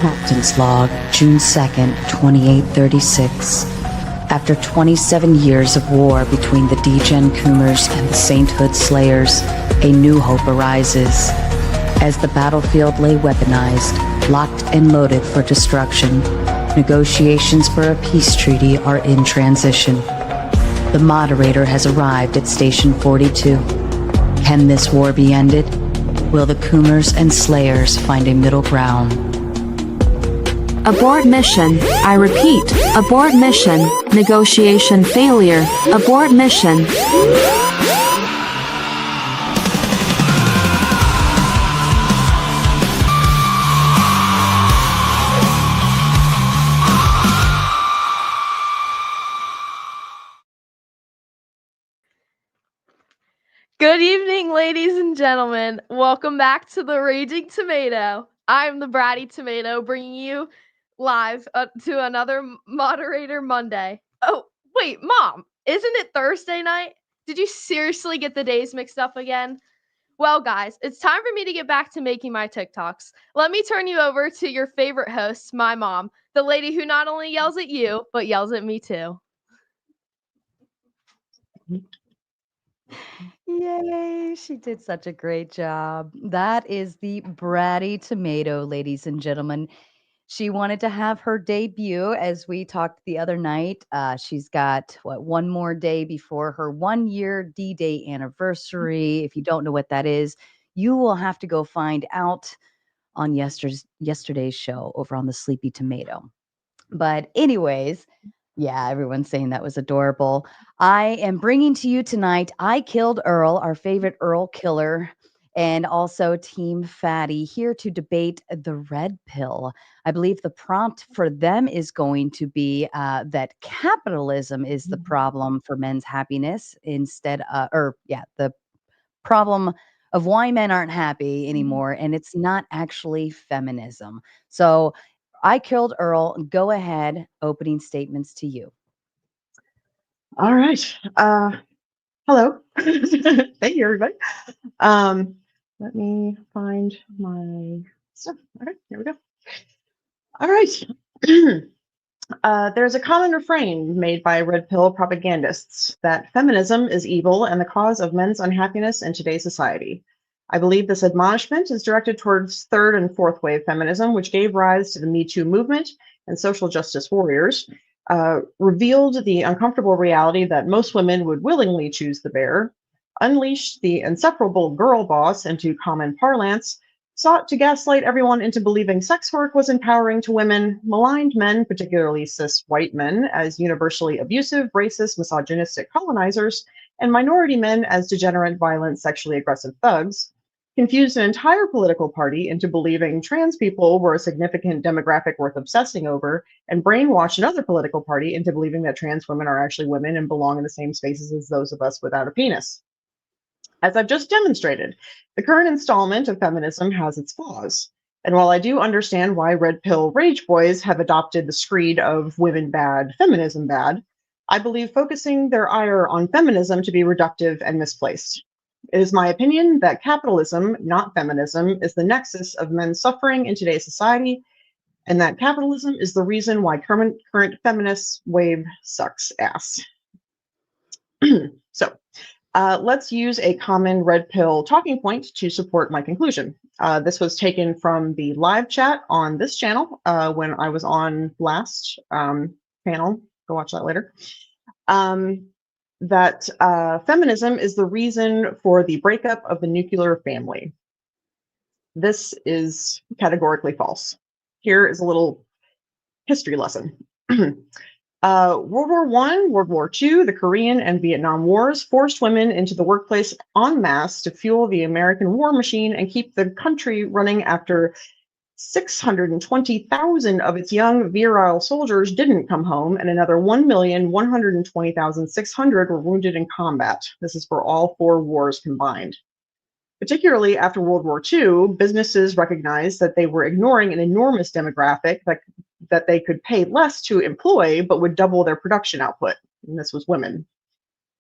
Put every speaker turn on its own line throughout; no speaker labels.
Captain's Log, June 2nd, 2836. After 27 years of war between the Degen Coomers and the Sainthood Slayers, a new hope arises. As the battlefield lay weaponized, locked and loaded for destruction, negotiations for a peace treaty are in transition. The moderator has arrived at Station 42. Can this war be ended? Will the Coomers and Slayers find a middle ground?
Abort mission. I repeat, abort mission. Negotiation failure. Abort mission.
Good evening, ladies and gentlemen. Welcome back to the Raging Tomato. I'm the Bratty Tomato, bringing you live to another Moderator Monday. Oh, wait, Mom, isn't it Thursday night? Did you seriously get the days mixed up again? Well, guys, it's time for me to get back to making my TikToks. Let me turn you over to your favorite host, my mom, the lady who not only yells at you, but yells at me too.
Yay, she did such a great job. That is the Bratty Tomato, ladies and gentlemen. She wanted to have her debut, as we talked the other night. She's got, one more day before her 1-year D-Day anniversary. If you don't know what that is, you will have to go find out on yesterday's show over on the Sleepy Tomato. But anyways, yeah, everyone's saying that was adorable. I am bringing to you tonight, I Killed Earl, our favorite Earl killer, and also Team Fatty, here to debate the red pill. I believe the prompt for them is going to be that capitalism is the problem for men's happiness the problem of why men aren't happy anymore, and it's not actually feminism. So I Killed Earl, go ahead, opening statements to you.
All right. Hello. Thank you, everybody. Let me find my stuff. Okay, here we go. All right. There's a common refrain made by red pill propagandists that feminism is evil and the cause of men's unhappiness in today's society. I believe this admonishment is directed towards third and fourth wave feminism, which gave rise to the Me Too movement and social justice warriors, revealed the uncomfortable reality that most women would willingly choose the bear, unleashed the insufferable girl boss into common parlance, sought to gaslight everyone into believing sex work was empowering to women, maligned men, particularly cis white men, as universally abusive, racist, misogynistic colonizers, and minority men as degenerate, violent, sexually aggressive thugs, confused an entire political party into believing trans people were a significant demographic worth obsessing over, and brainwashed another political party into believing that trans women are actually women and belong in the same spaces as those of us without a penis. As I've just demonstrated, the current installment of feminism has its flaws. And while I do understand why red pill rage boys have adopted the screed of women bad, feminism bad, I believe focusing their ire on feminism to be reductive and misplaced. It is my opinion that capitalism, not feminism, is the nexus of men's suffering in today's society, and that capitalism is the reason why current feminist wave sucks ass. So, let's use a common red pill talking point to support my conclusion. This was taken from the live chat on this channel when I was on last panel. Go watch that later. That feminism is the reason for the breakup of the nuclear family. This is categorically false. Here is a little history lesson. World War I, World War II, the Korean and Vietnam Wars forced women into the workplace en masse to fuel the American war machine and keep the country running after 620,000 of its young virile soldiers didn't come home, and another 1,120,600 were wounded in combat. This is for all 4 wars combined. Particularly after World War II, businesses recognized that they were ignoring an enormous demographic that they could pay less to employ, but would double their production output. And this was women.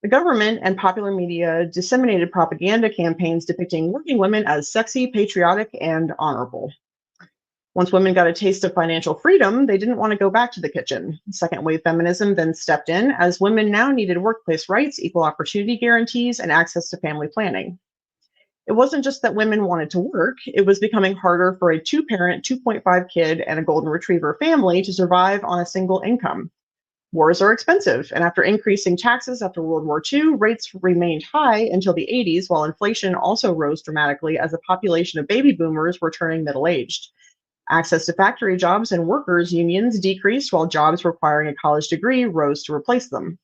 The government and popular media disseminated propaganda campaigns depicting working women as sexy, patriotic, and honorable. Once women got a taste of financial freedom, they didn't want to go back to the kitchen. Second wave feminism then stepped in, as women now needed workplace rights, equal opportunity guarantees, and access to family planning. It wasn't just that women wanted to work, it was becoming harder for a two-parent, 2.5 kid, and a golden retriever family to survive on a single income. Wars are expensive, and after increasing taxes after World War II, rates remained high until the 80s, while inflation also rose dramatically as the population of baby boomers were turning middle-aged. Access to factory jobs and workers' unions decreased, while jobs requiring a college degree rose to replace them.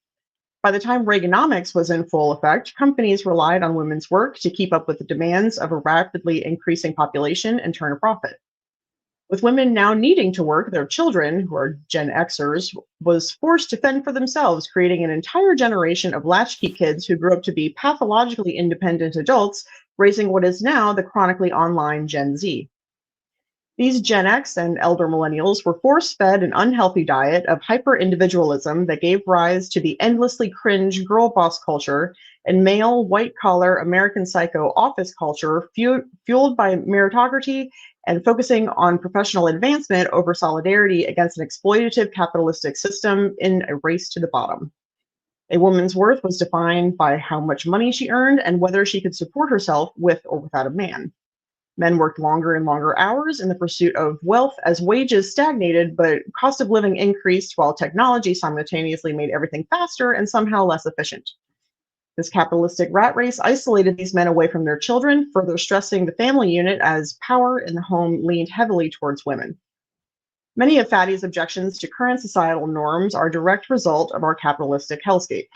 By the time Reaganomics was in full effect, companies relied on women's work to keep up with the demands of a rapidly increasing population and turn a profit. With women now needing to work, their children, who are Gen Xers, was forced to fend for themselves, creating an entire generation of latchkey kids who grew up to be pathologically independent adults, raising what is now the chronically online Gen Z. These Gen X and elder millennials were force-fed an unhealthy diet of hyper-individualism that gave rise to the endlessly cringe girl boss culture and male, white-collar, American psycho office culture fueled by meritocracy and focusing on professional advancement over solidarity against an exploitative capitalistic system in a race to the bottom. A woman's worth was defined by how much money she earned and whether she could support herself with or without a man. Men worked longer and longer hours in the pursuit of wealth as wages stagnated, but cost of living increased while technology simultaneously made everything faster and somehow less efficient. This capitalistic rat race isolated these men away from their children, further stressing the family unit as power in the home leaned heavily towards women. Many of Fatty's objections to current societal norms are a direct result of our capitalistic hellscape.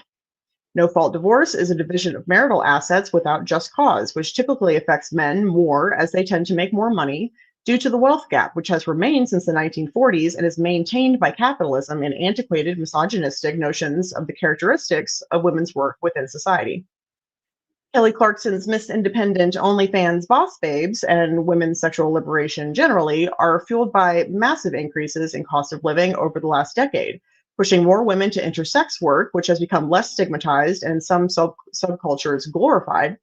No-fault divorce is a division of marital assets without just cause, which typically affects men more as they tend to make more money due to the wealth gap, which has remained since the 1940s and is maintained by capitalism and antiquated misogynistic notions of the characteristics of women's work within society. Kelly Clarkson's Miss Independent OnlyFans boss babes and women's sexual liberation generally are fueled by massive increases in cost of living over the last decade, pushing more women to intersex work, which has become less stigmatized and in some subcultures glorified,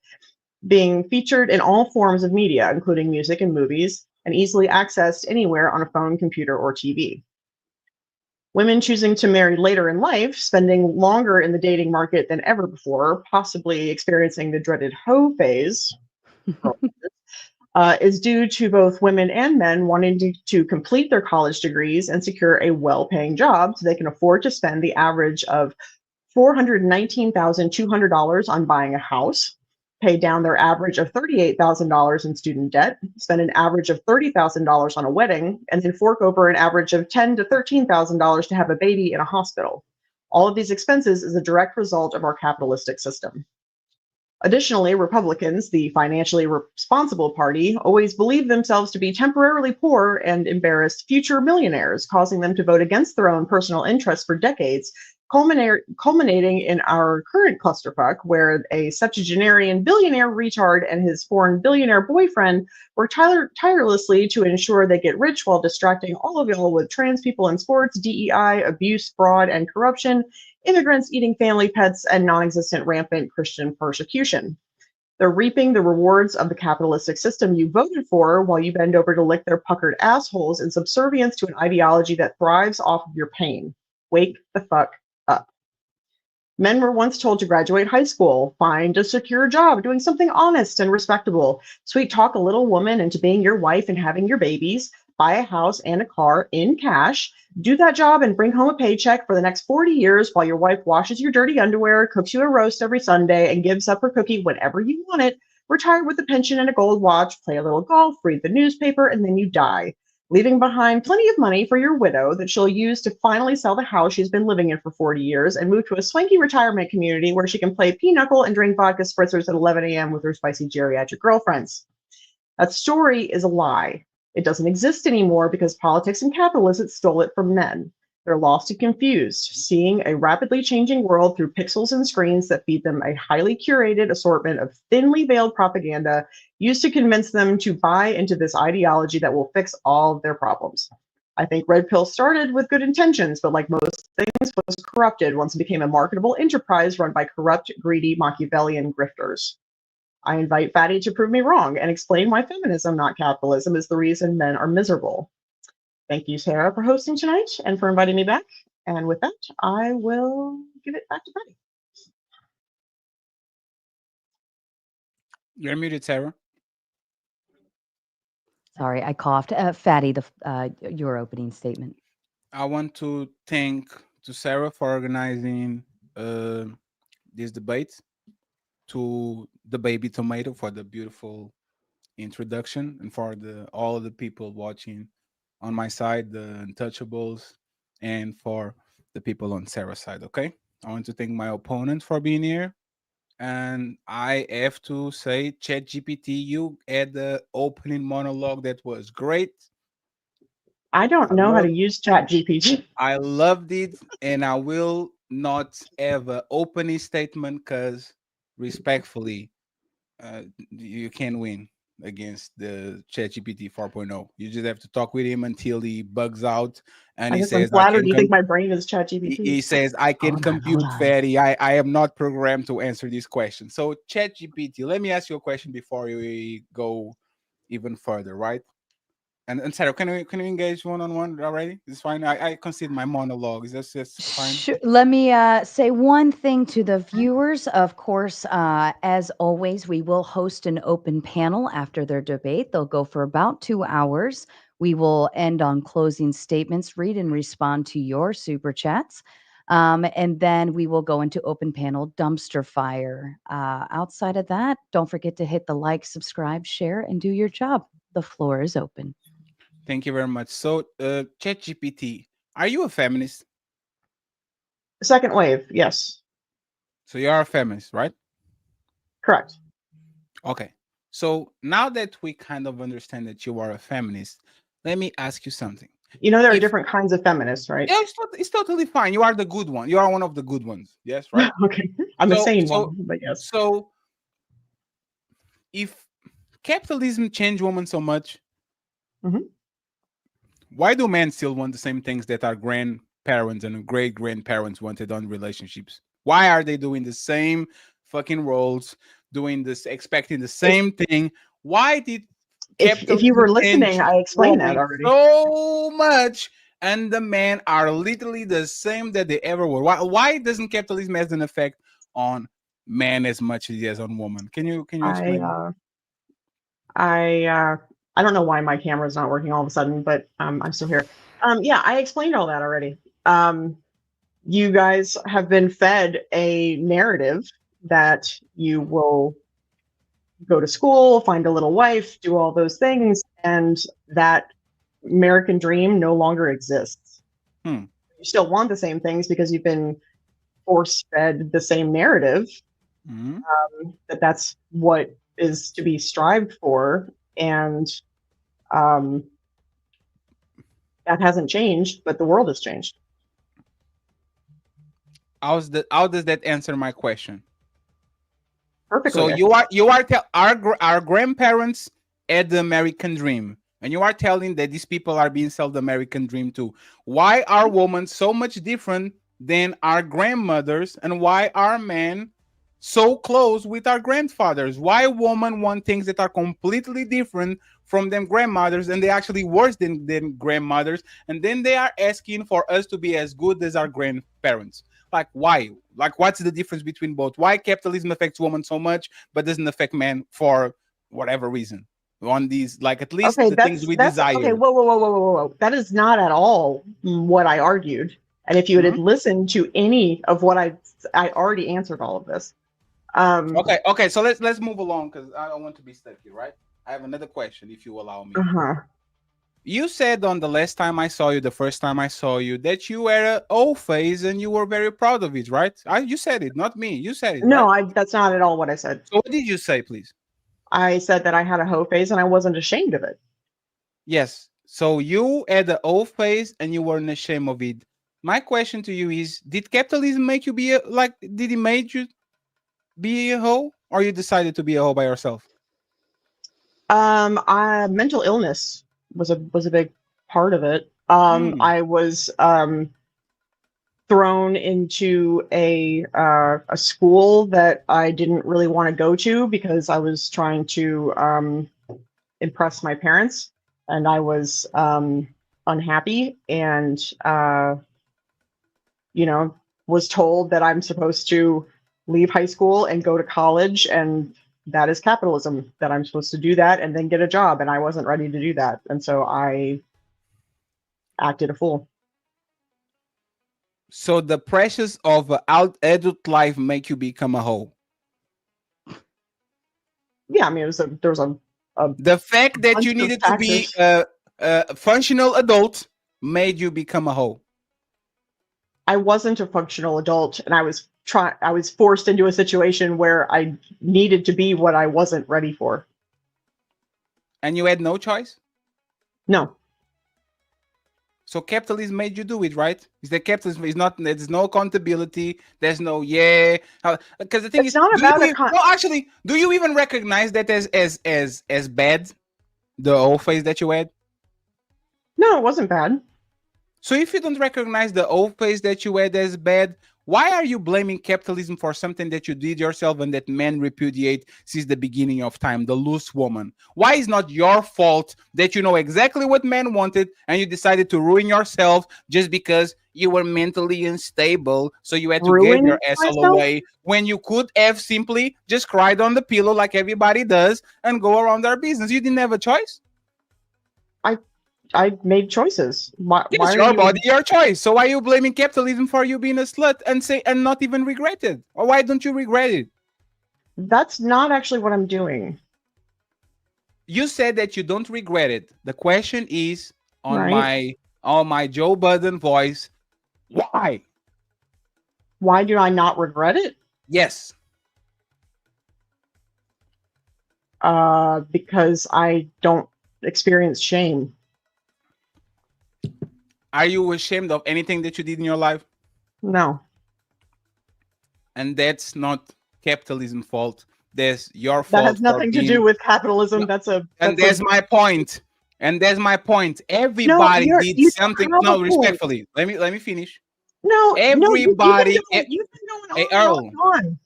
being featured in all forms of media, including music and movies, and easily accessed anywhere on a phone, computer, or TV. Women choosing to marry later in life, spending longer in the dating market than ever before, possibly experiencing the dreaded hoe phase, is due to both women and men wanting to complete their college degrees and secure a well-paying job so they can afford to spend the average of $419,200 on buying a house, pay down their average of $38,000 in student debt, spend an average of $30,000 on a wedding, and then fork over an average of $10,000 to $13,000 to have a baby in a hospital. All of these expenses is a direct result of our capitalistic system. Additionally, Republicans, the financially responsible party, always believe themselves to be temporarily poor and embarrassed future millionaires, causing them to vote against their own personal interests for decades, culminating in our current clusterfuck, where a septuagenarian billionaire retard and his foreign billionaire boyfriend work tirelessly to ensure they get rich while distracting all of y'all with trans people in sports, DEI, abuse, fraud, and corruption, immigrants eating family pets, and non-existent rampant Christian persecution. They're reaping the rewards of the capitalistic system you voted for while you bend over to lick their puckered assholes in subservience to an ideology that thrives off of your pain. Wake the fuck up. Men were once told to graduate high school, find a secure job, doing something honest and respectable, sweet talk a little woman into being your wife and having your babies, buy a house and a car in cash, do that job and bring home a paycheck for the next 40 years while your wife washes your dirty underwear, cooks you a roast every Sunday, and gives up her cookie whenever you want it, retire with a pension and a gold watch, play a little golf, read the newspaper, and then you die, leaving behind plenty of money for your widow that she'll use to finally sell the house she's been living in for 40 years and move to a swanky retirement community where she can play pinochle and drink vodka spritzers at 11 a.m. with her spicy geriatric girlfriends. That story is a lie. It doesn't exist anymore because politics and capitalism stole it from men. They're lost and confused, seeing a rapidly changing world through pixels and screens that feed them a highly curated assortment of thinly veiled propaganda used to convince them to buy into this ideology that will fix all of their problems. I think Red Pill started with good intentions, but like most things, was corrupted once it became a marketable enterprise run by corrupt, greedy, Machiavellian grifters. I invite Fatty to prove me wrong and explain why feminism, not capitalism, is the reason men are miserable. Thank you, Sarah, for hosting tonight and for inviting me back. And with that, I will give it back to Patty.
You're muted, Sarah.
Sorry, I coughed. Fatty, your opening statement.
I want to thank to Sarah for organizing this debate, to the baby tomato for the beautiful introduction, and for all the people watching on my side, the untouchables, and for the people on Sarah's side. Okay, I want to thank my opponent for being here, and I have to say, ChatGPT, you had the opening monologue that was great.
I don't know how to use ChatGPT.
I loved it, and I will not have an opening statement because, respectfully, you can win against the ChatGPT 4.0. You just have to talk with him until he bugs out, and
I
he
guess I'm
says, "I
flattered
can."
you think my brain is ChatGPT.
He says, "I can
Hold on,
compute,
hold on.
Fatty. I am not programmed to answer this question." So, ChatGPT, let me ask you a question before we go even further, right? And Sarah, can we engage one on one already? It's fine. I consider my monologue. Is that fine?
Sure. Let me say one thing to the viewers. Of course, as always, we will host an open panel after their debate. They'll go for about 2 hours. We will end on closing statements, read and respond to your super chats. And then we will go into open panel dumpster fire. Outside of that, don't forget to hit the like, subscribe, share, and do your job. The floor is open.
Thank you very much. So, ChatGPT, are you a feminist?
Second wave, yes,
So you are a feminist, right?
correct.
Okay. So now that we kind of understand that you are a feminist, let me ask you something.
You know there are
If
different kinds of feminists, right?
Yeah, it's totally fine. You are the good one. You are one of the good ones. Yes, right?
Okay, I'm a
So
sane
so
one, but yes.
so if capitalism changed women so much,
Mhm.
why do men still want the same things that our grandparents and great grandparents wanted on relationships? Why are they doing the same fucking roles, doing this, expecting the
If
same thing? Why did
if you
capitalism
were listening,
change
I explained that
women
already.
so much, and the men are literally the same that they ever were? Why doesn't capitalism has an effect on men as much as it has on women? Can you
I
explain?
I don't know why my camera's not working all of a sudden, but I'm still here. Yeah, I explained all that already. You guys have been fed a narrative that you will go to school, find a little wife, do all those things, and that American dream no longer exists.
Hmm.
You still want the same things because you've been force fed the same narrative,
Mhm.
that's what is to be strived for, and um, that hasn't changed, but the world has changed.
How does that answer my question? So
Perfectly, I think.
our grandparents had the American dream, and you are telling that these people are being sold the American dream too. Why are women so much different than our grandmothers, and why are men so close with our grandfathers? Why women want things that are completely different from them grandmothers, and they actually worse than grandmothers, and then they are asking for us to be as good as our grandparents? Like, why? Like, what's the difference between both? Why capitalism affects women so much but doesn't affect men for whatever reason? On these, like, at least
Okay,
the things we
that's okay.
desire.
Whoa. That is not at all what I argued. And if you
Mhm.
had listened to any of what I already answered all of this. Um,
Okay. So let's move along because I don't want to be stuck here, right? I have another question, if you allow me.
uh-huh.
You said on the last time I saw you, the first time I saw you, that you were an O phase and you were very proud of it, right? You said it, not me. You said it,
No,
right?
that's not at all what I said.
So what did you say, please?
I said that I had a hoe phase and I wasn't ashamed of it.
Yes. So you had the O phase and you weren't ashamed of it. My question to you is: did capitalism make you be like? Did it make you be a hoe, or you decided to be a hoe by yourself?
Mental illness was a big part of it.
Hmm.
I was thrown into a school that I didn't really want to go to because I was trying to impress my parents, and I was unhappy and, you know, was told that I'm supposed to leave high school and go to college, and that is capitalism, that I'm supposed to do that and then get a job, and I wasn't ready to do that, and so I acted a fool.
So the pressures of adult life make you become a hoe.
Yeah, I mean, there was a
The fact that
bunch
you
of
needed to be
factors.
a functional adult made you become a hoe.
I wasn't a functional adult, and I was forced into a situation where I needed to be what I wasn't ready for.
And you had no choice?
No,
So capitalism made you do it, right? Is that capitalism is not? There's no accountability. There's no because the thing
it's
is,
not
do you
about
no actually do you even recognize that as bad, the old phase that you had?
No, it wasn't bad.
So if you don't recognize the old phase that you had as bad, why are you blaming capitalism for something that you did yourself and that men repudiate since the beginning of time, the loose woman? Why is not your fault that you know exactly what men wanted and you decided to ruin yourself just because you were mentally unstable, so you had to get your
Ruin
asshole
myself?
away when you could have simply just cried on the pillow like everybody does and go around their business? You didn't have a choice.
I made choices. Why
Yes,
are
your
you?
body, your choice. So why are you blaming capitalism for you being a slut and not even regret it? Or why don't you regret it?
That's not actually what I'm doing,
You said that you don't regret it. The question is
right?
on my Joe Budden voice, why?
Why do I not regret it?
Yes.
Because I don't experience shame.
Are you ashamed of anything that you did in your life?
No,
And that's not capitalism's fault. That's your
that
fault
has
for
nothing to do
being.
with capitalism.
And
That's a
that's my point. And that's my point.
no.
Everybody did
You don't
something.
have a
No,
point.
respectfully. Let me finish.
No.
Everybody,
You've been going
hey,
on and on and on.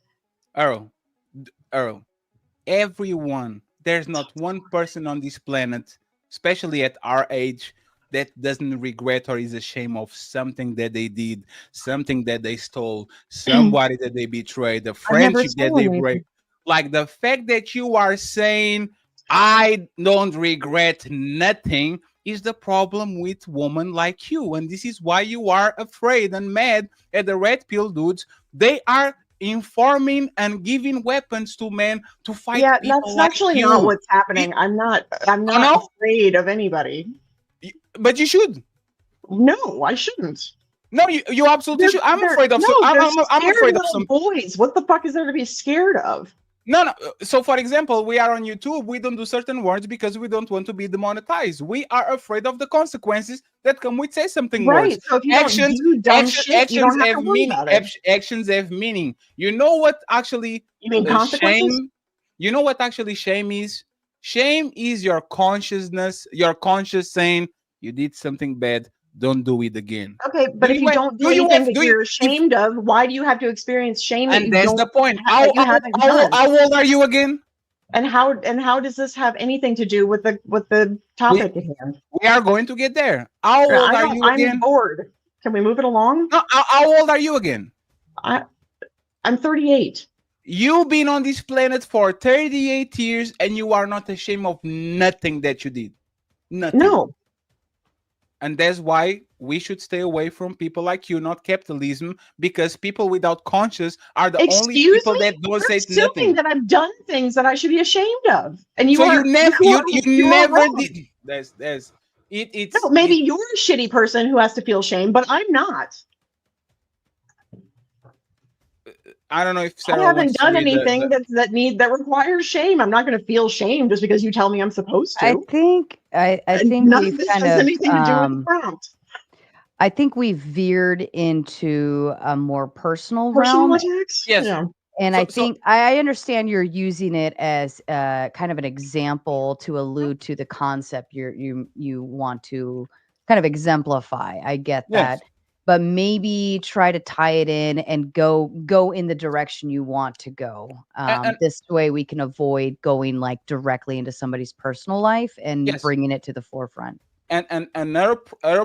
Earl, Earl, everyone, there's not one person on this planet, especially at our age, that doesn't regret or is ashamed of something that they did, something that they stole, somebody that they betrayed, the
I've never
friendship that they
stolen
break.
anything.
Like the fact that you are saying, I don't regret nothing, is the problem with women like you. And this is why you are afraid and mad at the red pill dudes. They are informing and giving weapons to men to fight
Yeah,
people
that's
like
actually not
you.
what's happening. I'm
Oh
not
no,
afraid of anybody.
but you should.
No, I shouldn't.
No, you absolutely should. I'm afraid of. So
They're
I'm
scared
afraid of
little
some.
boys. What the fuck is there to be scared of?
No. So, for example, we are on YouTube. We don't do certain words because we don't want to be demonetized. We are afraid of the consequences that come with say something words.
Right. So if you don't
Actions,
do dumb shit, you
actions
don't have to
have
worry
meaning.
about it.
Actions have meaning. You know what actually
You mean consequences?
shame? You know what actually shame is? Shame is your consciousness, your conscious saying you did something bad. Don't do it again.
Okay,
Do
but if
you
you don't do
do you
anything
have
that
do you
you're
if
ashamed of, why do you have to experience shame that
and
you
that's the
don't
point.
that you haven't done?
How old are you again?
And how does this have anything to do with the
We
topic at hand?
we are going to get there. How old
I
are
don't.
you
I'm
again?
bored. Can we move it along?
No, how old are you again?
I I'm 38.
You've been on this planet for 38 years and you are not ashamed of nothing that you did. Nothing.
No,
And that's why we should stay away from people like you, not capitalism, because people without conscience are the only
excuse
people
me.
that don't
You're
say
assuming
nothing.
that I've done things that I should be ashamed of, and
So you
you are
never
wrong.
did. There's
No, maybe
it.
you're a shitty person who has to feel shame, but I'm not.
I don't know if
I
Sarah
haven't
wants to
done
read
anything that requires shame. I'm not going to feel shame just because you tell me I'm supposed
I
to.
think I
And
think
none of
we've
this
kind
has
of
anything to do with the prompt.
I think we've veered into a more personal
Personal
realm.
attacks?
yes.
Yeah.
And I
So
think I understand you're using it as kind of an example to allude to the concept you want to kind of exemplify. I get
yes.
that, but maybe try to tie it in and go in the direction you want to go.
And
This way, we can avoid going like directly into somebody's personal life and
yes.
bringing it to the forefront.
and another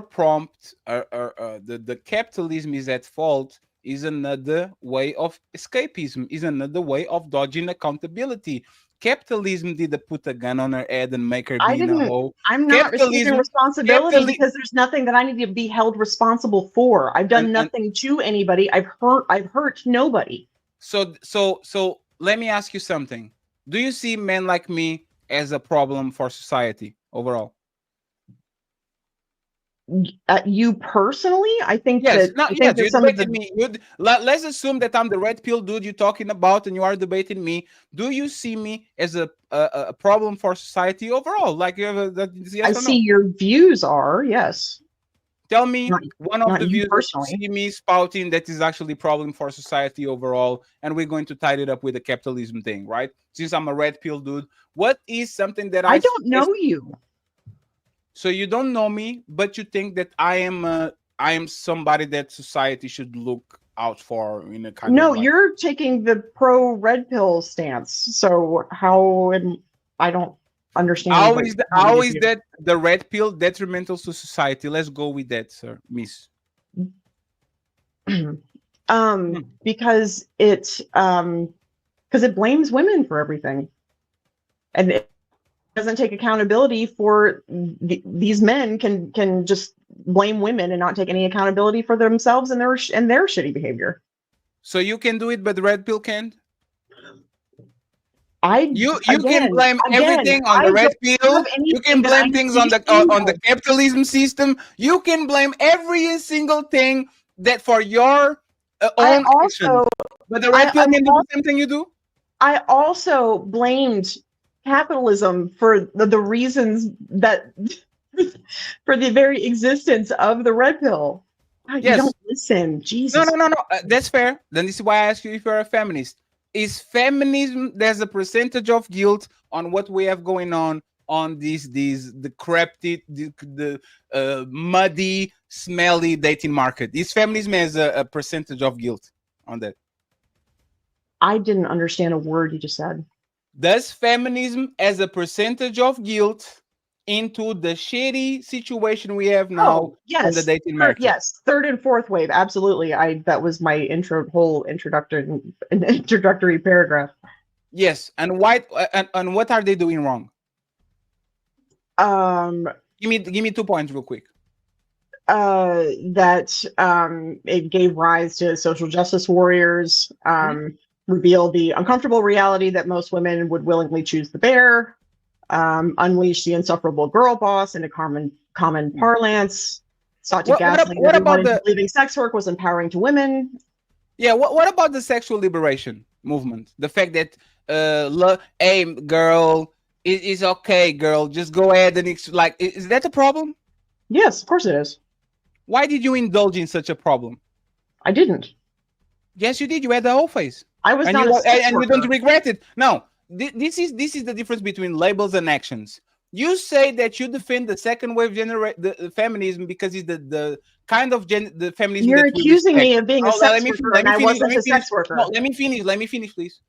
prompt, the capitalism is at fault, is another way of escapism, is another way of dodging accountability. Capitalism didn't put a gun on her head and make her
I
be in a
didn't.
hole.
I'm not receiving
Capitalism,
responsibility because there's nothing that I need to be held responsible for. I've done
and
nothing to anybody. I've hurt nobody.
so let me ask you something. Do you see men like me as a problem for society overall?
You personally, I think
Yes,
that
no,
I think
yes,
that
you
some of
debated
the
me. Let's assume that I'm the red pill dude you're talking about, and you are debating me. Do you see me as a problem for society overall? Like, you have
I
yes or
see
no?
your views are yes,
Tell me
not
one of
not
the
you
views that you
personally.
see me spouting that is actually a problem for society overall, and we're going to tie it up with the capitalism thing, right? Since I'm a red pill dude, what is something that
I don't know you.
so you don't know me, but you think that I am somebody that society should look out for in a kind of
No,
like.
you're taking the pro red pill stance. So how am I don't understand what you want me
How
to
is
do.
that the red pill detrimental to society? Let's go with that, sir, miss.
Because it blames women for everything. And it doesn't take accountability for these men can just blame women and not take any accountability for themselves and their shitty behavior.
So you can do it, but the red pill can't.
I
You can blame everything on the
I
red
don't have
pill. You
anything
can
that I
blame
need
things
to be ashamed
on the
of.
capitalism system. You can blame every single thing that for your
I
own actions.
also
But the red
I,
pill
I'm
can do the same thing you do.
I also blamed capitalism for the reasons that for the very existence of the red pill. God, you
Yes.
don't listen,
No, no,
Jesus.
no, no. That's fair. Then this is why I ask you if you're a feminist. Is feminism there's a percentage of guilt on what we have going on these decrepit, the muddy, smelly dating market? Is feminism as a percentage of guilt on that?
I didn't understand a word you just said.
Does feminism as a percentage of guilt into the shitty situation we have now
Oh,
on the
yes.
dating market?
Yes. Third and fourth wave. Absolutely. That was my whole introductory paragraph.
Yes. And why and what are they doing wrong?
Um,
Give me 2 points real quick.
that it gave rise to social justice warriors, revealed the uncomfortable reality that most women would willingly choose to bear, unleash the insufferable girl boss into common parlance, sought to gaslight
What
everyone
about
into
the
believing sex work was empowering to women.
yeah? What about the sexual liberation movement? The fact that hey girl, it is okay, girl, just go ahead and like, is that a problem?
Yes, of course it is.
Why did you indulge in such a problem?
I didn't.
Yes, you did. You had the whole face,
I was
and
not a sex
you don't
worker.
regret it. No, this is the difference between labels and actions. You say that you defend the second wave the feminism because it's the kind of the feminism
You're
that we
accusing
respect.
me of being a
Oh,
sex worker, and I
let
wasn't
me
a
finish.
sex
No,
worker.
let me finish, please.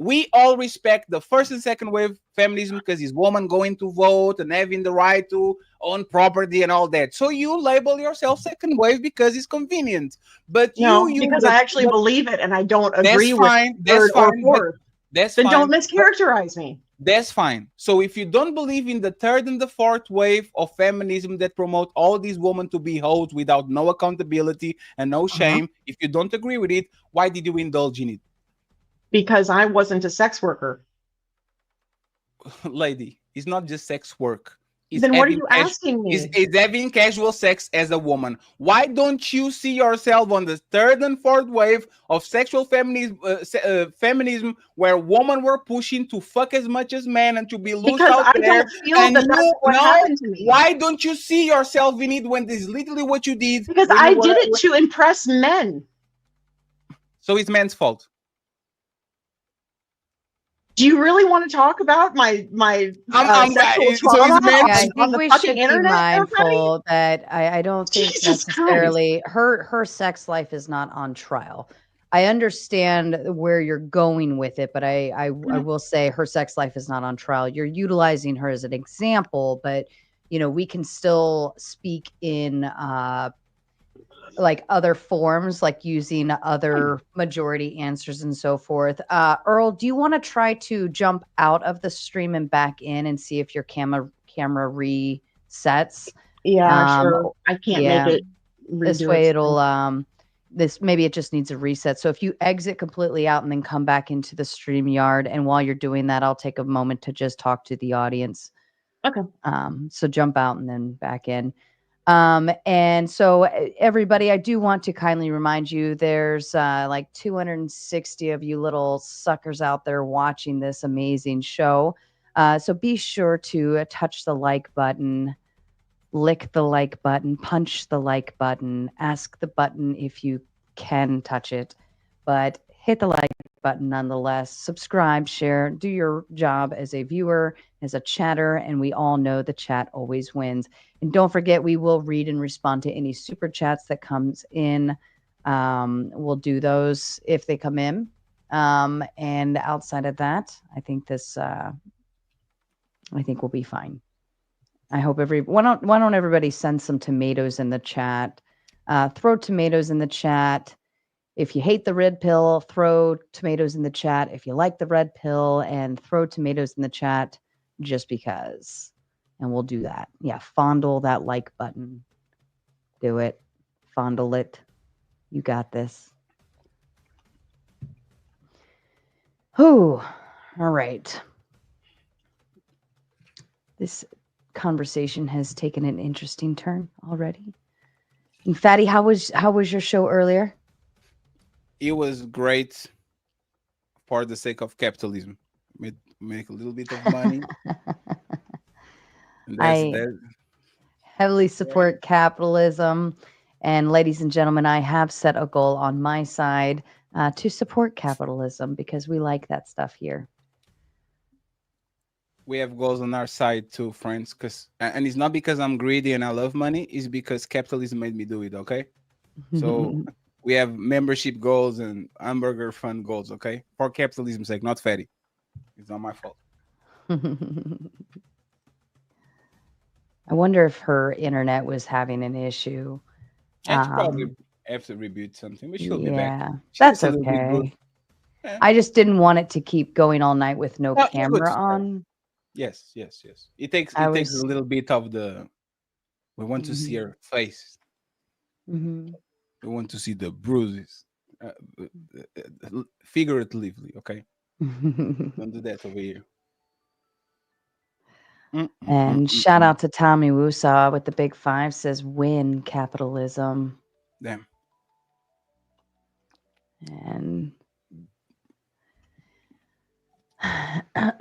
We all respect the first and second wave feminism because it's woman going to vote and having the right to own property and all that. So you label yourself second wave because it's convenient. But
No, because I actually believe it, and I don't agree with
that's
third or
fine, but
fourth.
that's
Then don't
fine.
mischaracterize me.
That's fine. So if you don't believe in the third and the fourth wave of feminism that promote all these women to be hoes without no accountability and no shame, if you don't agree with it, why did you indulge in it?
Because I wasn't a sex worker.
Lady, it's not just sex work. It's
Then what are you asking me?
is having casual sex as a woman. Why don't you see yourself on the third and fourth wave of sexual feminism where women were pushing to fuck as much as men and to be loose
Because
out
I
there?
don't feel
And
that that's what happened to me.
why don't you see yourself in it when this is literally what you did?
Because
When
I
you were,
did it to impress men.
so it's men's fault.
Do you really want to talk about my sexual
So
trauma
it's men's.
Yeah, I
on
think
the
we
fucking
should be
internet, everybody?
mindful that I don't think
Jesus Christ.
necessarily her sex life is not on trial. I understand where you're going with it, but I will say her sex life is not on trial. You're utilizing her as an example, but we can still speak in like other forms, like using other majority answers and so forth. Earl, do you want to try to jump out of the stream and back in and see if your camera resets?
Yeah,
Um,
sure. I can't make
yeah,
it
this
redo
way
its
it'll
thing.
this maybe it just needs a reset. So if you exit completely out and then come back into the stream yard, and while you're doing that, I'll take a moment to just talk to the audience.
Okay.
So jump out and then back in. And so everybody, I do want to kindly remind you, there's like 260 of you little suckers out there watching this amazing show. So be sure to touch the like button, lick the like button, punch the like button, ask the button if you can touch it, but hit the like button nonetheless. Subscribe, share, do your job as a viewer, as a chatter, and we all know the chat always wins. And don't forget, we will read and respond to any super chats that comes in. We'll do those if they come in. And outside of that, I think we'll be fine. I hope why don't everybody send some tomatoes in the chat? Throw tomatoes in the chat. If you hate the red pill, throw tomatoes in the chat. If you like the red pill, and throw tomatoes in the chat just because. And we'll do that. Yeah, fondle that like button. Do it. Fondle it. You got this. Whew. All right. This conversation has taken an interesting turn already. And Fatty, how was your show earlier?
It was great for the sake of capitalism. Make a little bit of money, and that's
I
that.
heavily
Right.
support capitalism. And ladies and gentlemen, I have set a goal on my side to support capitalism because we like that stuff here.
We have goals on our side too, friends. And it's not because I'm greedy and I love money. It's because capitalism made me do it. Okay, so we have membership goals and hamburger fund goals. Okay, for capitalism's sake, not fatty. It's not my fault.
I wonder if her internet was having an issue.
And she probably
Um,
have to reboot something, but she'll be back.
yeah,
She's
that's
just a little bit rude.
okay.
Yeah.
I just didn't want it to keep going all night with no
No, you're good,
camera
Sarah.
on.
Yes, yes, yes. It
I
takes a
was.
little bit of the. We want to see
Mhm,
her face.
mhm.
We want to see the bruises, figuratively. Okay, don't do that over here. Mm, mm, mm,
And
mm,
shout
mm.
out to Tommy Wusaw with the big five says win capitalism.
Damn.
And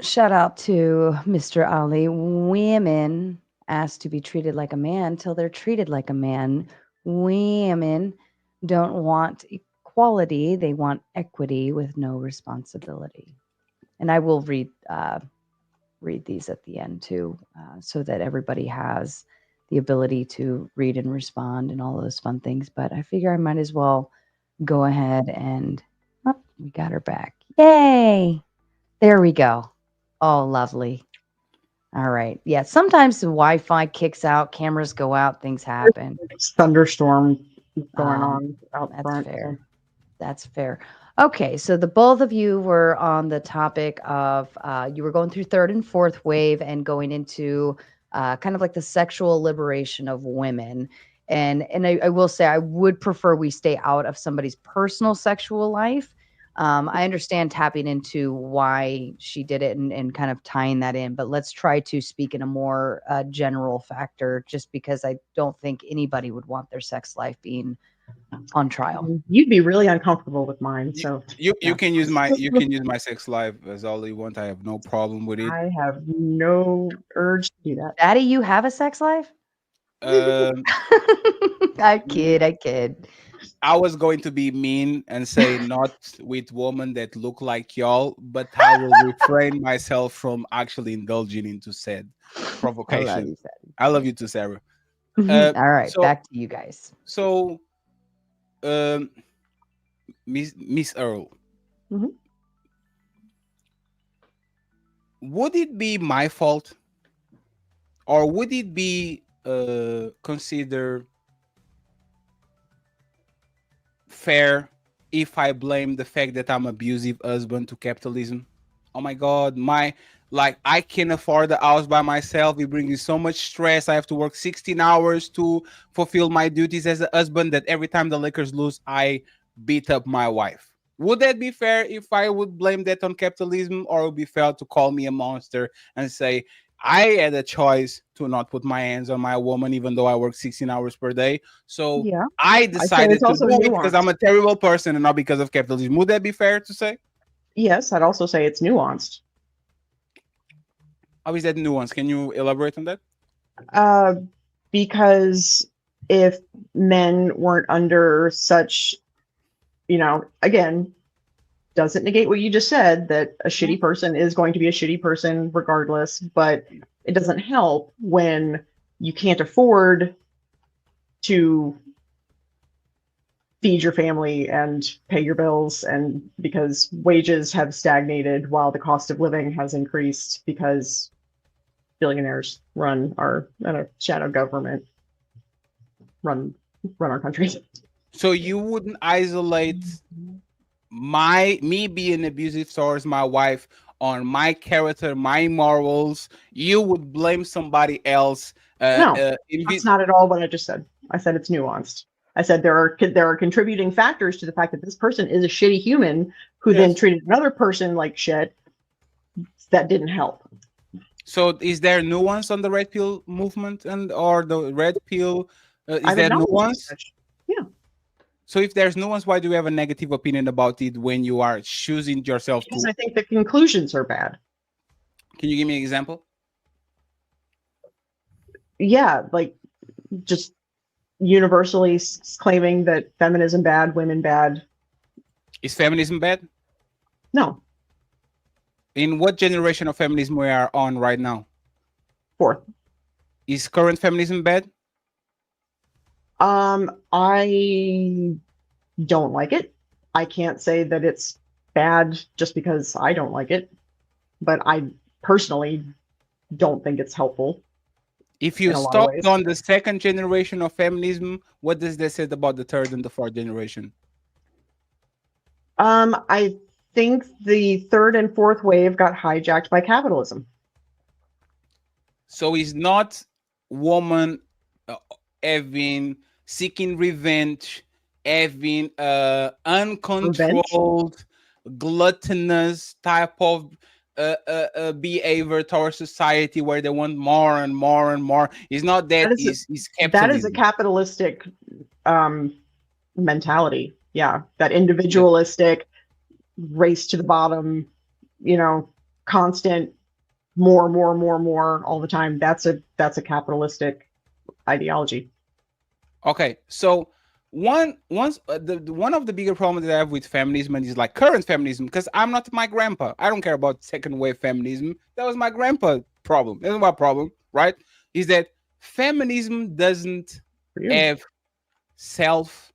shout out to Mr. Ali. Women asked to be treated like a man till they're treated like a man. Women don't want equality, they want equity with no responsibility. And I will read these at the end too, so that everybody has the ability to read and respond and all those fun things. But I figure I might as well go ahead and oh, we got her back. Yay! There we go. Oh, lovely. All right. Yeah, sometimes the Wi-Fi kicks out, cameras go out, things happen.
There's thunderstorm going
Um,
on out
that's
front. So.
fair. That's fair. Okay, so the both of you were on the topic of you were going through third and fourth wave and going into kind of like the sexual liberation of women. And I will say I would prefer we stay out of somebody's personal sexual life. I understand tapping into why she did it and kind of tying that in, but let's try to speak in a more general factor, just because I don't think anybody would want their sex life being on trial.
You'd be really uncomfortable with mine.
You,
So
you
yeah.
can use my sex life as all you want. I have no problem with it.
I have no urge to do that.
Daddy, you have a sex life?
Um,
I kid, I kid.
I was going to be mean and say not with women that look like y'all, but I will refrain myself from actually indulging into said
I love
provocation.
you,
I love you too, Sarah.
Daddy. All right,
So
back to you guys.
so um, Miss Earl,
Mhm.
would it be my fault or would it be considered fair if I blame the fact that I'm abusive husband to capitalism? Oh my God, I can afford the house by myself. It brings me so much stress. I have to work 16 hours to fulfill my duties as a husband that every time the Lakers lose, I beat up my wife. Would that be fair if I would blame that on capitalism, or would it be fair to call me a monster and say I had a choice to not put my hands on my woman even though I work 16 hours per day? So
Yeah,
I
I'd say it's
decided to
also
do it because I'm
nuanced.
a terrible person and not because of capitalism. Would that be fair to say?
Yes, I'd also say it's nuanced.
How is that nuance? Can you elaborate on that?
Uh, because if men weren't under such, again, doesn't negate what you just said, that a shitty person is going to be a shitty person regardless, but it doesn't help when you can't afford to feed your family and pay your bills, and because wages have stagnated while the cost of living has increased because billionaires run our shadow government run our country.
So you wouldn't isolate me being abusive towards my wife on my character, my morals. You would blame somebody else.
No, that's not at all what I just said. I said it's nuanced. I said there are contributing factors to the fact that this person is a shitty human who then
Yes.
treated another person like shit. That didn't help.
So is there nuance on the red pill movement and or the red pill? Is
I've
there
acknowledged
nuance?
such. Yeah,
So if there's nuance, why do you have a negative opinion about it when you are choosing yourself
because
to?
I think the conclusions are bad.
Can you give me an example?
Yeah, like just universally claiming that feminism bad, women bad.
Is feminism bad?
No,
In what generation of feminism we are on right now?
fourth.
Is current feminism bad?
I don't like it. I can't say that it's bad just because I don't like it, but I personally don't think it's helpful
If
in
you
a lot of
stopped
ways.
on the second generation of feminism, what does that say about the third and the fourth generation?
I think the third and fourth wave got hijacked by capitalism.
So it's not woman having seeking revenge, having
Revenge.
uncontrolled, gluttonous type of behavior towards society where they want more and more and more. It's not that is
That is a
capitalism.
capitalistic mentality. Yeah, that individualistic race to the bottom, constant more all the time. That's a capitalistic ideology.
Okay, so one of the bigger problems that I have with feminism and is like current feminism, because I'm not my grandpa. I don't care about second wave feminism. That was my grandpa problem. That's my problem, right? Is that feminism doesn't
For you.
have self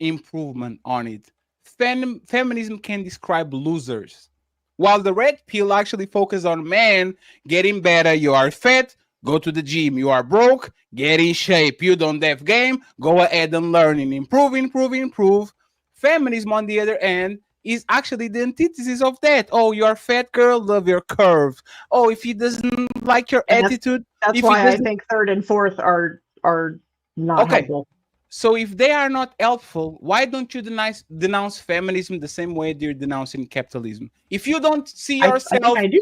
improvement on it. Feminism can describe losers, while the red pill actually focuses on man getting better. You are fat, go to the gym. You are broke, get in shape. You don't have game, go ahead and learn and improve, improve, improve. Feminism, on the other hand, is actually the antithesis of that. Oh, you're a fat girl, love your curves. Oh, if he doesn't like your
And
attitude,
that's
if he
why I
doesn't,
think third and fourth are not
okay,
helpful.
so if they are not helpful, why don't you denounce feminism the same way they're denouncing capitalism? If you don't see
I think
yourself,
I do.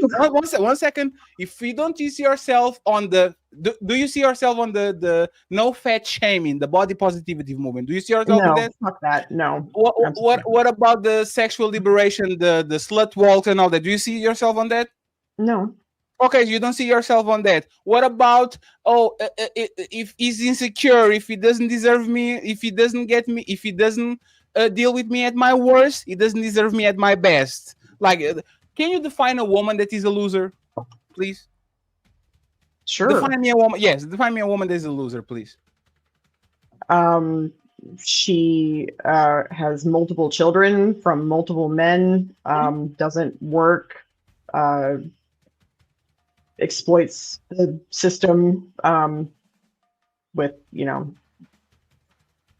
one second. If you don't see yourself on do you see yourself on the no fat shaming, the body positivity movement? Do you see yourself on
No,
that?
fuck that. No,
What
absolutely not.
what about the sexual liberation, the slut walk and all that? Do you see yourself on that?
No,
Okay, you don't see yourself on that. What about if he's insecure, if he doesn't deserve me, if he doesn't get me, if he doesn't deal with me at my worst, he doesn't deserve me at my best. Like, can you define a woman that is a loser, please?
sure.
Define me a woman. Yes, define me a woman that is a loser, please.
Um, she has multiple children from multiple men. Doesn't work. Uh, exploits the system with,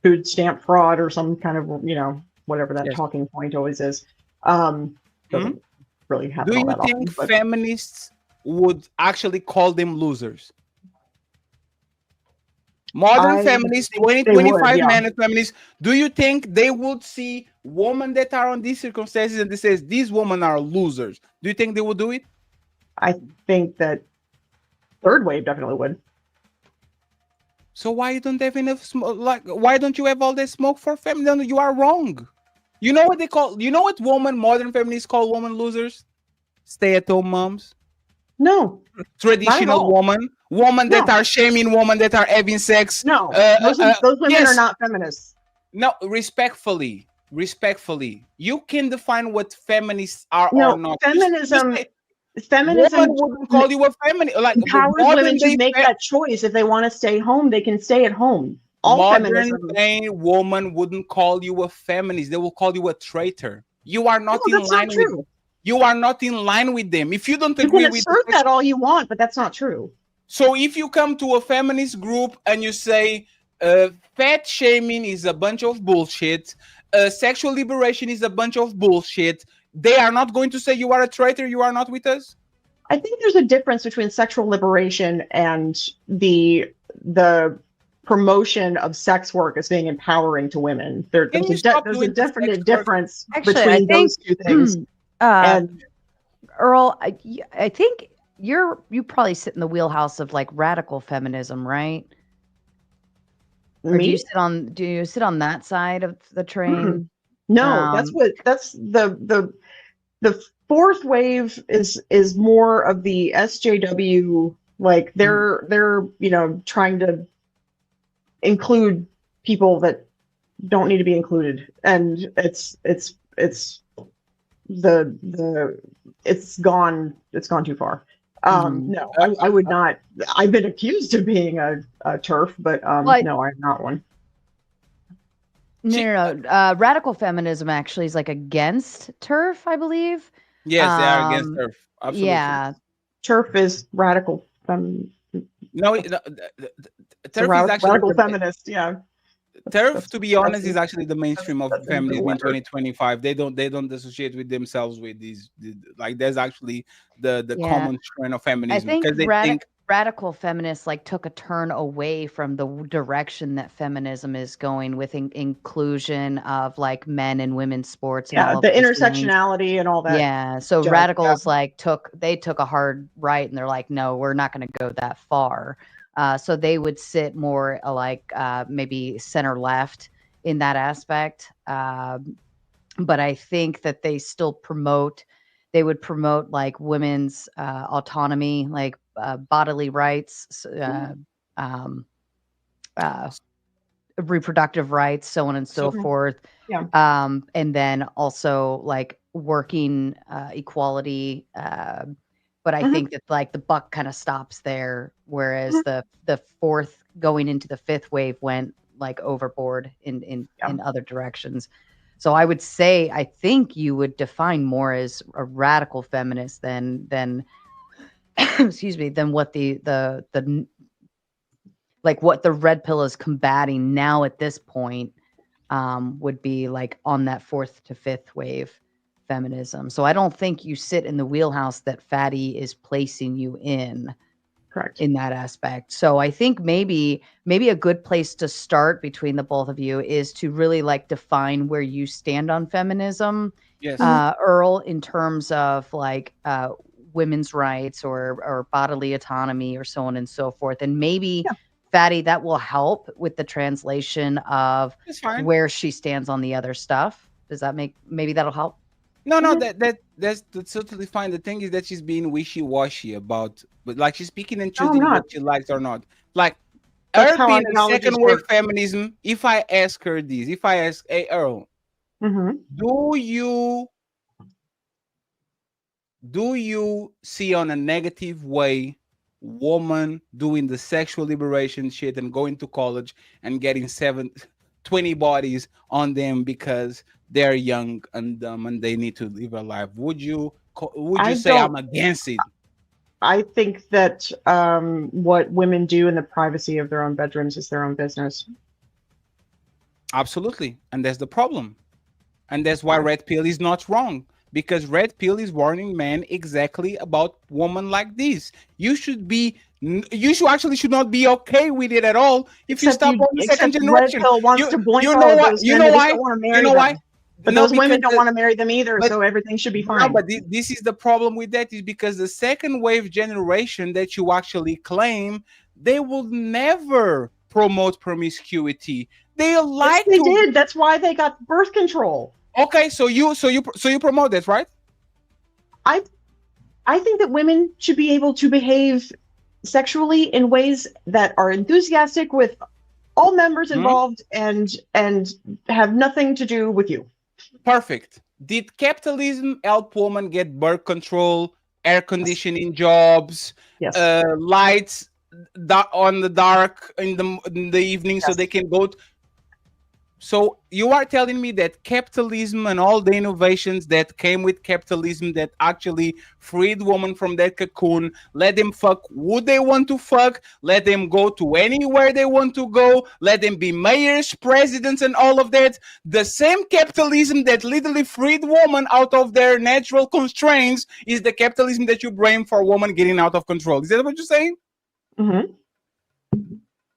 food stamp fraud or some kind of, whatever that
Yes.
talking point always is.
Hmm?
Doesn't really happen
Do
all
you
that
think
often, but
feminists would actually call them losers? Modern
I
feminists,
think they would,
2025
yeah.
men feminists, do you think they would see women that are on these circumstances and they says these women are losers? Do you think they would do it?
I think that third wave definitely would.
So why you don't have enough smoke? Like, why don't you have all that smoke for feminism? You are wrong. You know what they call? You know what modern feminists call women losers? Stay-at-home moms,
No, not at
traditional
all.
women that
No,
are shaming women that are having sex.
no, those women are
Yes,
not feminists.
no, respectfully, you can define what feminists are or
No,
not. You
feminism,
say woman
feminism
wouldn't call you a feminist, like
empowers women to make that choice. If they want to stay home, they can stay at home. All
modern
feminism.
day woman wouldn't call you a feminist. They will call you a traitor. You are
No,
not in
that's not
line with.
true.
You are not in line with them. If you don't
You can
agree with the
assert that all you want, but that's not true.
so if you come to a feminist group and you say fat shaming is a bunch of bullshit, sexual liberation is a bunch of bullshit, they are not going to say you are a traitor, you are not with us.
I think there's a difference between sexual liberation and the promotion of sex work as being empowering to women.
Can
There's
you stop
there's a
doing the sex
definite
work?
difference
Actually, I
between
think
those two things.
uh,
And
Earl, I think you probably sit in the wheelhouse of like radical feminism, right? Or
me,
do you sit on that side of the
mm-mm.
train?
No,
Um,
that's the fourth wave is more of the SJW. Like they're trying to include people that don't need to be included, and the it's gone too far.
mhm.
No, I would not. I've been accused of being a turf, but
Well,
no, I'm not one.
no. Radical feminism actually is like against turf, I believe.
Yes, they are against
Um,
her. Absolutely.
yeah,
Turf is radical.
No,
It's a
turf is actually
radical feminist. Yeah,
turf,
that's
to be honest,
that's
is actually the mainstream of
that's the
feminism in
letter.
2025. They don't associate with themselves with these like there's actually the
yeah.
common trend of
I
feminism
think
because they think
radical feminists like took a turn away from the direction that feminism is going with inclusion of like men and women's sports and
Yeah,
all of
the
those things.
intersectionality and all that
Yeah, so
jazz. Yeah.
radicals like took a hard right and they're like, no, we're not going to go that far. So they would sit more like maybe center left in that aspect. But I think that they would promote like women's autonomy, like bodily rights, um, uh, reproductive rights, so on and so
so.
forth.
Yeah.
And then also like working equality. But I
Mhm,
think that like the buck kind of stops there, whereas
mhm.
the fourth going into the fifth wave went like overboard
Yeah.
in other directions. So I would say I think you would define more as a radical feminist than excuse me than what like what the red pill is combating now at this point would be like on that fourth to fifth wave feminism. So I don't think you sit in the wheelhouse that Fatty is placing you
Correct.
in that aspect. So I think maybe a good place to start between the both of you is to really like define where you stand on feminism,
Yes.
Mhm.
Earl, in terms of like women's rights or bodily autonomy or so on and so forth. And maybe
Yeah.
Fatty, that will help with the translation of
It's fine.
where she stands on the other stuff. Does that make maybe that'll help?
No,
Mhm.
that's totally fine. The thing is that she's being wishy-washy about, but like she's picking and
No, I'm
choosing what
not.
she likes or not. Like
That's
her
how
being a
ideologies
second wave
work.
feminism, if I ask her this, if I ask, hey Earl,
Hmm.
do you see on a negative way woman doing the sexual liberation shit and going to college and getting 20 bodies on them because they're young and dumb and they need to live a life? Would you
I
say
don't.
I'm against it?
I think that what women do in the privacy of their own bedrooms is their own business.
Absolutely. And that's the problem. And that's why Red Pill is not wrong. Because Red Pill is warning men exactly about women like this. You should not be okay with it at all if you stop on the second
Red
generation.
Pill wants to boink
You
all
know
of
what?
those
You
men.
know
They just
why?
don't want to marry
You know
them.
why?
But
No,
those women
because
don't want to marry them either,
but-
so everything should be
no,
fine.
but this is the problem with that, is because the second wave generation that you actually claim, they will never promote promiscuity. They
Yes,
like
they
to.
did. That's why they got birth control.
Okay, so you promote that, right?
I think that women should be able to behave sexually in ways that are enthusiastic with all members involved and have nothing to do with you.
Perfect. Did capitalism help women get birth control, air conditioning jobs,
Yes.
lights on the dark in the evening, so they can go? So you are telling me that capitalism and all the innovations that came with capitalism that actually freed women from that cocoon, let them fuck who they want to fuck, let them go to anywhere they want to go, let them be mayors, presidents, and all of that. The same capitalism that literally freed women out of their natural constraints is the capitalism that you blame for women getting out of control. Is that what you're saying?
Mm-hmm.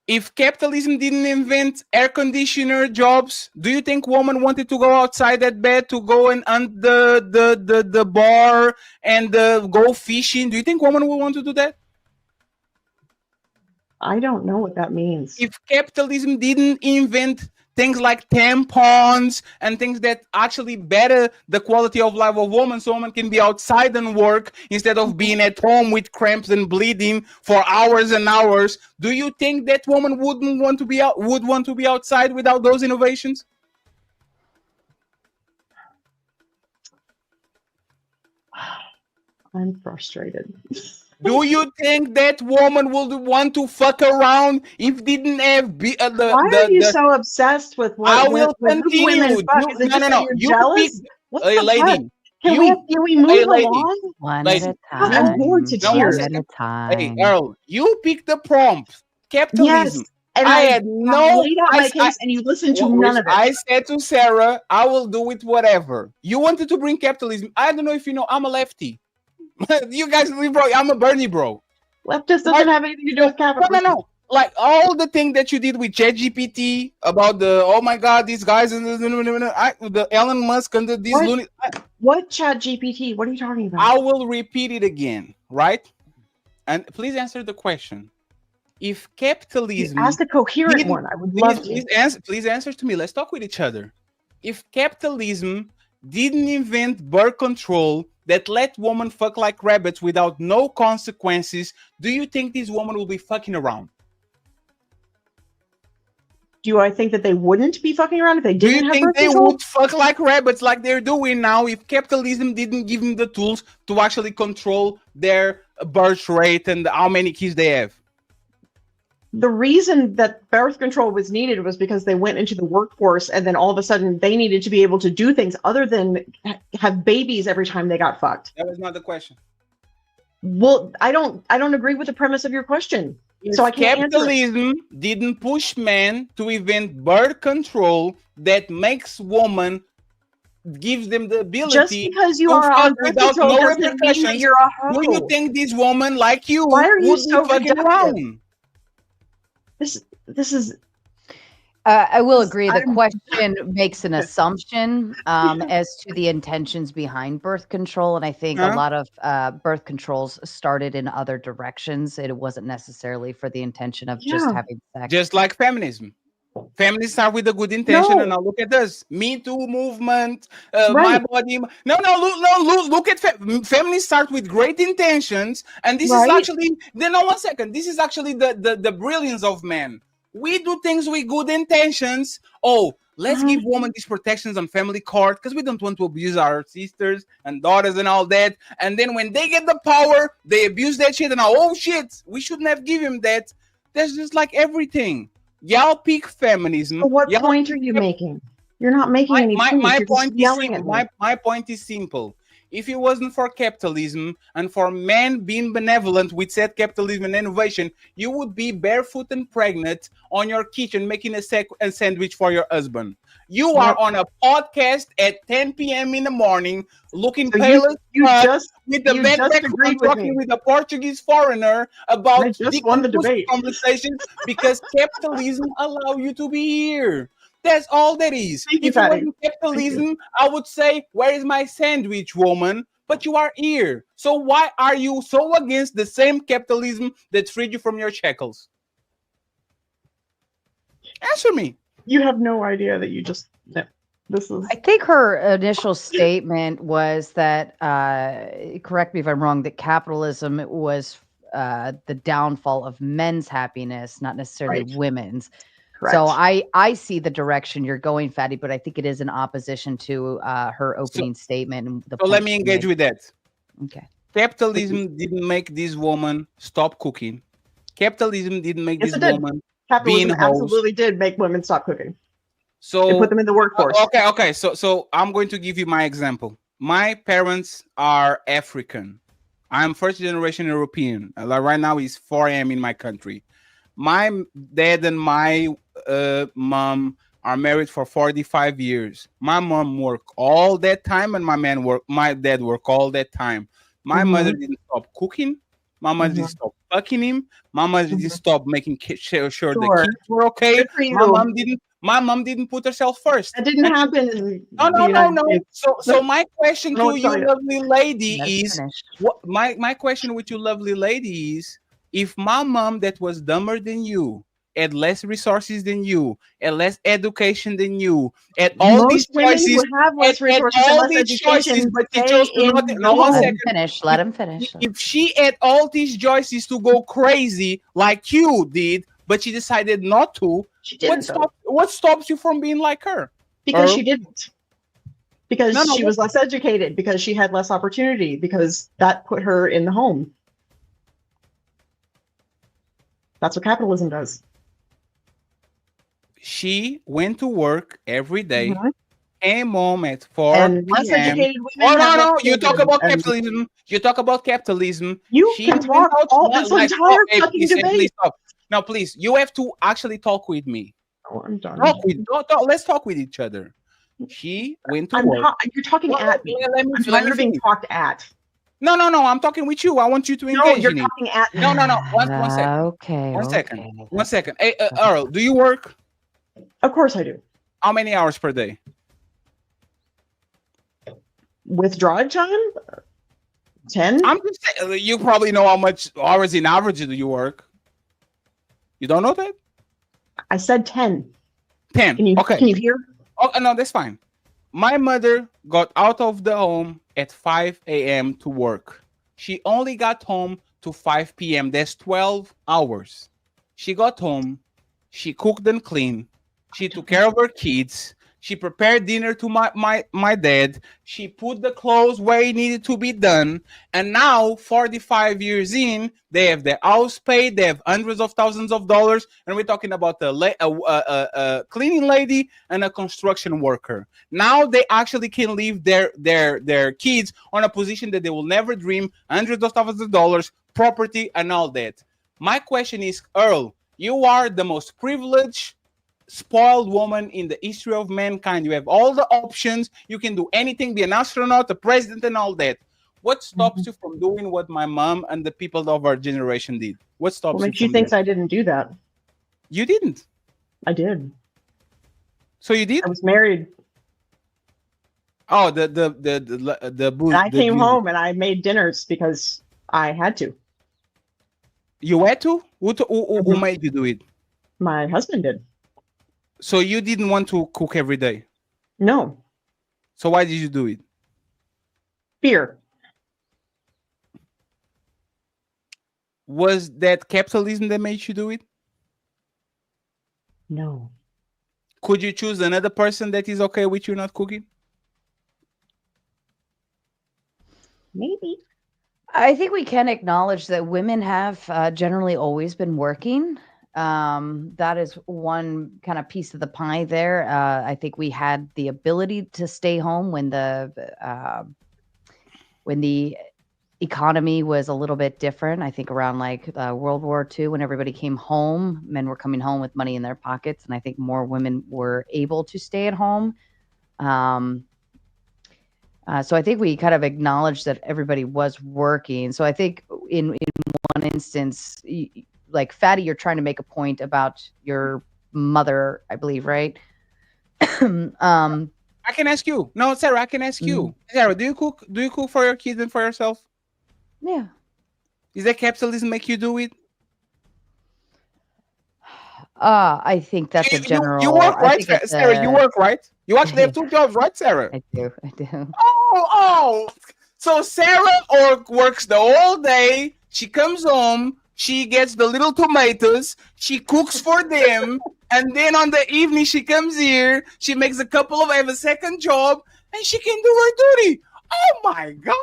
If capitalism didn't invent air conditioner jobs, do you think women wanted to go outside that bed to go and the bar and go fishing? Do you think women would want to do that?
I don't know what that means.
If capitalism didn't invent things like tampons and things that actually better the quality of life of women, so women can be outside and work instead of being at home with cramps and bleeding for hours and hours, do you think that woman would want to be outside without those innovations?
I'm frustrated.
Do you think that woman would want to fuck around if didn't have
Why are you so obsessed with what
I will continue.
women fuck? Is it just that you're jealous? What the
lady.
Can we move along?
One at a
I'm
time.
bored to
One
tears.
at a
Hey,
time.
Earl, you pick the prompt. Capitalism.
Yes, and
I
I
had no.
laid out my case, and you listened to none of it.
I said to Sarah, I will do it whatever. You wanted to bring capitalism. I don't know if you know, I'm a lefty. You guys, bro, I'm a Bernie bro.
Leftist doesn't have anything to do with capitalism.
No. Like all the thing that you did with ChatGPT about the oh my god, these guys and the Elon Musk and these loony.
What ChatGPT? What are you talking about?
I will repeat it again, right? And please answer the question. If capitalism,
ask a coherent one, I would love to.
Please answer to me. Let's talk with each other. If capitalism didn't invent birth control that let women fuck like rabbits without no consequences, do you think these women will be fucking around?
Do I think that they wouldn't be fucking around if they didn't have birth control? Do you think
they would fuck like rabbits like they're doing now if capitalism didn't give them the tools to actually control their birth rate and how many kids they have?
The reason that birth control was needed was because they went into the workforce and then all of a sudden they needed to be able to do things other than have babies every time they got fucked.
That was not the question.
Well, I don't agree with the premise of your question. So I can't
capitalism didn't push men to invent birth control that makes women, gives them the ability.
Just because you are on birth control doesn't mean that you're a hoe.
Do you think these women like you
Why are you
would
so
be fucking around?
This is.
I will agree. The question makes an assumption as to the intentions behind birth control, and I think a lot of birth controls started in other directions. It wasn't necessarily for the intention of just having sex.
Just like feminism. Feminists start with a good intention, and now look at this Me Too movement, my body. Look at feminists start with great intentions, and this is actually. Then, no, 1 second. This is actually the brilliance of men. We do things with good intentions. Oh, let's give women these protections on family court because we don't want to abuse our sisters and daughters and all that. And then when they get the power, they abuse that shit. And now, oh shit, we shouldn't have given them that. That's just like everything. Y'all peak feminism.
So what point are you making? You're not making any point.
My point is simple. My point is simple. If it wasn't for capitalism and for men being benevolent with said capitalism and innovation, you would be barefoot and pregnant on your kitchen making a sandwich for your husband. You are
Well,
on a podcast at 10 p.m. in the morning, looking
so
pale as
you
fuck,
just
with the
you
bad
just
background,
agreed with
talking
me.
with a Portuguese foreigner
I
about
just
dick
won
and
the
pussy
debate.
conversations because capitalism allow you to be here. That's all that is.
Thank you,
If it
Fatty.
wasn't
Thank you.
capitalism, I would say, where is my sandwich, woman? But you are here. So why are you so against the same capitalism that freed you from your shackles? Answer me.
You have no idea that you just. No, this is.
I think her initial statement was that, correct me if I'm wrong, that capitalism was the downfall of men's happiness, not necessarily
Right.
women's.
Correct.
So I see the direction you're going, Fatty, but I think it is in opposition to her opening statement and the
So let
point
me
she
engage
made.
with that.
Okay.
Capitalism didn't make this woman stop cooking. Capitalism didn't make
Yes,
this
it did.
woman being
Capitalism
host.
absolutely did make women stop cooking. It
So
put them in the workforce.
okay. So I'm going to give you my example. My parents are African. I'm first generation European. Like right now it's 4 a.m. in my country. My dad and my mom are married for 45 years. My mom worked all that time and my dad worked all that time. My mother
Mhm,
didn't stop cooking. My mother didn't
mhm,
stop fucking him. My mother didn't
mhm.
stop making sure the
Sure.
kids were okay.
Good for
My
you.
mom didn't. My mom didn't put herself first.
That didn't
And
happen in
no,
the
no, no,
United
no.
States.
So
Nope.
my question
I don't know
to
what to
you,
tell you.
lovely lady,
Let it
is
finish.
what my question with you, lovely lady, is if my mom that was dumber than you, had less resources than you, had less education than you, had all these
Most women who
choices,
have less
had
resources and
all
less
these choices,
education
but she
stay
chose to not.
in
No,
the
one
Let him
home.
second.
finish.
If
Let him finish.
if she had all these choices to go crazy like you did, but she decided not to,
She didn't though,
what stops you from being like her?
because
Earl?
she didn't.
No,
Because
no.
she was less educated, because she had less opportunity, because that put her in the home. That's what capitalism does.
She went to work every day,
Mhm.
came home at 4
And less
p.m.
educated
Oh,
women have
no,
less
no. You talk
children.
about
And
capitalism. You talk about capitalism.
you
She
can
went
talk
out
all this
like, oh,
entire
hey,
fucking
please
debate.
stop. Now, please, you have to actually talk with me.
Oh, I'm done.
Let's talk with each other. She went to
I'm
work.
you're talking
Well,
at me.
let me
I'm
let
tired
me
of being
finish.
talked at.
No, no, no. I'm talking with you. I want you to
No,
engage
you're
in it.
talking at me.
No, no, no. One second.
Okay.
One second.
Okay.
One second. Hey, Earl, do you work?
Of course I do.
How many hours per day?
Withdrawal time? 10?
I'm just saying, you probably know how much hours in average do you work. You don't know that?
I said 10.
10. Okay.
Can you hear?
Oh, no, that's fine. My mother got out of the home at 5 a.m. to work. She only got home to 5 p.m. That's 12 hours. She got home. She cooked and cleaned. She took care of her kids. She prepared dinner to my dad. She put the clothes where it needed to be done. And now, 45 years in, they have their house paid. They have hundreds of thousands of dollars. And we're talking about a cleaning lady and a construction worker. Now they actually can leave their kids on a position that they will never dream, hundreds of thousands of dollars, property, and all that. My question is, Earl, you are the most privileged, spoiled woman in the history of mankind. You have all the options. You can do anything, be an astronaut, a president, and all that. What stops you from doing what my mom and the people of our generation did? What stops
What
you
makes you
from
think
that?
I didn't do that?
You didn't.
I did.
So you did?
I was married.
Oh, the
And I came
view.
home and I made dinners because I had to.
You had to? Who
Mhm.
made you do it?
My husband did.
So you didn't want to cook every day.
No.
So why did you do it?
Fear.
Was that capitalism that made you do it?
No.
Could you choose another person that is okay with you not cooking?
Maybe.
I think we can acknowledge that women have generally always been working. That is one kind of piece of the pie there. I think we had the ability to stay home when the when the economy was a little bit different. I think around like World War II, when everybody came home, men were coming home with money in their pockets, and I think more women were able to stay at home. Um, so I think we kind of acknowledged that everybody was working. So I think in one instance, like Fatty, you're trying to make a point about your mother, I believe, right?
I can ask you. No, Sarah, I can ask you. Sarah, do you cook? Do you cook for your kids and for yourself?
Yeah.
Is that capitalism make you do it?
I think that's a
You
general.
work,
I
right,
think it's
Sarah? You
a.
work, right? You actually have
Yeah,
two jobs, right, Sarah?
I do. I do.
Oh. So Sarah works the whole day. She comes home. She gets the little tomatoes. She cooks for them. And then on the evening, she comes here. She makes a couple of, have a second job. And she can do her duty. Oh my God.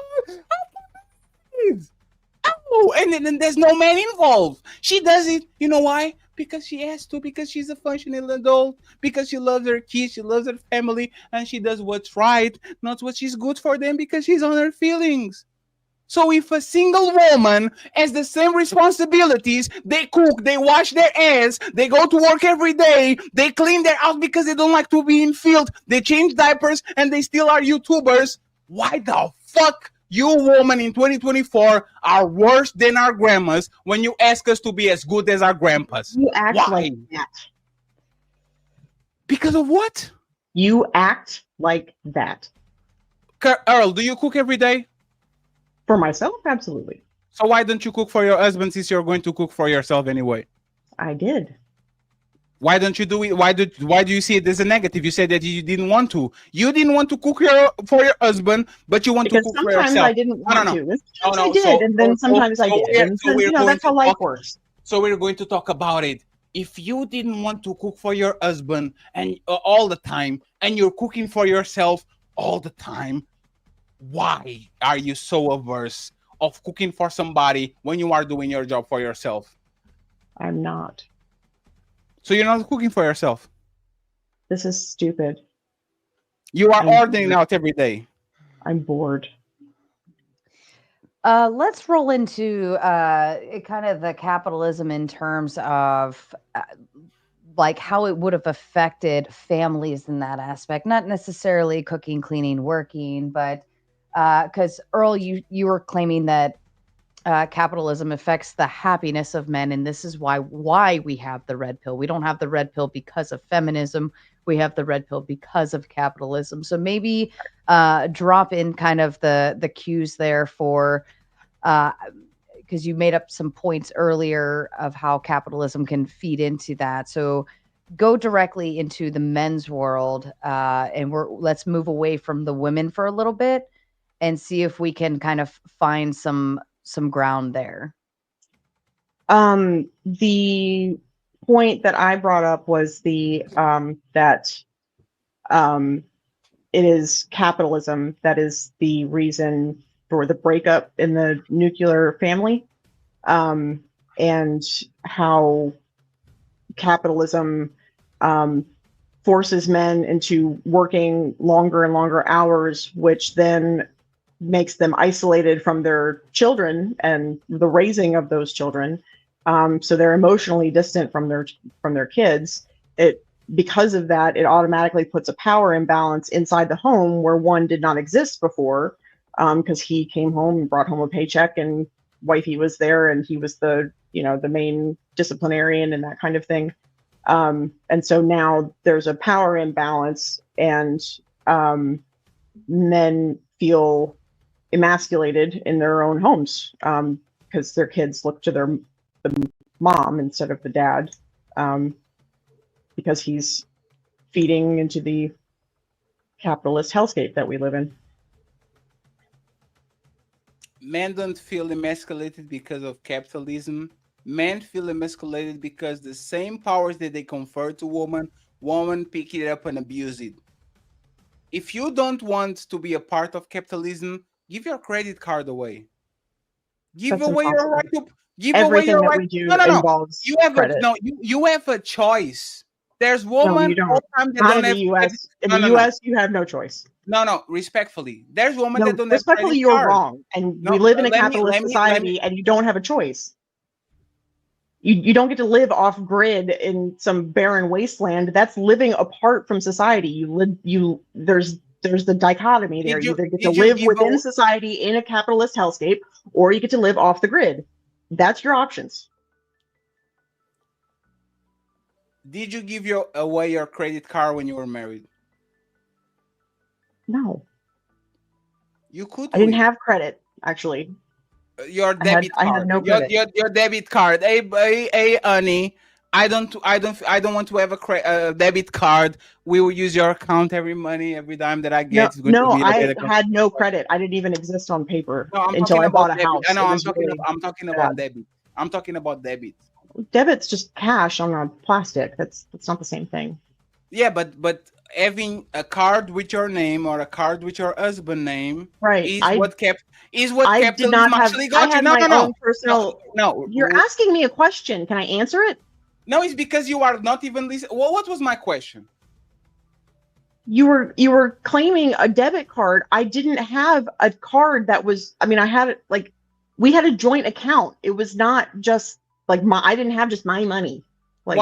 Oh, and then there's no man involved. She does it. You know why? Because she has to. Because she's a functional adult. Because she loves her kids. She loves her family, and she does what's right, not what she's good for them. Because she's on her feelings. So if a single woman has the same responsibilities, they cook, they wash their ass, they go to work every day, they clean their house because they don't like to be in field, they change diapers, and they still are YouTubers. Why the fuck you women in 2024 are worse than our grandmas when you ask us to be as good as our grandpas?
You act like
Why?
that.
Because of what?
You act like that.
Earl, do you cook every day?
For myself, absolutely.
So why don't you cook for your husband since you're going to cook for yourself anyway?
I did.
Why don't you do it? Why do you see it as a negative? You said that you didn't want to. You didn't want to cook for your husband, but you want
Because
to cook for
sometimes
yourself.
I didn't
No,
want
no,
to. And
no,
sometimes I
no.
did, and then sometimes I did. And so,
we're going
that's
to
how life
talk.
works.
So we're going to talk about it. If you didn't want to cook for your husband and all the time, and you're cooking for yourself all the time, why are you so averse of cooking for somebody when you are doing your job for yourself?
I'm not.
So you're not cooking for yourself.
This is stupid.
You are
I'm
ordering out every day.
I'm bored.
Let's roll into kind of the capitalism in terms of like how it would have affected families in that aspect. Not necessarily cooking, cleaning, working, but because Earl, you were claiming that capitalism affects the happiness of men, and this is why we have the red pill. We don't have the red pill because of feminism. We have the red pill because of capitalism. So maybe drop in kind of the cues there for because you made up some points earlier of how capitalism can feed into that. So go directly into the men's world, and let's move away from the women for a little bit and see if we can kind of find some ground there.
The point that I brought up was that it is capitalism that is the reason for the breakup in the nuclear family, and how capitalism forces men into working longer and longer hours, which then makes them isolated from their children and the raising of those children. So they're emotionally distant from their kids. It Because of that, it automatically puts a power imbalance inside the home where one did not exist before, because he came home and brought home a paycheck, and wifey was there, and he was the main disciplinarian and that kind of thing. And so now there's a power imbalance, and men feel emasculated in their own homes, because their kids look to the mom instead of the dad, because he's feeding into the capitalist hellscape that we live in.
Men don't feel emasculated because of capitalism. Men feel emasculated because the same powers that they confer to women pick it up and abuse it. If you don't want to be a part of capitalism, give your credit card away. Give
That's
away your
impossible.
right to give away
Everything
your
that
right.
we do
No, no, no.
involves
You have
credit.
you have a choice. There's
No,
women
you
all
don't.
the time that
Not
don't
in the
have credit.
U.S. In
No,
the
no, no,
U.S., you have no choice.
no, no. Respectfully, there's women that
No,
don't have
respectfully,
credit
you're
card.
wrong. And
No,
we live in a
let me,
capitalist
let me, let me.
society, and you don't have a choice. You don't get to live off grid in some barren wasteland. That's living apart from society. There's the dichotomy there.
Did
You
you,
either get to
did you
live
give
within society in a capitalist hellscape, or you get to live off the grid. That's your options.
Did you give away your credit card when you were married?
No,
You could
I
do
didn't
it.
have credit, actually.
Your debit
I had
card.
no credit.
Your debit card. Hey, honey. I don't want to have a debit card. We will use your account every money every time that I
No,
get. It's going to
no,
be a
I
debit account.
had no credit. I didn't even exist on paper
No, I'm
until
talking
I
about
bought a
debit. I
house.
know.
It was really
I'm talking about
bad.
debit. I'm talking about debit.
Debit's just cash on a plastic. That's not the same thing.
Yeah, but having a card with your name or a card with your husband name
Right.
is what
I did not
capitalism
have
actually
I
got you.
had
No,
my
no, no,
own
no,
personal. You're
no.
asking me a question. Can I answer it?
No, it's because you are not even listening. What was my question?
You were claiming a debit card. I didn't have a card that was, I mean, I had it like we had a joint account. It was not just like I didn't have just my money. Like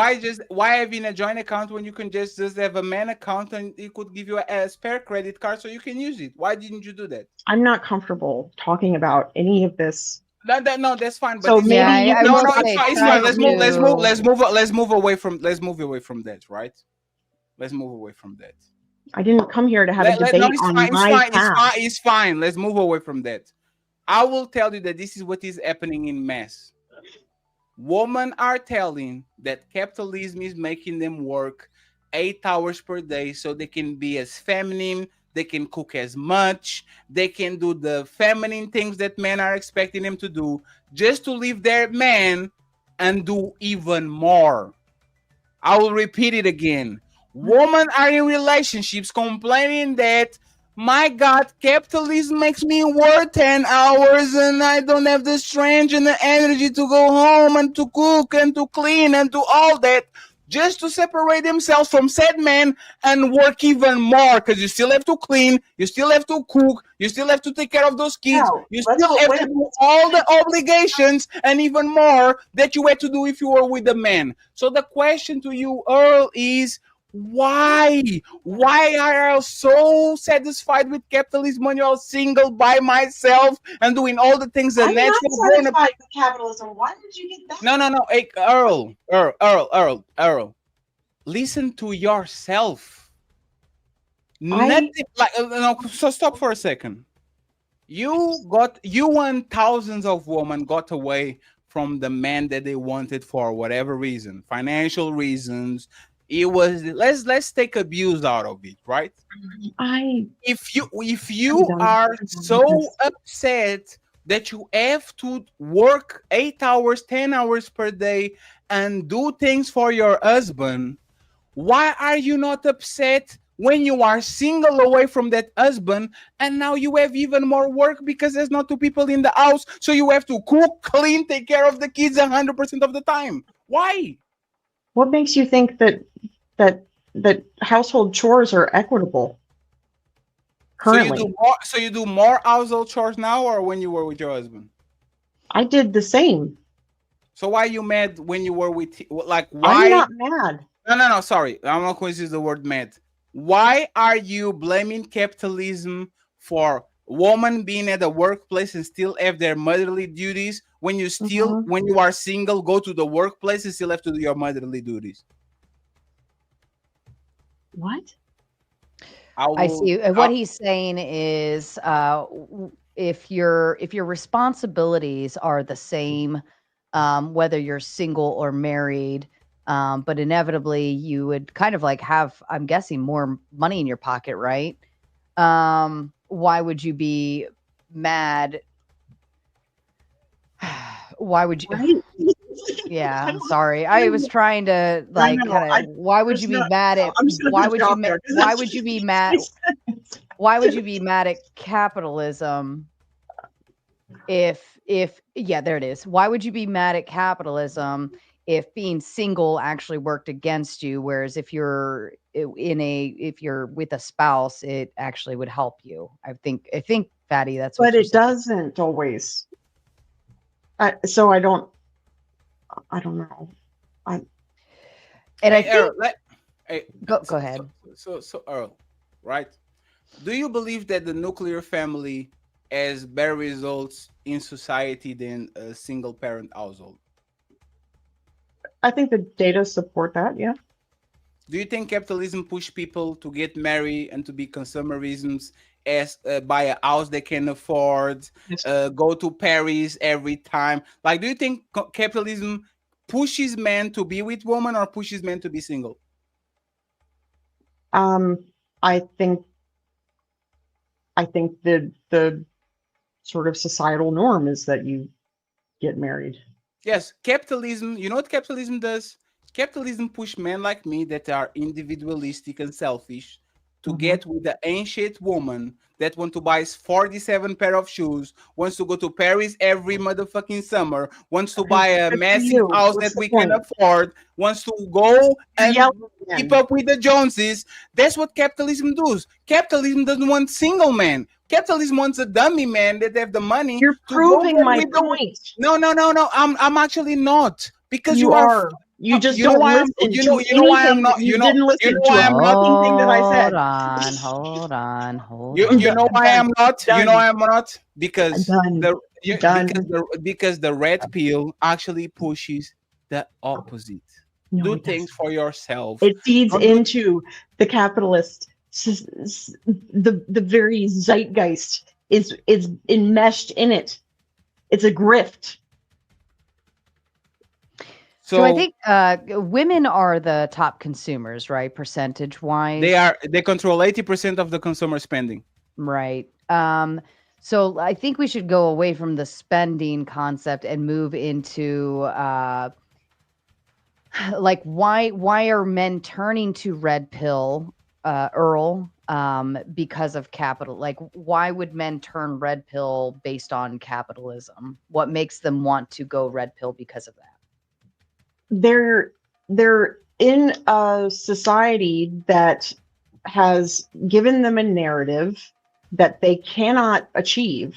Why having a joint account when you can just have a man account and he could give you a spare credit card so you can use it? Why didn't you do that?
I'm not comfortable talking about any of this.
No, that's fine. But
So
it's
Yeah,
maybe
fine.
you
I
can
No,
will
no,
stop
it's
say
fine. It's
talking
fine.
try
over me.
to.
Let's move away from that, right? Let's move away from that.
I didn't come here to have a
No,
debate
it's
on
fine. It's
my
fine. It's fine.
past.
It's fine. Let's move away from that. I will tell you that this is what is happening in mass. Women are telling that capitalism is making them work 8 hours per day so they can be as feminine, they can cook as much, they can do the feminine things that men are expecting them to do just to leave their man and do even more. I will repeat it again. Women are in relationships complaining that, my God, capitalism makes me work 10 hours and I don't have the strength and the energy to go home and to cook and to clean and to all that, just to separate themselves from said men and work even more, because you still have to clean, you still have to cook, you still have to take care of those kids,
No,
you still have to do all the obligations and even more that you had to do if you were with a man. So the question to you, Earl, is why? Why are you so satisfied with capitalism when you're single by myself and doing all the things a
I'm not
natural grown up?
satisfied with capitalism. Why did you get that?
No. Hey, Earl. Listen to yourself.
I
Nothing like no. So stop for a second. You and thousands of women got away from the man that they wanted for whatever reason, financial reasons. It was let's take abuse out of it, right?
I
If you
I'm done.
are
I'm done with
so
this.
upset that you have to work 8 hours, 10 hours per day and do things for your husband, why are you not upset when you are single away from that husband and now you have even more work because there's not two people in the house, so you have to cook, clean, take care of the kids 100% of the time? Why?
What makes you think that that household chores are equitable currently?
So you do more household chores now or when you were with your husband?
I did the same.
So why are you mad when you were with like
I'm
why?
not mad.
No, sorry. I'm not going to use the word mad. Why are you blaming capitalism for women being at the workplace and still have their motherly duties when you still,
Mhm.
when you are single, go to the workplace and still have to do your motherly duties?
What?
I
I
will.
see. What he's saying is, if your responsibilities are the same, whether you're single or married, but inevitably you would kind of like have, I'm guessing, more money in your pocket, right? Why would you be mad? Why would you?
Right? I
Yeah,
don't
sorry. I was trying to
I
like
know.
kind of. Why would
There's
you be
no,
mad at?
I'm just gonna
Why
cut
would
you
you?
off there because
Why
that's
would you
just
be mad? Why would you be mad at capitalism if yeah, there it is. Why would you be mad at capitalism if being single actually worked against you, whereas if you're if you're with a spouse, it actually would help you. I think Fatty, that's what
But
you're
it
saying.
doesn't always. So I don't know.
And I
Hey, Earl,
think
hey,
go ahead.
so Earl, right? Do you believe that the nuclear family has better results in society than a single parent household?
I think the data support that. Yeah.
Do you think capitalism push people to get married and to be consumerisms as buy a house they can afford,
Yes.
go to Paris every time? Like, do you think capitalism pushes men to be with women or pushes men to be single?
Um, I think the sort of societal norm is that you get married.
Yes, capitalism. You know what capitalism does? Capitalism push men like me that are individualistic and selfish to
Mhm.
get with the ancient woman that want to buy 47 pair of shoes, wants to go to Paris every motherfucking summer, wants to
Okay,
buy a
good for
massive
you.
house that
What's the
we can
point?
afford, wants to go
You're
and
yelling
keep
again.
up with the Joneses. That's what capitalism does. Capitalism doesn't want single men. Capitalism wants a dummy man that have the money
You're
to go
proving
get
my
with the.
point.
No, no, no, no. I'm actually not because
You
you are.
are. You just
You know
don't
why I'm.
listen
You
to
know why I'm
anything
not.
that you didn't
You know
listen to
why
a
I'm not.
fucking thing that I
Hold
said.
on, hold on, hold
You
I'm
you
done.
know
on.
I'm
why
done.
I'm not.
I'm
You know
done.
why I'm not
I'm
because
done. I'm done.
because the red pill actually pushes the opposite.
No,
Do
it
things
doesn't.
for yourself.
It feeds
Don't do.
into the capitalist. The very zeitgeist is enmeshed in it. It's a grift.
So I
So
think women are the top consumers, right? Percentage wise,
they control 80% of the consumer spending.
right? So I think we should go away from the spending concept and move into like why are men turning to red pill, Earl? Because of capital. Like, why would men turn red pill based on capitalism? What makes them want to go red pill because of that?
They're in a society that has given them a narrative that they cannot achieve,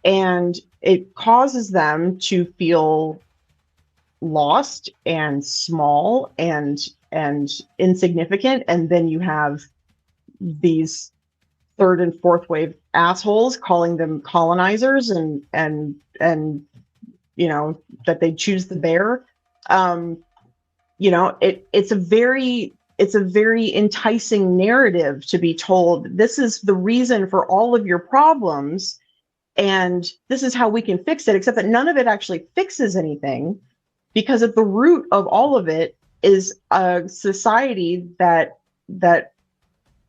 and it causes them to feel lost and small and insignificant. And then you have these third and fourth wave assholes calling them colonizers and you know that they choose the bear. um it's a very enticing narrative to be told this is the reason for all of your problems and this is how we can fix it, except that none of it actually fixes anything, because at the root of all of it is a society that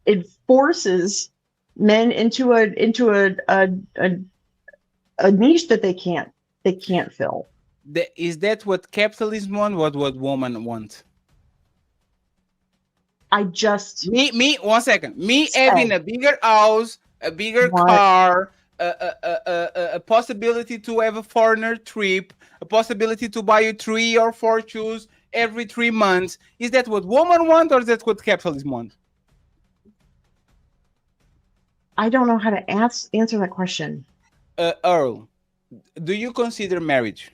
it forces men into a niche that they can't fill.
Is that what capitalism want? What women want?
I just
Me, 1 second. Me having
said
a bigger house, a bigger
what
car, a possibility to have a foreigner trip, a possibility to buy you 3 or 4 shoes every 3 months. Is that what women want, or is that what capitalism want?
I don't know how to answer that question.
Earl, do you consider marriage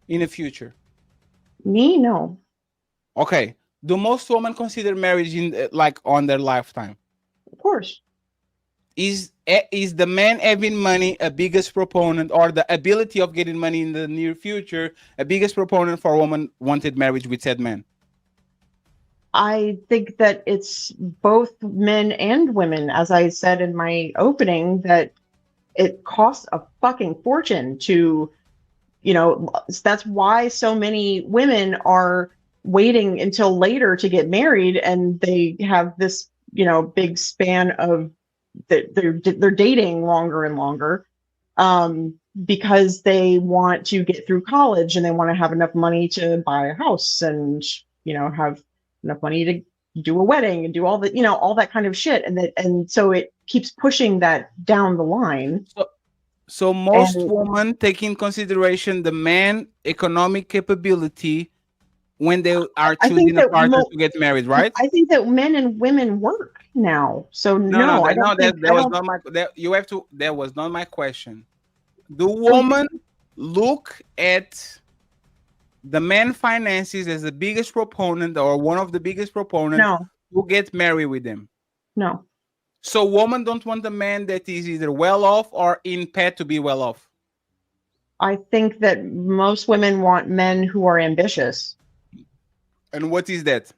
in the future?
Me, no.
Okay. Do most women consider marriage in like on their lifetime?
Of course.
Is the man having money a biggest proponent, or the ability of getting money in the near future a biggest proponent for a woman wanted marriage with said man?
I think that it's both men and women, as I said in my opening, that it costs a fucking fortune to, that's why so many women are waiting until later to get married, and they have this, big span of that they're dating longer and longer, because they want to get through college and they want to have enough money to buy a house and have enough money to do a wedding and do all the all that kind of shit, and so it keeps pushing that down the line.
So, So most
And
women take in consideration the man economic capability when they are
I think
choosing a
that
partner to get married, right?
I think that men and women work now. So
No, no,
no, I don't think
that
I
was
don't
not my. You have to. That was not my question. Do
well,
women look at the man finances as the biggest proponent or one of the biggest proponents
no,
to get married with them?
no.
So women don't want a man that is either well off or in pet to be well off.
I think that most women want men who are ambitious,
And what is that?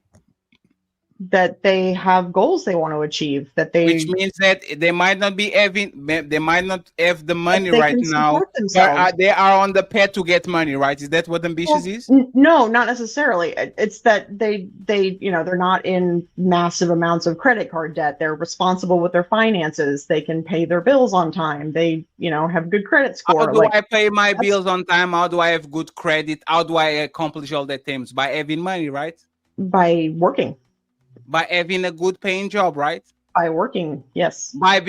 that they have goals they want to achieve,
Which means that they might not be having, they might not have the
that
money
they
right
can
now,
support
but
themselves.
they are on the path to get money, right? Is that what ambitious
Well,
is?
no, not necessarily. It's that they're not in massive amounts of credit card debt. They're responsible with their finances. They can pay their bills on time. They, have good credit
How
score.
do
Like
I pay my
that's
bills on time? How do I have good credit? How do I accomplish all that things? By having money, right?
by working,
By having a good paying job, right?
yes.
By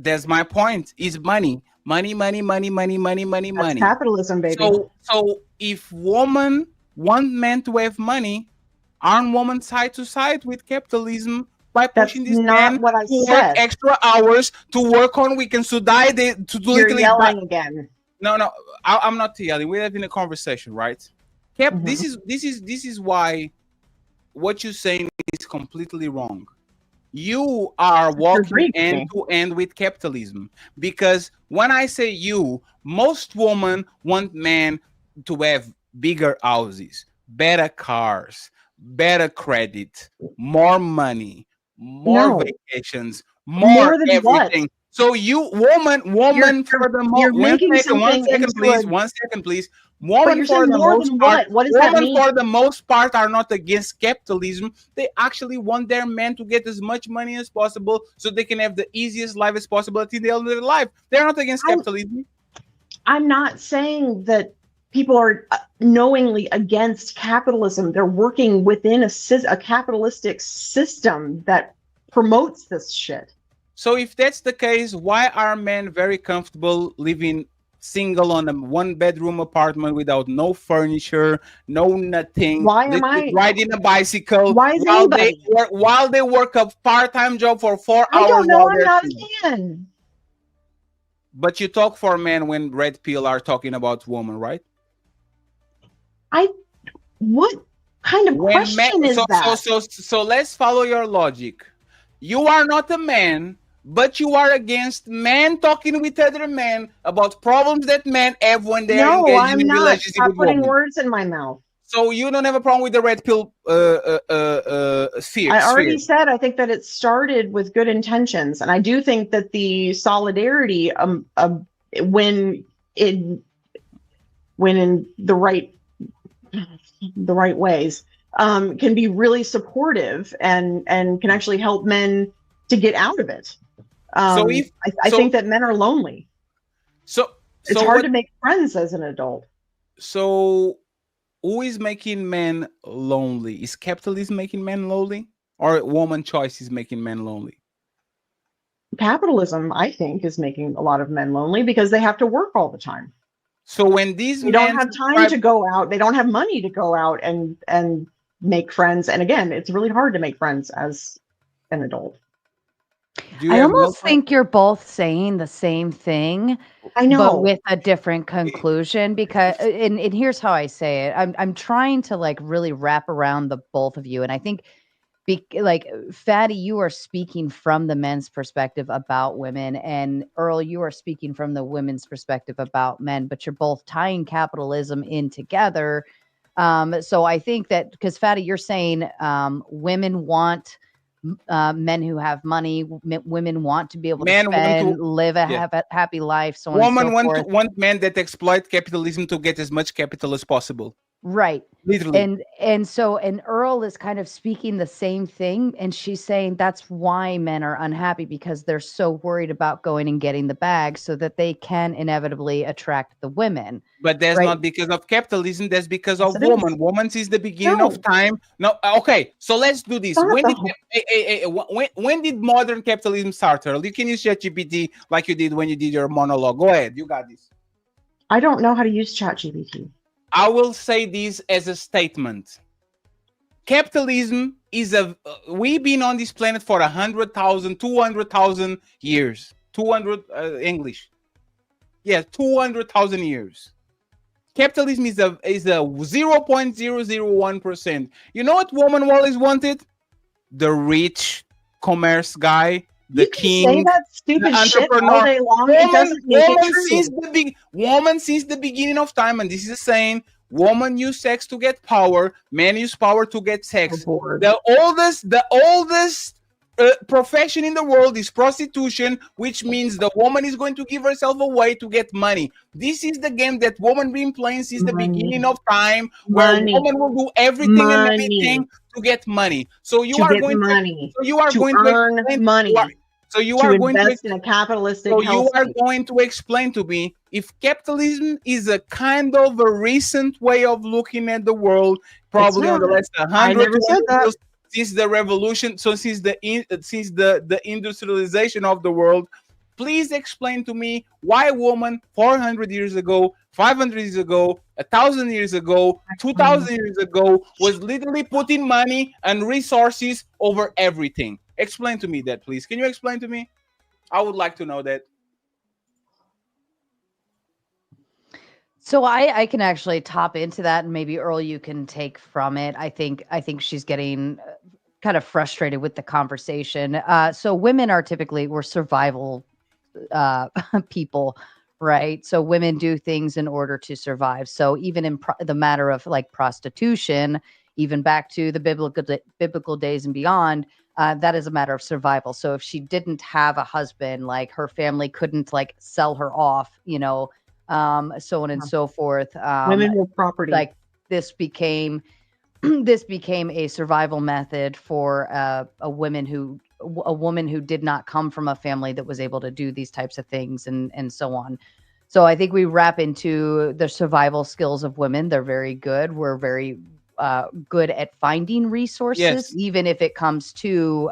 that's my point. Is money. Money, money, money, money, money, money,
That's
money.
capitalism, baby.
So if women want men to have money, aren't women side to side with capitalism by
That's
pushing this man
not what I
to work
said.
extra hours, to work on weekends, to die, to
You're
literally die?
yelling again.
No, no, I'm not yelling. We're having a conversation, right?
Mhm.
This is why what you're saying is completely wrong. You are
You
walking
agree with
end
me.
to end with capitalism, because when I say you, most women want men to have bigger houses, better cars, better credit, more money, more
No,
vacations, more
more than what?
everything. So you
You're
woman
you're
for the
you're making
one
something
second
into a.
please, one second please.
But
Women
you're
for
saying
the
more
most
than
part,
what? What does that
women
mean?
for the most part are not against capitalism. They actually want their men to get as much money as possible so they can have the easiest life as possible at the end of their life. They're not against
I'm
capitalism.
I'm not saying that people are knowingly against capitalism. They're working within a capitalistic system that promotes this shit.
So if that's the case, why are men very comfortable living single on a one bedroom apartment without no furniture, no nothing,
Why am
literally
I?
riding a bicycle
Why is anybody?
while they work a part-time job for 4
I
hours
don't know.
while
I'm
they're
not
single?
a man.
But you talk for men when Red Pill are talking about women, right?
I What kind of
When men,
question is that?
so let's follow your logic. You are not a man, but you are against men talking with other men about problems that men have when they are
No,
engaging
I'm
in
not.
relationship
Stop
with
putting
women.
words in my mouth.
So you don't have a problem with the red pill
I
sphere.
already said I think that it started with good intentions, and I do think that the solidarity, when in when in the right ways, can be really supportive and can actually help men to get out of it.
So if
I think that men are lonely.
so
It's
so
hard
what
to make friends as an adult.
so who is making men lonely? Is capitalism making men lonely, or woman choice is making men lonely?
Capitalism, I think, is making a lot of men lonely because they have to work all the time.
So when these
They don't
men
have time
subscribe,
to go out. They don't have money to go out and make friends. And again, it's really hard to make friends as an adult.
do you
I
have no
almost
time?
think you're both saying the same thing,
I
but
know.
with a different conclusion because and here's how I say it. I'm trying to like really wrap around the both of you. And I think like Fatty, you are speaking from the men's perspective about women, and Earl, you are speaking from the women's perspective about men, but you're both tying capitalism in together. So I think that because Fatty, you're saying women want men who have money, women want to be able to
Men want to,
spend, live a
yeah.
happy life, so on and so
Women
forth.
want men that exploit capitalism to get as much capital as possible.
Right.
literally.
And Earl is kind of speaking the same thing, and she's saying that's why men are unhappy because they're so worried about going and getting the bag so that they can inevitably attract the women,
But that's
right?
not because of capitalism. That's because
Yes,
of
it is.
woman. Woman since the beginning of
No,
time. No, okay. So let's do
it's
this.
not
When did
though.
when did modern capitalism start? Earl? You can use ChatGPT like you did when you did your monologue. Go ahead. You got this.
I don't know how to use ChatGPT.
I will say this as a statement. Capitalism is we've been on this planet for 100,000, 200,000 years. 200 English. Yeah, 200,000 years. Capitalism is a 0.001%. You know what woman always wanted? The rich commerce guy, the
You can say
king,
that
the
stupid shit all
entrepreneur.
day long. It
Woman,
doesn't make it
woman
true.
since the beginning of time, and this is a saying. Woman use sex to get power. Men use power to get
So
sex.
bored.
The oldest profession in the world is prostitution, which means the woman is going to give herself away to get money. This is the game that woman been playing since the beginning
Money,
of time, where
money,
woman will do everything and anything
money
to get money. So you
to
are
get
going to
money,
so you are
to
going to
earn
explain
money,
so you
to
are going to
invest in a capitalistic
so you are
hellscape.
going to explain to me if capitalism is a kind of a recent way of looking at the world,
It's
probably on
not.
the last
I
100,
never said
200
that.
years since the revolution, so since the industrialization of the world. Please explain to me why woman 400 years ago, 500 years ago, 1,000 years ago, 2,000 years ago was literally putting money and resources over everything. Explain to me that, please. Can you explain to me? I would like to know that.
So I can actually top into that, and maybe Earl, you can take from it. I think she's getting kind of frustrated with the conversation. So women are typically we're survival uh, people, right? So women do things in order to survive. So even in the matter of like prostitution, even back to the biblical days and beyond, that is a matter of survival. So if she didn't have a husband, like her family couldn't like sell her off, so on and so forth.
Women were property.
Like this became this became a survival method for a woman who did not come from a family that was able to do these types of things and so on. So I think we wrap into the survival skills of women. They're very good. We're very good at finding resources,
Yes,
even if it comes to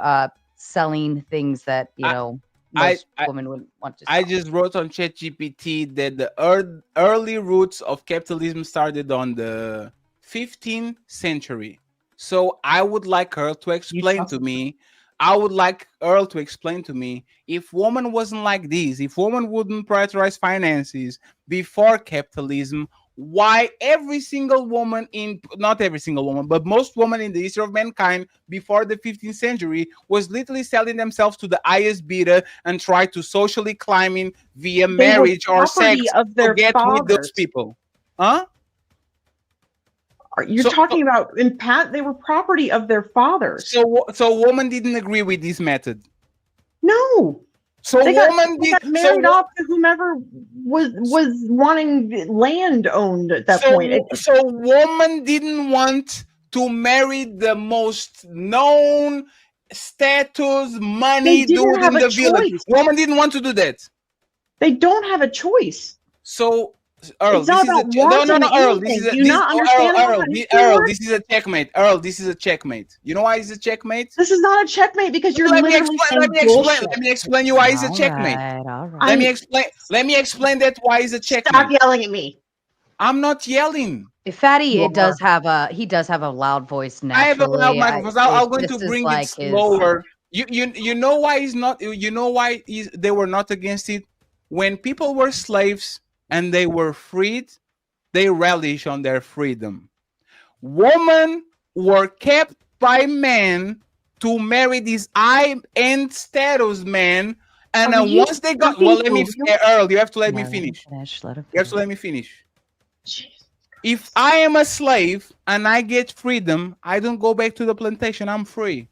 selling things that
I I
most
I,
women wouldn't want to
I
sell.
just wrote on ChatGPT that the early roots of capitalism started on the 15th century. So I would like her to
You
explain to
trust me.
me. I would like Earl to explain to me if woman wasn't like this, if woman wouldn't prioritize finances before capitalism, why every single woman in not every single woman, but most women in the history of mankind before the 15th century was literally selling themselves to the highest bidder and try to socially climbing via
They were
marriage or
property
sex
of
to
their
get with those
fathers.
people. Huh?
You're
So, so
talking about in Pat, they were property of their fathers.
so woman didn't agree with this method.
No,
So
they got
woman
they
did
got married off to whomever was wanting land owned at that point.
so woman didn't want to marry the most known status
They
money
didn't
dude
have
in
a
the village.
choice.
Woman didn't want to do that.
They don't have a choice.
So Earl,
It's
this
not
is a
about
no
wanting
Earl. This is
anything.
a
Do you
this
not
oh, Earl
understand how
Earl this,
history
Earl.
works?
This is a checkmate. Earl, this is a checkmate. You know why it's a checkmate?
This is not a checkmate because you're
Let me
literally
explain. Let
saying
me explain.
bullshit.
Let me explain you why it's a
All
checkmate.
right, all right.
Let me
I'm
explain. Let me explain that why it's a
Stop
checkmate.
yelling at me.
I'm not yelling.
Fatty,
You
it
are.
does have a he does have a loud voice
I have allowed
naturally.
microphones. I'm going to
This is
bring it
like his.
slower. You know why he's not. You know why they were not against it. When people were slaves and they were freed, they relish on their freedom. Women were kept by men to marry these high-end status men, and
Are you
once they got well,
fucking
let
for
me
real?
Earl, you have to let me
No, let him
finish.
finish. Let him
You have to
finish.
let me finish.
Jesus
If
Christ.
I am a slave and I get freedom, I don't go back to the plantation. I'm free.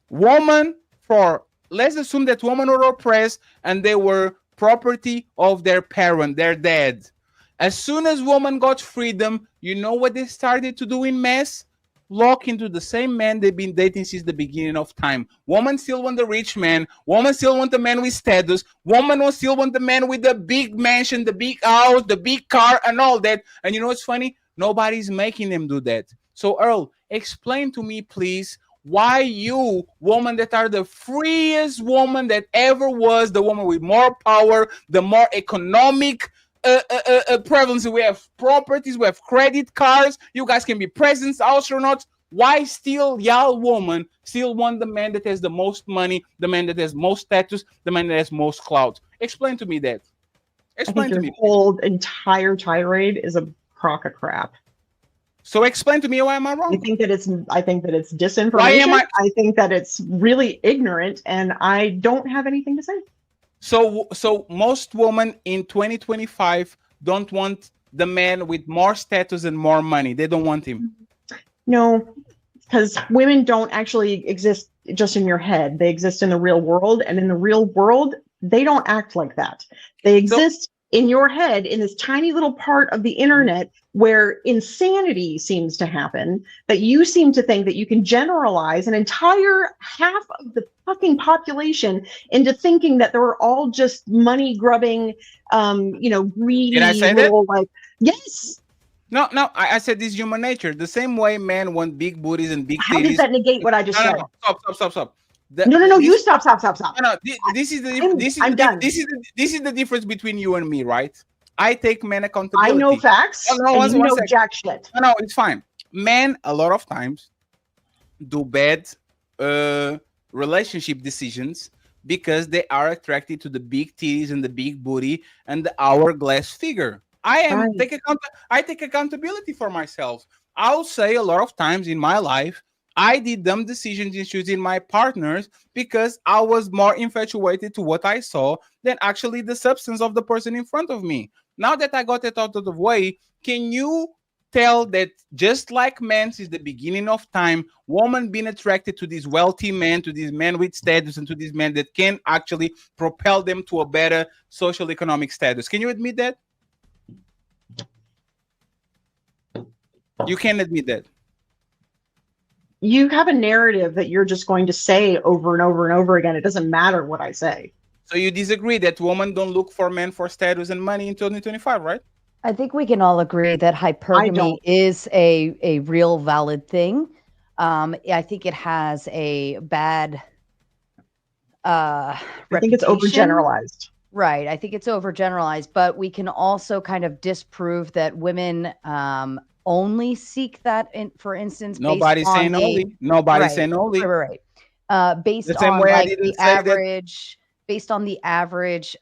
Woman, for let's assume that women were oppressed and they were property of their parent, their dad. As soon as women got freedom, you know what they started to do in mass? Lock into the same man they've been dating since the beginning of time. Women still want the rich man. Women still want the man with status. Women will still want the man with the big mansion, the big house, the big car, and all that. And you know what's funny? Nobody's making them do that. So, Earl, explain to me, please, why you, woman that are the freest woman that ever was, the woman with more power, the more economic prevalence. We have properties, we have credit cards. You guys can be presidents, astronauts. Why still y'all woman still want the man that has the most money, the man that has most status, the man that has most clout? Explain to me that.
I think
Explain to
your
me.
whole entire tirade is a crock of crap.
So explain to me why am I
I
wrong?
think that it's disinformation.
Why am I?
I think that it's really ignorant, and I don't have anything to say.
So most women in 2025 don't want the man with more status and more money. They don't want him.
No, because women don't actually exist just in your head. They exist in the real world, and in the real world, they don't act like that. They exist in your head in this tiny little part of the internet where insanity seems to happen, that you seem to think that you can generalize an entire half of the fucking population into thinking that they're all just money grubbing, greedy.
Did I say
little, like, yes.
No, I said this is human nature. The same way men want big booties and big titties.
How does that negate what I just said?
No, stop.
No, you stop.
No, this is the difference between you and me, right? I take men accountability.
I know facts. And you know jack shit.
No, it's fine. Men a lot of times do bad relationship decisions because they are attracted to the big titties and the big booty and the hourglass figure. I take accountability for myself. I'll say a lot of times in my life, I did dumb decisions in choosing my partners because I was more infatuated to what I saw than actually the substance of the person in front of me. Now that I got it out of the way, can you tell that just like men since the beginning of time, women being attracted to these wealthy men, to these men with status, and to these men that can actually propel them to a better social economic status? Can you admit that? You can admit that.
You have a narrative that you're just going to say over and over and over again. It doesn't matter what I say.
So you disagree that women don't look for men for status and money in 2025, right?
I think we can all agree that hypergamy is a real valid thing. I think it has a bad
I think it's overgeneralized.
Right. I think it's overgeneralized, but we can also kind of disprove that women only seek that, for instance,
nobody's saying only. Nobody's saying only.
Right. Based on like the average, based on the average,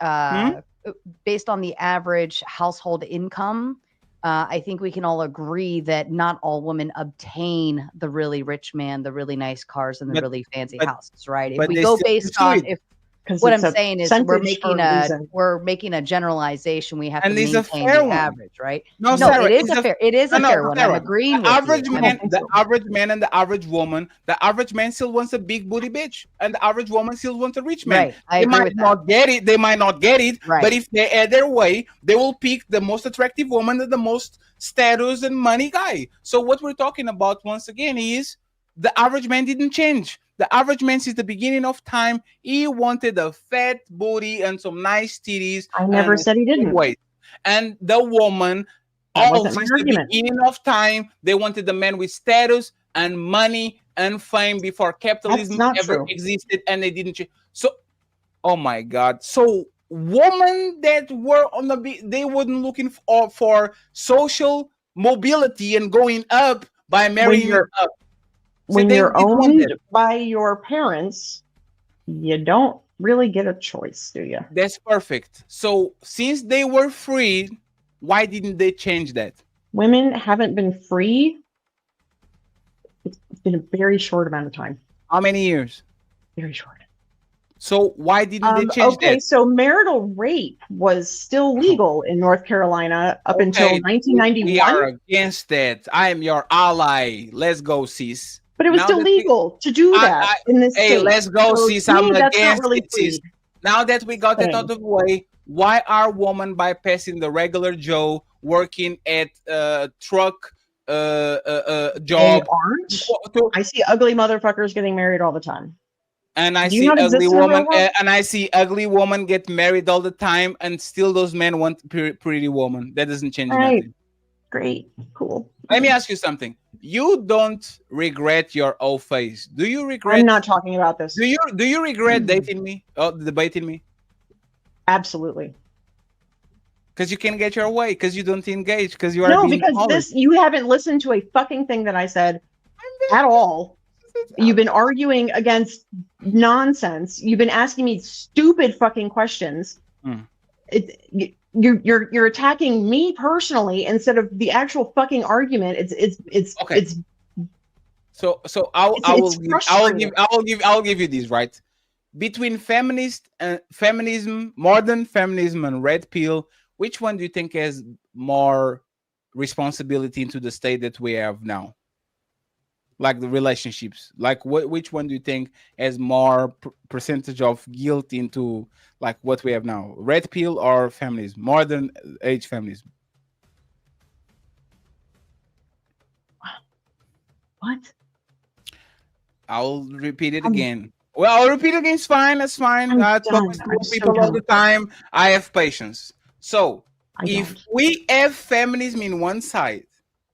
based on the average household income, I think we can all agree that not all women obtain the really rich man, the really nice cars, and the really fancy houses, right? If we go based on what I'm saying is we're making a generalization. We have to maintain the average, right?
No, Sarah,
it is a fair one. I'm agreeing with
the average
you.
Man, the average man and the average woman. The average man still wants a big booty bitch, and the average woman still wants a rich man.
Right.
They might not get it. They might not get it.
Right.
But if they add their way, they will pick the most attractive woman and the most status and money guy. So what we're talking about once again is the average man didn't change. The average man since the beginning of time, he wanted a fat booty and some nice titties.
I never said he didn't.
Wait. And the woman, all since the beginning of time, they wanted the man with status and money and fame before capitalism ever existed, and they didn't change. So, oh my God. So women that were on they weren't looking for social mobility and going up by marrying up.
When you're owned by your parents, you don't really get a choice, do you?
That's perfect. So since they were free, why didn't they change that?
Women haven't been free. It's been a very short amount of time.
How many years?
Very short.
So why didn't they change that?
Okay, so marital rape was still legal in North Carolina up until 1991.
We are against that. I am your ally. Let's go, sis.
But it was still legal to do that in this state.
Let's go, sis. I'm against it, sis. Now that we got it out of the way, Why are women bypassing the regular Joe working at truck
They
job
aren't.
to,
I see ugly motherfuckers getting married all the time.
and I
Do you
see
not
ugly
exist in the real
woman,
world?
and I see ugly woman get married all the time, and still those men want pretty woman. That doesn't change
All right.
nothing.
Great. Cool.
Let me ask you something. You don't regret your old face. Do you
I'm
regret?
not talking about this.
Do you regret dating me? Oh, debating me?
Absolutely.
Because you can't get your way. Because you don't engage. Because you are
No,
being
because
polished.
you haven't listened to a fucking thing that I said at all. You've been arguing against nonsense. You've been asking me stupid fucking questions.
Mm.
You're attacking me personally instead of the actual fucking argument.
Okay. So I will give you these, right? Between feminism, modern feminism, and red pill, which one do you think has more responsibility into the state that we have now? Like the relationships, like which one do you think has more percentage of guilt into like what we have now, red pill or feminism, modern age feminism?
What?
I'll repeat it again. Well, I'll repeat it again. It's fine. That's fine.
I'm
I talk
done.
to
I'm so
people all
done.
the time. I have patience. So
I
if
don't.
we have feminism in one side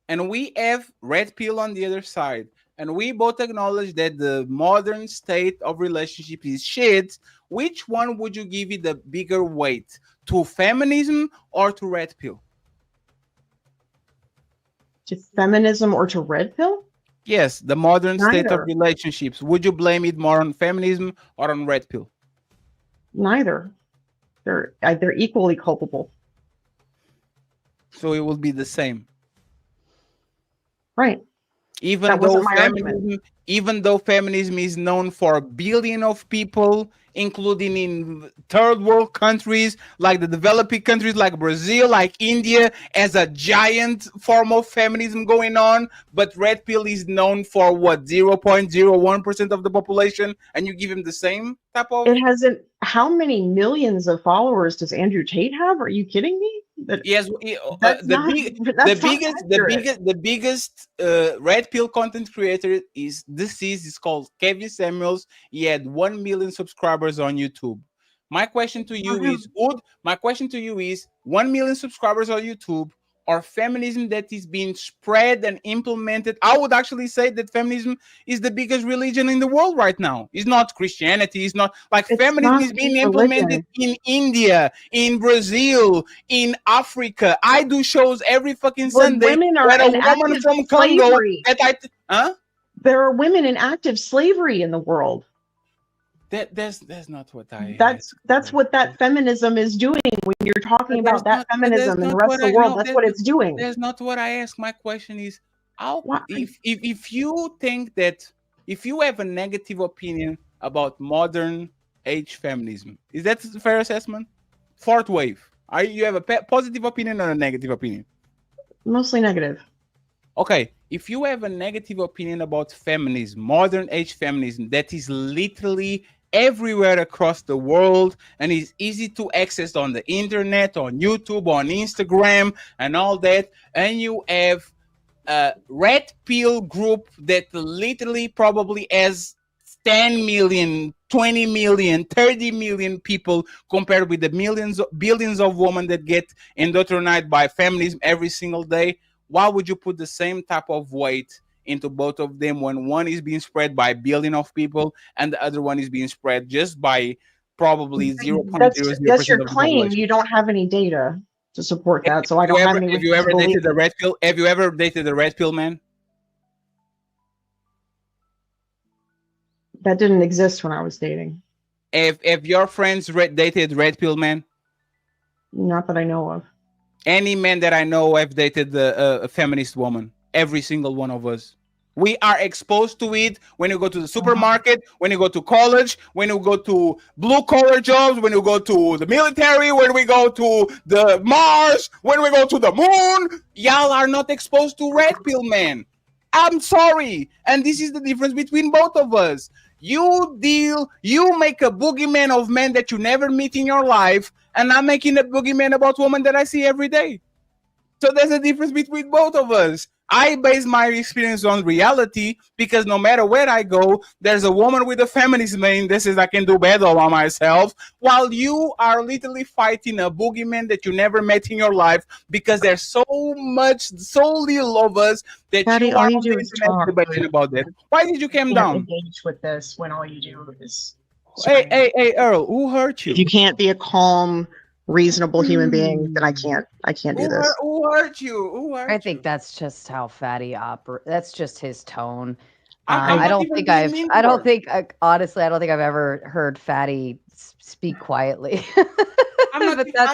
and we have red pill on the other side, and we both acknowledge that the modern state of relationship is shit, which one would you give it the bigger weight? To feminism or to red pill?
To feminism or to red pill?
Yes, the modern state of
Neither.
relationships. Would you blame it more on feminism or on red pill?
Neither. They're equally culpable.
So it will be the same.
Right.
Even
That
though
wasn't my argument.
feminism is known for a billion of people, including in third world countries like the developing countries like Brazil, like India, as a giant form of feminism going on, but red pill is known for what, 0.01% of the population, and you give him the same type of.
It hasn't. How many millions of followers does Andrew Tate have? Are you kidding me?
Yes,
That's not. That's not accurate.
the biggest red pill content creator is deceased. It's called Kevin Samuels. He had 1 million subscribers on YouTube. My question to you is, my question to you is, 1 million subscribers on YouTube or feminism that is being spread and implemented? I would actually say that feminism is the biggest religion in the world right now. It's not Christianity. It's not like
It's
feminism
not
is being
religion.
implemented in India, in Brazil, in Africa. I do shows every fucking
When
Sunday
women are
where a
in
woman
active
from Congo
slavery,
huh?
there are women in active slavery in the world.
That's not what I.
That's what that feminism is doing. When you're talking about that feminism and the rest of the world, that's what it's doing.
That's not what I ask. My question is, how
What?
if you think that, if you have a negative opinion about modern age feminism, is that a fair assessment? Fourth wave. You have a positive opinion or a negative opinion?
Mostly negative.
Okay, if you have a negative opinion about feminism, modern age feminism, that is literally everywhere across the world and is easy to access on the internet, on YouTube, on Instagram, and all that, and you have a red pill group that literally probably has 10 million, 20 million, 30 million people compared with the billions of women that get indoctrinated by feminism every single day. Why would you put the same type of weight into both of them when one is being spread by a billion of people and the other one is being spread just by probably 0.00%
That's your
of the
claim.
population?
You don't have any data to support that, so I don't have any
Have
reason
you
to
ever
believe
dated a
it.
red pill? Have you ever dated a red pill man?
That didn't exist when I was dating.
If your friends dated red pill man?
Not that I know of.
Any man that I know have dated a feminist woman. Every single one of us. We are exposed to it when you go to the supermarket, when you go to college, when you go to blue collar jobs, when you go to the military, when we go to the Mars, when we go to the moon. Y'all are not exposed to red pill man. I'm sorry. And this is the difference between both of us. You make a boogeyman of men that you never meet in your life, and I'm making a boogeyman about women that I see every day. So there's a difference between both of us. I base my experience on reality because no matter where I go, there's a woman with a feminist mind that says I can do better by myself, while you are literally fighting a boogeyman that you never met in your life because there's so little of us that
Daddy,
you
all
are
you
on
do
the
is
internet
talk.
debating about that. Why did you
You
come
can't
down?
engage with this when all you do is
Hey,
scream.
hey, Earl, who hurt
If you
you?
can't be a calm, reasonable human being, then I can't do this.
Who hurt you? Who
I
hurt
think
you?
that's just how Fatty operates. That's just his tone.
I'm
I
not
don't
even
think
being mean
I
to
don't
her.
think, honestly, I don't think I've ever heard Fatty speak quietly. But that's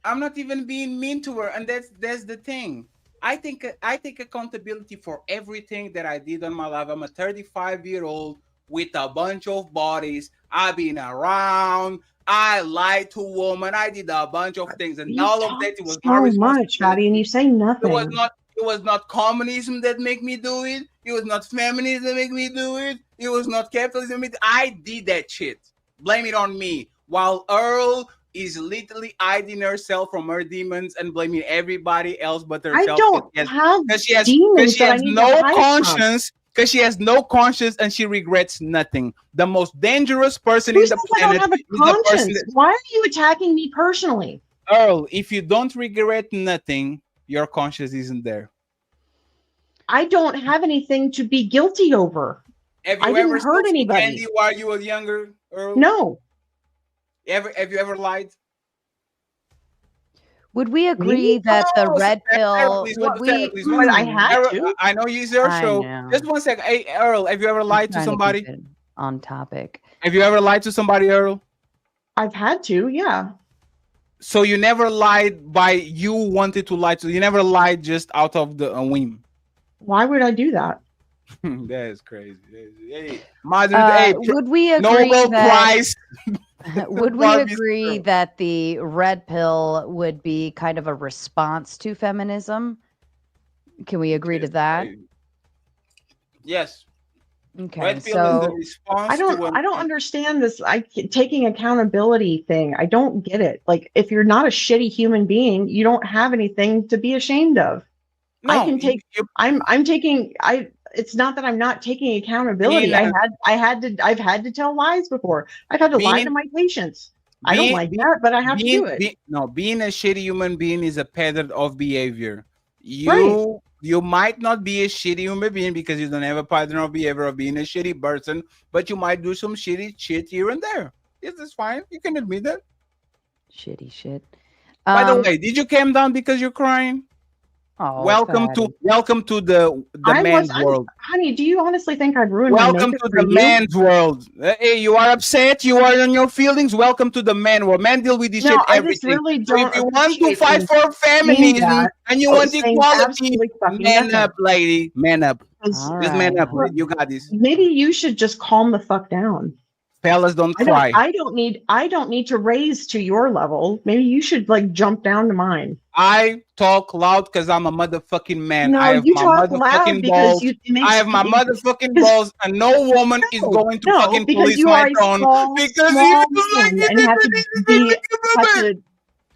I'm not even being mean to her, and that's the thing. I take accountability for everything that I did on my life. I'm a 35-year-old with a bunch of bodies. I've been around. I lied to women. I did a bunch of things, and
You
all of
talk
that it was my
so much, Fatty, and you
responsibility.
say
It was
nothing.
not it was not communism that made me do it. It was not feminism that made me do it. It was not capitalism. I did that shit. Blame it on me. While Earl is literally hiding herself from her demons and blaming everybody else but
I
herself
don't have
because
demons
she
that I
has
need to
no
hide from.
conscience, because she has no conscience and she regrets nothing. The most dangerous person
Who
in
says
the
I don't
planet
have a
is the person
conscience?
that
Why are you attacking me personally?
Earl, if you don't regret nothing, your conscience isn't there.
I don't have anything to be guilty over.
Have
I
you
didn't
ever
hurt
stole some candy
anybody.
while you were younger, Earl?
No,
Have you ever lied?
would we agree
me?
that the
Oh,
red
Sarah,
pill
please,
would
Sarah,
we
please, one
But I
second.
had
Sarah,
to.
I know it's your
I
show.
know.
Just one second. Hey, Earl, have you ever
I'm
lied to
trying to keep
somebody?
it on topic.
Have you ever lied to somebody, Earl?
I've had to, yeah.
So you never lied by you wanted to lie to. You never lied just out of the whim.
Why would I do that?
That is crazy. Hey, Madrid, hey,
Would we agree
Nobel
that
Prize.
would we
Barbie's
agree
girl.
that the red pill would be kind of a response to feminism? Can we agree to
Yes,
that?
yes.
Okay,
Red pill is the
so
response to
I don't understand this taking accountability thing. I don't get it. Like if you're not a shitty human being, you don't have anything to be ashamed of. I
no.
can take I'm taking I it's not that I'm not taking
Being
accountability. I've had to tell lies before. I've had to lie to
being
my patients. I don't
being
like that, but I have to do it.
being a shitty human being is a pattern of behavior.
Right.
You might not be a shitty human being because you don't have a pattern of behavior of being a shitty person, but you might do some shitty shit here and there. Yes, that's fine. You can admit that.
shitty shit.
By the way, did you calm down because you're crying?
Oh, fatty.
Welcome to the man's
I'm
world.
honey, do you honestly think I'd ruin my
Welcome
makeup
to
for
the
you?
man's world. Hey, you are upset. You are in your feelings. Welcome to the man world. Men deal with this shit
No, I just
everything.
really
So if
don't
you want to
appreciate
fight
them
for
saying
feminism
that,
and you want
saying
equality,
absolutely fucking
man
nothing.
up, lady. Man up.
Because
All
Just man
right.
up. You got this.
maybe you should just calm the fuck down.
Fellas, don't cry.
I don't need to raise to your level. Maybe you should like jump down to mine.
I talk loud because I'm a motherfucking man. I
No,
have
you
my
talk loud
motherfucking
because
balls.
you it
I
makes
have my
it,
motherfucking
because
balls, and no woman is
no,
going to
no,
fucking
because
police
you
my
are a
tone because if
small
you
man and have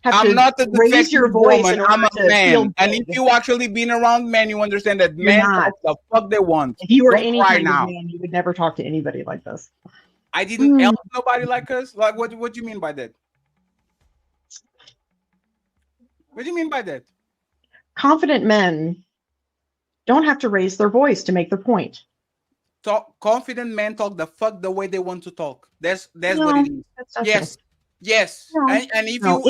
I'm
to
not a
raise
defective
your voice
woman.
in
I'm
order
a
to feel
man. And if
big.
you actually been around men, you understand that
You're
men
not.
talk the fuck they want.
If you were
Don't
any
cry
kind of
now.
man, you would never talk to anybody like this.
I didn't
Hmm.
help nobody like us. Like what do you mean by that? What do you mean by that?
Confident men don't have to raise their voice to make their point.
Talk confident men talk the fuck the way they want to talk. That's what
No,
it is.
that's not true.
Yes. Yes.
No,
And if
no,
you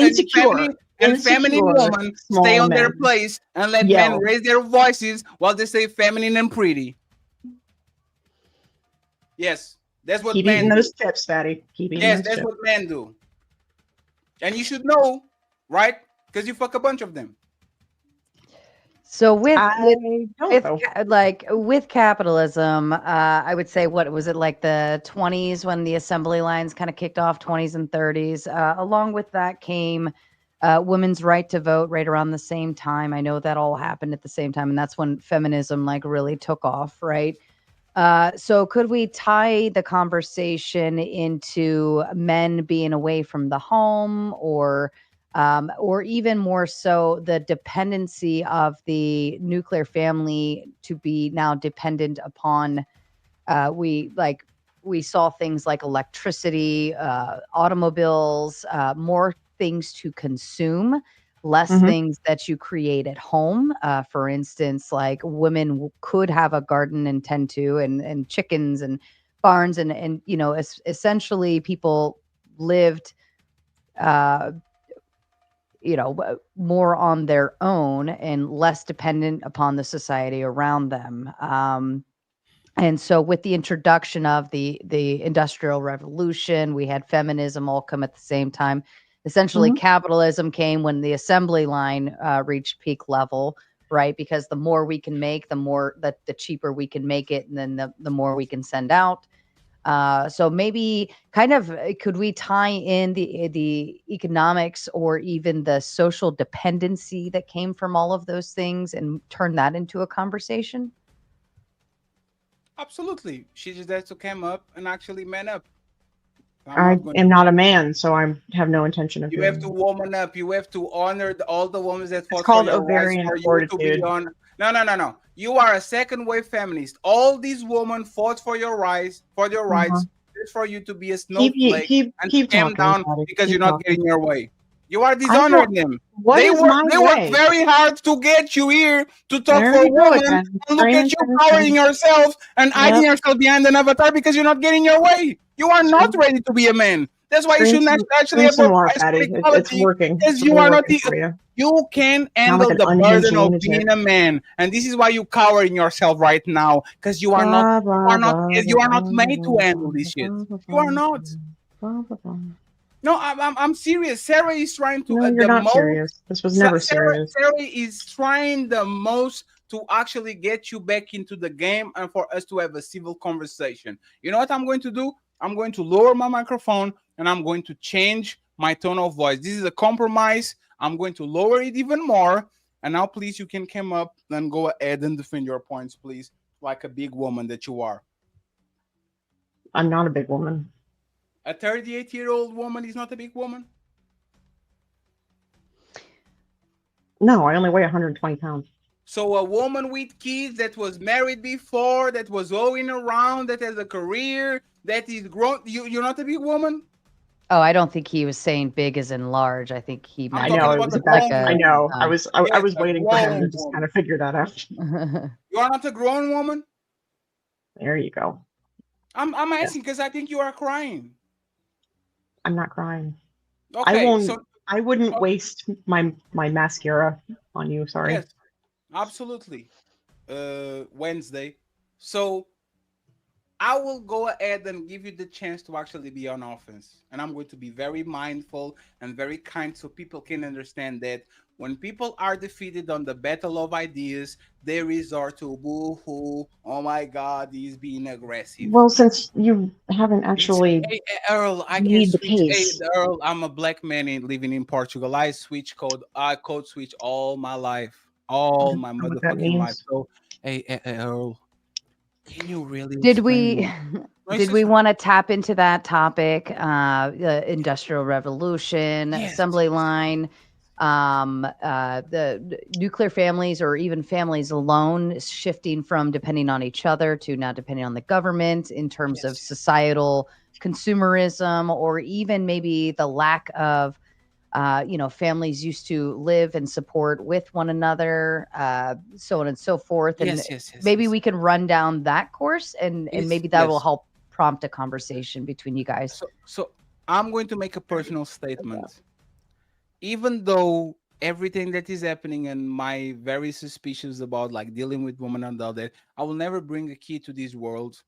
and feminine
insecure,
women stay
small
on their
men
place and let men
yell.
raise their voices while they say feminine and pretty. Yes. That's what
Keep eating
men do.
those chips, fatty. Keep eating
Yes,
those
that's
chips.
what men do. And you should know, right? Because you fuck a bunch of them.
So
I don't know.
with capitalism, I would say, what was it, like the 20s when the assembly lines kind of kicked off, 20s and 30s. Along with that came women's right to vote right around the same time. I know that all happened at the same time, and that's when feminism like really took off, right? So could we tie the conversation into men being away from the home, or even more so the dependency of the nuclear family to be now dependent upon we like we saw things like electricity, automobiles, more things to consume, less
Hmm.
things that you create at home. For instance, like women could have a garden and tend to, and chickens and barns, and essentially people lived uh, more on their own and less dependent upon the society around them. And so with the introduction of the industrial revolution, we had feminism all come at the same time. Essentially,
Hmm.
capitalism came when the assembly line reached peak level, right? Because the more we can make, the more that the cheaper we can make it, and then the more we can send out. So maybe kind of could we tie in the economics or even the social dependency that came from all of those things and turn that into a conversation?
Absolutely. She just has to come up and actually man up. I'm
I
not going to
am not a
change.
man, so I have no intention of
You have
doing
to
that.
woman up. You have to honor all the women that
It's
fought for
called
your rights,
ovarian
for you to be
fortitude.
on. No, no, no, no. You are a second wave feminist. All these women fought for your rights,
Uh-huh.
just for you to be a snowflake and to
Keep
calm
talking,
down
Patty.
because you're
Keep
not getting
talking.
your way. You are
I don't.
dishonoring them.
What is my
They work
way?
very hard to get you here to talk
There
for
you go
women,
again.
and look
Train
at
and
you
train and
cowering
train.
yourself and hiding
Yep.
yourself behind an avatar because you're not getting your way. You are not
Drink,
ready to be a man. That's why you
drink
shouldn't
some,
actually
drink
have
some
for
more,
ask for
Patty. It's
equality
working.
because
It's
you
really
are not
working
the
for you.
you can
Sound like
handle
an
the
unhinged
burden of
lunatic.
being a man, and this is why you cowering yourself right now because
Blah blah blah blah
you are not
blah
made to
blah
handle this
blah
shit.
blah blah
You are
blah
not.
blah blah blah.
No, I'm serious. Sarah is trying to
No, you're
the
not
most.
serious. This was never serious.
Sarah is trying the most to actually get you back into the game and for us to have a civil conversation. You know what I'm going to do? I'm going to lower my microphone and I'm going to change my tone of voice. This is a compromise. I'm going to lower it even more. And now, please, you can come up and go ahead and defend your points, please, like a big woman that you are.
I'm not a big woman.
A 38-year-old woman is not a big woman.
No, I only weigh 120 pounds.
So a woman with kids that was married before, that was going around, that has a career, that is grown. You're not a big woman.
Oh, I don't think he was saying big as in large. I think he
I'm
I
meant
talking
know
it
it
about
was
a
a
was
back.
like
grown
I
a
woman.
know. I
Yes,
was
a
waiting for him to
grown
just kind
woman.
of figure that out.
You are not a grown woman.
There you go.
I'm
Yes,
asking because I think you are crying.
I'm not crying. I
Okay,
won't.
so
I wouldn't
oh,
waste my mascara on you. Sorry.
yes, absolutely. Wednesday. So I will go ahead and give you the chance to actually be on offense. And I'm going to be very mindful and very kind so people can understand that when people are defeated on the battle of ideas, they resort to boo hoo. Oh my God, he's being aggressive.
Well, since you haven't actually
Earl, I can
made the
switch. Hey,
case,
Earl, I'm a black man living in Portugal. I code switch all my life,
I
all
don't
my
know what that
motherfucking life.
means.
So, Earl, can you really
Did
explain
we
me? No, it's
did
just
we wanna tap into that topic, the Industrial Revolution,
yes,
assembly line, the nuclear families or even families alone shifting from depending on each other to now depending on the government in terms of
yes.
societal consumerism, or even maybe the lack of families used to live and support with one another, so on and so forth. And
Yes, yes, yes,
maybe
yes.
we can run down that course, and
It's
maybe that will
yes.
help prompt a conversation between you guys.
So I'm going to make a personal statement. Even though everything that is happening and my very suspicious about like dealing with women and all that, I will never bring a kid to this world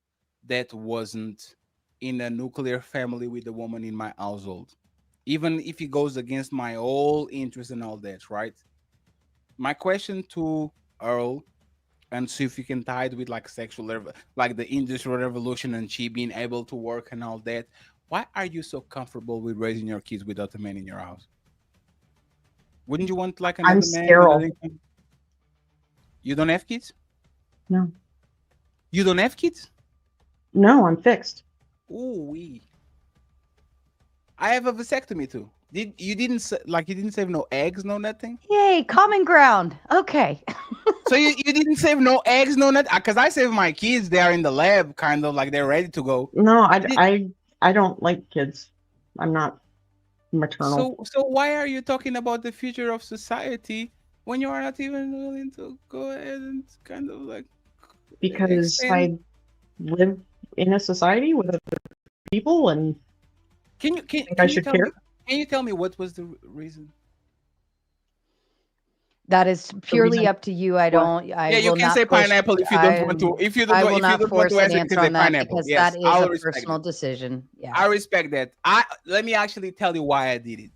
that wasn't in a nuclear family with a woman in my household. Even if it goes against my whole interest and all that, right? My question to Earl and see if you can tie it with like like the industrial revolution and she being able to work and all that. Why are you so comfortable with raising your kids without a man in your house? Wouldn't you want like
I'm
another man, another
sterile.
income? You don't have kids?
No,
You don't have kids?
No, I'm fixed.
Ooh, I have a vasectomy too. You didn't save no eggs, no nothing?
Yay, common ground. Okay.
So you didn't save no eggs, no nothing? Because I saved my kids. They are in the lab, kind of like they're ready to go.
No,
Did-
I don't like kids. I'm not maternal.
So why are you talking about the future of society when you are not even willing to go ahead and kind of like
Because
extend?
I live in a society with other people and
Can you
think I should care.
Can you tell me what was the reason?
That is
The
purely
reason
up to you. I
what?
don't. I
Yeah, you
will
can
not
say
push.
pineapple if you don't
I
want to. If you
I will
if you
not
don't want to
force an
answer, you can
answer
say
on that
pineapple.
because
Yes,
that is
I'll
a
respect
personal
that.
decision. Yeah.
I respect that. Let me actually tell you why I did it.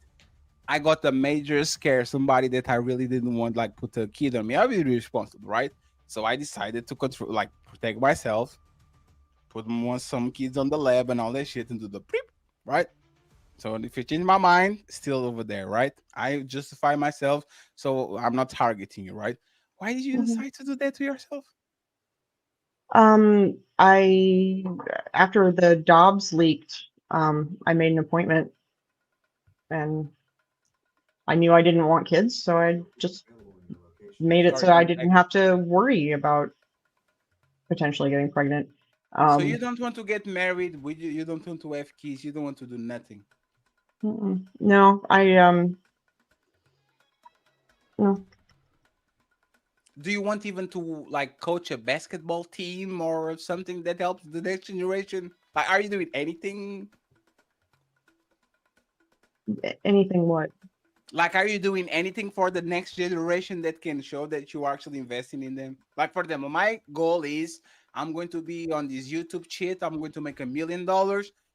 I got a major scare. Somebody that I really didn't want like put a kid on me. I will be responsible, right? So I decided to control, like protect myself, put some kids on the lab and all that shit and do the preep, right? So if you change my mind, still over there, right? I justify myself, so I'm not targeting you, right? Why did you
Mhm.
decide to do that to yourself?
I after the Dobbs leaked, I made an appointment and I knew I didn't want kids, so I just made it
Sorry,
so I
one
didn't
second.
have to worry about potentially getting pregnant.
So you
Um,
don't want to get married? You don't want to have kids? You don't want to do nothing?
no, no.
Do you want even to like coach a basketball team or something that helps the next generation? Like, are you doing anything?
Anything what?
Like, are you doing anything for the next generation that can show that you are actually investing in them? Like, for them, my goal is I'm going to be on this YouTube shit. I'm going to make $1 million.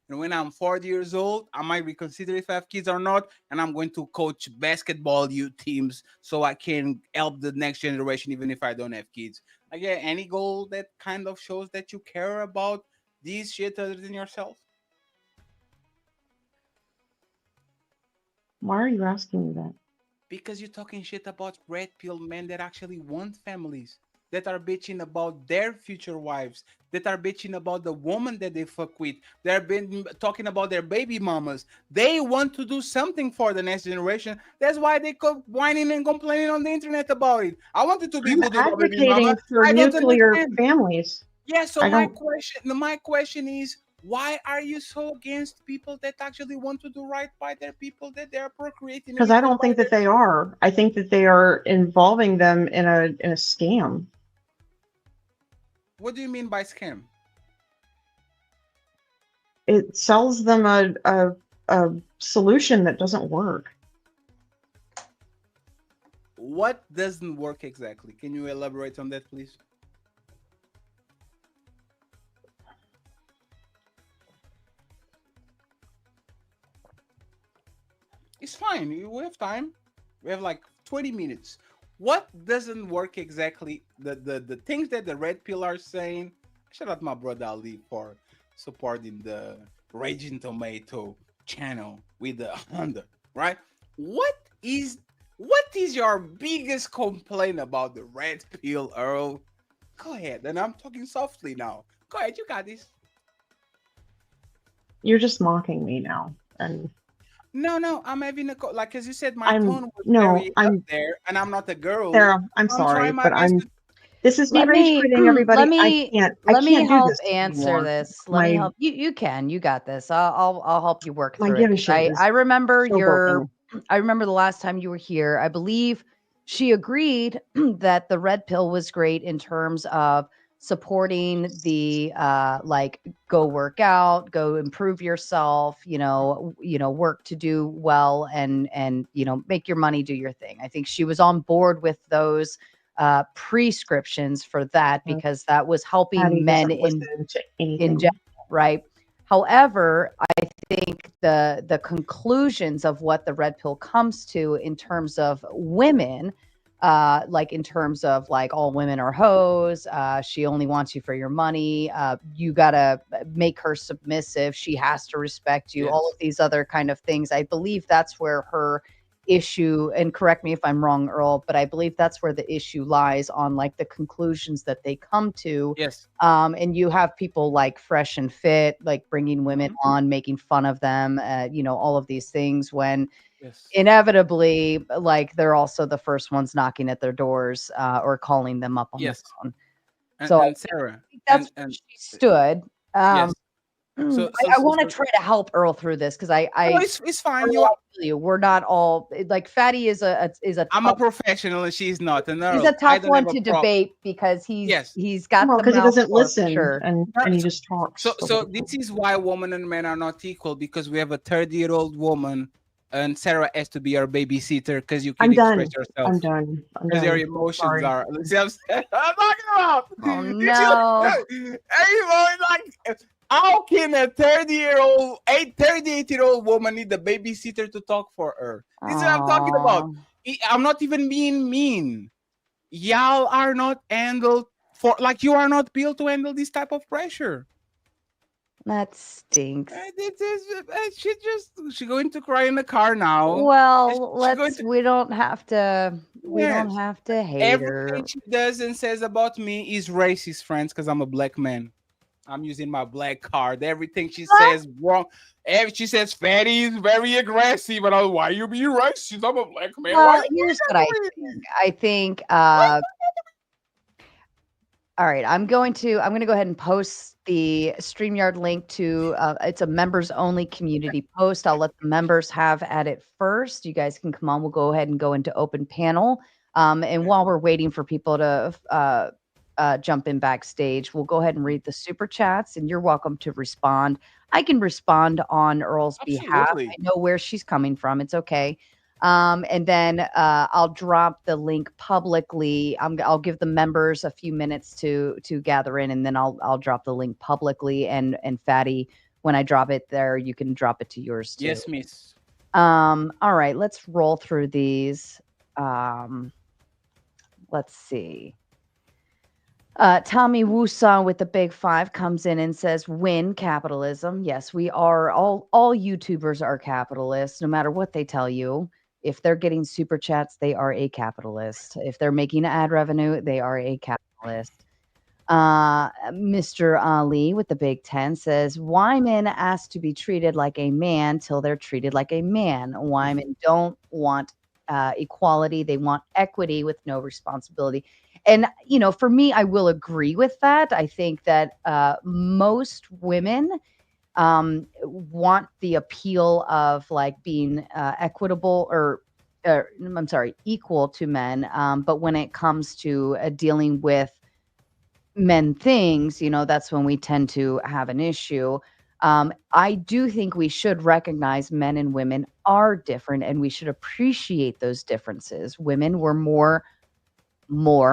And when I'm 40 years old, I might reconsider if I have kids or not. And I'm going to coach basketball youth teams so I can help the next generation, even if I don't have kids. Like, yeah, any goal that kind of shows that you care about these shit other than yourself?
Why are you asking me that?
Because you're talking shit about red pill men that actually want families, that are bitching about their future wives, that are bitching about the woman that they fuck with. They're been talking about their baby mamas. They want to do something for the next generation. That's why they go whining and complaining on the internet about it. I wanted to be
I'm
good with my baby mama.
advocating for
I don't
nuclear
understand.
families.
Yeah, so
I don't
my question is, why are you so against people that actually want to do right by their people that they're procreating
because
with
I
and
don't
by
think that
their
they are. I think that they are involving them in a scam.
What do you mean by scam?
It sells them a solution that doesn't work.
What doesn't work exactly? Can you elaborate on that, please? It's fine. We have time. We have like 20 minutes. What doesn't work exactly? The things that the red pill are saying. Shout out my brother Ali for supporting the Raging Tomato channel with the Honda, right? What is what is your biggest complaint about the red pill, Earl? Go ahead. And I'm talking softly now. Go ahead, you got this.
You're just mocking me now. And
No, I'm having like as you said, my
I'm
tone was
no,
very up
I'm
there, and I'm not a girl.
Sarah, I'm
I'm
sorry,
trying my
but
best to.
this is me
Let
rage
me
quitting everybody. I
let me
can't do
help
this
answer
anymore.
this. Let me
My
help you. You can. You got this. I'll help you work
my
through it
given
because
shit
I
is
remember
so
your
broken.
I remember the last time you were here. I believe she agreed that the red pill was great in terms of supporting the like go work out, go improve yourself, work to do well and make your money do your thing. I think she was on board with those prescriptions for that
Uh,
because that was
Patty
helping men
doesn't listen to
in
anything.
general, right? However, I think the conclusions of what the red pill comes to in terms of women, like in terms of like all women are hoes, she only wants you for your money, you gotta make her submissive, she has to respect you, all
Yes.
of these other kind of things. I believe that's where her issue, and correct me if I'm wrong, Earl, but I believe that's where the issue lies on like the conclusions that they come to.
Yes.
And you have people like Fresh and Fit, like bringing women
Mhm.
on, making fun of them, all of these things when
Yes.
inevitably, like they're also the first ones knocking at their doors or calling them up on the
Yes.
phone.
And
So I
and Sarah,
think that's where
and
she stood.
yes.
I,
So so
I
so,
want to
so
try to help Earl through this because
no,
I
it's fine.
Earl, I feel you. We're not all like Fatty is a
I'm a
tough
professional and she's not. And
he's a
Earl, I
tough
don't have
one
a
to
problem.
debate because
Yes.
he's got
Well,
the
because he
mouth
doesn't
for
listen
sure.
and he just
So
talks the
so
whole
this
time.
is why women and men are not equal because we have a 30-year-old woman and Sarah has to be our babysitter because you can
I'm
express
done. I'm
yourself.
done. I'm
Because your
done.
emotions
Sorry.
are. See what I'm saying? I'm talking about.
Oh
Did you?
no.
Like, how can a 38-year-old woman need a babysitter to talk for her? This is what I'm talking about.
Oh,
I'm not even being mean. Y'all are not handled for like you are not built to handle this type of pressure.
that stinks.
She going to cry in the car now.
Well,
She going to
we don't
yes.
have to hate
Everything
her.
she does and says about me is racist, friends, because I'm a black man. I'm using my black card. Everything she says wrong. She says Fatty is very aggressive, and I was, why you being racist? I'm a black man. Why
Well,
you
here's what I
doing that to
think.
me?
I think all right, I'm going to go ahead and post the StreamYard link to it's a members only community post. I'll let the members have at it first. You guys can come on. We'll go ahead and go into open panel. And
Okay.
while we're waiting for people to jump in backstage, we'll go ahead and read the super chats, and you're welcome to respond. I can respond on Earl's behalf. I
Absolutely.
know where she's coming from. It's okay. And then I'll drop the link publicly. I'll give the members a few minutes to gather in, and then I'll drop the link publicly. And Fatty, when I drop it there, you can drop it to yours too.
Yes, miss.
All right, let's roll through these. Um, let's see. Tommy Woosan with the big five comes in and says, "Win capitalism." Yes, we are all YouTubers are capitalists, no matter what they tell you. If they're getting super chats, they are a capitalist. If they're making ad revenue, they are a capitalist. Mr. Ali with the big 10 says, "Why men ask to be treated like a man till they're treated like a man? Why men don't want equality, they want equity with no responsibility." And, for me, I will agree with that. I think that most women want the appeal of like being equitable or, I'm sorry, equal to men. But when it comes to dealing with men things, that's when we tend to have an issue. I do think we should recognize men and women are different and we should appreciate those differences. Women were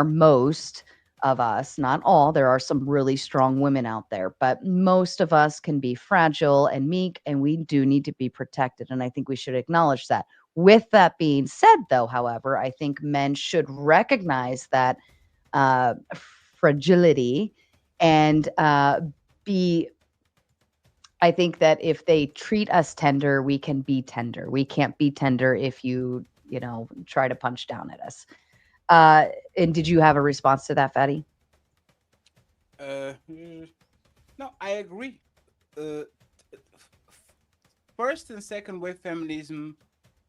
most of us, not all, there are some really strong women out there, but most of us can be fragile and meek, and we do need to be protected. And I think we should acknowledge that. With that being said, though, however, I think men should recognize that uh, fragility and be I think that if they treat us tender, we can be tender. We can't be tender if you try to punch down at us. And did you have a response to that, Fatty?
Mm, no, I agree. Uh, First and second wave feminism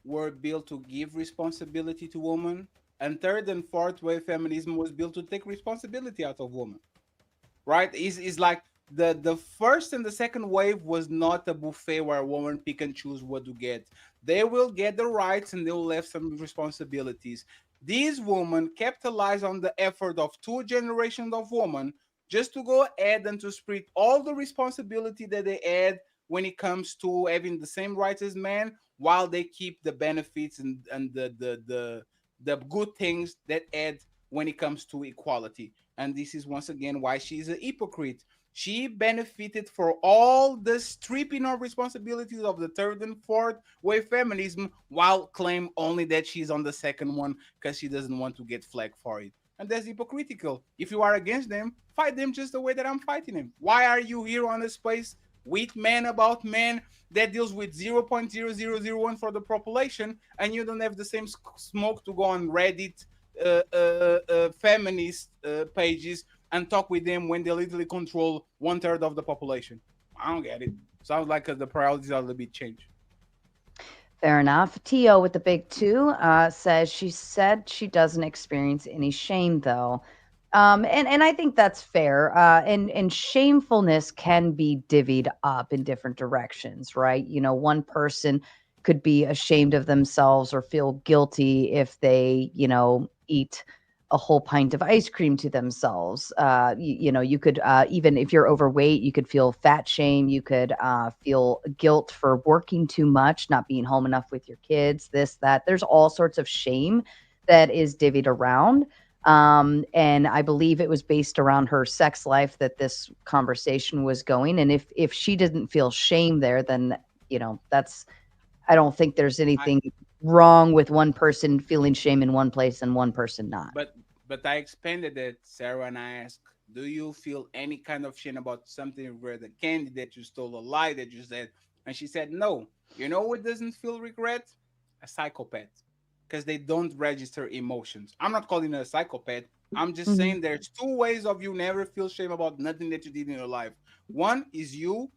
were built to give responsibility to women, and third and fourth wave feminism was built to take responsibility out of women. Right? Is like the first and the second wave was not a buffet where a woman pick and choose what to get. They will get the rights and they will have some responsibilities. These women capitalize on the effort of two generations of women just to go ahead and to spread all the responsibility that they had when it comes to having the same rights as men while they keep the benefits and the good things that add when it comes to equality. And this is once again why she's a hypocrite. She benefited for all the stripping of responsibilities of the third and fourth wave feminism while claim only that she's on the second one because she doesn't want to get flagged for it. And that's hypocritical. If you are against them, fight them just the way that I'm fighting them. Why are you here on the space with men about men that deals with 0.0001 for the population, and you don't have the same smoke to go on Reddit feminist pages and talk with them when they literally control 1/3 of the population. I don't get it. Sounds like the priorities are a little bit changed.
Fair enough. Tio with the big two says she said she doesn't experience any shame though. And I think that's fair. And shamefulness can be divvied up in different directions, right? You know, one person could be ashamed of themselves or feel guilty if they, eat a whole pint of ice cream to themselves. You could, even if you're overweight, you could feel fat shame. You could feel guilt for working too much, not being home enough with your kids, this, that. There's all sorts of shame that is divvied around. And I believe it was based around her sex life that this conversation was going. And if she didn't feel shame there, then that's I don't think there's
I
anything wrong with one person feeling shame in one place and one person not.
but but I expanded it, Sarah, and I asked, do you feel any kind of shame about something where the candy that you stole, a lie that you said? And she said no. You know what doesn't feel regret? A psychopath. Because they don't register emotions. I'm not calling her a psychopath. I'm just
Mhm.
saying there's two ways of you never feel shame about nothing that you did in your life. One is you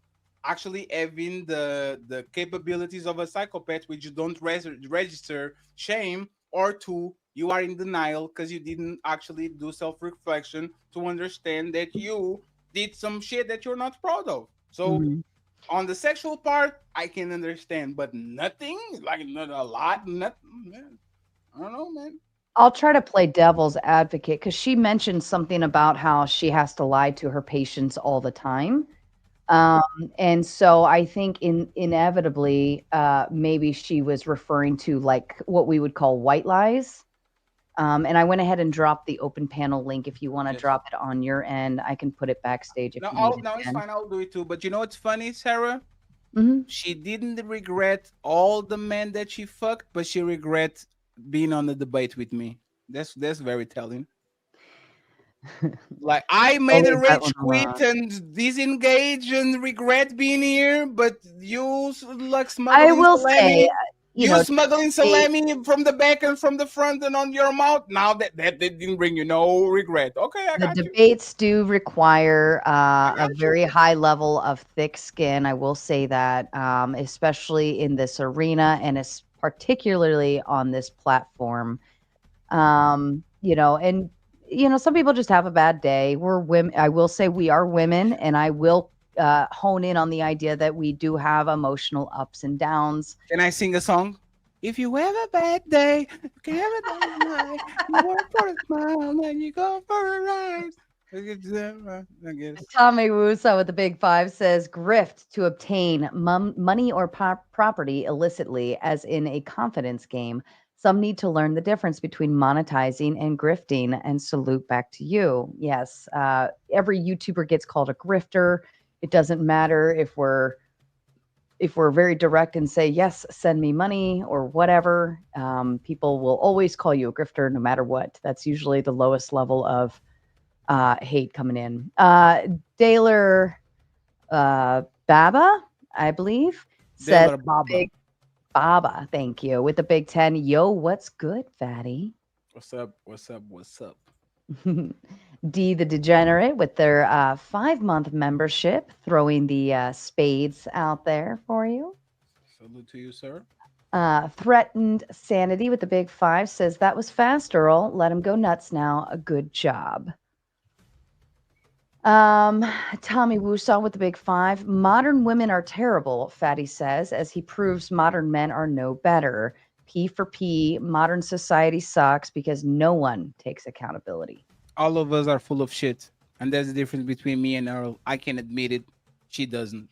actually having the capabilities of a psychopath, which you don't register shame, or two, you are in denial because you didn't actually do self-reflection to understand that you did some shit that you're not proud of. So
Mhm.
on the sexual part, I can understand, but nothing, like not a lot, nothing, man. I don't know, man.
I'll try to play devil's advocate because she mentioned something about how she has to lie to her patients all the time. Um, and so I think inevitably, maybe she was referring to like what we would call white lies. And I went ahead and dropped the open panel link. If you want to
Yes.
drop it on your end, I can put it backstage if
No,
you need it
no, it's
again.
fine. I'll do it too. But you know what's funny, Sarah?
Mhm.
She didn't regret all the men that she fucked, but she regret being on the debate with me. That's very telling. Like I
I'll
made a
leave that one
rage
alone.
quit and disengage and regret being here, but you like
I
smuggling
will say,
salami, you
to
smuggling
date,
salami from the back and from the front and on your mouth. Now that didn't bring you no regret. Okay, I
the
got you.
debates do require
I
a
got you.
very high level of thick skin. I will say that, especially in this arena and particularly on this platform. And some people just have a bad day. We're women. I will say we are women, and I will hone in on the idea that we do have emotional ups and downs.
Can I sing a song? If you have a bad day, you can have a day. You work for a smile and you go for a ride. I guess.
Tommy Wusa with the big five says grift to obtain money or property illicitly, as in a confidence game. Some need to learn the difference between monetizing and grifting, and salute back to you. Yes, every YouTuber gets called a grifter. It doesn't matter if we're very direct and say yes, send me money or whatever. People will always call you a grifter no matter what. That's usually the lowest level of hate coming in. Daler Baba, I believe, said
Dealer Baba.
big Baba, thank you, with the Big Ten. Yo, what's good, fatty?
What's up? What's up? What's up?
D the Degenerate with their 5-month membership, throwing the spades out there for you.
Salute to you, sir.
Threatened Sanity with the big five says that was fast, Earl. Let him go nuts now. A good job. Um, Tommy Woosong with the big five. Modern women are terrible, Fatty says, as he proves modern men are no better. P for P, modern society sucks because no one takes accountability.
All of us are full of shit. And there's a difference between me and Earl. I can admit it. She doesn't.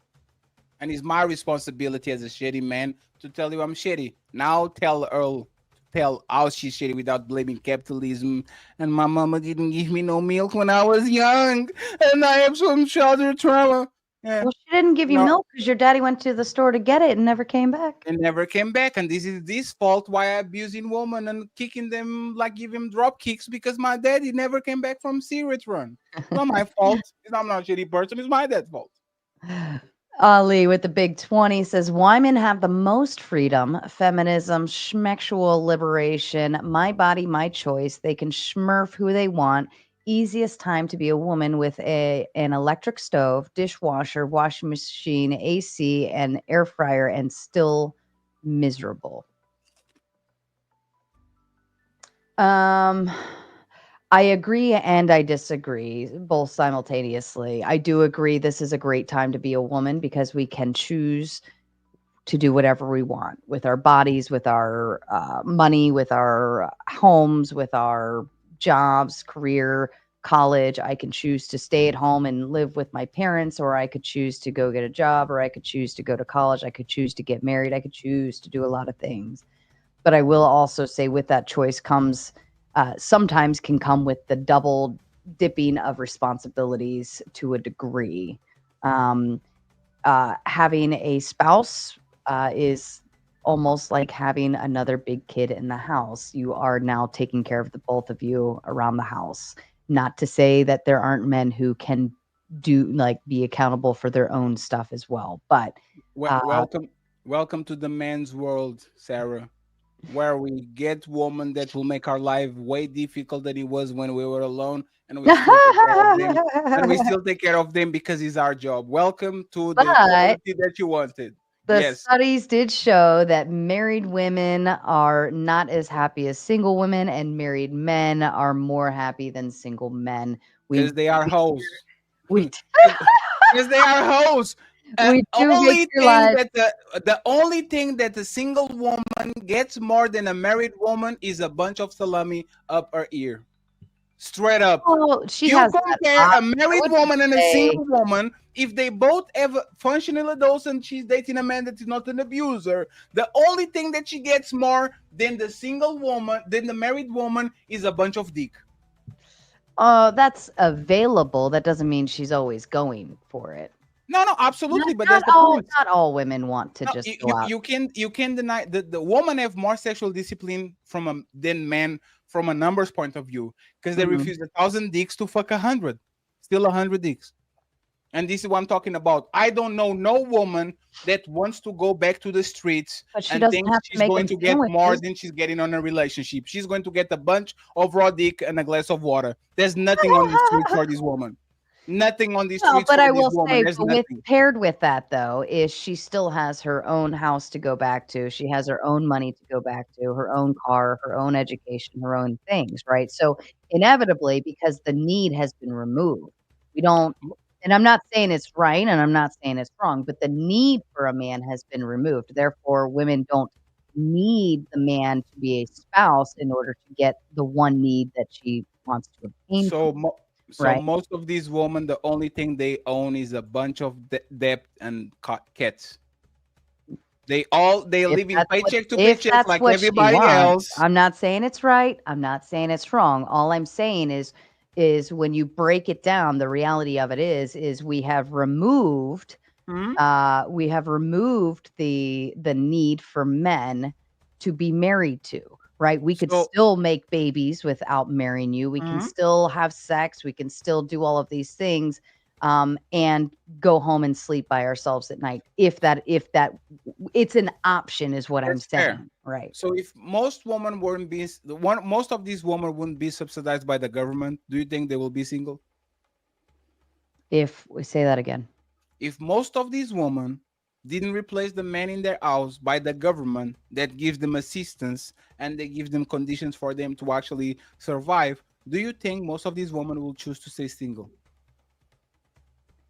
And it's my responsibility as a shitty man to tell you I'm shitty. Now tell Earl, tell how she's shitty without blaming capitalism. And my mama didn't give me no milk when I was young, and I have some childhood trauma. Yeah,
Well, she didn't give you
no,
milk because your daddy went to the store to get it and never came back.
and never came back. And this is this fault why I abusing women and kicking them like give him drop kicks because my daddy never came back from cigarette run. It's not my fault. I'm not a shitty person. It's my dad's fault.
Ali with the big 20 says women have the most freedom, feminism, schmexual liberation, my body, my choice. They can schmurf who they want. Easiest time to be a woman with an electric stove, dishwasher, washing machine, AC, and air fryer, and still miserable. Um, I agree and I disagree both simultaneously. I do agree this is a great time to be a woman because we can choose to do whatever we want with our bodies, with our money, with our homes, with our jobs, career, college. I can choose to stay at home and live with my parents, or I could choose to go get a job, or I could choose to go to college. I could choose to get married. I could choose to do a lot of things. But I will also say, with that choice comes sometimes can come with the double dipping of responsibilities to a degree. Um, Having a spouse is almost like having another big kid in the house. You are now taking care of the both of you around the house. Not to say that there aren't men who can do like be accountable for their own stuff as well, but uh,
Welcome to the man's world, Sarah, where we get women that will make our life way difficult than it was when we were alone, and we still take care of them, and we still take care of them because it's our job. Welcome to the
but
equality that you wanted.
the
Yes,
studies did show that married women are not as happy as single women, and married men are more happy than single men. We
because they are
we
hoes.
we
Because they are hoes.
we do make your life.
The only thing that a single woman gets more than a married woman is a bunch of salami up her ear. Straight up.
Well, she
You
has that
compare a
option. I
married
wouldn't
woman and a
say
single woman, if they both have functional adults and she's dating a man that is not an abuser, the only thing that she gets more than the married woman, is a bunch of dick.
that's available. That doesn't mean she's always going for it.
No, no,
Not
absolutely, but
not
that's the
all
point.
not all women want to
No,
just go out.
you can deny the woman have more sexual discipline than men from a numbers point of view, because they
Mhm.
refuse 1,000 dicks to fuck 100, still 100 dicks. And this is what I'm talking about. I don't know no woman that wants to go back to the streets
But she
and
doesn't
thinks
have to
she's
make
going
them
to get more
sandwiches.
than she's getting on a relationship. She's going to get a bunch of raw dick and a glass of water. There's nothing on the streets for this woman. Nothing on the
No,
streets
but
for
I
this
will
woman.
say,
There's
but with
nothing.
paired with that though, is she still has her own house to go back to. She has her own money to go back to, her own car, her own education, her own things, right? So inevitably, because the need has been removed, we don't and I'm not saying it's right and I'm not saying it's wrong, but the need for a man has been removed. Therefore, women don't need the man to be a spouse in order to get the one need that she wants to obtain from,
So, so
right?
most of these women, the only thing they own is a bunch of debt and cats. They live in paycheck to
If
paycheck
that's
like
what she
everybody
wants,
else.
I'm not saying it's right, I'm not saying it's wrong. All I'm saying is when you break it down, the reality of it is
Mhm.
we have removed the need for men to be married to, right? We could
So,
still make babies without marrying you. We can
mhm.
still have sex. We can still do all of these things, and go home and sleep by ourselves at night. If that it's an option, is what I'm
That's fair.
saying, right?
So if most women weren't being most of these women wouldn't be subsidized by the government, do you think they will be single?
If we say that again.
If most of these women didn't replace the man in their house by the government that gives them assistance and they give them conditions for them to actually survive, do you think most of these women will choose to stay single?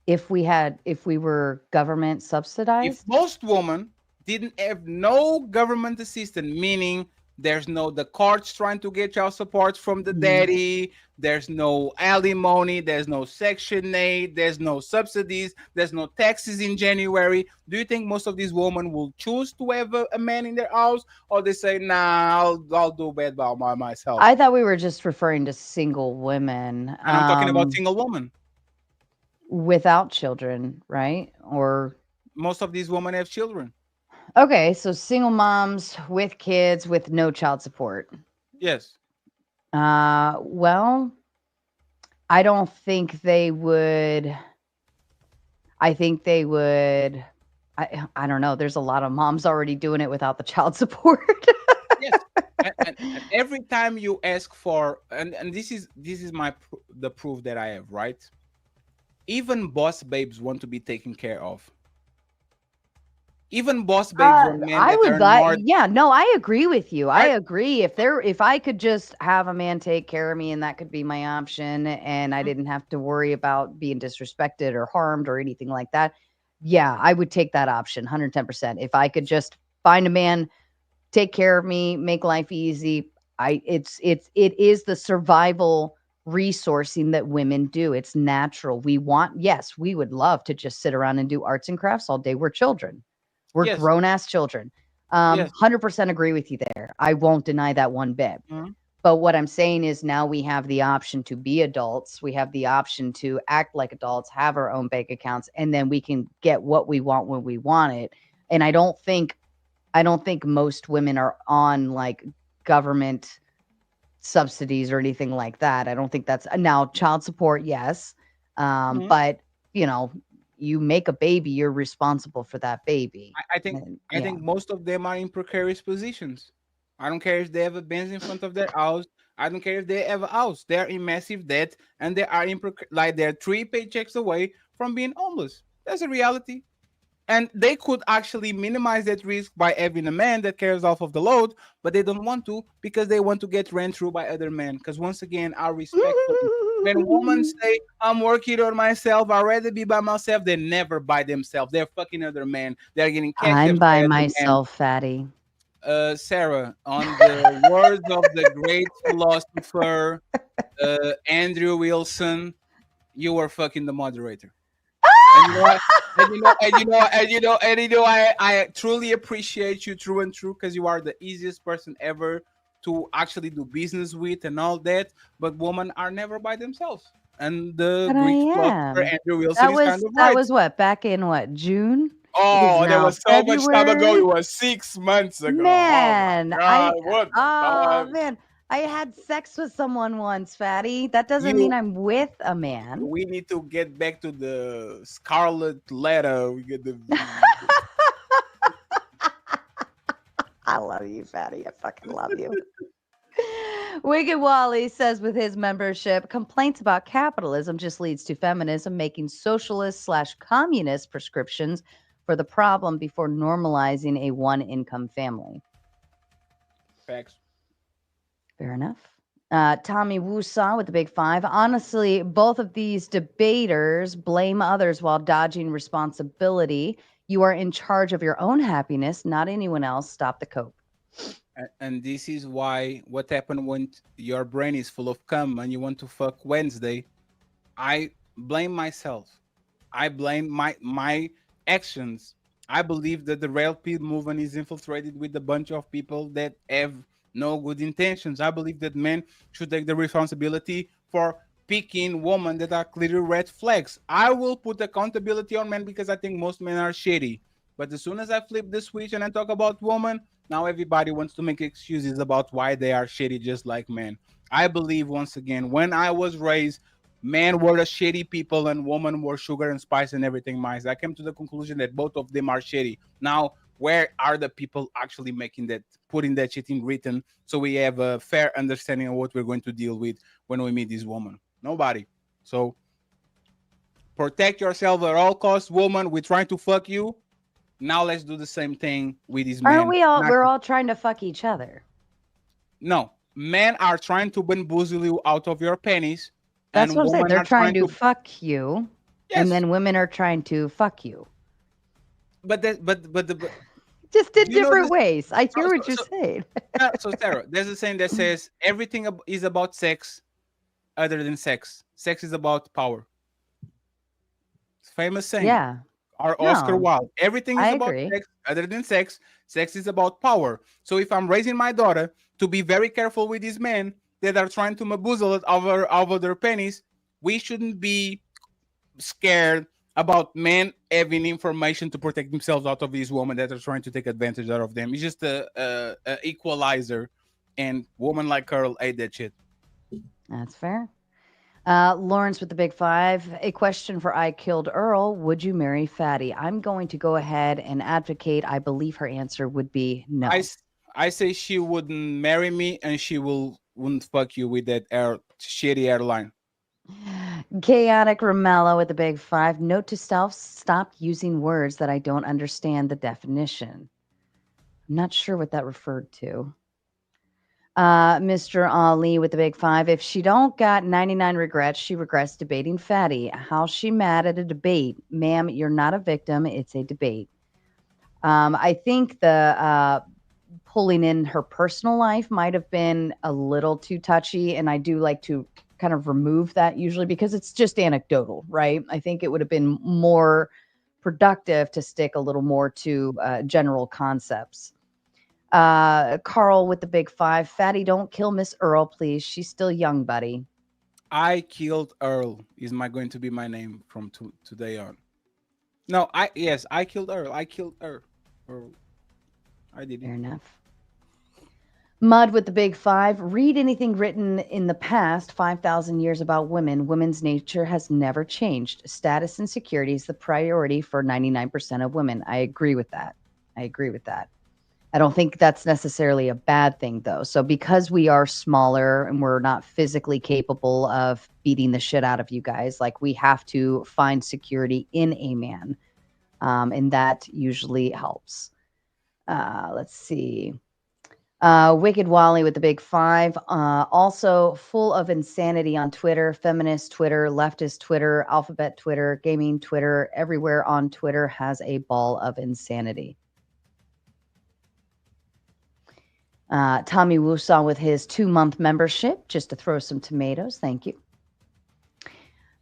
If we were government
If
subsidized,
most women didn't have no government assistance, meaning there's no the courts trying to get child support from the
mhm.
daddy, there's no alimony, there's no section 8, there's no subsidies, there's no taxes in January, do you think most of these women will choose to have a man in their house, or they say, nah, I'll do bad by myself?
I thought we were just referring to single women,
And I'm talking about single women.
without children, right? Or
Most of these women have children.
okay, so single moms with kids with no child support.
Yes.
Well, I don't think they would. I think they would. I don't know. There's a lot of moms already doing it without the child support.
Yes. And every time you ask for, and this is the proof that I have, right? Even boss babes want to be taken care of. Even boss babes want men
I
that
would
earn
like,
more,
yeah, no, I agree with you. I
right?
agree. If I could just have a man take care of me and that could be my option and I
Mhm.
didn't have to worry about being disrespected or harmed or anything like that, yeah, I would take that option 110%. If I could just find a man, take care of me, make life easy, it is the survival resourcing that women do. It's natural. We want, yes, we would love to just sit around and do arts and crafts all day. We're children. We're
Yes,
grown ass children.
yes.
100% agree with you there. I won't deny that one bit.
Mhm.
But what I'm saying is now we have the option to be adults. We have the option to act like adults, have our own bank accounts, and then we can get what we want when we want it. And I don't think most women are on like government subsidies or anything like that. I don't think that's now child support, yes.
Mhm.
But you know, you make a baby, you're responsible for that baby.
I think
And
I
yeah.
think most of them are in precarious positions. I don't care if they have a Benz in front of their house. I don't care if they have a house. They're in massive debt and they are like they're 3 paychecks away from being homeless. That's a reality. And they could actually minimize that risk by having a man that carries off of the load, but they don't want to because they want to get ran through by other men. Because once again, I respectfully, when women say I'm working on myself, I'd rather be by myself, they never by themselves. They're fucking other men. They're getting cashed
I'm
up by
by
other men.
myself, fatty.
Sarah, on the words of the great philosopher Andrew Wilson, you were fucking the moderator. And you know what? I truly appreciate you through and through because you are the easiest person ever to actually do business with and all that. But women are never by themselves. And the
But I
Greek philosopher
am.
Andrew Wilson
That
is kind
was
of
that
right.
was what, back in what, June? It is
Oh, that
now
was so much time ago. It
February.
was 6 months ago. Oh
Man,
my God, what the
oh
time?
man, I had sex with someone once, fatty. That doesn't mean
You
I'm with a man.
we need to get back to the Scarlet Letter. We get the
I love you, fatty. I fucking love you. Wicked Wally says with his membership, complaints about capitalism just leads to feminism making socialist slash communist prescriptions for the problem before normalizing a one income family.
facts.
Fair enough. Tommy Wusaw with the big five. Honestly, both of these debaters blame others while dodging responsibility. You are in charge of your own happiness, not anyone else. Stop the cope.
And this is why what happened when your brain is full of cum and you want to fuck Wednesday. I blame myself. I blame my actions. I believe that the Red Pill movement is infiltrated with a bunch of people that have no good intentions. I believe that men should take the responsibility for picking women that are clearly red flags. I will put accountability on men because I think most men are shitty. But as soon as I flip the switch and I talk about women, now everybody wants to make excuses about why they are shitty just like men. I believe once again, when I was raised, men were the shitty people and women were sugar and spice and everything nice. I came to the conclusion that both of them are shitty. Now, where are the people actually making that, putting that shit in written so we have a fair understanding of what we're going to deal with when we meet this woman? Nobody. So protect yourself at all costs, woman. We're trying to fuck you. Now let's do the same thing with these
Aren't
men.
we all?
Not,
We're all trying to fuck each other.
no, men are trying to bamboozle you out of your pennies,
That's
and
what I'm saying.
women
They're
are
trying
trying
to
to,
fuck you, and
yes.
then women are trying to fuck you.
But
Just in
you know
different
this.
ways. I
So
hear
so
what you're
so,
saying.
so Sarah, there's a saying that says everything is about sex other than sex. Sex is about power. It's a famous saying.
Yeah.
Or Oscar
No,
Wilde. Everything
I
is about
agree.
sex other than sex. Sex is about power. So if I'm raising my daughter to be very careful with these men that are trying to maboozle it over their pennies, we shouldn't be scared about men having information to protect themselves out of these women that are trying to take advantage out of them. It's just a equalizer, and women like Earl ate that shit.
That's fair. Lawrence with the big five. A question for I Killed Earl. Would you marry Fatty? I'm going to go ahead and advocate. I believe her answer would be
I
no.
s- I say she wouldn't marry me, and she wouldn't fuck you with that shitty airline.
Chaotic Ramello with the big five. Note to self, stop using words that I don't understand the definition. I'm not sure what that referred to. Mr. Ali with the big five. If she don't got 99 regrets, she regrets debating Fatty. How's she mad at a debate? Ma'am, you're not a victim. It's a debate. I think the pulling in her personal life might have been a little too touchy. And I do like to kind of remove that usually because it's just anecdotal, right? I think it would have been more productive to stick a little more to general concepts. Carl with the big five. Fatty, don't kill Miss Earl, please. She's still young, buddy.
I killed Earl is my going to be my name from today on. No, I killed Earl. I killed Earl. Earl. I did it.
Fair enough. Mud with the big five. Read anything written in the past 5,000 years about women. Women's nature has never changed. Status and security is the priority for 99% of women. I agree with that. I agree with that. I don't think that's necessarily a bad thing, though. So, because we are smaller and we're not physically capable of beating the shit out of you guys, like we have to find security in a man. And that usually helps. Let's see. Wicked Wally with the big five. Also full of insanity on Twitter, feminist Twitter, leftist Twitter, alphabet Twitter, gaming Twitter. Everywhere on Twitter has a ball of insanity. Tommy Wusaw with his 2-month membership, just to throw some tomatoes. Thank you.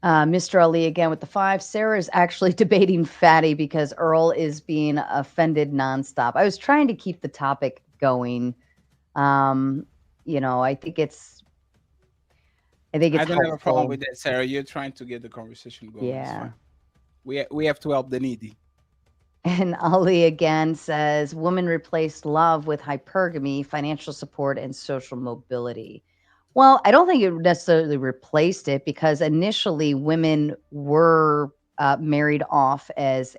Mr. Ali again with the five. Sarah is actually debating Fatty because Earl is being offended nonstop. I was trying to keep the topic going. Um, I think it's
I don't have a problem
helpful.
with that, Sarah. You're trying to get the conversation going. It's
Yeah.
fine. We have to help the needy.
And Ali again says, woman replaced love with hypergamy, financial support, and social mobility. Well, I don't think it necessarily replaced it because initially women were married off uh, as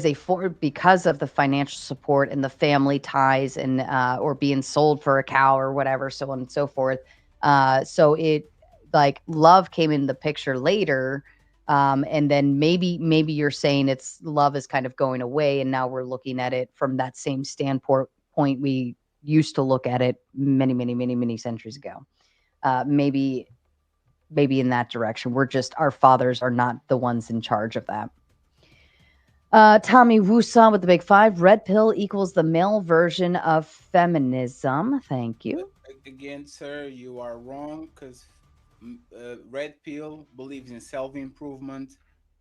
a for because of the financial support and the family ties and or being sold for a cow or whatever, so on and so forth. So it like love came in the picture later. And then maybe you're saying it's love is kind of going away, and now we're looking at it from that same standpoint we used to look at it many, many, many, many centuries ago. Maybe in that direction. We're just our fathers are not the ones in charge of that. Tommy Wusa with the big five. Red pill equals the male version of feminism. Thank you.
Again, sir, you are wrong because red pill believes in self-improvement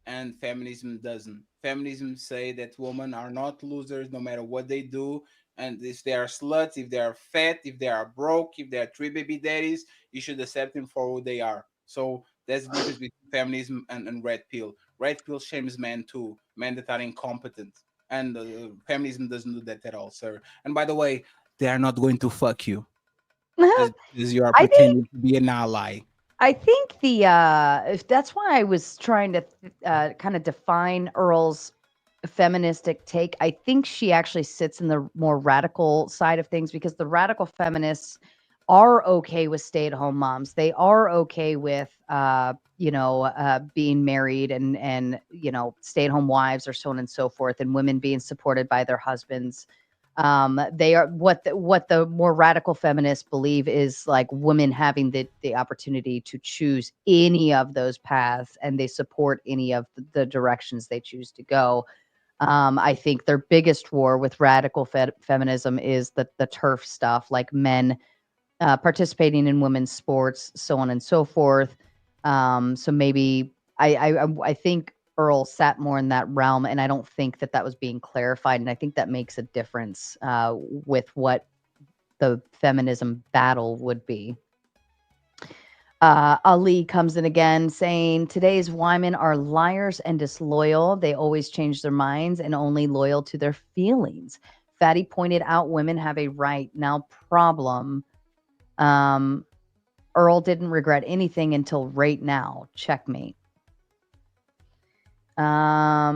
and feminism doesn't. Feminism say that women are not losers no matter what they do, and if they are sluts, if they are fat, if they are broke, if they are three baby daddies, you should accept them for who they are. So that's the difference between feminism and red pill. Red pill shames men too, men that are incompetent, and feminism doesn't do that at all, sir. And by the way, they are not going to fuck you just because you are
I think
pretending to be an ally.
I think the if that's why I was trying to kind of define Earl's feministic take. I think she actually sits in the more radical side of things because the radical feminists are okay with stay-at-home moms. They are okay with being married and stay-at-home wives or so on and so forth, and women being supported by their husbands. They are what the more radical feminists believe is like women having the opportunity to choose any of those paths, and they support any of the directions they choose to go. I think their biggest war with radical feminism is the turf stuff, like men participating in women's sports, so on and so forth. So maybe I think Earl sat more in that realm, and I don't think that was being clarified, and I think that makes a difference with what the feminism battle would be. Ali comes in again saying, today's women are liars and disloyal. They always change their minds and only loyal to their feelings. Fatty pointed out women have a right. Now, problem. Um, Earl didn't regret anything until right now. Checkmate. I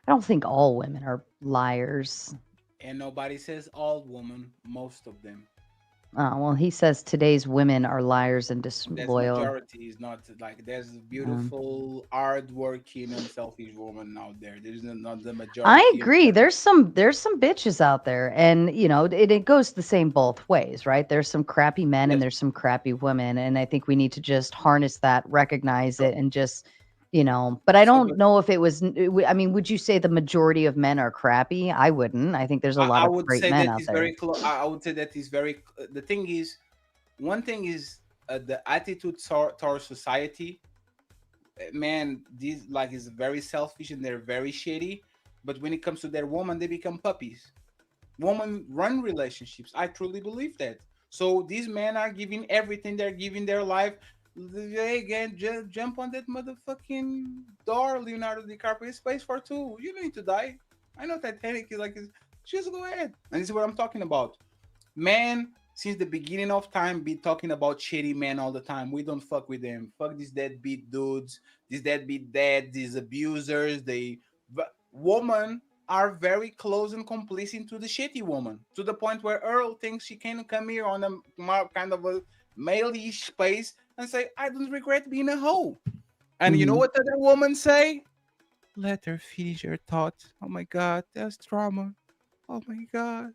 don't think all women are liars.
And nobody says all women, most of them.
Well, he says today's women are liars and
That's
disloyal.
majority. Is not like there's
Um,
beautiful, hardworking, unselfish woman out there. There's not the
I
majority of
agree.
them.
There's some bitches out there, and it goes the same both ways, right? There's some crappy men and
Yes.
there's some crappy women, and I think we need to just harness that, recognize
So,
it, and just But I
so
don't
but
know if it was. I mean, would you say the majority of men are crappy? I wouldn't. I think there's a lot
I
of
would
great
say
men
that
out
is
there.
very close. I would say that is very. The thing is, one thing is the attitude towards society. Man, these like is very selfish and they're very shitty. But when it comes to their woman, they become puppies. Women run relationships. I truly believe that. So these men are giving everything. They're giving their life. They again jump on that motherfucking door, Leonardo DiCaprio space for two. You don't need to die. I know Titanic is like, just go ahead. And this is what I'm talking about. Man, since the beginning of time, be talking about shitty men all the time. We don't fuck with them. Fuck these deadbeat dudes, these deadbeat dads, these abusers. Women are very close and complicit to the shitty woman, to the point where Earl thinks she can come here on a kind of a male-ish space and say, "I don't regret being a hoe." And you know
Hmm.
what the other woman say? Let her finish her thoughts. Oh my God, that's trauma. Oh my God,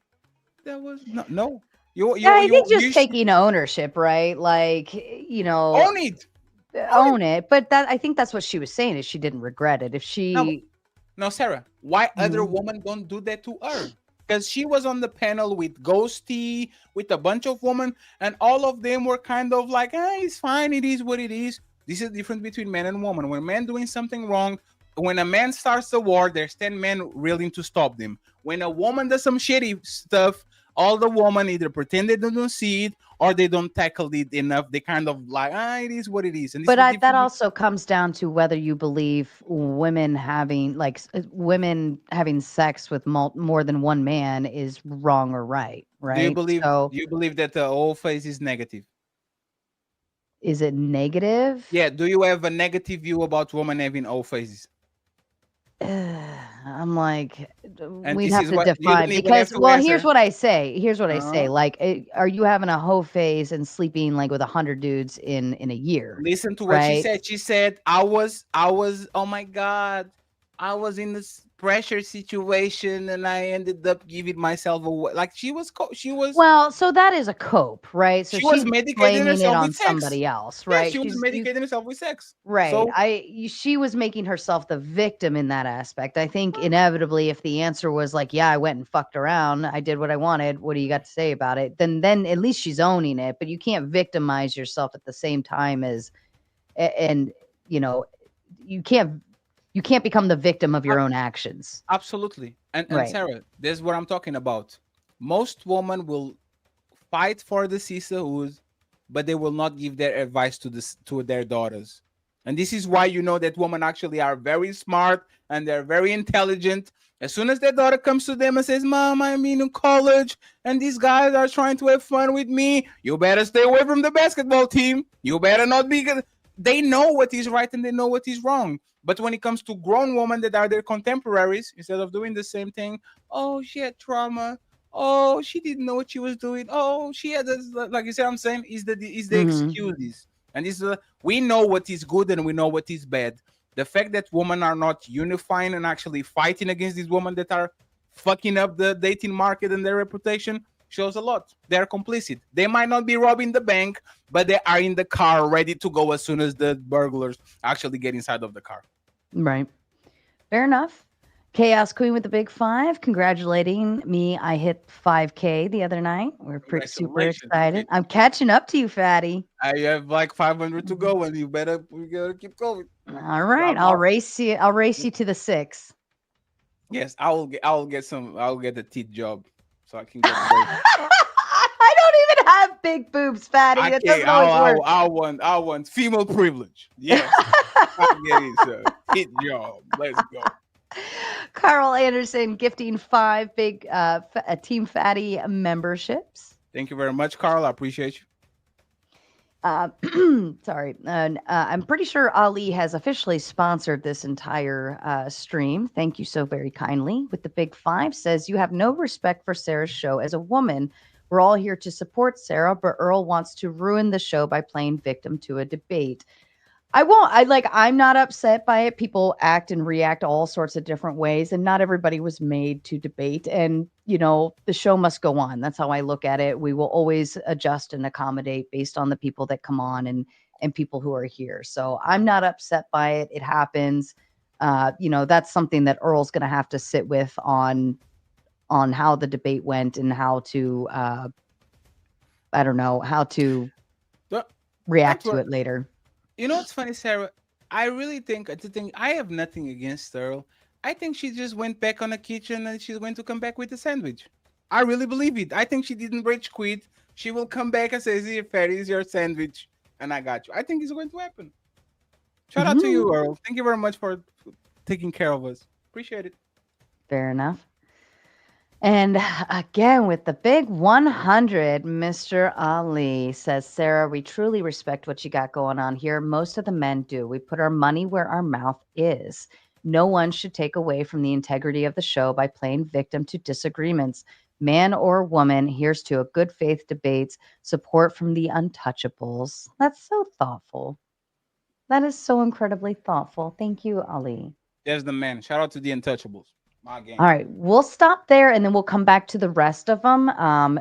that was no. You
Yeah,
you
I
you
think
you
just
should
taking ownership, right? Like,
own it. Own it.
own it. But that I think that's what she was saying is she didn't regret it. If
No,
she,
no, Sarah. Why other
Mhm.
women don't do that to her? Because she was on the panel with Ghosty, with a bunch of women, and all of them were kind of like, it's fine. It is what it is. This is the difference between men and women. When men doing something wrong, when a man starts a war, there's 10 men willing to stop them. When a woman does some shitty stuff, all the women either pretend they don't see it or they don't tackle it enough. They kind of like, it is what it is. And this is
But
the
that
difference.
also comes down to whether you believe women having sex with more than one man is wrong or right,
Do you
right?
believe
So,
do you believe that the whole phase is negative?
is it negative?
Yeah, do you have a negative view about women having all phases?
I'm like,
And
we'd
this
have
is
to
what you
define
don't even have
because,
to
well, here's
answer.
what I say. Here's what I
Uh,
say. Like, are you having a hoe phase and sleeping like with 100 dudes in a year,
Listen to what she
right?
said. She said, I was, oh my God, I was in this pressure situation and I ended up giving myself away. Like
Well, so that is a cope, right? So
she was
she's
medicating
blaming it
herself
on
with sex.
somebody else,
Yeah,
right?
she was medicating herself with sex.
Right.
So
She was making herself the victim in that aspect. I think inevitably if the answer was like, yeah, I went and fucked around, I did what I wanted, what do you got to say about it? Then at least she's owning it, but you can't victimize yourself at the same time as and you know, you can't you can't become the victim of
uh,
your own actions.
absolutely. And
Right.
Sarah, this is what I'm talking about. Most women will fight for the sisterhood, but they will not give their advice to their daughters. And this is why you know that women actually are very smart and they're very intelligent. As soon as their daughter comes to them and says, "Mom, I'm in college and these guys are trying to have fun with me, you better stay away from the basketball team. You better not be good." They know what is right and they know what is wrong. But when it comes to grown women that are their contemporaries, instead of doing the same thing, oh, she had trauma. Oh, she didn't know what she was doing. Oh, she had this, like you said. I'm saying is the
Mhm.
excuses, and this we know what is good and we know what is bad. The fact that women are not unifying and actually fighting against these women that are fucking up the dating market and their reputation shows a lot. They're complicit. They might not be robbing the bank, but they are in the car ready to go as soon as the burglars actually get inside of the car.
Right. Fair enough. Chaos Queen with the big five, congratulating me. I hit 5K the other night. We're pretty super
Congratulations.
excited. I'm catching up to you, fatty.
I have like 500 to go, and we gotta keep going.
All right,
I'm,
I'll race you. I'll race you to the six.
yes, I'll get a teeth job so I can get those.
I don't even have big boobs, fatty.
I
That
can't.
doesn't always work.
I want female privilege. Yes, I'll get it, sir. Teeth job. Let's go.
Carl Anderson gifting 5 big Team Fatty memberships.
Thank you very much, Carl. I appreciate you.
Uh, sorry. And I'm pretty sure Ali has officially sponsored this entire stream. Thank you so very kindly. With the big five says, you have no respect for Sarah's show as a woman. We're all here to support Sarah, but Earl wants to ruin the show by playing victim to a debate. I won't. I'm not upset by it. People act and react all sorts of different ways, and not everybody was made to debate. And, the show must go on. That's how I look at it. We will always adjust and accommodate based on the people that come on and people who are here. So I'm not upset by it. It happens. That's something that Earl's going to have to sit with on how the debate went and how to I don't know, how to
But
react
that's
to
what
it later.
you know. What's funny, Sarah? I really think I have nothing against Earl. I think she just went back on the kitchen and she's going to come back with a sandwich. I really believe it. I think she didn't rage quit. She will come back and say, "Here, Fatty, is your sandwich, and I got you." I think it's going to happen. Shout out to
Mhm.
you, Earl. Thank you very much for taking care of us. Appreciate it.
Fair enough. And again, with the big 100, Mr. Ali says, Sarah, we truly respect what you got going on here. Most of the men do. We put our money where our mouth is. No one should take away from the integrity of the show by playing victim to disagreements. Man or woman, here's to a good faith debates, support from the untouchables. That's so thoughtful. That is so incredibly thoughtful. Thank you, Ali.
There's the man. Shout out to the Untouchables. My
All
gang.
right, we'll stop there and then we'll come back to the rest of them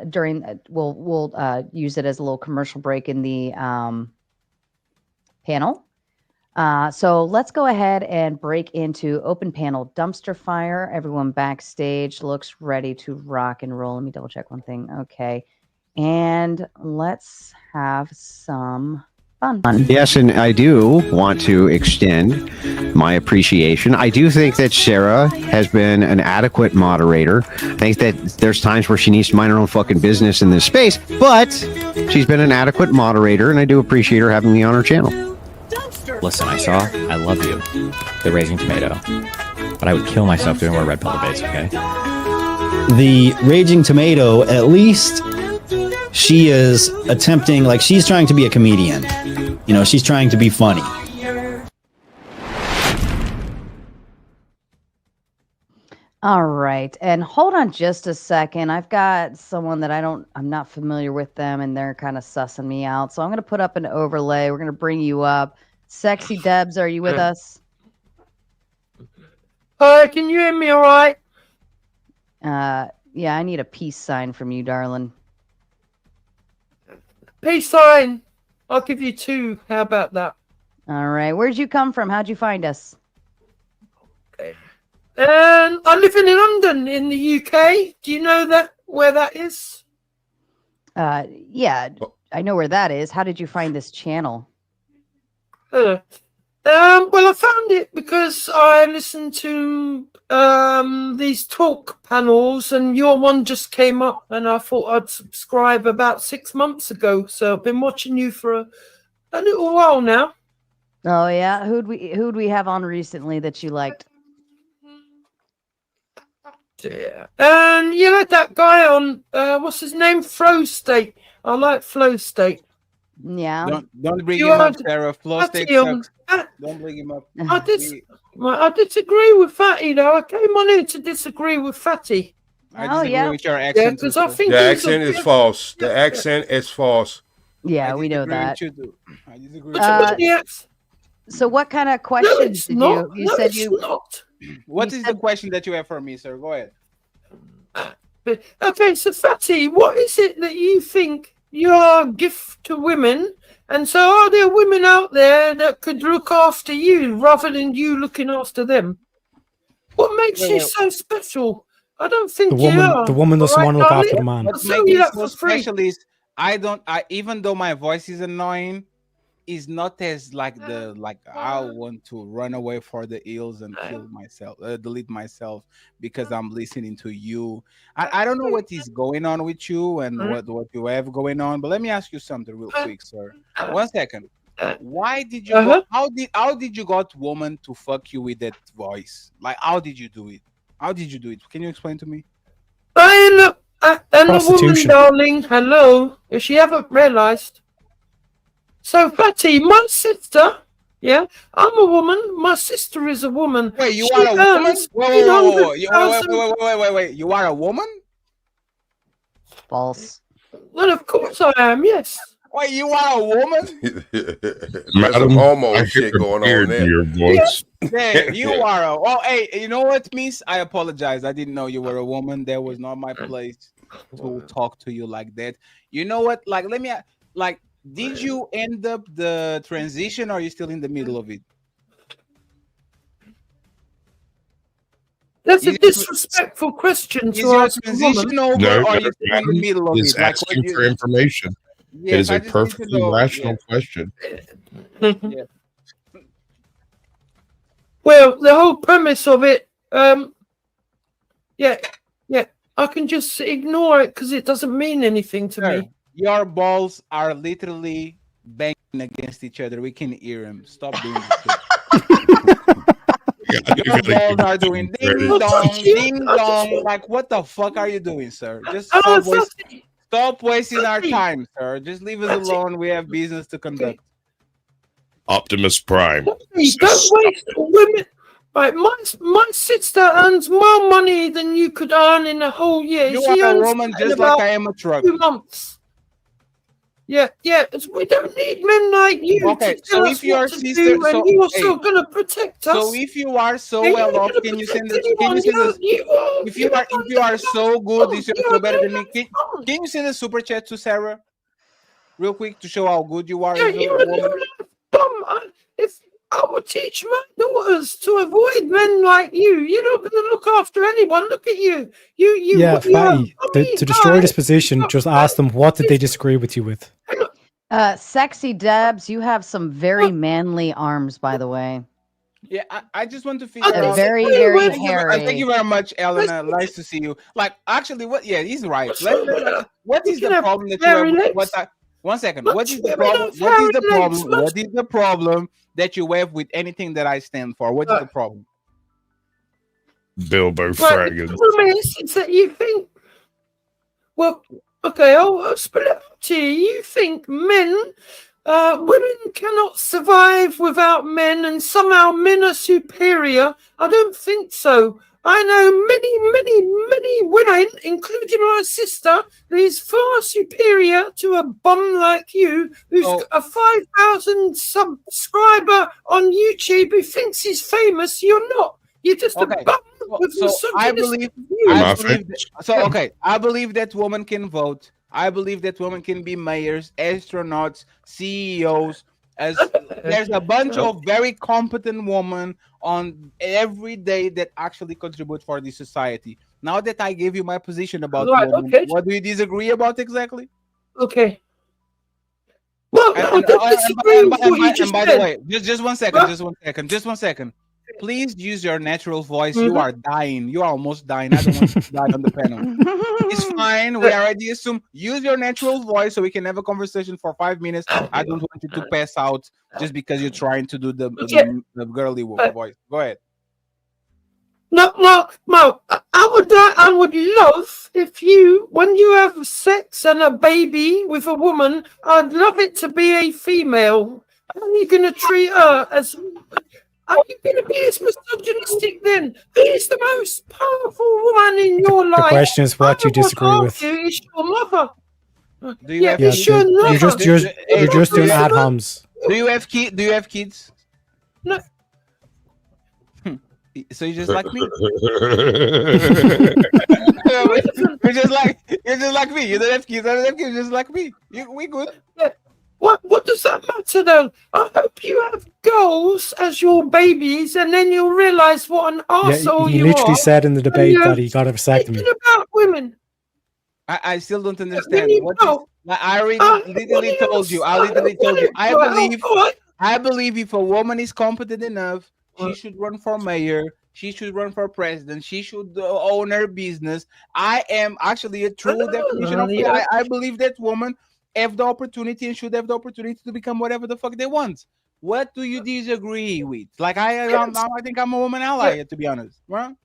during we'll use it as a little commercial break in the panel. So let's go ahead and break into open panel dumpster fire. Everyone backstage looks ready to rock and roll. Let me double check one thing. Okay. And let's have some fun.
Yes, and I do want to extend my appreciation. I do think that Sarah has been an adequate moderator. I think that there's times where she needs to mind her own fucking business in this space, but she's been an adequate moderator, and I do appreciate her having me on her channel.
Listen, I love you, the Raising Tomato, but I would kill myself doing more Red Pill debates, okay?
The Raging Tomato, at least she is attempting, like, she's trying to be a comedian. She's trying to be funny.
All right. And hold on just a second. I've got someone that I'm not familiar with them and they're kind of sussing me out. So I'm going to put up an overlay. We're going to bring you up. Sexy Debs, are you with us?
Hi, can you hear me all right?
Yeah, I need a peace sign from you, darling.
Peace sign. I'll give you 2. How about that?
All right. Where'd you come from? How'd you find us?
Okay. I live in London in the UK. Do you know where that is?
Yeah, I know where that is. How did you find this channel?
Well, I found it because I listened to these talk panels, and your one just came up, and I thought I'd subscribe about 6 months ago. So I've been watching you for a little while now.
Oh yeah, who'd we have on recently that you liked?
Yeah. And you like that guy on what's his name? Flow State. I like Flow State.
Yeah.
Don't bring him up, Sarah. Flow State sucks. Don't bring him up.
I disagree with Fatty though. I came on here to disagree with Fatty.
I disagree with your accent.
Because I think
the accent is false. The accent is false.
Yeah, we know that.
I disagree.
So what kind of questions did you? You said you.
Not.
What is the question that you have for me, sir? Go ahead.
Okay, so Fatty, what is it that you think you are a gift to women? And so are there women out there that could look after you rather than you looking after them? What makes you so special? I don't think you are.
The woman doesn't want to look after the man.
What makes me so special is even though my voice is annoying, is not as like I want to run away for the hills and kill myself, delete myself because I'm listening to you. I don't know what is going on with you and what you have going on, but let me ask you something real quick, sir. 1 second. Why did you how did you got woman to fuck you with that voice? Like, how did you do it? How did you do it? Can you explain to me?
And the woman, darling, hello. If she haven't realized. So, Fatty, my sister, yeah, I'm a woman. My sister is a woman.
Wait, you
She
are a woman?
earns
Wait.
800,000.
Wait. You are a woman?
False.
Well, of course I am. Yes.
Wait, you are a woman?
There's some hormone shit going on there.
Your voice.
Damn, you are a. Oh, hey, you know what, Miss? I apologize. I didn't know you were a woman. That was not my place to talk to you like that. You know what? Like, let me. Like, did you end up the transition, or are you still in the middle of it?
That's a disrespectful question
Is
to
your
ask a
transition
woman.
over,
No,
or are you still in the middle of
is
it? Like,
asking for information.
Yeah,
it is
I
a
just need to
perfectly
know,
rational question.
Yeah.
Well, the whole premise of it, yeah, I can just ignore it because it doesn't mean anything to
Sir,
me.
your balls are literally banging against each other. We can hear them. Stop doing this. Your balls are doing ding dong. Like, what the fuck are you doing, sir? Just stop wasting our time, sir. Just leave us alone. We have business to conduct.
Optimus Prime.
Don't waste women. Right, my sister earns more money than you could earn in a whole year.
You
She
are a
earns
woman
in
just like
about
I am a truck.
2 months. Yeah, we don't need men like you
Okay,
to tell
so
us
if your
what to
sister,
do, and you're still gonna protect us.
so if you are so
And
well
you're
off,
gonna
can you send
protect
us? Can you send
anyone.
us? If you are so good, if you're so better than me, can you send a super chat to Sarah, real quick, to show how good you are
Yeah,
as a
you're a
woman?
bum. If I would teach my daughters to avoid men like you, you're not going to look after anyone. Look at you.
Yeah, Fatty, to destroy this position, just ask them what did they disagree with you with.
Sexy Debs, you have some very manly arms, by the way.
Yeah, I just want to figure out.
Very hairy.
Thank you very much, Elena. Nice to see you. Like, actually, what? Yeah, he's right. What is the problem that you have? One second. What is the problem? What is the problem? What is the problem that you have with anything that I stand for? What is the problem?
Bilbo
The
Fraggins.
problem is that you think. Well, okay, I'll split it up to you. You think women cannot survive without men, and somehow men are superior. I don't think so. I know many women, including my sister, who is far superior to a bum like you, who's a 5,000 subscriber on YouTube, who thinks he's famous. You're not. You're just a bum.
I believe that women can vote. I believe that women can be mayors, astronauts, CEOs. As there's a bunch of very competent women on every day that actually contribute for the society. Now that I gave you my position about women, what do you disagree about exactly?
Okay. Well,
and by the way, just one second. Please use your natural voice. You are dying. You are almost dying. I don't want you to die on the panel. It's fine. We already assume. Use your natural voice so we can have a conversation for 5 minutes. I don't want you to pass out just because you're trying to do the girly voice. Go ahead.
No. I would love if you, when you have sex and a baby with a woman, I'd love it to be a female. How are you going to treat her as? Are you going to be as misogynistic then? Who is the most powerful woman in your life?
The question is what you disagree with.
Is your mother.
Do you have
kids? You're just doing ad homs.
Do you have kids?
No.
So you're just like me. You're just like me. You don't have kids. I don't have kids. Just like me. We good.
Yeah. What does that matter though? I hope you have girls as your babies, and then you'll realize what an arsehole
he
you
literally
are.
said in the debate that he got a vasectomy.
About women.
I still don't understand. I literally told you. I believe if a woman is competent enough, she should run for mayor. She should run for president. She should own her business. I am actually a true definition of it. I believe that women have the opportunity and should have the opportunity to become whatever the fuck they want. What do you disagree with? Like I think I'm a woman ally, to be honest. Right?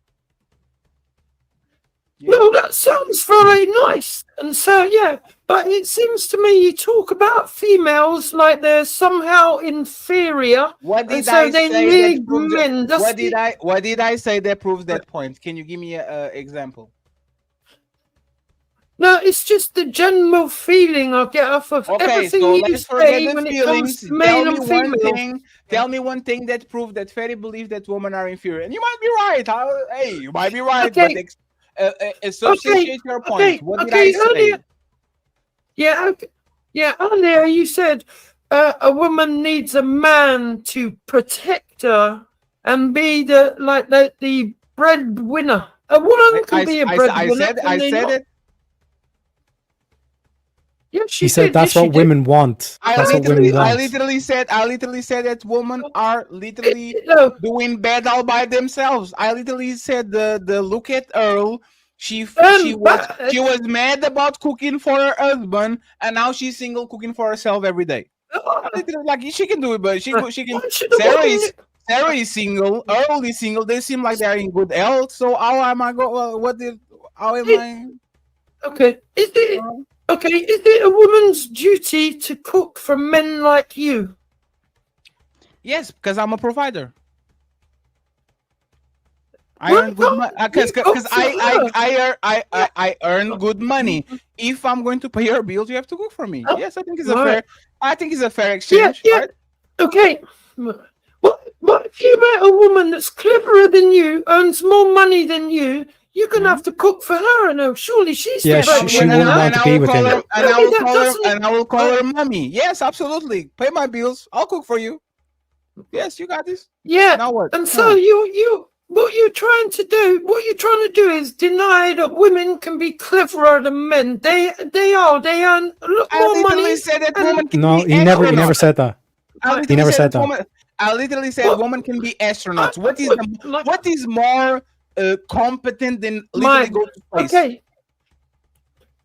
Well, that sounds very nice. And so, yeah, but it seems to me you talk about females like they're somehow inferior.
What
and
did
so
I
they
say that
need
proves it?
men. That's
What did I say that proves that point? Can you give me an example?
No, it's just the general feeling I get off of
Okay,
everything
so
you
let's forget
say
the
when it comes
feelings.
to male and female.
Tell me one thing that proves that Fairy believes that women are inferior. And you might be right. Hey, you might be right,
Okay.
but substantiate your point. What did I say?
Earlier, earlier you said a woman needs a man to protect her and be the breadwinner. A woman can be a breadwinner.
I said it.
Yes,
He said that's what women want. That's what women
I
want.
literally said that women are literally doing bad all by themselves. I literally said the look at Earl. She was mad about cooking for her husband, and now she's single, cooking for herself every day. Like she can do it, but she can. Sarah is single. Earl is single. They seem like they're in good health. So how am I going? How am I?
Okay, is it a woman's duty to cook for men like you?
Yes, because I'm a provider. I earn good money because I earn good money. If I'm going to pay your bills, you have to cook for me. Yes, I think it's a fair exchange.
Yeah.
Right?
Okay. What if you met a woman that's cleverer than you, earns more money than you? You're gonna have to cook for her, and surely she's
she won't want to be with him.
And I will call her mommy. Yes, absolutely. Pay my bills. I'll cook for you. Yes, you got this.
Yeah.
Now what?
And so what you're trying to do is deny that women can be cleverer than men. They earn a lot more money.
Said that woman can
No,
be
he never said that. He never said that.
I literally said woman can be astronauts. What is more competent than literally go to space?
Okay.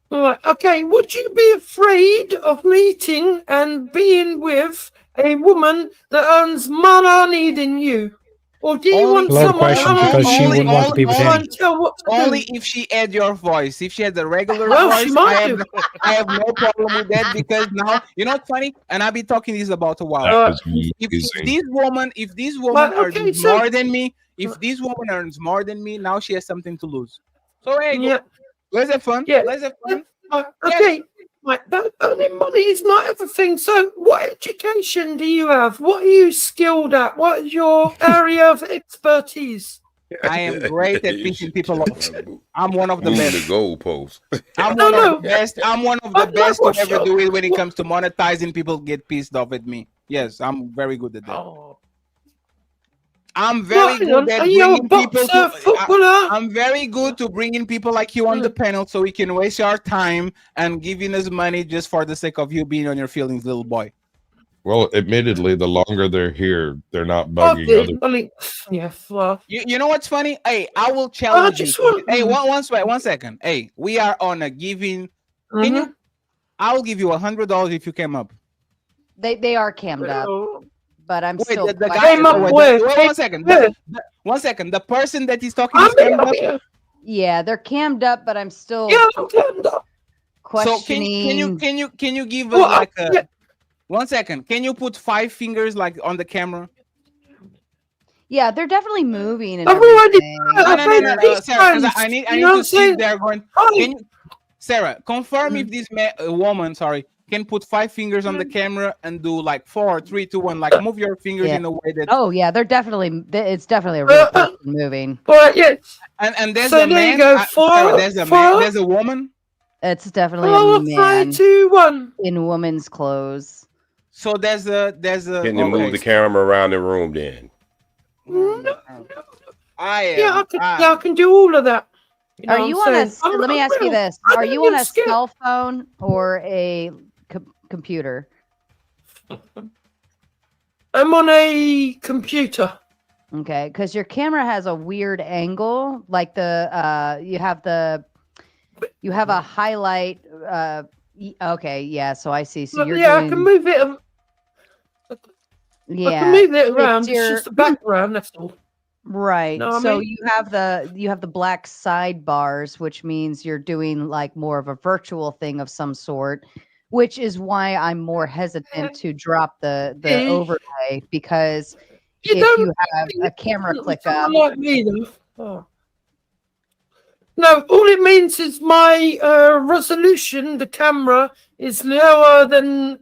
Right. Okay. Would you be afraid of meeting and being with a woman that earns more money than you? Or do you want
Love
someone
question because she wouldn't want to be with him.
Only if she had your voice. If she had the regular
Well,
voice,
she might
I have no problem with that because now you know what's funny, and I've been talking this about a while. If this woman earns more than me, if this woman earns more than me, now she has something to lose. So hey, let's have fun.
Yeah.
Let's have fun.
Okay. Right, earning money is not everything. So, what education do you have? What are you skilled at? What is your area of expertise?
I am great at pissing people off. I'm one of the best.
The goalpost.
I'm one of the best. I'm one of the best to ever do it when it comes to monetizing. People get pissed off at me. Yes, I'm very good at that. I'm very good at bringing people I'm very good to bringing people like you on the panel so we can waste our time and giving us money just for the sake of you being on your feelings, little boy.
Well, admittedly, the longer they're here, they're not bugging other.
You know what's funny? Hey, I will challenge you. Hey, one second. Hey, we are on a giving. Can you? I will give you $100 if you came up.
They are cammed up. But I'm still.
The guy wait, 1 second. 1 second. The person that is talking is cammed up.
Yeah, they're cammed up, but I'm still.
I'm cammed up.
Questioning.
So can you give us like a 1 second? Can you put 5 fingers like on the camera?
Yeah, they're definitely moving. And
No, Sarah, I need to see if they're going. Can you, Sarah, confirm if this woman, can put 5 fingers on the camera and do like 4, 3, 2, 1, like move your fingers in a way that.
Oh yeah, it's definitely a real person moving.
Yes.
And there's
so
a man. There's a woman.
It's definitely a man.
3, 2, 1.
In woman's clothes.
So there's a.
Can you move the camera around the room then?
No. I can do all of that.
Are you on a? Let me ask you this: are you on a cell phone or a computer?
I'm on a computer.
Okay, because your camera has a weird angle. Like you have a highlight. Okay, yeah. So I see. So you're.
I can move it.
Yeah,
I can move it around. It's just the background. That's all.
Right.
Know what I
So
mean?
you have the black sidebars, which means you're doing like more of a virtual thing of some sort, which is why I'm more hesitant to drop the
Eh,
overlay because
You
if you
don't
have a camera
with
click up,
someone like me, though. Oh. No, all it means is my resolution, the camera, is lower than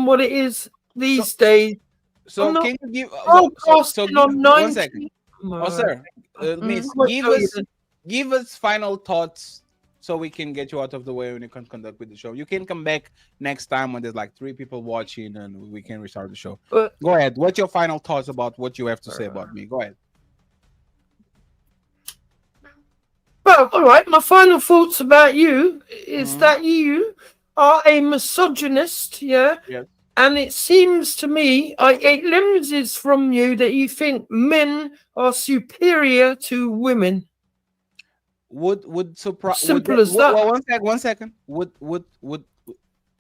what it is these days.
So
I'm not
can you give
broadcasting
give
on
1 second?
90.
Oh, sir, Miss,
What tell you then?
give us final thoughts so we can get you out of the way when you can conduct with the show. You can come back next time when there's like 3 people watching and we can restart the show. Go ahead. What's your final thoughts about what you have to say about me? Go ahead.
Well, all right. My final thoughts about you is that you are a misogynist, yeah?
Yes.
And it seems to me, it glimpses from you that you think men are superior to women.
Would surprise?
Simple as that.
Well, 1 second. Would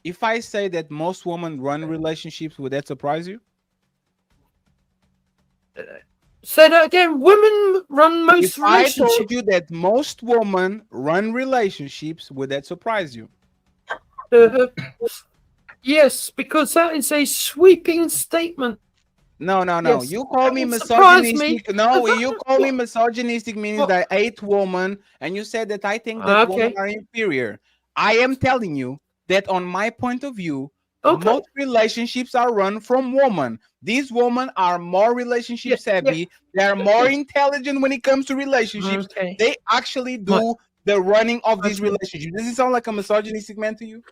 if I say that most women run relationships, would that surprise you?
Say that again. Women run most
If I
relationships.
told you that most women run relationships, would that surprise you?
Yes, because that is a sweeping statement.
No.
Yes,
You call me
that would surprise
misogynistic.
me.
No, you call me misogynistic means that I hate women, and you said that I think that women are inferior. I am telling you that on my point of view, most relationships are run from women. These women are more relationship savvy. They are more intelligent when it comes to relationships. They actually do the running of these relationships. Does it sound like a misogynistic man to you?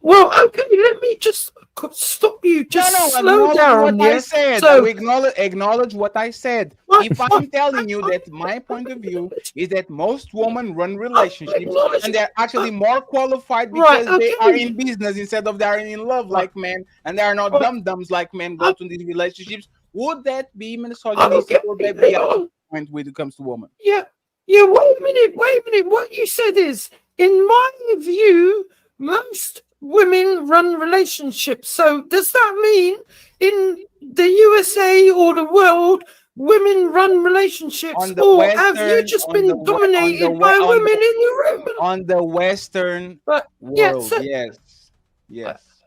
Well, okay, let me just stop you. Just slow down.
What I said. So acknowledge what I said. If I'm telling you that my point of view is that most women run relationships and they're actually more qualified because they are in business instead of they are in love like men, and they are not dum-dums like men go to these relationships, would that be misogynistic or that be a point when it comes to women?
Yeah. Wait a minute. What you said is, in my view, most women run relationships. So does that mean in the USA or the world, women run relationships, or have you just been dominated by women in Europe?
On the Western world, yes.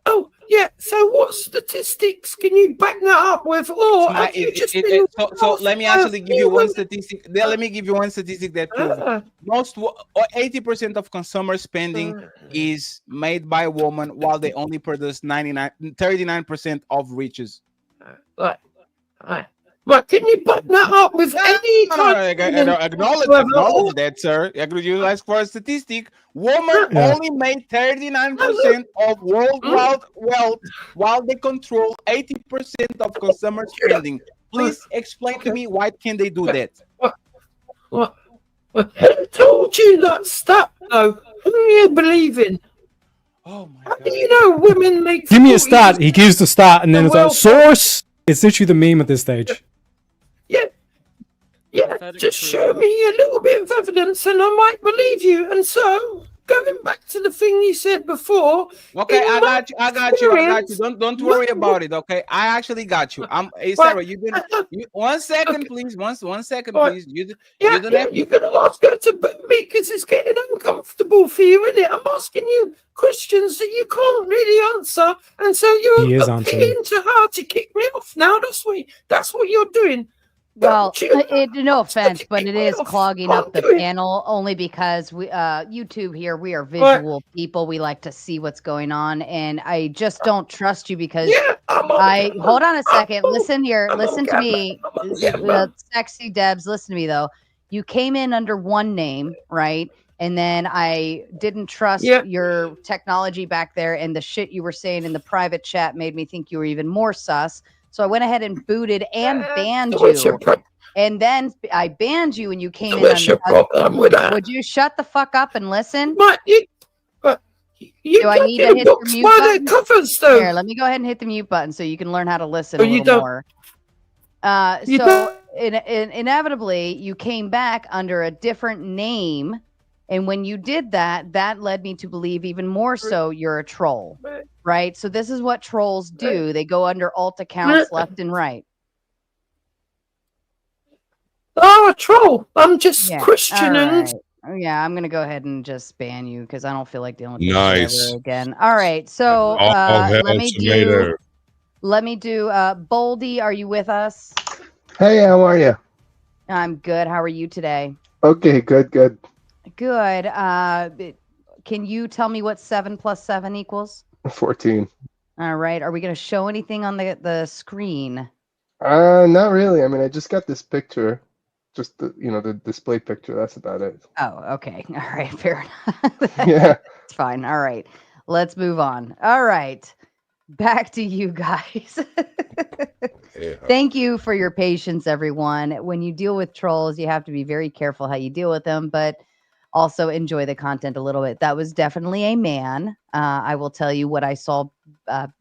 Oh, yeah. So what statistics can you back that up with? Or have you just been...
So let me actually give you one statistic. Let me give you one statistic that proves most 80% of consumer spending is made by women, while they only produce 39% of riches.
Right. But can you back that up with any
acknowledge that, sir. You ask for a statistic. Women only made 39% of worldwide wealth, while they control 80% of consumer spending. Please explain to me why can they do that?
What? Who told you that stuff? No, who do you believe in?
Oh my
God! You know, women make.
Give me a stat. He gives the stat, and then it's a source. It's literally the meme at this stage.
Yeah, just show me a little bit of evidence and I might believe you. And so, going back to the thing you said before.
Okay, I got you. Don't worry about it, okay? I actually got you. Hey, Sarah, you 1 second, please. One second, please.
You're gonna ask her to boot me because it's getting uncomfortable for you, isn't it? I'm asking you questions that you can't really answer, and so you're appealing to her to kick me off. Now that's what you're doing.
Well, no offense, but it is clogging up the panel only because we YouTube here, we are visual people. We like to see what's going on, and I just don't trust you because hold on a second. Listen here. Listen to me. Sexy Debs, listen to me though. You came in under one name, right? And then I didn't trust your technology back there, and the shit you were saying in the private chat made me think you were even more sus. So I went ahead and booted and banned you. And then I banned you and you came in. Would you shut the fuck up and listen?
Do
I need to hit the mute button? Here, let me go ahead and hit the mute button so you can learn how to listen a little more. Inevitably, you came back under a different name. And when you did that, that led me to believe even more so you're a troll, right? So this is what trolls do. They go under alt accounts left and right.
Oh, a troll. I'm just
Yeah.
questioning.
All right. Oh, yeah, I'm gonna go ahead and just ban you because I don't feel like dealing with this shit
Nice.
ever again. All right, so
All hail
let me
tomato.
do Boldy, are you with us?
Hey, how are you?
I'm good. How are you today?
Okay, good.
Good. Can you tell me what 7 plus 7 equals?
14.
All right. Are we gonna show anything on the screen?
Not really. I mean, I just got this picture, just the display picture. That's about it.
Oh, okay. All right, fair enough.
Yeah.
It's fine. All right. Let's move on. All right. Back to you guys. Thank you for your patience, everyone. When you deal with trolls, you have to be very careful how you deal with them, but also enjoy the content a little bit. That was definitely a man. I will tell you what I saw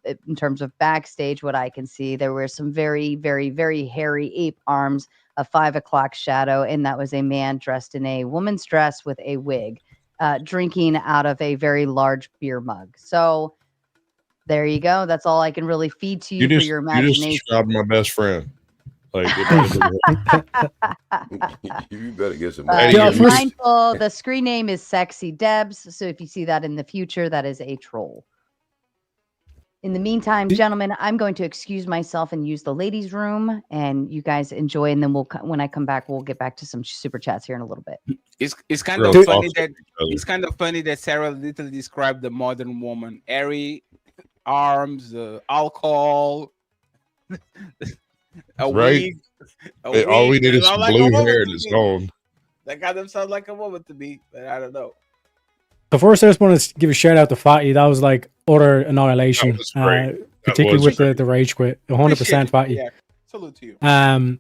in terms of backstage, what I can see. There were some very, very, very hairy ape arms, a 5 o'clock shadow, and that was a man dressed in a woman's dress with a wig, drinking out of a very large beer mug. So there you go. That's all I can really feed to you, for your
You
imagination.
just described my best friend. Like,
you better get some.
Be mindful. The screen name is Sexy Debs. So if you see that in the future, that is a troll. In the meantime, gentlemen, I'm going to excuse myself and use the ladies' room, and you guys enjoy. And then when I come back, we'll get back to some super chats here in a little bit.
It's kind of funny that Sarah literally described the modern woman: airy arms, alcohol, a
Right?
wig.
All we need is some
like
blue hair and it's gone.
That got themselves like a woman to me, but I don't know.
So first, I just want to give a shout out to Fatty. That was like utter annihilation, particularly with the rage quit. 100% Fatty.
Yeah, salute to you.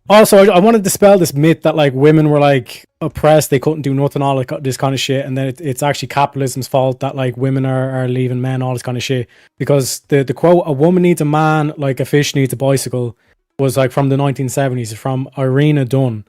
Also, I want to dispel this myth that like women were like oppressed, they couldn't do nothing, all this kind of shit, and then it's actually capitalism's fault that like women are leaving men, all this kind of shit. Because the quote, "A woman needs a man like a fish needs a bicycle," was like from the 1970s, from Irina Dunn.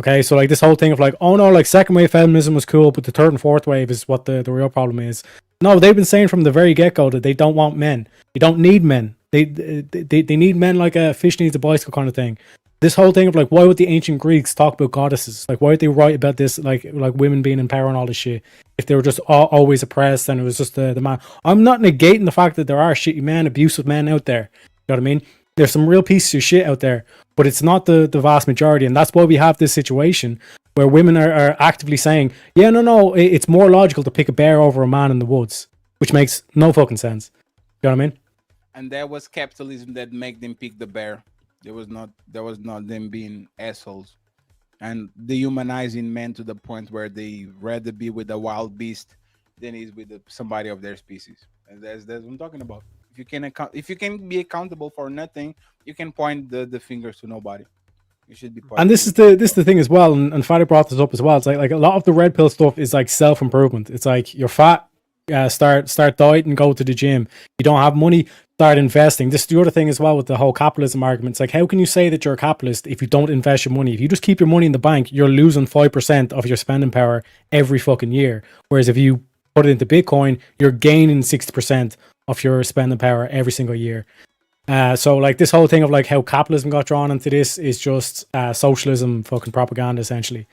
Okay, so like this whole thing of like, oh no, like second wave feminism was cool, but the third and fourth wave is what the real problem is. No, they've been saying from the very get-go that they don't want men. They don't need men. They need men like a fish needs a bicycle kind of thing. This whole thing of like, why would the ancient Greeks talk about goddesses? Like, why would they write about this, like women being in power and all this shit, if they were just always oppressed and it was just the man? I'm not negating the fact that there are shitty men, abusive men out there. You know what I mean? There's some real pieces of shit out there, but it's not the vast majority. And that's why we have this situation where women are actively saying, yeah, no, it's more logical to pick a bear over a man in the woods, which makes no fucking sense. You know what I mean?
And that was capitalism that made them pick the bear. There was not them being assholes and dehumanizing men to the point where they rather be with a wild beast than is with somebody of their species. And that's what I'm talking about. If you can be accountable for nothing, you can point the fingers to nobody. You should be.
And this is the thing as well. And Fatty brought this up as well. It's like a lot of the red pill stuff is like self improvement. It's like you're fat, start dieting, go to the gym. You don't have money, start investing. This is the other thing as well with the whole capitalism argument. It's like, how can you say that you're a capitalist if you don't invest your money? If you just keep your money in the bank, you're losing 5% of your spending power every fucking year. Whereas if you put it into Bitcoin, you're gaining 60% of your spending power every single year. So like this whole thing of like how capitalism got drawn into this is just socialism fucking propaganda essentially.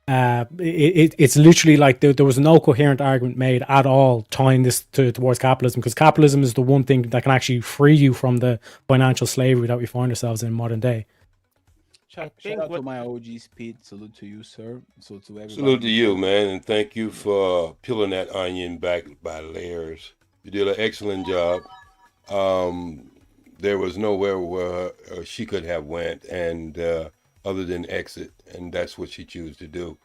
It's literally like there was no coherent argument made at all tying this towards capitalism, because capitalism is the one thing that can actually free you from the financial slavery that we find ourselves in modern day.
Shout out to my OG Speed. Salute to you, sir. So to everybody.
Salute to you, man, and thank you for peeling that onion back by layers. You did an excellent job. There was nowhere where she could have went and other than exit, and that's what she chose to do.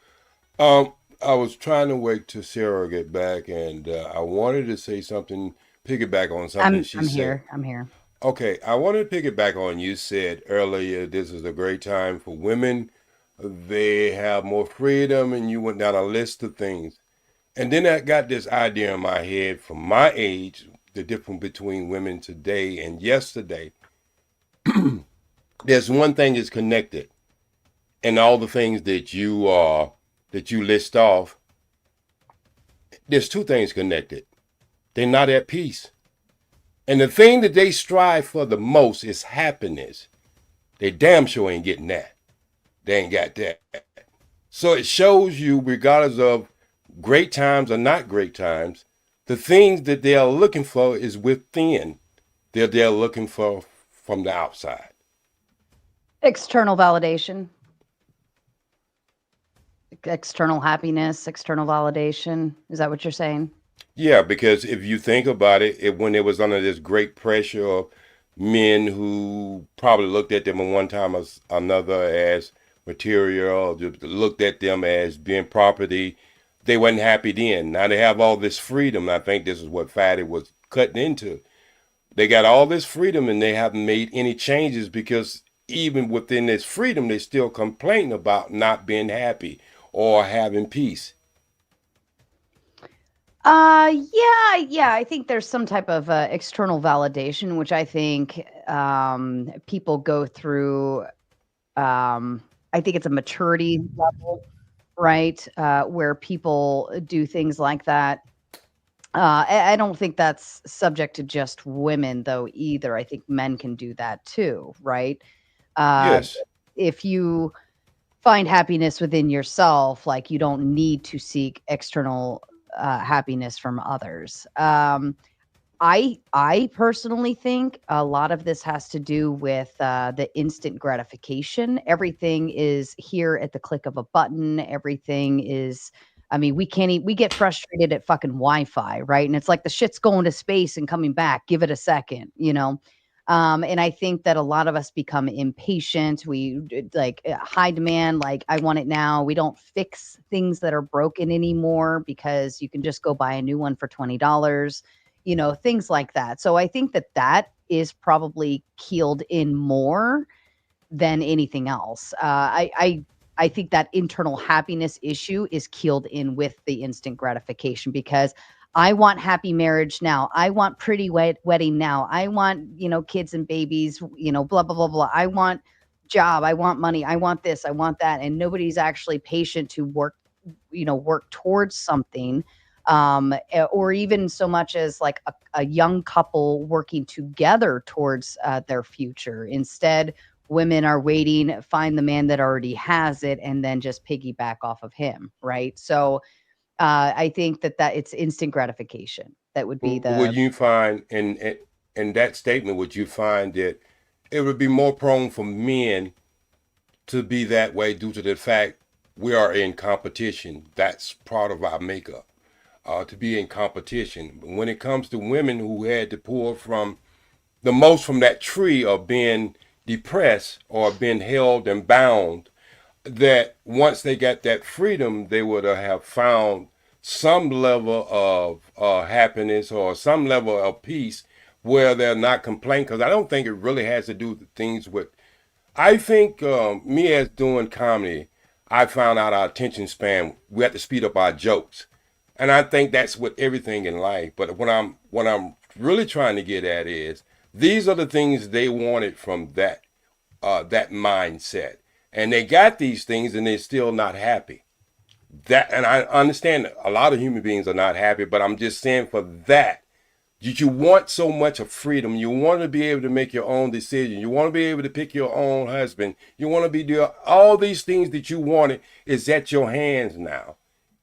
I was trying to wait till Sarah get back, and I wanted to say something, piggyback on something she said.
I'm here.
Okay, I wanted to piggyback on you said earlier, this is a great time for women. They have more freedom, and you went down a list of things. And then I got this idea in my head from my age, the difference between women today and yesterday. There's one thing that's connected, and all the things that you list off, there's two things connected. They're not at peace. And the thing that they strive for the most is happiness. They damn sure ain't getting that. they ain't got that. So it shows you, regardless of great times or not great times, the things that they are looking for is within. They're looking for from the outside.
External validation, external happiness, external validation. Is that what you're saying?
Yeah, because if you think about it, when it was under this great pressure of men who probably looked at them at one time as another as material, or just looked at them as being property, they wasn't happy then. Now they have all this freedom. I think this is what Fatty was cutting into. They got all this freedom and they haven't made any changes because even within this freedom, they still complain about not being happy or having peace.
Yeah. I think there's some type of external validation, which I think people go through. I think it's a maturity level, right? Where people do things like that. I don't think that's subject to just women, though, either. I think men can do that too, right?
Yes.
If you find happiness within yourself, like you don't need to seek external happiness from others. I personally think a lot of this has to do with the instant gratification. Everything is here at the click of a button. Everything is, I mean, we get frustrated at fucking Wi-Fi, right? And it's like the shit's going to space and coming back. Give it a second, you know? And I think that a lot of us become impatient. We like high demand, like I want it now. We don't fix things that are broken anymore because you can just go buy a new one for $20, you know, things like that. So I think that that is probably keeled in more than anything else. I think that internal happiness issue is keeled in with the instant gratification because I want happy marriage now. I want pretty wedding now. I want, you know, kids and babies, you know, blah, blah, blah, blah. I want job. I want money. I want this. I want that. And nobody's actually patient to work, you know, work towards something. Or even so much as like a young couple working together towards their future. Instead, women are waiting, find the man that already has it, and then just piggyback off of him, right? So I think that it's instant gratification. That would be the.
Would you find in that statement? Would you find that it would be more prone for men to be that way due to the fact we are in competition? That's part of our makeup. To be in competition. When it comes to women who had to pull from the most from that tree of being depressed or being held and bound, that once they got that freedom, they would have found some level of happiness or some level of peace where they're not complaining. Because I don't think it really has to do with things with. I think me as doing comedy, I found out our attention span. We have to speed up our jokes. And I think that's with everything in life. But what I'm really trying to get at is these are the things they wanted from that mindset, and they got these things, and they're still not happy. And I understand that a lot of human beings are not happy, but I'm just saying for that, you want so much of freedom. You want to be able to make your own decision. You want to be able to pick your own husband. You want to be doing all these things that you wanted is at your hands now.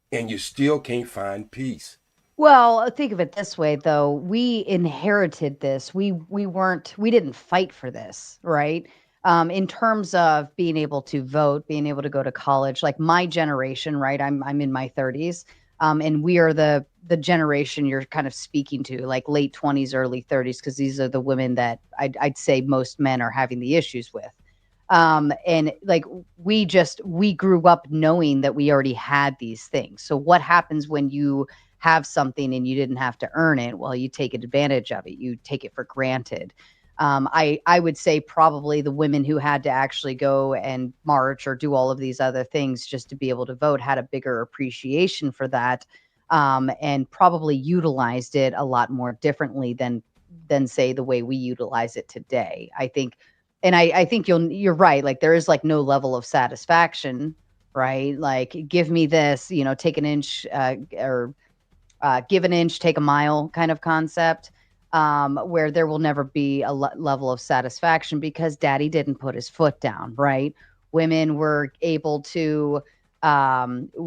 And you still can't find peace.
Well, think of it this way, though. We inherited this. We didn't fight for this, right? In terms of being able to vote, being able to go to college, like my generation, right? I'm in my 30s, and we are the generation you're kind of speaking to, like late 20s, early 30s, because these are the women that I'd say most men are having the issues with. And like we grew up knowing that we already had these things. So what happens when you have something and you didn't have to earn it? Well, you take advantage of it. You take it for granted. I would say probably the women who had to actually go and march or do all of these other things just to be able to vote had a bigger appreciation for that, and probably utilized it a lot more differently than say the way we utilize it today. I think. And I think you're right. Like there is like no level of satisfaction, right? Like give me this, you know, take an inch or give an inch, take a mile kind of concept, where there will never be a level of satisfaction because daddy didn't put his foot down, right? women were able to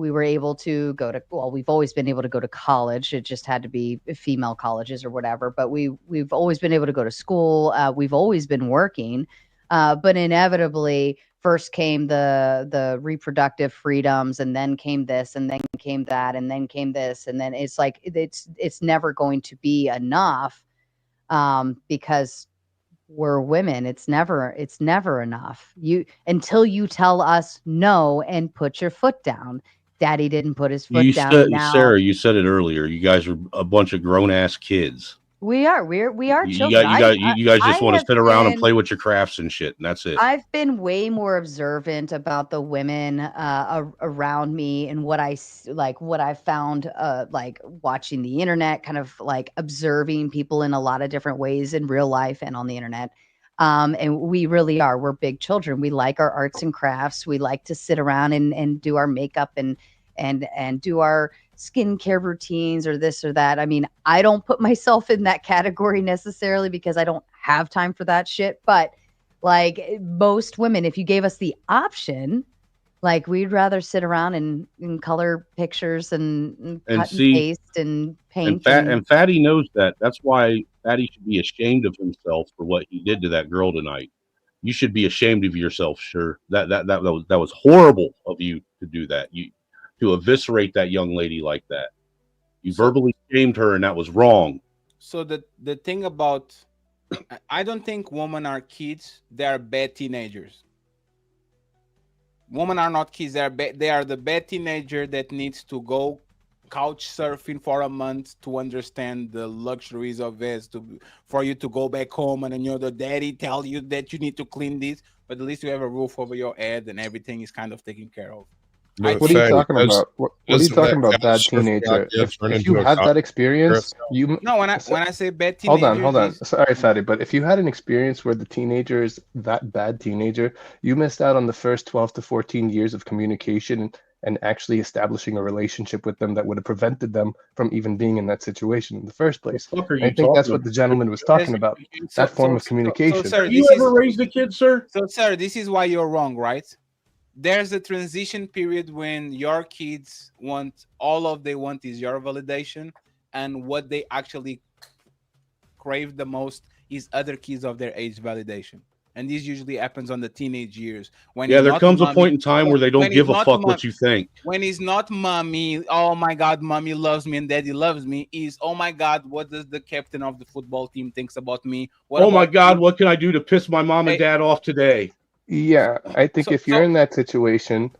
we were able to go to, well, we've always been able to go to college. It just had to be female colleges or whatever, but we've always been able to go to school. We've always been working, but inevitably first came the reproductive freedoms, and then came this, and then came that, and then came this, and then it's like it's never going to be enough, because we're women. It's never enough. You until you tell us no and put your foot down. Daddy didn't put his foot down.
Said,
now
Sarah, you said it earlier. You guys are a bunch of grown ass kids.
we are
You
children.
you guys just
I
want to
have
sit around and
been-
play with your crafts and shit, and that's it.
I've been way more observant about the women around me and what what I found, like watching the internet, kind of like observing people in a lot of different ways in real life and on the internet. And we really are. We're big children. We like our arts and crafts. We like to sit around and do our makeup and do our skincare routines or this or that. I mean, I don't put myself in that category necessarily because I don't have time for that shit. But like most women, if you gave us the option, like we'd rather sit around and color pictures and cut and paste and paint.
And Fatty knows that. That's why Fatty should be ashamed of himself for what he did to that girl tonight. You should be ashamed of yourself, sure. That was horrible of you to do that. To eviscerate that young lady like that. You verbally shamed her, and that was wrong.
So the thing about, I don't think women are kids. They are bad teenagers. Women are not kids. They are the bad teenager that needs to go couch surfing for a month to understand the luxuries of it, for you to go back home and then the daddy tell you that you need to clean this, but at least you have a roof over your head and everything is kind of taken care of.
What are you talking about? What are you talking about, bad teenager? If you had that experience,
No, when I say bad teenager,
hold on. Sorry, Fatty, but if you had an experience where the teenager is that bad teenager, you missed out on the first 12 to 14 years of communication and actually establishing a relationship with them that would have prevented them from even being in that situation in the first place. I think that's what the gentleman was talking about, that form of communication.
sir,
Have you ever raised a kid, sir?
So, sir, this is why you're wrong, right? There's a transition period when your kids all they want is your validation, and what they actually crave the most is other kids of their age validation. And this usually happens on the teenage years.
There comes a point in time where they don't give a fuck what you think.
When it's not mommy, oh my God, mommy loves me and daddy loves me, is, oh my God, what does the captain of the football team thinks about me?
Oh my God, what can I do to piss my mom and dad off today?
Yeah, I think if you're in that situation,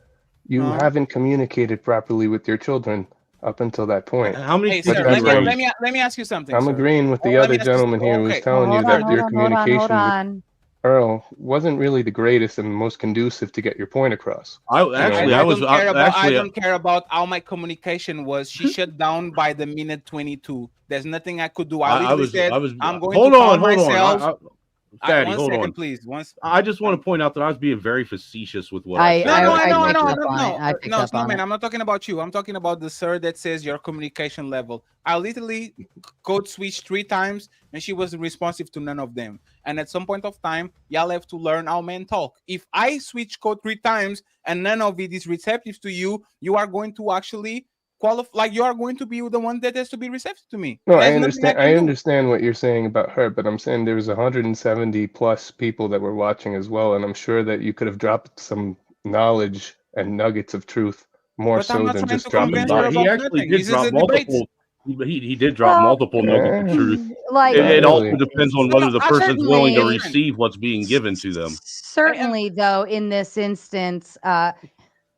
you haven't communicated properly with your children up until that point.
How many?
Hey, sir, let me ask you something.
I'm agreeing with the other gentleman here who's telling you that your communication with Earl wasn't really the greatest and most conducive to get your point across.
I don't care about how my communication was. She shut down by the minute 22. There's nothing I could do. I'm going to call myself.
Fatty,
hold on, please.
I just want to point out that I was being very facetious with what
I
said.
No, man. I'm not talking about you. I'm talking about the sir that says your communication level. I literally code switched 3 times, and she was responsive to none of them. And at some point of time, y'all have to learn how men talk. If I switch code 3 times and none of it is receptive to you, you are going to actually like you are going to be the one that has to be receptive to me.
No, I understand. I understand what you're saying about her, but I'm saying there was 170 plus people that were watching as well, and I'm sure that you could have dropped some knowledge and nuggets of truth more so than just dropping.
He actually did drop multiple. He did drop multiple nuggets of truth.
Like,
it also depends on whether the person's willing to receive what's being given to them.
Certainly, though, in this instance,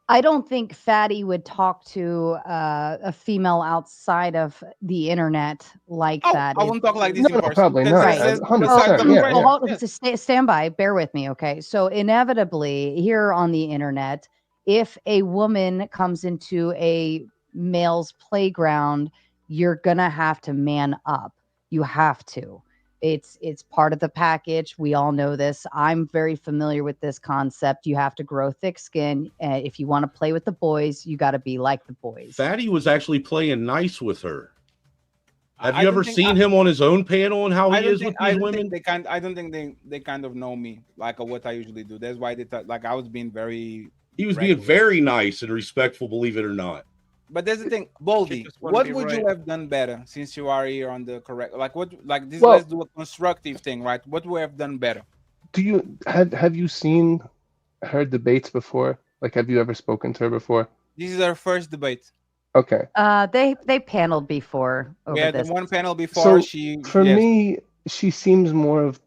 I don't think Fatty would talk to a female outside of the internet like that.
I won't talk like this.
No, probably not.
Right.
100%.
Stand by. Bear with me, okay? So inevitably, here on the internet, if a woman comes into a male's playground, you're gonna have to man up. You have to. It's part of the package. We all know this. I'm very familiar with this concept. You have to grow thick skin. If you want to play with the boys, you got to be like the boys.
Fatty was actually playing nice with her. Have you ever seen him on his own panel and how he is with these women?
I don't think they kind of know me like what I usually do. That's why they thought like I was being very.
He was being very nice and respectful, believe it or not.
But there's the thing, Baldy.
just wanna
What
be
would you
right.
have done better since you are here on the correct? Like what? Like this?
Well-
Let's do a constructive thing, right? What would have done better?
Do you have you seen her debates before? Like, have you ever spoken to her before?
This is our first debate.
Okay.
They paneled before over
We had
this.
the one panel before.
So for me, she seems more of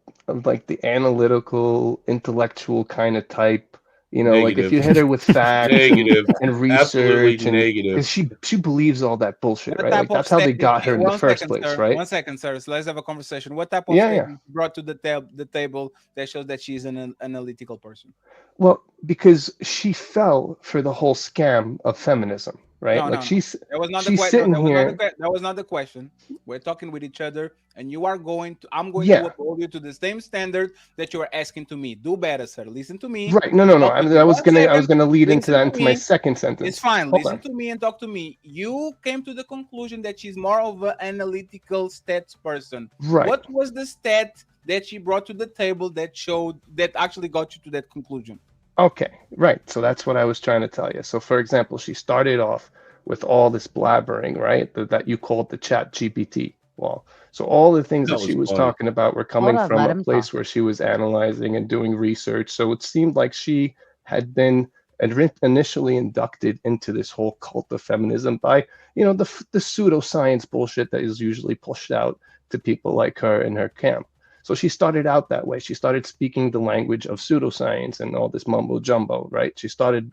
like the analytical, intellectual kind of type. You know, like if
Negative.
you hit her with facts
Negative.
and
Absolutely
research, and
negative.
because she believes all that bullshit,
What
right?
type
Like
of
that's how they
statement-
got her in the
One
first
second,
place,
sir.
right?
1 second, sir. So let's have a conversation. What type of
Yeah,
statement you brought to the table that shows that she's an analytical person?
Well, because she fell for the whole scam of feminism, right?
No,
like
no.
she's
That was not the
she's
question.
sitting here.
That was not the question. We're talking with each other, and you are going to. I'm going
Yeah.
to uphold you to the same standard that you are asking to me. Do better, sir. Listen to me.
Right. No.
Talk to me.
I was
1
gonna
second.
lead into
Listen
that
to
into my
me.
second sentence.
It's fine.
Hold
Listen
on.
to me and talk to me. You came to the conclusion that she's more of an analytical stats person.
Right.
What was the stat that she brought to the table that actually got you to that conclusion?
Okay, right. So that's what I was trying to tell you. So for example, she started off with all this blabbering, right? That you called the chat GPT wall. So all the things that she was talking about were coming from a place where she was analyzing and doing research. So it seemed like she had been initially inducted into this whole cult of feminism by, you know, the pseudoscience bullshit that is usually pushed out to people like her in her camp. So she started out that way. She started speaking the language of pseudoscience and all this mumbo jumbo, right? She started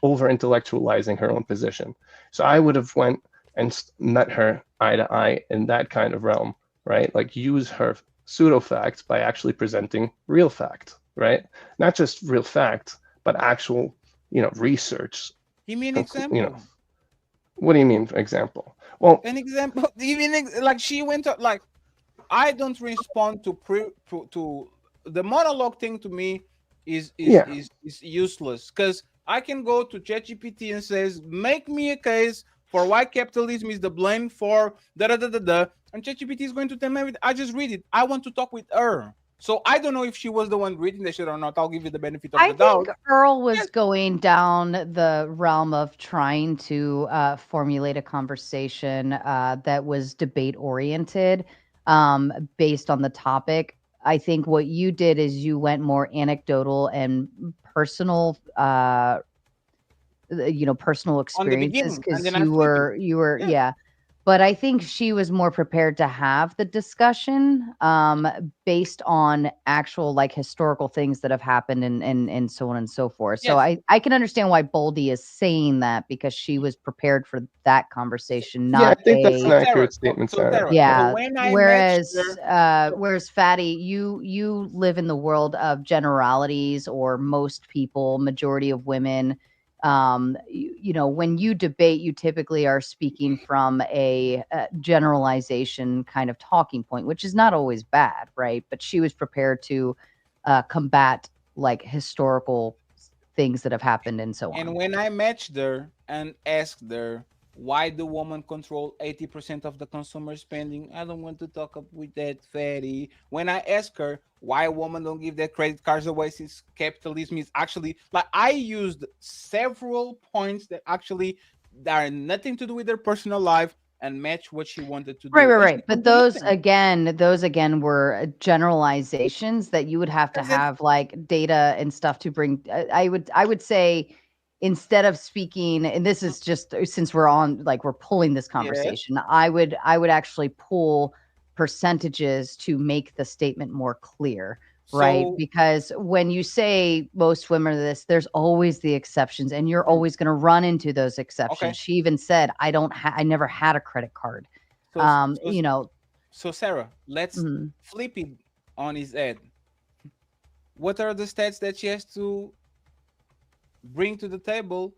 over-intellectualizing her own position. So I would have went and met her eye to eye in that kind of realm, right? Like use her pseudo facts by actually presenting real fact, right? Not just real fact, but actual, you know, research.
Give me an example.
You know, what do you mean, for example? Well,
an example. Even like she went up like. I don't respond to the monologue thing. To me, is useless because I can go to ChatGPT and says, make me a case for why capitalism is the blame for da da da da da, and ChatGPT is going to tell me everything. I just read it. I want to talk with her, so I don't know if she was the one reading the shit or not. I'll give you the benefit of the doubt.
I think Earl was going down the realm of trying to formulate a conversation that was debate oriented. Based on the topic. I think what you did is you went more anecdotal and personal, personal experiences because you were, yeah. But I think she was more prepared to have the discussion based on actual like historical things that have happened and so on and so forth. So I can understand why Boldy is saying that because she was prepared for that conversation, not
I think that's an accurate statement, Sarah.
Yeah.
So
whereas Fatty, you live in the world of generalities or most people, majority of women. When you debate, you typically are speaking from a generalization kind of talking point, which is not always bad, right? But she was prepared to combat like historical things that have happened and so on.
And when I matched her and asked her, why do women control 80% of the consumer spending? I don't want to talk with that fatty. When I ask her why women don't give their credit cards away since capitalism is actually like I used several points that actually are nothing to do with their personal life and match what she wanted to do.
Right. But those again were generalizations that you would have to have like data and stuff to bring. I would say instead of speaking, and this is just since we're pulling this conversation, I would actually pull percentages to make the statement more clear. Right. Because when you say most women are this, there's always the exceptions and you're always going to run into those exceptions. Okay. She even said, I never had a credit card.
So Sarah, let's flip it on his head. What are the stats that she has to bring to the table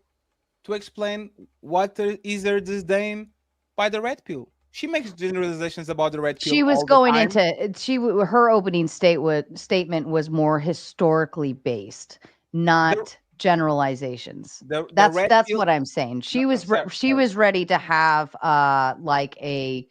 to explain what is her disdain by the red pill? She makes generalizations about the red pill.
She was going into her opening statement was more historically based, not generalizations. That's what I'm saying. She was ready to have like a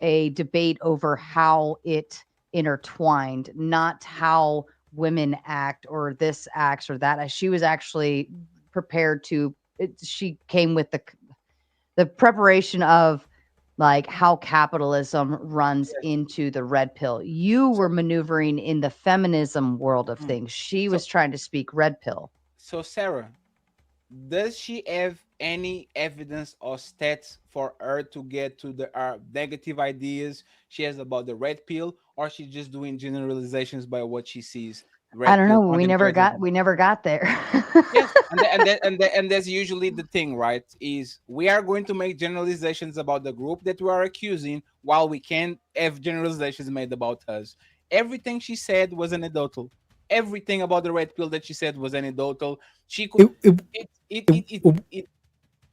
a debate over how it intertwined, not how women act or this acts or that. She was actually prepared to. She came with the preparation of like how capitalism runs into the red pill. You were maneuvering in the feminism world of things. She was trying to speak red pill.
So Sarah, does she have any evidence or stats for her to get to the negative ideas she has about the red pill, or she's just doing generalizations by what she sees?
I
Red
don't
pill
know.
contemplated.
We never got there.
Yes, and that's usually the thing, right? Is we are going to make generalizations about the group that we are accusing, while we can't have generalizations made about us. Everything she said was anecdotal. Everything about the red pill that she said was anecdotal. She could.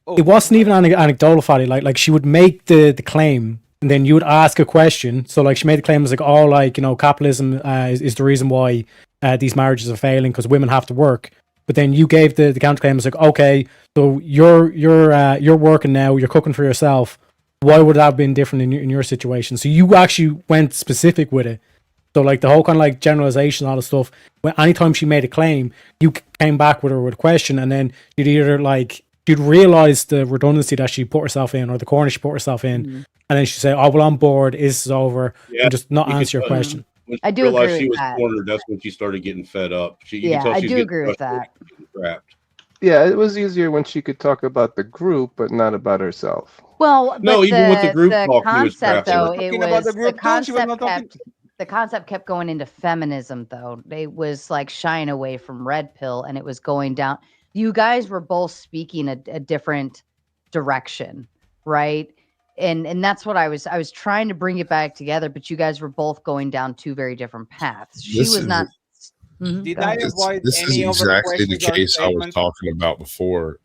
It wasn't even anecdotal, Fatty. Like she would make the claim, and then you would ask a question. So like she made the claim was like, oh, like, you know, capitalism is the reason why these marriages are failing because women have to work. But then you gave the counterclaim. It's like, okay, so you're working now, you're cooking for yourself. Why would that have been different in your situation? So you actually went specific with it. So like the whole kind of like generalization, all the stuff. When anytime she made a claim, you came back with her with a question, and then you'd either like you'd realize the redundancy that she put herself in or the corner she put herself in, and then she'd say, "Oh well, I'm bored. This is over," and just not answer your question.
When she
I do
realized
agree
she
with
was
that.
cornered, that's when she started getting fed up. You
Yeah,
can tell
I
she's
do
getting
agree with that.
getting trapped.
Yeah, it was easier when she could talk about the group, but not about herself.
Well,
No,
but
even with the group
the
talk, he was
concept
trapping her.
though, it
Talking about the
was
group too. She was not talking.
the concept kept going into feminism though. It was like shying away from red pill, and it was going down. You guys were both speaking a different direction, right? And that's what I was trying to bring it back together, but you guys were both going down two very different paths. She
This
was
is
not. Mhm,
Did
go
I
ahead.
avoid
this is
any of her
exactly the
questions or
case I was
statements?
talking about before,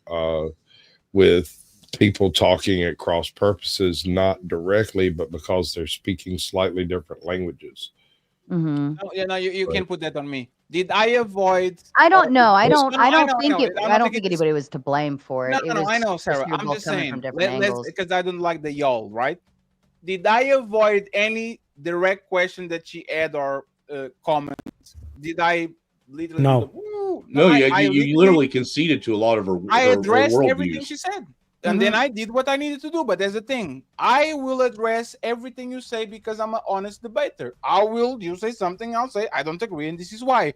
with people talking at cross purposes, not directly, but because they're speaking slightly different languages.
Mm-hmm.
No, yeah, no, you
Right.
can put that on me. Did I avoid?
I don't know. I
No,
don't.
no,
I
I
don't
know, I
think
know.
it.
I
I
don't
don't
think
think
it is.
anybody was to blame for
No,
it. It
no, no. I
was
know,
just
Sarah.
you were
I'm
both
just
coming
saying.
from different
Let's
angles.
because I don't like the y'all, right? Did I avoid any direct question that she had or comment? Did I literally do the
No.
woo? No,
No,
I
you
literally
literally conceded to a lot of her
I
her
addressed everything
worldviews.
she said. And then I did what I needed to do. But there's a thing. I will address everything you say because I'm an honest debater. You say something, I'll say, I don't agree, and this is why.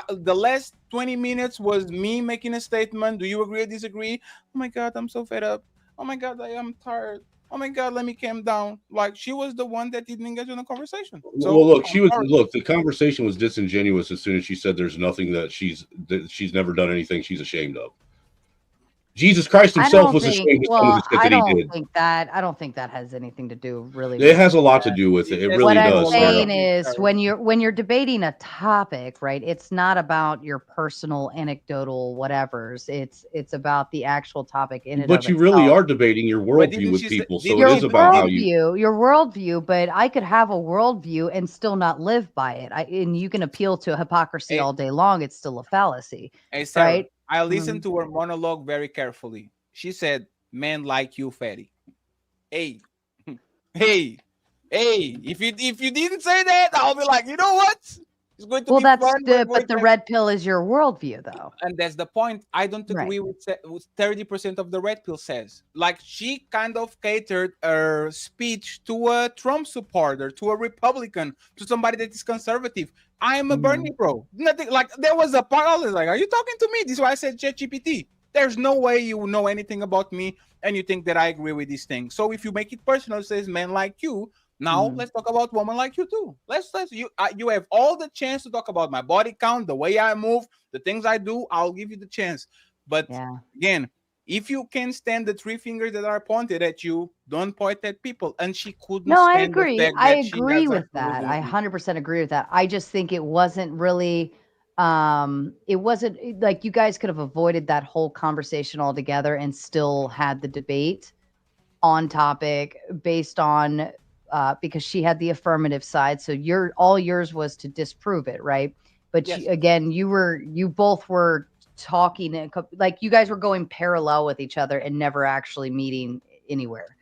The last 20 minutes was me making a statement. Do you agree or disagree? Oh my God, I'm so fed up. Oh my God, I am tired. Oh my God, let me calm down. Like, she was the one that didn't engage in the conversation.
Well,
So,
look,
I'm sorry.
the conversation was disingenuous as soon as she said there's nothing that she's never done anything she's ashamed of. Jesus Christ
I
himself
don't
was
think.
ashamed of some of
Well,
the shit that he did.
I don't think that has anything to do really
It
with.
has a lot to do with it. It
That's
What
really
I'm
does, Sarah.
saying is, when you're debating a topic, right? It's not about your personal anecdotal whatevers. It's about the actual topic in and of
But you really
itself.
are debating your
But
worldview
didn't
with
she say,
people, so
didn't
it
Your
is
she,
about how
did,
you.
worldview, but I could have a worldview and still not live by it. And you can appeal to hypocrisy
hey,
all day long. It's still a fallacy,
hey, Sarah,
right?
I
Mhm.
listened to her monologue very carefully. She said, men like you, fatty. Hey, hey, hey, if you didn't say that, I'll be like, you know what? It's going to
Well,
be
that's
fun. We're going
but the
to,
red pill is your worldview, though.
and that's the point. I don't
Right.
agree with 30% of the red pill says. Like, she kind of catered her speech to a Trump supporter, to a Republican, to somebody that is conservative. I am a Bernie bro. Nothing like there was a part I was like, are you talking to me? This is why I said ChatGPT. There's no way you know anything about me and you think that I agree with these things. So if you make it personal, it says men like you. Now let's talk about women like you too. Let's you have all the chance to talk about my body count, the way I move, the things I do. I'll give you the chance. But again, if you can stand the three fingers that are pointed at you, don't point at people. And she couldn't
No, I
stand the
agree.
fact
I
that she
agree
has
with
her
that. I
duty.
100% agree with that. I just think it wasn't really it wasn't like you guys could have avoided that whole conversation altogether and still had the debate on topic based on because she had the affirmative side. So all yours was to disprove it, right? But
Yes.
again, you both were talking like you guys were going parallel with each other and never actually meeting anywhere.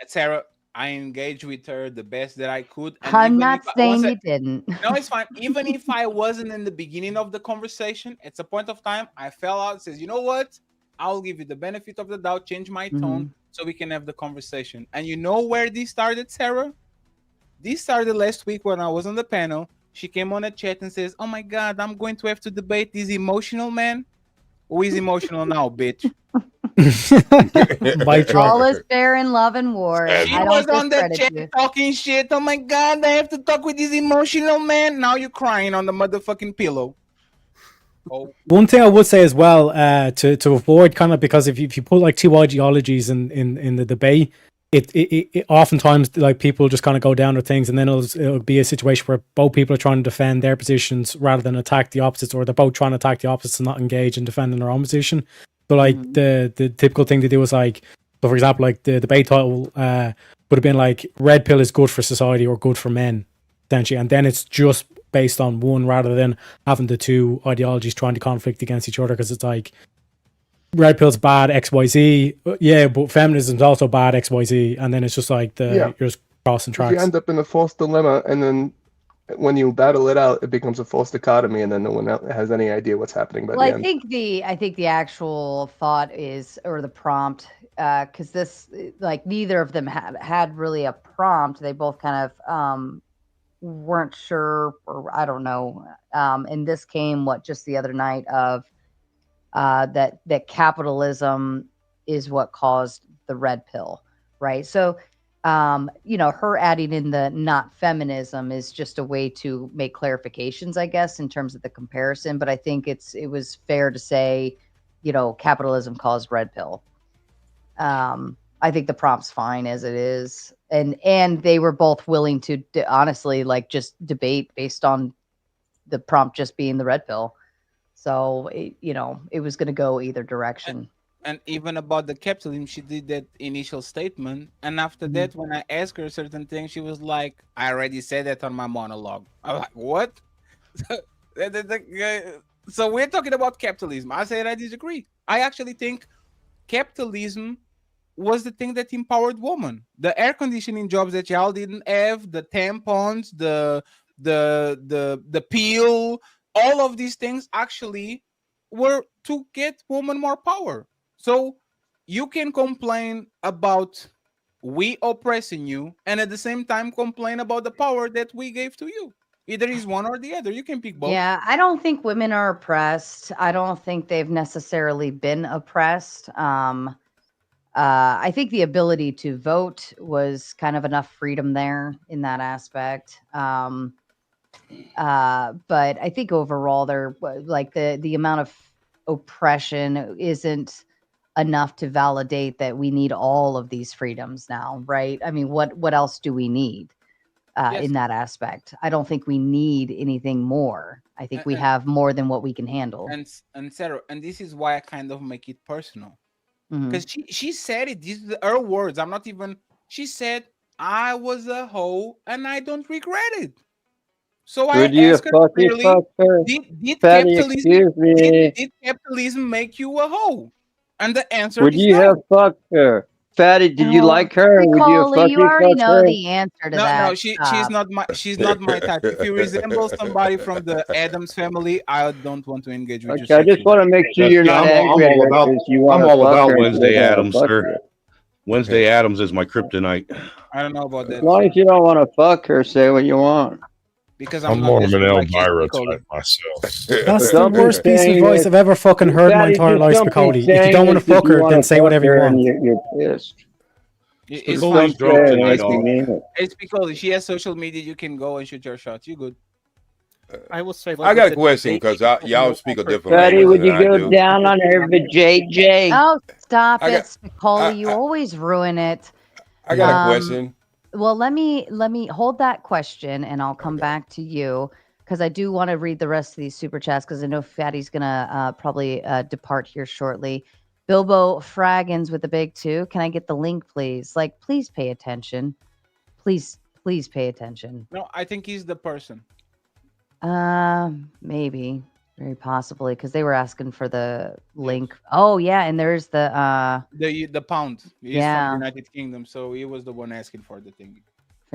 Sarah, I engaged with her the best that I could. And
I'm
even
not
if I
saying
wasn't,
you didn't.
no, it's fine. Even if I wasn't in the beginning of the conversation, at a point of time, I fell out, says, you know what? I'll give you the benefit of the doubt, change my tone
Mhm.
so we can have the conversation. And you know where this started, Sarah? This started last week when I was on the panel. She came on a chat and says, oh my God, I'm going to have to debate this emotional man. Who is emotional now, bitch?
Mic drop.
All is fair in love and war.
She
I
was
don't
on the
discredit
chat
you.
talking shit. Oh my God, I have to talk with this emotional man. Now you're crying on the motherfucking pillow. Oh,
One thing I would say as well, to avoid kind of, because if you put like two ideologies in the debate, it oftentimes like people just kind of go down to things, and then it'll be a situation where both people are trying to defend their positions rather than attack the opposites, or they're both trying to attack the opposites and not engage in defending their own position. So like the typical thing to do is like, so for example, like the debate title would have been like red pill is good for society or good for men, essentially, and then it's just based on one rather than having the two ideologies trying to conflict against each other, because it's like red pill's bad XYZ, yeah, but feminism's also bad XYZ, and then it's just like
Yeah.
you're just crossing
Because
tracks.
you end up in a false dilemma, and then when you battle it out, it becomes a false dichotomy, and then no one has any idea what's happening by
Well,
the end.
I think the actual thought is, or the prompt, because this, like, neither of them had really a prompt. They both kind of weren't sure, or I don't know. And this came just the other night of that capitalism is what caused the red pill, right? So her adding in the not feminism is just a way to make clarifications, I guess, in terms of the comparison. But I think it was fair to say, capitalism caused red pill. I think the prompt's fine as it is, and they were both willing to honestly like just debate based on the prompt just being the red pill. So it was going to go either direction.
And even about the capitalism, she did that initial statement. And after that, when I asked her certain things, she was like, I already said that on my monologue. I'm like, what? So we're talking about capitalism. I said I disagree. I actually think capitalism was the thing that empowered women. The air conditioning jobs that y'all didn't have, the tampons, the peel, all of these things actually were to get women more power. So you can complain about we oppressing you and at the same time complain about the power that we gave to you. Either is one or the other. You can pick both.
Yeah, I don't think women are oppressed. I don't think they've necessarily been oppressed. I think the ability to vote was kind of enough freedom there in that aspect. But I think overall, like the amount of oppression isn't enough to validate that we need all of these freedoms now, right? I mean, what else do we need in that aspect? I don't think we need anything more. I think we have more than what we can handle.
And Sarah, and this is why I kind of make it personal.
Mhm.
Because she said it. These are her words. I'm not even. She said, "I was a hoe and I don't regret it." So I
Would you
asked her
fucking
clearly,
fuck her?
did
Fatty,
capitalism
excuse me.
did capitalism make you a hoe? And the answer
Would
is
you have
no.
fucked her? Fatty, did you
No,
like her? Would you have
Nicole, you
fucking
already
fucked
know
her?
the answer to
No,
that.
she's
Stop.
not my type. If you resemble somebody from the Adams family, I don't want to engage with you
Okay, I just
sexually.
want to make sure
Now,
you're
see,
not
I'm
angry at
all
her
about
because you want
I'm
to
all
fuck
about
her and she
Wednesday
doesn't want to
Adams,
fuck
sir.
you.
Wednesday Adams is my kryptonite.
I don't know about
As
that
long as you don't want to fuck her, say what you want.
because
I'm
I'm not
more of an
desperate like you,
Elvira
Spicoli.
type myself.
That's the
Don't be
worst piece of
saying
advice
it.
I've ever fucking heard in my
Fatty,
entire
just
life,
don't be
Spicoli. If you
saying
don't want
it
to
because
fuck
you
her,
want
then
to
say
fuck
whatever you
her and
want.
you're pissed.
It's
Just
Spicoli's
fine.
don't
drunk
say it
tonight,
unless you
dog.
mean it.
Hey, Spicoli, she has social media. You can go and shoot your shot. You good?
I will say,
I
like
got
with
a
the
question
debate,
because
people
y'all
know
speak a
culprit
different
Fatty,
language
would
than
you
I
go
do.
down on her JJ?
Oh, stop
I
it,
got
Spicoli. You always ruin it.
I got a question.
Well, let me hold that question, and I'll come back to you because I do want to read the rest of these super chats because I know Fatty's gonna probably depart here shortly. Bilbo Fraggins with the big 2. Can I get the link, please? Like, please pay attention. Please pay attention.
No, I think he's the person.
Maybe. Very possibly, because they were asking for the link. Oh yeah, and there's the
The pound is from the
yeah,
United Kingdom, so he was the one asking for the thing.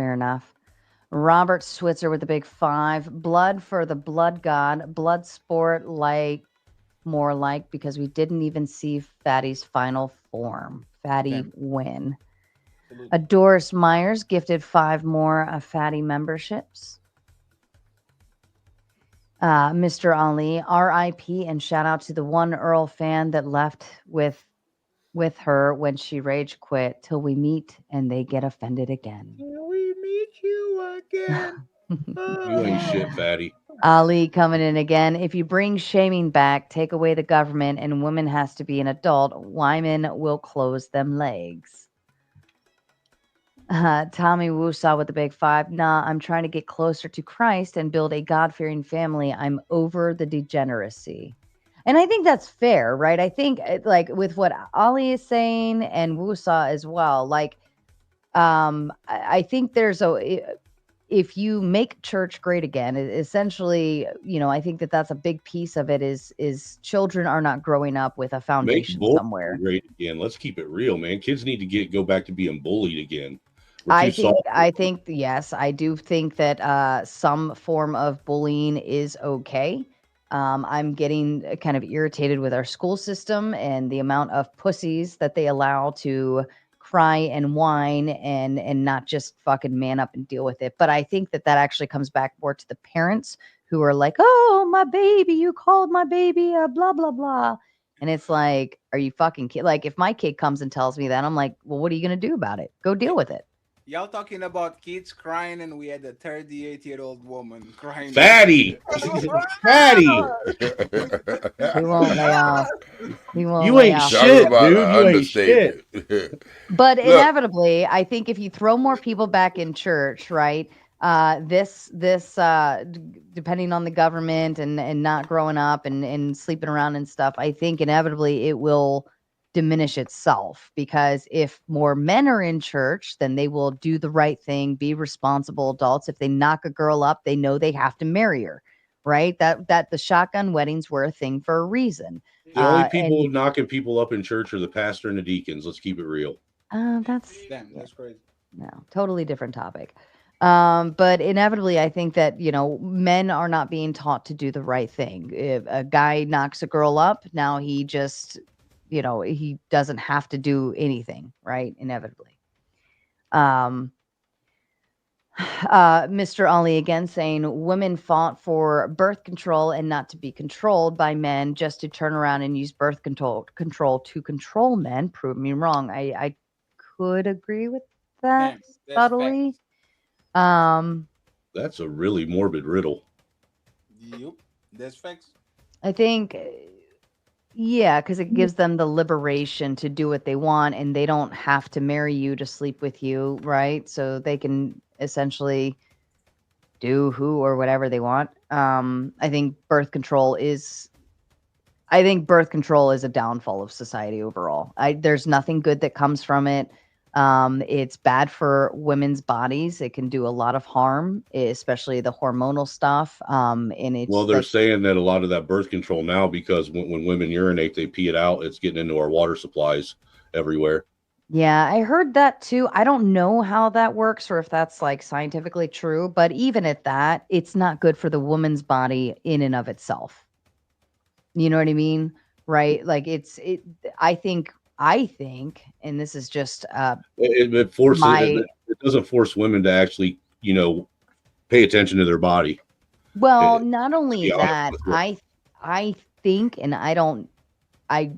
fair enough. Robert Switzer with the big 5. Blood for the blood god. Blood sport like more like because we didn't even see Fatty's final form. Fatty
Damn.
win. Doris Myers gifted 5 more Fatty memberships. Mr. Ali, R.I.P. and shout out to the one Earl fan that left with her when she rage quit till we meet and they get offended again.
We meet you again. You ain't shit, fatty.
Ali coming in again. If you bring shaming back, take away the government, and women has to be an adult, Wyman will close them legs. Tommy Woosaw with the big 5. Nah, I'm trying to get closer to Christ and build a God-fearing family. I'm over the degeneracy. And I think that's fair, right? I think like with what Ali is saying and Woosaw as well, like I think there's if you make church great again, essentially, I think that's a big piece of it is children are not growing up with a
Make
foundation
bullying
somewhere.
great again. Let's keep it real, man. Kids need to go back to being bullied again. We're too soft.
I think yes, I do think that some form of bullying is okay. I'm getting kind of irritated with our school system and the amount of pussies that they allow to cry and whine and not just fucking man up and deal with it. But I think that actually comes back more to the parents who are like, "Oh, my baby, you called my baby blah blah blah." And it's like, are you fucking kid? Like, if my kid comes and tells me that, I'm like, well, what are you going to do about it? Go deal with it.
Y'all talking about kids crying, and we had a 38-year-old woman crying.
Fatty, fatty.
He won't lay off. He won't.
You
lay
ain't
off.
shit, dude. You ain't shit.
But inevitably, I think if you throw more people back in church, right? This depending on the government and not growing up and sleeping around and stuff, I think inevitably it will diminish itself, because if more men are in church, then they will do the right thing, be responsible adults. If they knock a girl up, they know they have to marry her, right? That the shotgun weddings were a thing for a reason.
The only people knocking people up in church are the pastor and the deacons. Let's keep it real.
That's
crazy.
No, totally different topic. But inevitably, I think that, men are not being taught to do the right thing. If a guy knocks a girl up, now he just, he doesn't have to do anything, right? Inevitably. Mr. Ali again saying women fought for birth control and not to be controlled by men, just to turn around and use birth control to control men. Prove me wrong. I could agree with that subtly.
That's a really morbid riddle.
Yep, that's facts.
I think, yeah, because it gives them the liberation to do what they want, and they don't have to marry you to sleep with you, right? So they can essentially do who or whatever they want. I think birth control is a downfall of society overall. There's nothing good that comes from it. It's bad for women's bodies. It can do a lot of harm, especially the hormonal stuff. And it's
They're saying that a lot of that birth control now, because when women urinate, they pee it out. It's getting into our water supplies everywhere.
Yeah, I heard that too. I don't know how that works or if that's like scientifically true, but even at that, it's not good for the woman's body in and of itself. You know what I mean? Right? Like I think, and this is just
it forces it doesn't force women to actually, pay attention to their body.
Well, not only that, I think, and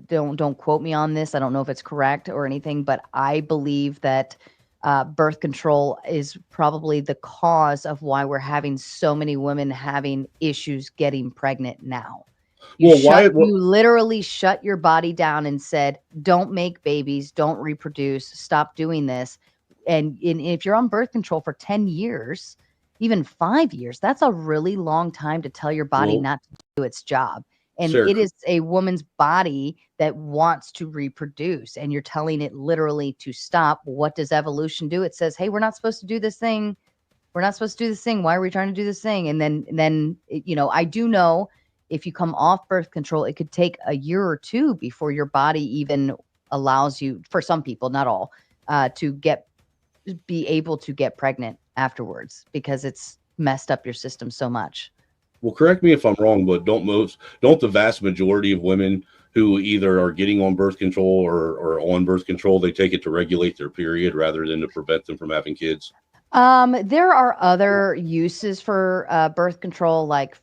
don't quote me on this. I don't know if it's correct or anything, but I believe that birth control is probably the cause of why we're having so many women having issues getting pregnant now. You literally shut your body down and said, don't make babies, don't reproduce, stop doing this. And if you're on birth control for 10 years, even 5 years, that's a really long time to tell your body not to do its job. And it is a woman's body that wants to reproduce, and you're telling it literally to stop. What does evolution do? It says, hey, we're not supposed to do this thing. We're not supposed to do this thing. Why are we trying to do this thing? And then I do know if you come off birth control, it could take a year or two before your body even allows you, for some people, not all, to be able to get pregnant afterwards because it's messed up your system so much.
Well, correct me if I'm wrong, but don't the vast majority of women who either are getting on birth control or on birth control, they take it to regulate their period rather than to prevent them from having kids?
There are other uses for birth control, like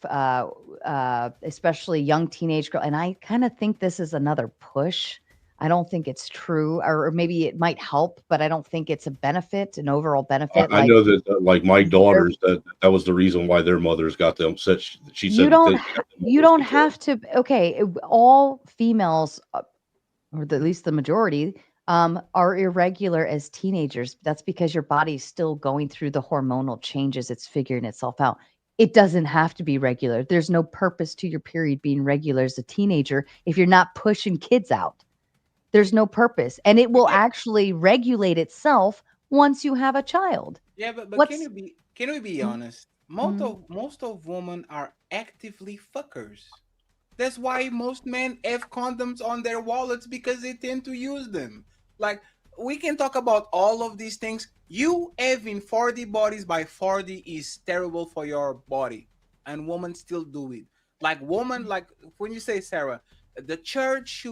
especially young teenage girl. And I kind of think this is another push. I don't think it's true, or maybe it might help, but I don't think it's a benefit, an overall benefit.
I know that, like my daughters, that was the reason why their mothers got them. She said
you don't have to. Okay, all females, or at least the majority, are irregular as teenagers. That's because your body's still going through the hormonal changes. It's figuring itself out. It doesn't have to be regular. There's no purpose to your period being regular as a teenager if you're not pushing kids out. There's no purpose, and it will actually regulate itself once you have a child.
Yeah, but can we be honest?
Mm-hmm.
Most of women are actively fuckers. That's why most men have condoms on their wallets, because they tend to use them. Like, we can talk about all of these things. You having 40 bodies by 40 is terrible for your body, and women still do it. Like, woman, like when you say, Sarah, the church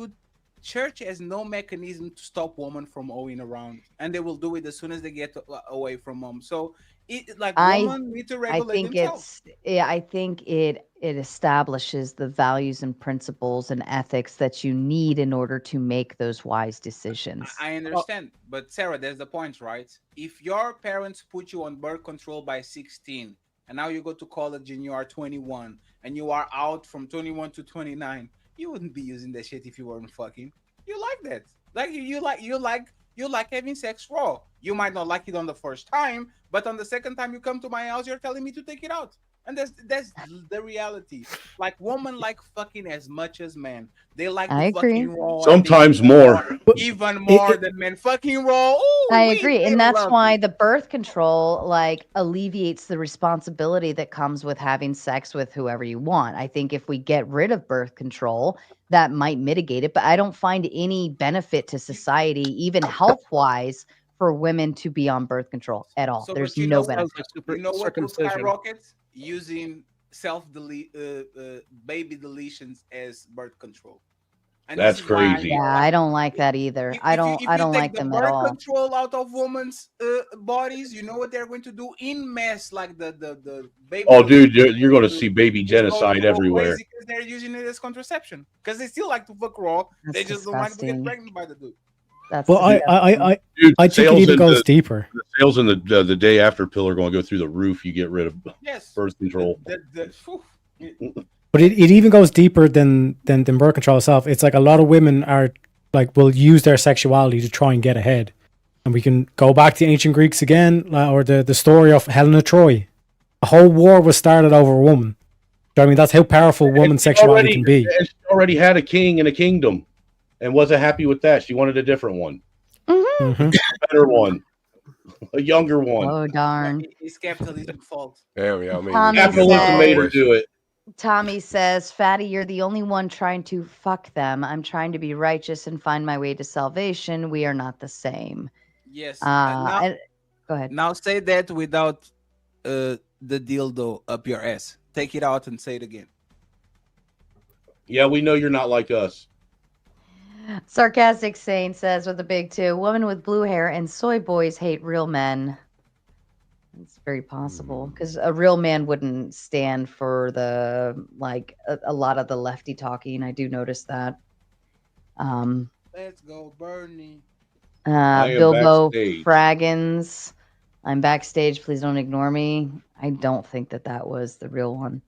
has no mechanism to stop women from owing around, and they will do it as soon as they get away from mom. So women need to regulate themselves.
I think it establishes the values and principles and ethics that you need in order to make those wise decisions.
I understand, but Sarah, there's the point, right? If your parents put you on birth control by 16, and now you go to college and you are 21, and you are out from 21 to 29, you wouldn't be using that shit if you weren't fucking. You like that. Like you like having sex raw. You might not like it on the first time, but on the second time you come to my house, you're telling me to take it out. And that's the reality. Like, women like fucking as much as men. They like
I
to
agree.
fucking raw.
Sometimes more.
Even more than men fucking raw. Ooh,
I agree. And that's
love
why
it.
the birth control alleviates the responsibility that comes with having sex with whoever you want. I think if we get rid of birth control, that might mitigate it, but I don't find any benefit to society, even health-wise, for women to be on birth control at all.
So,
There's
but you
no
know,
benefit.
you know what will skyrocket? Using baby deletions as birth control. And
That's crazy.
Yeah, I don't like that either. I don't
If you take
like
the
them at
birth
all.
control out of women's bodies, you know what they're going to do in mass, like the baby.
Oh, dude, you're going to see baby genocide everywhere.
Because they're using it as contraception. Because they still like to fuck raw.
That's
they just don't like to get
disgusting.
pregnant by the dude.
That's
Well, I think it
sales
even
in
goes
the-
deeper.
The sales in the day after pill are going to go through the roof. You get rid of birth control.
But it even goes deeper than birth control itself. It's like a lot of women are will use their sexuality to try and get ahead. And we can go back to ancient Greeks again, or the story of Helena of Troy. A whole war was started over a woman. I mean, that's how powerful woman's sexuality can be.
And she already had a king and a kingdom, and wasn't happy with that. She wanted a different one,
Mhm.
a better one, a younger one.
Oh, darn.
It's capitalism's fault.
Yeah, I mean,
Tommy
capitalism made her
says-
do it.
Tommy says, Fatty, you're the only one trying to fuck them. I'm trying to be righteous and find my way to salvation. We are not the same.
Yes.
Go ahead.
Now say that without the dildo up your ass. Take it out and say it again.
Yeah, we know you're not like us.
Sarcastic Saint says with a big 2, woman with blue hair and soy boys hate real men. It's very possible because a real man wouldn't stand for the a lot of the lefty talking. I do notice that.
Let's go, Bernie.
Bilbo
backstage.
Fraggins. I'm backstage. Please don't ignore me. I don't think that was the real one.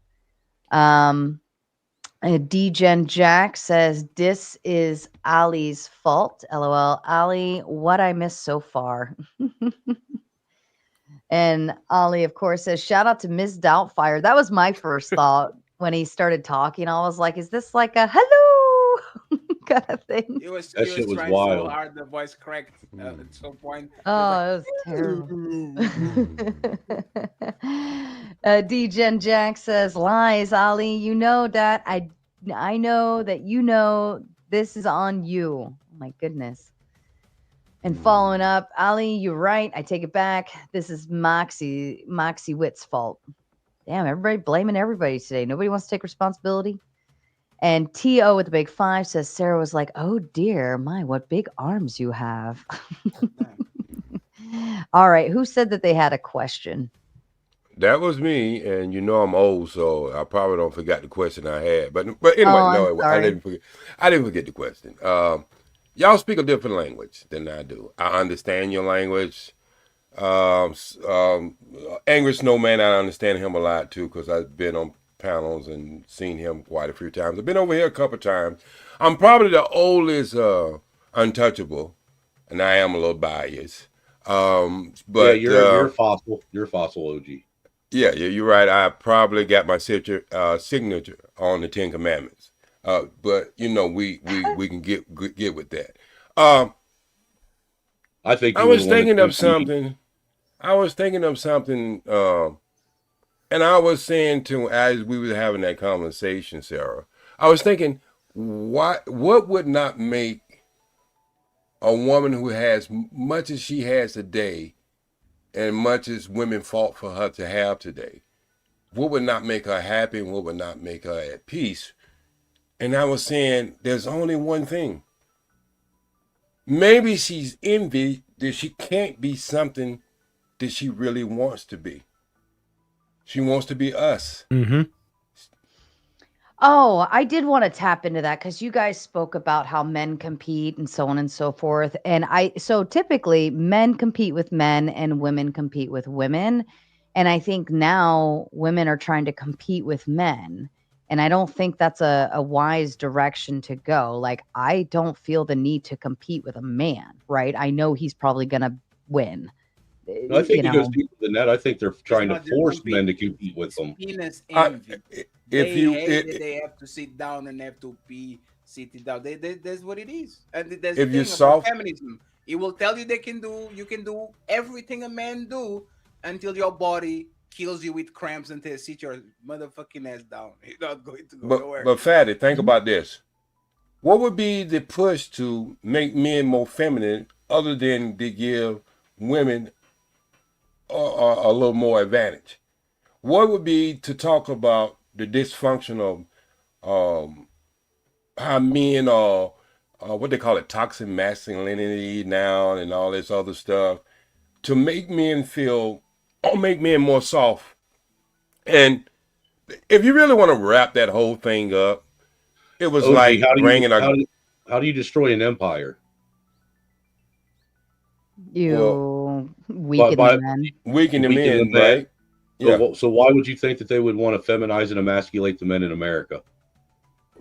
Dgen Jack says, this is Ali's fault. LOL. Ali, what I missed so far. And Ali, of course, says, shout out to Ms. Doubtfire. That was my first thought when he started talking. I was like, is this like a hello kind of thing.
He was
That
he
shit
was
was
trying so
wild.
hard, the voice cracked at some point. He was
Oh,
like,
it was terrible. D-Gen Jack says, lies, Ali. You know that I know that you know this is on you. Oh my goodness. And following up, Ali, you're right. I take it back. This is Moxie Witt's fault. Damn, everybody blaming everybody today. Nobody wants to take responsibility. And T.O. with the big 5 says, Sarah was like, oh dear, my, what big arms you have. All right, who said that they had a question?
That was me, and you know I'm old, so I probably don't forget the question I had. But anyway,
Oh,
no,
I'm sorry.
I didn't forget the question. Y'all speak a different language than I do. I understand your language. Angry Snowman, I understand him a lot too because I've been on panels and seen him quite a few times. I've been over here a couple times. I'm probably the oldest untouchable, and I am a little biased. But
yeah, you're a fossil. You're a fossil OG.
Yeah, you're right. I probably got my signature on the Ten Commandments. But you know, we can get with that.
I think
I was thinking of something. I was thinking of something, and I was saying to as we were having that conversation, Sarah. I was thinking, what would not make a woman who has much as she has today, and much as women fought for her to have today, what would not make her happy and what would not make her at peace? And I was saying, there's only one thing. Maybe she's envied that she can't be something that she really wants to be. She wants to be us.
Mm-hmm.
Oh, I did want to tap into that because you guys spoke about how men compete and so on and so forth. And so typically men compete with men and women compete with women. And I think now women are trying to compete with men. And I don't think that's a wise direction to go. Like, I don't feel the need to compete with a man, right? I know he's probably going to win.
I think it goes deeper than that. I think they're trying to force men to compete with them.
penis envy.
If you
they have to sit down and have to pee sitting down. That's what it is. And that's
if
the
you
thing
saw
about feminism. It will tell you you can do everything a man do until your body kills you with cramps and they sit your motherfucking ass down. You're not going to go nowhere.
But Fatty, think about this. What would be the push to make men more feminine other than to give women a little more advantage? What would be to talk about the dysfunction of how men are, what they call it, toxic masculinity now and all this other stuff, to make men feel, or make men more soft. And if you really want to wrap that whole thing up, it was
OG,
like bringing
how do you destroy an empire?
You weaken the men.
Weaken the men,
right?
right?
Yeah. So why would you think that they would want to feminize and emasculate the men in America?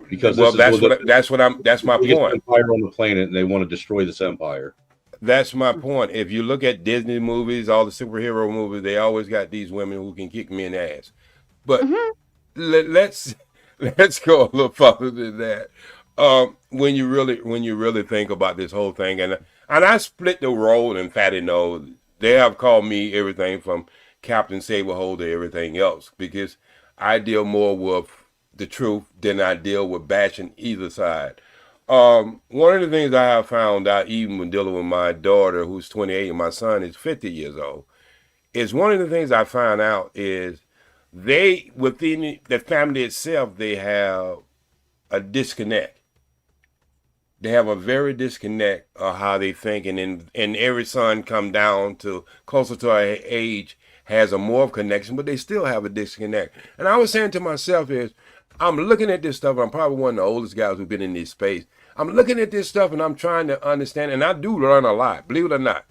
Because
that's my point.
Empire on the planet, and they want to destroy this empire.
That's my point. If you look at Disney movies, all the superhero movies, they always got these women who can kick men's ass. But let's go a little further than that. When you really think about this whole thing, and I split the role, and Fatty knows they have called me everything from Captain Saberhole to everything else because I deal more with the truth than I deal with bashing either side. One of the things I have found out, even when dealing with my daughter, who's 28, and my son is 50 years old, is one of the things I found out is they, within the family itself, they have a disconnect. They have a very disconnect of how they think, and every son come down to closer to our age has a more of connection, but they still have a disconnect. And I was saying to myself is, I'm looking at this stuff. I'm probably one of the oldest guys who've been in this space. I'm looking at this stuff and I'm trying to understand, and I do learn a lot, believe it or not,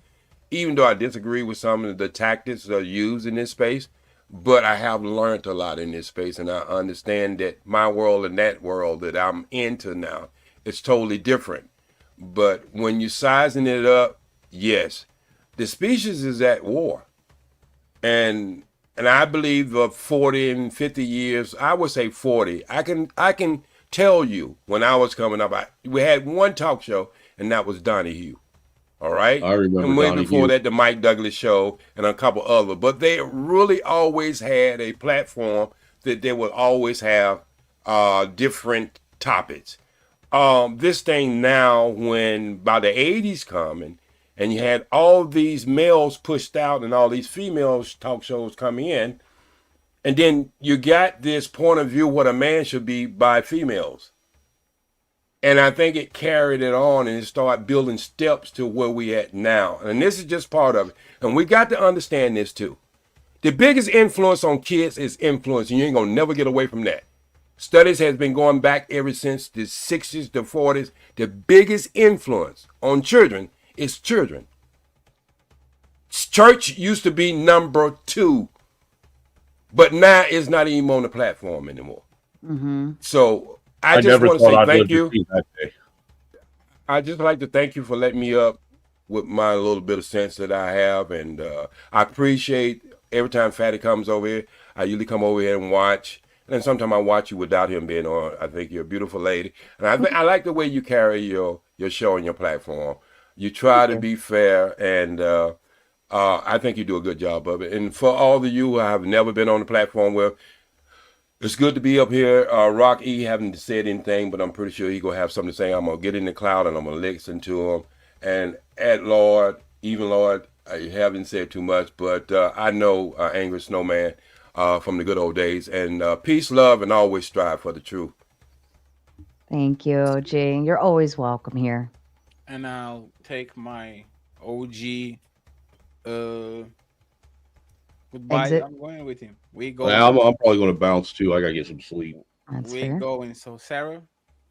even though I disagree with some of the tactics that are used in this space, but I have learned a lot in this space, and I understand that my world and that world that I'm into now, it's totally different. But when you're sizing it up, yes, the species is at war. And I believe of 40 and 50 years, I would say 40. I can tell you when I was coming up, we had one talk show, and that was Donahue. All right.
I remember
And way
Donahue.
before that, the Mike Douglas show and a couple other. But they really always had a platform that they would always have different topics. This thing now, when by the 80s coming, and you had all these males pushed out and all these females talk shows come in, and then you got this point of view what a man should be by females. And I think it carried it on and it started building steps to where we at now. And this is just part of it. And we got to understand this too. The biggest influence on kids is influence, and you ain't gonna never get away from that. Studies has been going back ever since the 60s, the 40s. The biggest influence on children is children. Church used to be number 2, but now it's not even on the platform anymore.
Mm-hmm.
So I just want to say thank you.
That day.
I just like to thank you for letting me up with my little bit of sense that I have, and I appreciate every time Fatty comes over here. I usually come over here and watch, and then sometimes I watch you without him being on. I think you're a beautiful lady, and I like the way you carry your show and your platform. You try to be fair, and I think you do a good job of it. And for all of you who have never been on the platform with, it's good to be up here. Rock E haven't said anything, but I'm pretty sure he gonna have something to say. I'm gonna get in the cloud and I'm gonna listen to him. And at Lord, even Lord, I haven't said too much, but I know Angry Snowman from the good old days. And peace, love, and always strive for the truth.
Thank you, Jing. You're always welcome here.
And I'll take my OG goodbye.
Exit.
I'm going with him. We go.
Well, I'm probably going to bounce too. I got to get some sleep.
That's
we
fair.
going. So Sarah,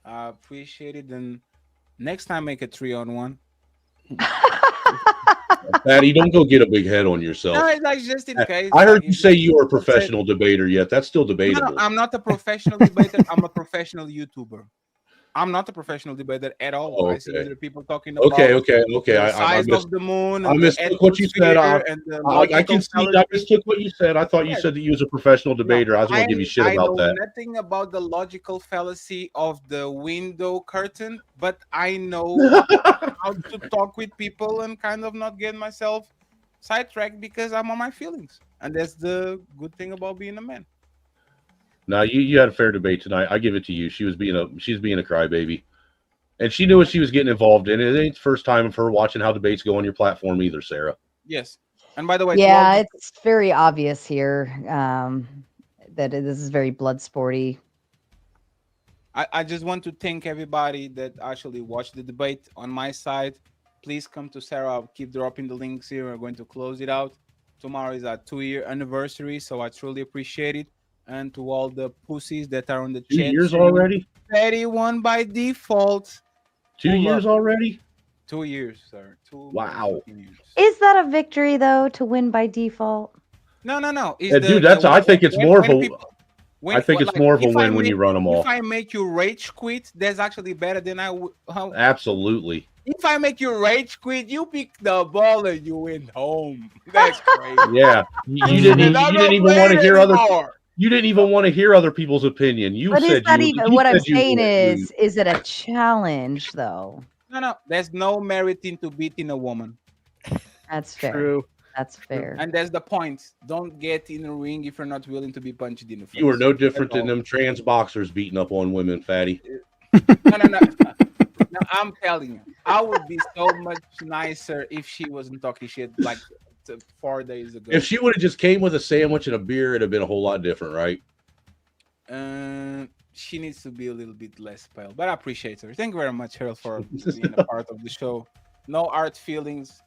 I appreciate it. And next time, make a 3-on-1.
Patty, don't go get a big head on yourself.
No, it's like just in case.
I heard
like,
you say you were a professional debater yet. That's still debatable.
No, I'm not a professional debater. I'm a professional YouTuber. I'm not a professional debater at all.
Oh,
I see
okay.
other people talking about
Okay.
the
I
size of the moon.
I
And
mistook what you said. I can see. I
fallacy.
mistook what you said. I thought you said that you was a professional debater. I just want to give you shit
I
about
know
that.
nothing about the logical fallacy of the window curtain, but I know how to talk with people and kind of not get myself sidetracked because I'm on my feelings. And that's the good thing about being a man.
No, you had a fair debate tonight. I give it to you. She's being a crybaby. And she knew what she was getting involved in. It ain't the first time of her watching how debates go on your platform either, Sarah.
Yes. And by the way,
Yeah, it's very obvious here that this is very blood sporty.
I just want to thank everybody that actually watched the debate on my side. Please come to Sarah. I'll keep dropping the links here. We're going to close it out. Tomorrow is our 2-year anniversary, so I truly appreciate it. And to all the pussies that are on the
2
chat.
years already?
31 by default.
2 years already?
2 years, sir.
Wow.
Years.
Is that a victory though to win by default?
No.
Yeah, dude, I think it's more of a win when you run them off.
If I make you rage quit, that's actually better than
Absolutely.
If I make you rage quit, you pick the ball and you win home. That's crazy.
Yeah. You didn't even want to hear You didn't even want to hear other people's opinion.
But is that even what I'm saying is it a challenge though?
No. There's no merit into beating a woman.
That's fair.
True.
That's fair.
And that's the point. Don't get in the ring if you're not willing to be punched in the face.
You are no different than them trans boxers beating up on women, Fatty.
No. No, I'm telling you, I would be so much nicer if she wasn't talking shit like 4 days ago.
If she would have just came with a sandwich and a beer, it'd have been a whole lot different, right?
She needs to be a little bit less pale, but I appreciate her. Thank you very much, Earl, for being a part of the show. No art feelings.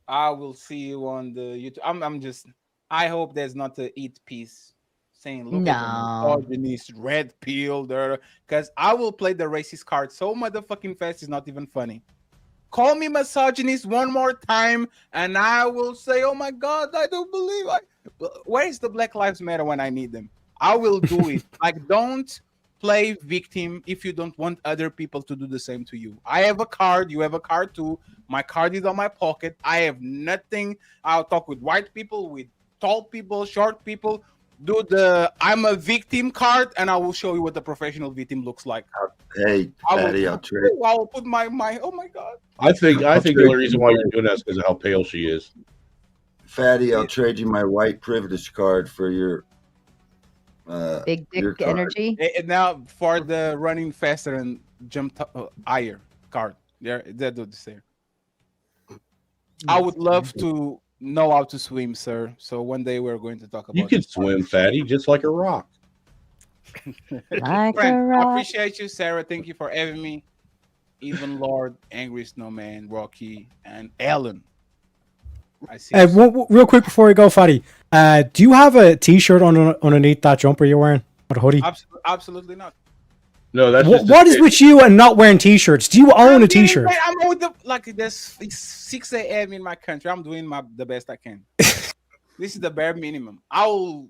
I will see you on the YouTube. I hope there's not a eat piece saying, look at the misogynist red pill there, because I will play the racist card so motherfucking fast it's not even funny. Call me misogynist one more time and I will say, oh my God, I don't believe where is the Black Lives Matter when I need them? I will do it. Like, don't play victim if you don't want other people to do the same to you. I have a card, you have a card too. My card is on my pocket. I have nothing. I'll talk with white people, with tall people, short people. do the I'm a victim card, and I will show you what the professional victim looks like.
Hey, Patty, I'll trade.
I will put my oh my god.
I think
I'll
the
trade
only reason
you
why
my-
you're doing that is because of how pale she is.
Fatty, I'll trade you my white privilege card for your
Big dick
your card.
energy.
And now for the running faster and jump higher card. There, that do the same. I would love to know how to swim, sir. So one day we're going to talk about.
You can swim, fatty, just like a rock.
Like
Friend,
a
I
rock.
appreciate you, Sarah. Thank you for having me. Even Lord, Angry Snowman, Rocky, and Ellen. I see.
Real quick before we go, Fatty, do you have a T-shirt underneath that jumper you're wearing, or a hoodie?
Absolutely not.
No, that's
What is with you and not wearing T-shirts? Do you own a T-shirt?
Man, I'm with the it's 6 a.m. in my country. I'm doing the best I can. This is the bare minimum. I'll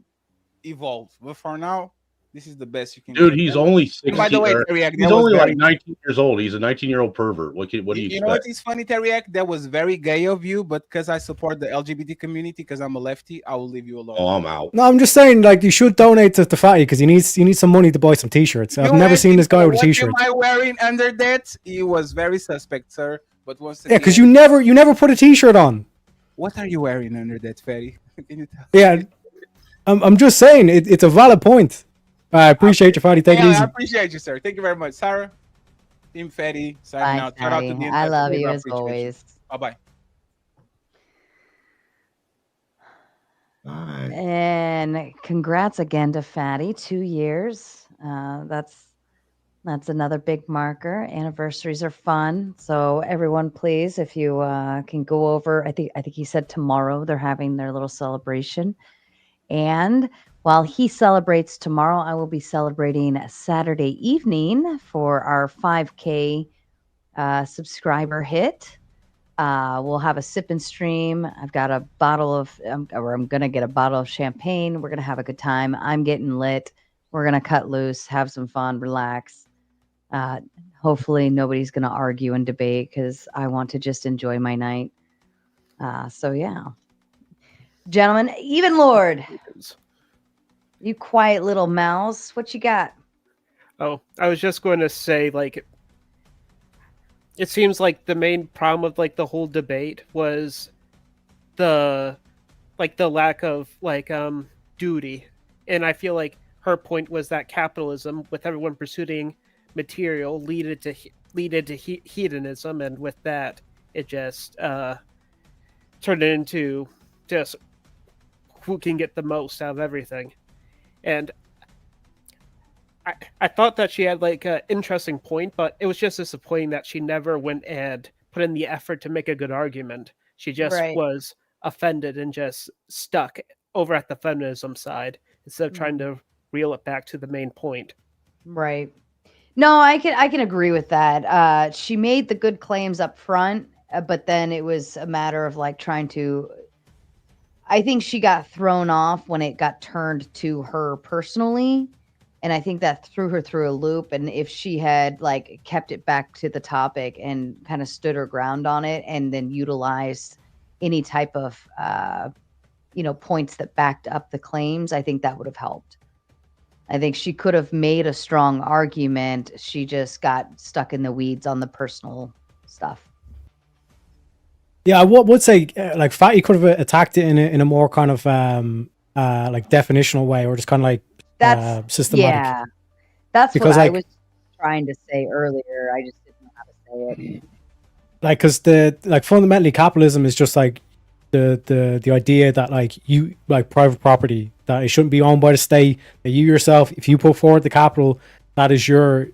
evolve, but for now, this is the best you can.
Dude,
get.
he's only 16.
By the way, Teriak,
he's only like 19 years old. He's a 19-year-old pervert. What do you expect?
You know what is funny, Teriak? That was very gay of you, but because I support the LGBT community, because I'm a lefty, I will leave you alone.
Oh, I'm out.
No, I'm just saying, like, you should donate to Fatty because he needs some money to buy some T-shirts. I've never seen this guy with a T-shirt.
What am I wearing under that? He was very suspect, sir. But once
Yeah,
again,
because you never put a T-shirt on.
what are you wearing under that, Fatty? Can you tell?
Yeah, I'm just saying it's a valid point. I appreciate you, Fatty. Take it
I
easy.
appreciate you, sir. Thank you very much, Sarah. Team Fatty, signing
Bye,
out. Shout out to
Fatty.
the
I
entire
love
team.
you
I
as
appreciate
always.
Bye bye.
And congrats again to Fatty. 2 years. That's another big marker. Anniversaries are fun. So everyone, please, if you can go over, I think he said tomorrow they're having their little celebration. And while he celebrates tomorrow, I will be celebrating Saturday evening for our 5K subscriber hit. We'll have a sip and stream. I've got a bottle of, or I'm going to get a bottle of champagne. We're going to have a good time. I'm getting lit. We're going to cut loose, have some fun, relax. Hopefully nobody's going to argue and debate because I want to just enjoy my night. So yeah. Gentlemen, even Lord, you quiet little mouse, what you got?
Oh, I was just going to say, like, it seems like the main problem with like the whole debate was the lack of duty, and I feel like her point was that capitalism, with everyone pursuing material, leaded to hedonism, and with that, it just turned it into just who can get the most out of everything. And I thought that she had like an interesting point, but it was just disappointing that she never went and put in the effort to make a good argument. She just was offended and just stuck over at the feminism side instead of trying to reel it back to the main point.
Right. No, I can agree with that. She made the good claims up front, but then it was a matter of like trying to. I think she got thrown off when it got turned to her personally, and I think that threw her through a loop. And if she had like kept it back to the topic and kind of stood her ground on it, and then utilized any type of points that backed up the claims, I think that would have helped. I think she could have made a strong argument. She just got stuck in the weeds on the personal stuff.
Yeah, I would say like Fatty could have attacked it in a more kind of like definitional way, or just kind of like systematic.
Yeah, that's
because
what I
like,
was trying to say earlier. I just didn't know how to say it.
Like, because fundamentally capitalism is just like the idea that like you like private property, that it shouldn't be owned by the state, that you yourself, if you put forward the capital, that's your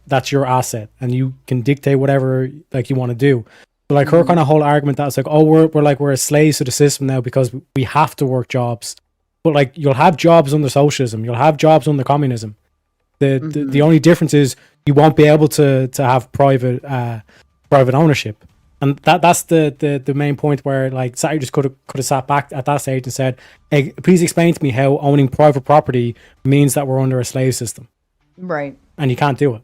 asset, and you can dictate whatever like you want to do. So like her kind of whole argument that it's like, oh, we're slaves to the system now because we have to work jobs. But like you'll have jobs under socialism, you'll have jobs under communism. The only difference is you won't be able to have private ownership. And that's the main point where like Sara just could have sat back at that stage and said, hey, please explain to me how owning private property means that we're under a slave system.
Right.
And you can't do it.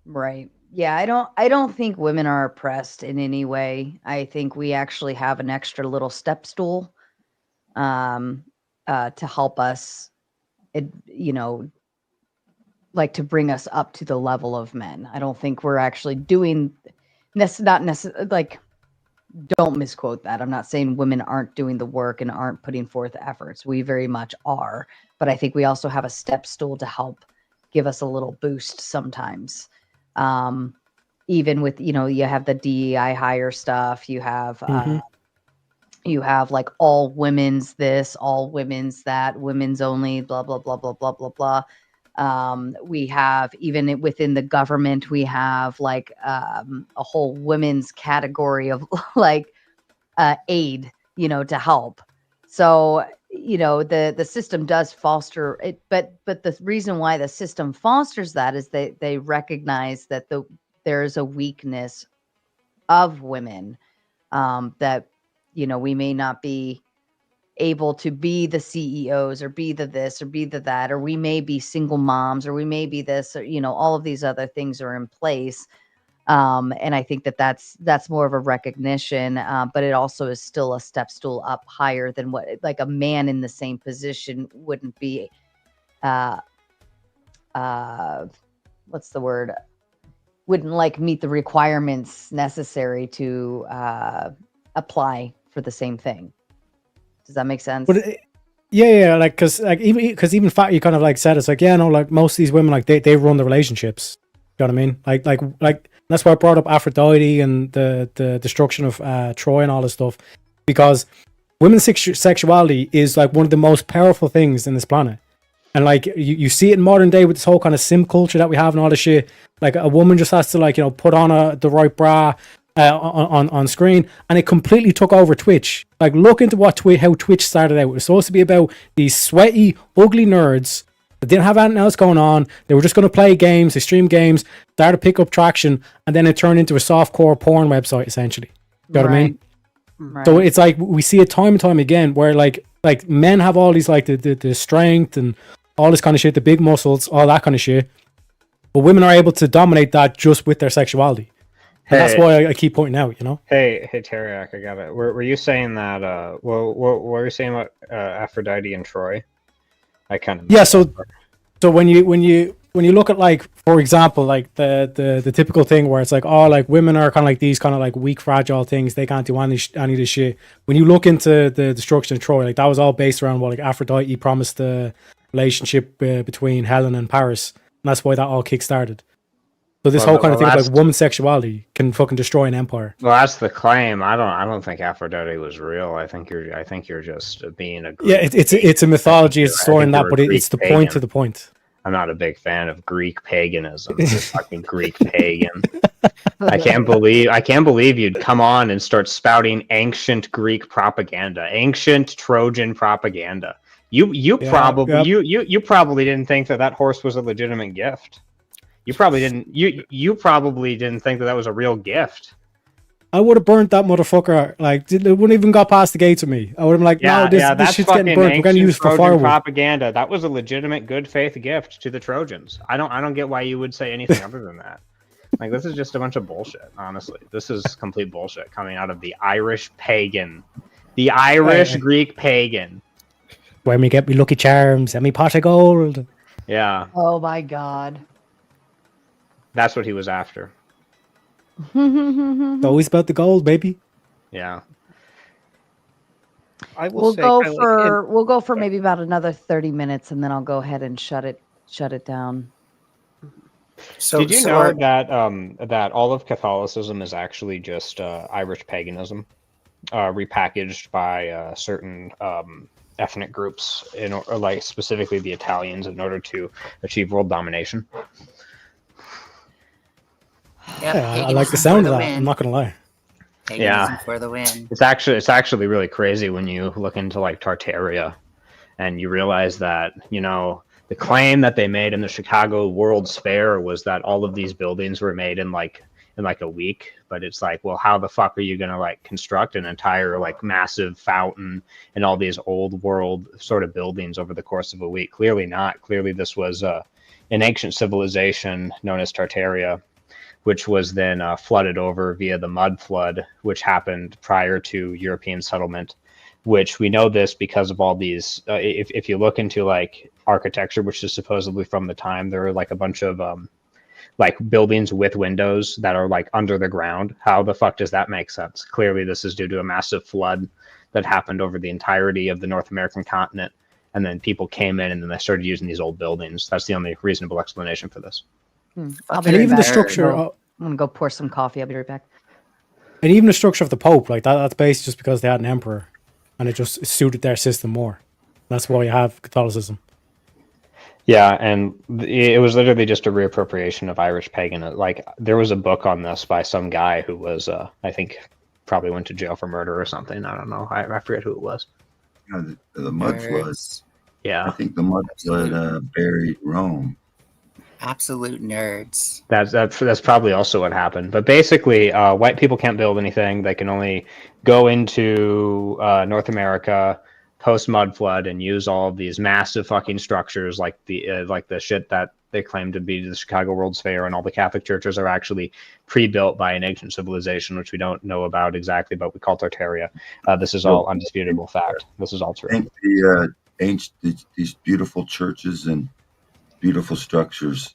Right. Yeah, I don't think women are oppressed in any way. I think we actually have an extra little step stool to help us like to bring us up to the level of men. I don't think we're actually doing not necessarily like, don't misquote that. I'm not saying women aren't doing the work and aren't putting forth efforts. We very much are, but I think we also have a step stool to help give us a little boost sometimes. Even with, you have the DEI hire stuff, you have like all women's this, all women's that, women's only, blah, blah, blah, blah, blah, blah, blah. We have, even within the government, we have like a whole women's category of like aid, to help. So, the system does foster it, but the reason why the system fosters that is they recognize that there is a weakness of women, that, we may not be able to be the CEOs or be the this or be the that, or we may be single moms, or we may be this, or, all of these other things are in place. And I think that's more of a recognition, but it also is still a step stool up higher than what like a man in the same position wouldn't be, what's the word? Wouldn't like meet the requirements necessary to apply for the same thing. Does that make sense?
But yeah, like because even fact you kind of like said it's like, yeah, no, like most of these women, like they run the relationships. You know what I mean? Like that's why I brought up Aphrodite and the destruction of Troy and all this stuff, because women's sexuality is like one of the most powerful things in this planet. And like you see it in modern day with this whole kind of sim culture that we have and all this shit. Like a woman just has to like, put on the right bra on screen, and it completely took over Twitch. Like look into how Twitch started out. It was supposed to be about these sweaty, ugly nerds that didn't have anything else going on. They were just going to play games, they stream games, started to pick up traction, and then it turned into a softcore porn website essentially. You know what I mean? Right. So it's like we see it time and time again where like men have all these like the strength and all this kind of shit, the big muscles, all that kind of shit, but women are able to dominate that just with their sexuality. And that's why I keep pointing out,
Hey, Teriak, I got it. Were you saying that? What were you saying about Aphrodite and Troy? I kind of
So when you look at like, for example, like the typical thing where it's like, oh, like women are kind of like these kind of like weak, fragile things. They can't do any of this shit. When you look into the destruction of Troy, like that was all based around what like Aphrodite promised the relationship between Helen and Paris, and that's why that all kick-started. So this whole kind of thing of like woman's sexuality can fucking destroy an empire.
Well, that's the claim. I don't think Aphrodite was real. I think you're just being a Greek.
Yeah, it's a mythology. It's storing that, but it's the
pagan.
point to the point.
I'm not a big fan of Greek paganism. It's fucking Greek pagan. I can't believe you'd come on and start spouting ancient Greek propaganda, ancient Trojan propaganda. You probably didn't think that horse was a legitimate gift. You probably didn't. You probably didn't think that was a real gift.
I would have burnt that motherfucker. Like, it wouldn't even got past the gates with me. I would have been like, no, this shit's getting burnt. We're gonna use it for firewood.
Propaganda. That was a legitimate, good faith gift to the Trojans. I don't get why you would say anything other than that. Like, this is just a bunch of bullshit. Honestly, this is complete bullshit coming out of the Irish pagan, the Irish Greek pagan.
Where me get me Lucky Charms and me pot of gold.
Yeah.
Oh my God.
That's what he was after.
It's always about the gold, baby.
Yeah.
We'll go for maybe about another 30 minutes, and then I'll go ahead and shut it down.
So did you know that all of Catholicism is actually just Irish paganism, repackaged by certain ethnic groups, like specifically the Italians, in order to achieve world domination?
Yeah, I like the sound of that. I'm not gonna lie.
Paganism
for the win.
It's actually really crazy when you look into like Tartaria, and you realize that the claim that they made in the Chicago World's Fair was that all of these buildings were made in like a week. But it's like, well, how the fuck are you gonna like construct an entire like massive fountain and all these old world sort of buildings over the course of a week? Clearly not. Clearly this was an ancient civilization known as Tartaria, which was then flooded over via the mud flood, which happened prior to European settlement, which we know this because of all these, if you look into like architecture, which is supposedly from the time. There are like a bunch of like buildings with windows that are like under the ground. How the fuck does that make sense? Clearly, this is due to a massive flood that happened over the entirety of the North American continent, and then people came in and then they started using these old buildings. That's the only reasonable explanation for this.
I'll be
And
right
even the
back.
structure.
I'm gonna go pour some coffee. I'll be right back.
And even the structure of the Pope, like that's based just because they had an emperor, and it just suited their system more. That's why you have Catholicism.
Yeah, and it was literally just a reappropriation of Irish pagan. Like there was a book on this by some guy who was, I think, probably went to jail for murder or something. I don't know. I forget who it was.
The mud flood.
Yeah,
I think the mud flood buried Rome.
Absolute nerds.
That's probably also what happened. But basically, white people can't build anything. They can only go into North America post mud flood and use all of these massive fucking structures like the shit that they claim to be the Chicago World's Fair, and all the Catholic churches are actually pre-built by an ancient civilization, which we don't know about exactly, but we call Tartaria. This is all undisputable fact. This is all true.
I think these beautiful churches and beautiful structures.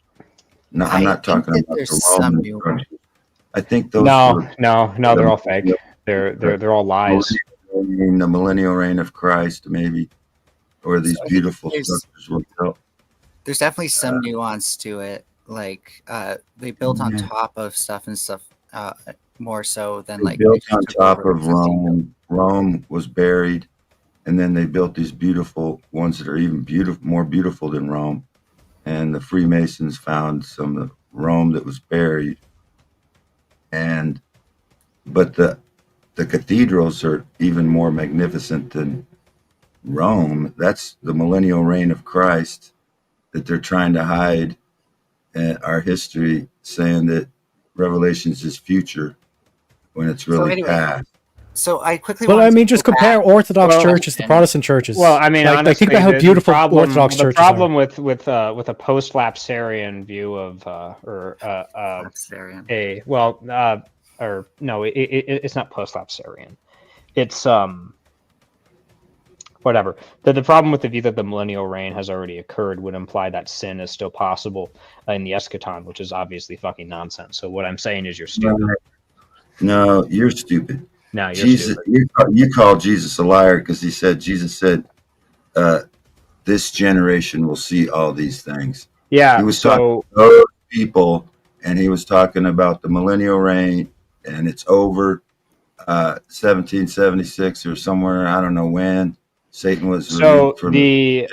No, I'm not talking about the Roman structures. I think those.
No, they're all fake. They're all lies.
The millennial reign of Christ, maybe, or these beautiful structures were built.
There's definitely some nuance to it. Like they built on top of stuff more so than
they
like
built on top of Rome. Rome was buried, and then they built these beautiful ones that are even more beautiful than Rome. And the Freemasons found some of Rome that was buried, but the cathedrals are even more magnificent than Rome. That's the millennial reign of Christ that they're trying to hide our history, saying that Revelations is future when it's really past.
So I quickly.
Well, I mean, just compare Orthodox churches to Protestant churches.
Well, I mean, honestly,
think about how beautiful Orthodox churches
are. The problem
are.
with a post-lapsarian view of it's not post-lapsarian. It's whatever. The problem with the view that the millennial reign has already occurred would imply that sin is still possible in the eschaton, which is obviously fucking nonsense. So what I'm saying is you're stupid.
No, you're stupid.
No, you're
Jesus,
stupid.
You call Jesus a liar because Jesus said, this generation will see all these things.
Yeah.
He was talking to those people, and he was talking about the millennial reign, and it's over 1776 or somewhere, I don't know when. Satan was
the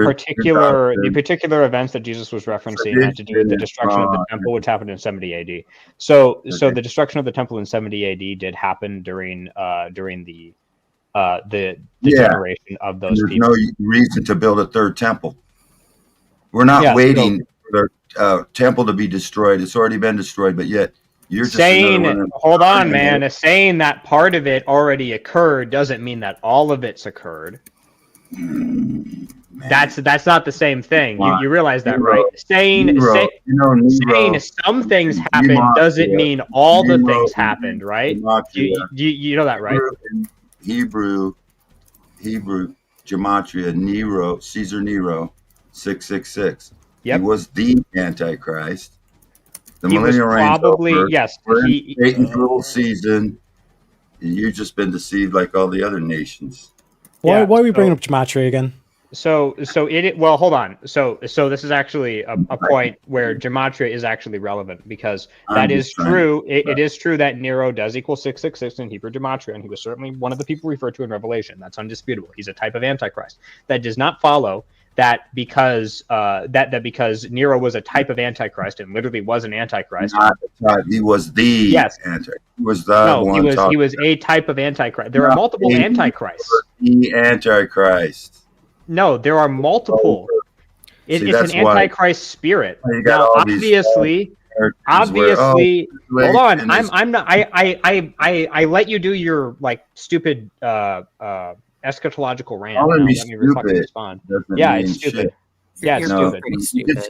particular events that Jesus was referencing had to do with the destruction of the temple, which happened in 70 AD. So the destruction of the temple in 70 AD did happen during the generation of those people.
There's no reason to build a third temple. We're not waiting for the temple to be destroyed. It's already been destroyed, but yet you're just
saying, hold on, man. Saying that part of it already occurred doesn't mean that all of it's occurred. That's not the same thing. You realize that, right? Saying some things happened doesn't mean all the things happened, right? You know that, right?
Hebrew gematria, Caesar Nero, 666.
Yep.
He was the Antichrist. The
he
millennial
was
reign's
probably
over.
Yes.
We're in Satan's little season. You've just been deceived like all the other nations.
Why are we bringing up gematria again?
Well, hold on. So this is actually a point where gematria is actually relevant, because that is true. It is true that Nero does equal 666 in Hebrew gematria, and he was certainly one of the people referred to in Revelation. That's undisputable. He's a type of Antichrist. That does not follow that because Nero was a type of Antichrist and literally was an Antichrist.
He was the Antichrist. He was the one.
He was a type of Antichrist. There are multiple Antichrists.
The Antichrist.
No, there are multiple. It's an Antichrist spirit. Now, obviously, hold on. I'm not. I let you do your stupid eschatological rant.
Calling me
stupid. Yeah, it's stupid. Yeah, it's stupid.
Pretty stupid.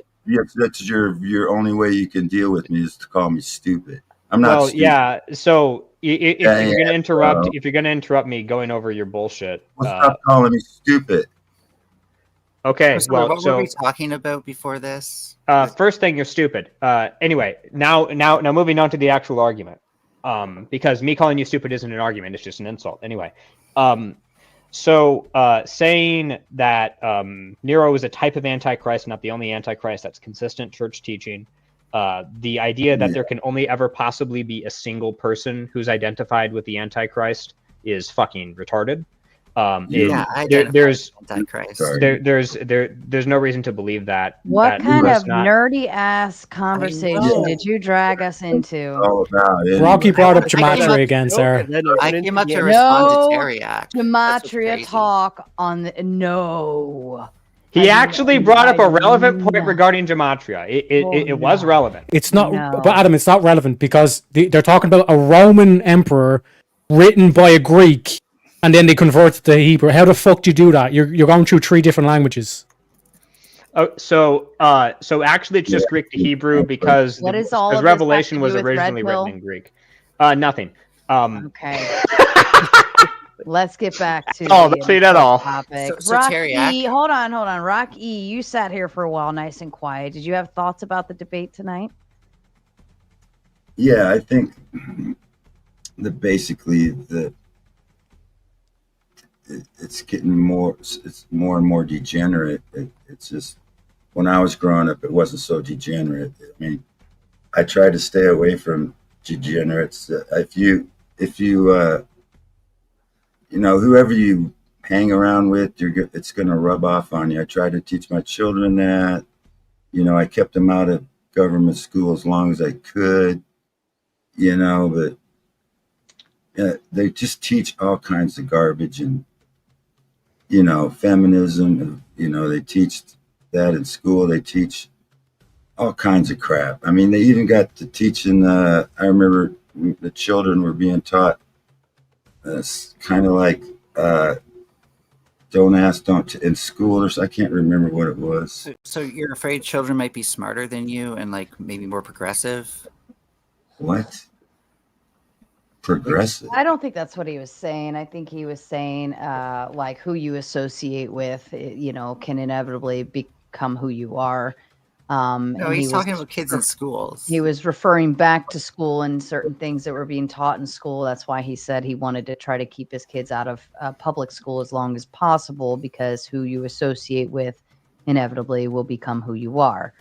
That's your only way you can deal with me is to call me stupid. I'm not.
Well,
stupid.
yeah. So if you're gonna interrupt me going over your bullshit,
stop calling me stupid.
Okay,
Oh, sorry,
well,
what
so
were we talking about before this?
first thing, you're stupid. Anyway, now moving on to the actual argument. Because me calling you stupid isn't an argument; it's just an insult. Anyway, so saying that Nero is a type of antichrist, not the only antichrist, that's consistent church teaching. The idea that there can only ever possibly be a single person who's identified with the antichrist is fucking retarded. There's no reason to believe that.
What
that
kind
was
of
not,
nerdy ass conversation did you drag us into?
All about it.
Rocky brought up
I came up-
gematria again, Sarah.
I came up to respond to
No
Teriak.
gematria talk on the no.
He actually brought up a relevant point regarding gematria. It was relevant.
It's not, but Adam, it's not relevant because they're talking about a Roman emperor written by a Greek, and then they convert it to Hebrew. How the fuck do you do that? You're going through 3 different languages.
Oh, so actually, it's just Greek to Hebrew because
What is all of this
Revelation
have to
was
do with Red
originally written
Pill?
in Greek. Nothing.
Okay. Let's get back to
Oh,
the
that's it at all.
topic.
So
Rocky,
Teriak-
hold on. Rocky, you sat here for a while, nice and quiet. Did you have thoughts about the debate tonight?
Yeah, I think that basically it's getting more, it's more and more degenerate. It's just, when I was growing up, it wasn't so degenerate. I mean, I tried to stay away from degenerates. If you whoever you hang around with, it's going to rub off on you. I tried to teach my children that. I kept them out of government school as long as I could. But they just teach all kinds of garbage and feminism. They teach that in school. They teach all kinds of crap. I mean, they even got to teaching. I remember the children were being taught kind of like don't ask, don't in school, or I can't remember what it was.
So you're afraid children might be smarter than you and like maybe more progressive?
What? Progressive?
I don't think that's what he was saying. I think he was saying like who you associate with, can inevitably become who you are.
No, he's talking about kids in schools.
He was referring back to school and certain things that were being taught in school. That's why he said he wanted to try to keep his kids out of public school as long as possible, because who you associate with inevitably will become who you are.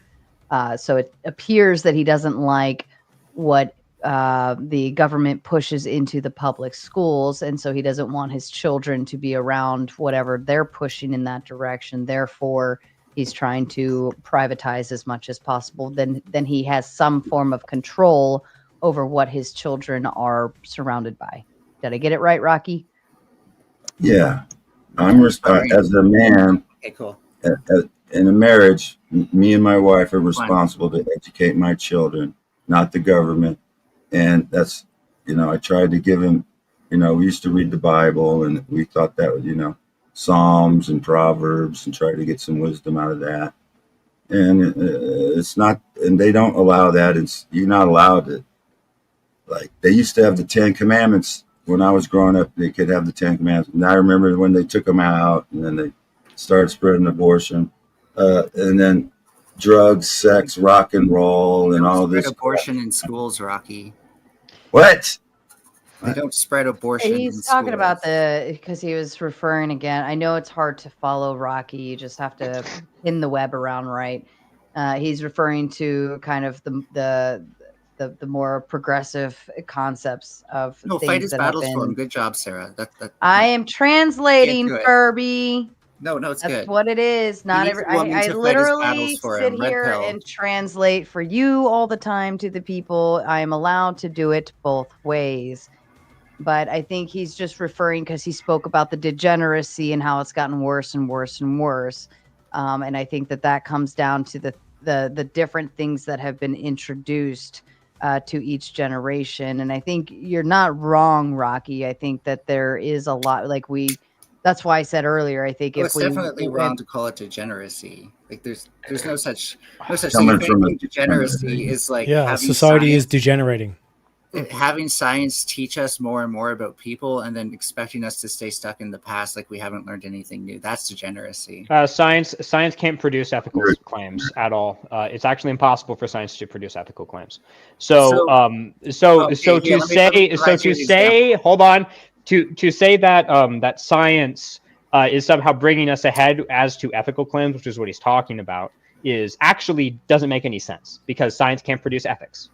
So it appears that he doesn't like what the government pushes into the public schools, and so he doesn't want his children to be around whatever they're pushing in that direction. Therefore, he's trying to privatize as much as possible. Then he has some form of control over what his children are surrounded by. Did I get it right, Rocky?
Yeah, I'm as a man.
Okay, cool.
In a marriage, me and my wife are responsible to educate my children, not the government. And that's, I tried to give him, we used to read the Bible, and we thought that was, Psalms and Proverbs, and try to get some wisdom out of that. And it's not, and they don't allow that. You're not allowed to, like, they used to have the 10 Commandments when I was growing up. They could have the 10 Commandments. And I remember when they took them out, and then they started spreading abortion, and then drugs, sex, rock and roll, and all this.
Abortion in schools, Rocky.
What?
They don't spread abortion.
He's talking about because he was referring again. I know it's hard to follow Rocky. You just have to pin the web around right. He's referring to kind of the more progressive concepts of
no,
things
fight his
that
battles
have
for him.
been.
Good job, Sarah.
I am translating, Furby.
No, it's
That's
good.
what it is. Not every. I literally sit here and translate for you all the time to the people. I am allowed to do it both ways. But I think he's just referring because he spoke about the degeneracy and how it's gotten worse and worse and worse. And I think that comes down to the different things that have been introduced to each generation. And I think you're not wrong, Rocky. I think that there is a lot that's why I said earlier, I think
it's definitely wrong to call it degeneracy. Like there's no such thing. Degeneracy is like
society is degenerating.
having science teach us more and more about people and then expecting us to stay stuck in the past like we haven't learned anything new. That's degeneracy.
Science can't produce ethical claims at all. It's actually impossible for science to produce ethical claims. So to say that science is somehow bringing us ahead as to ethical claims, which is what he's talking about, is actually doesn't make any sense because science can't produce ethics.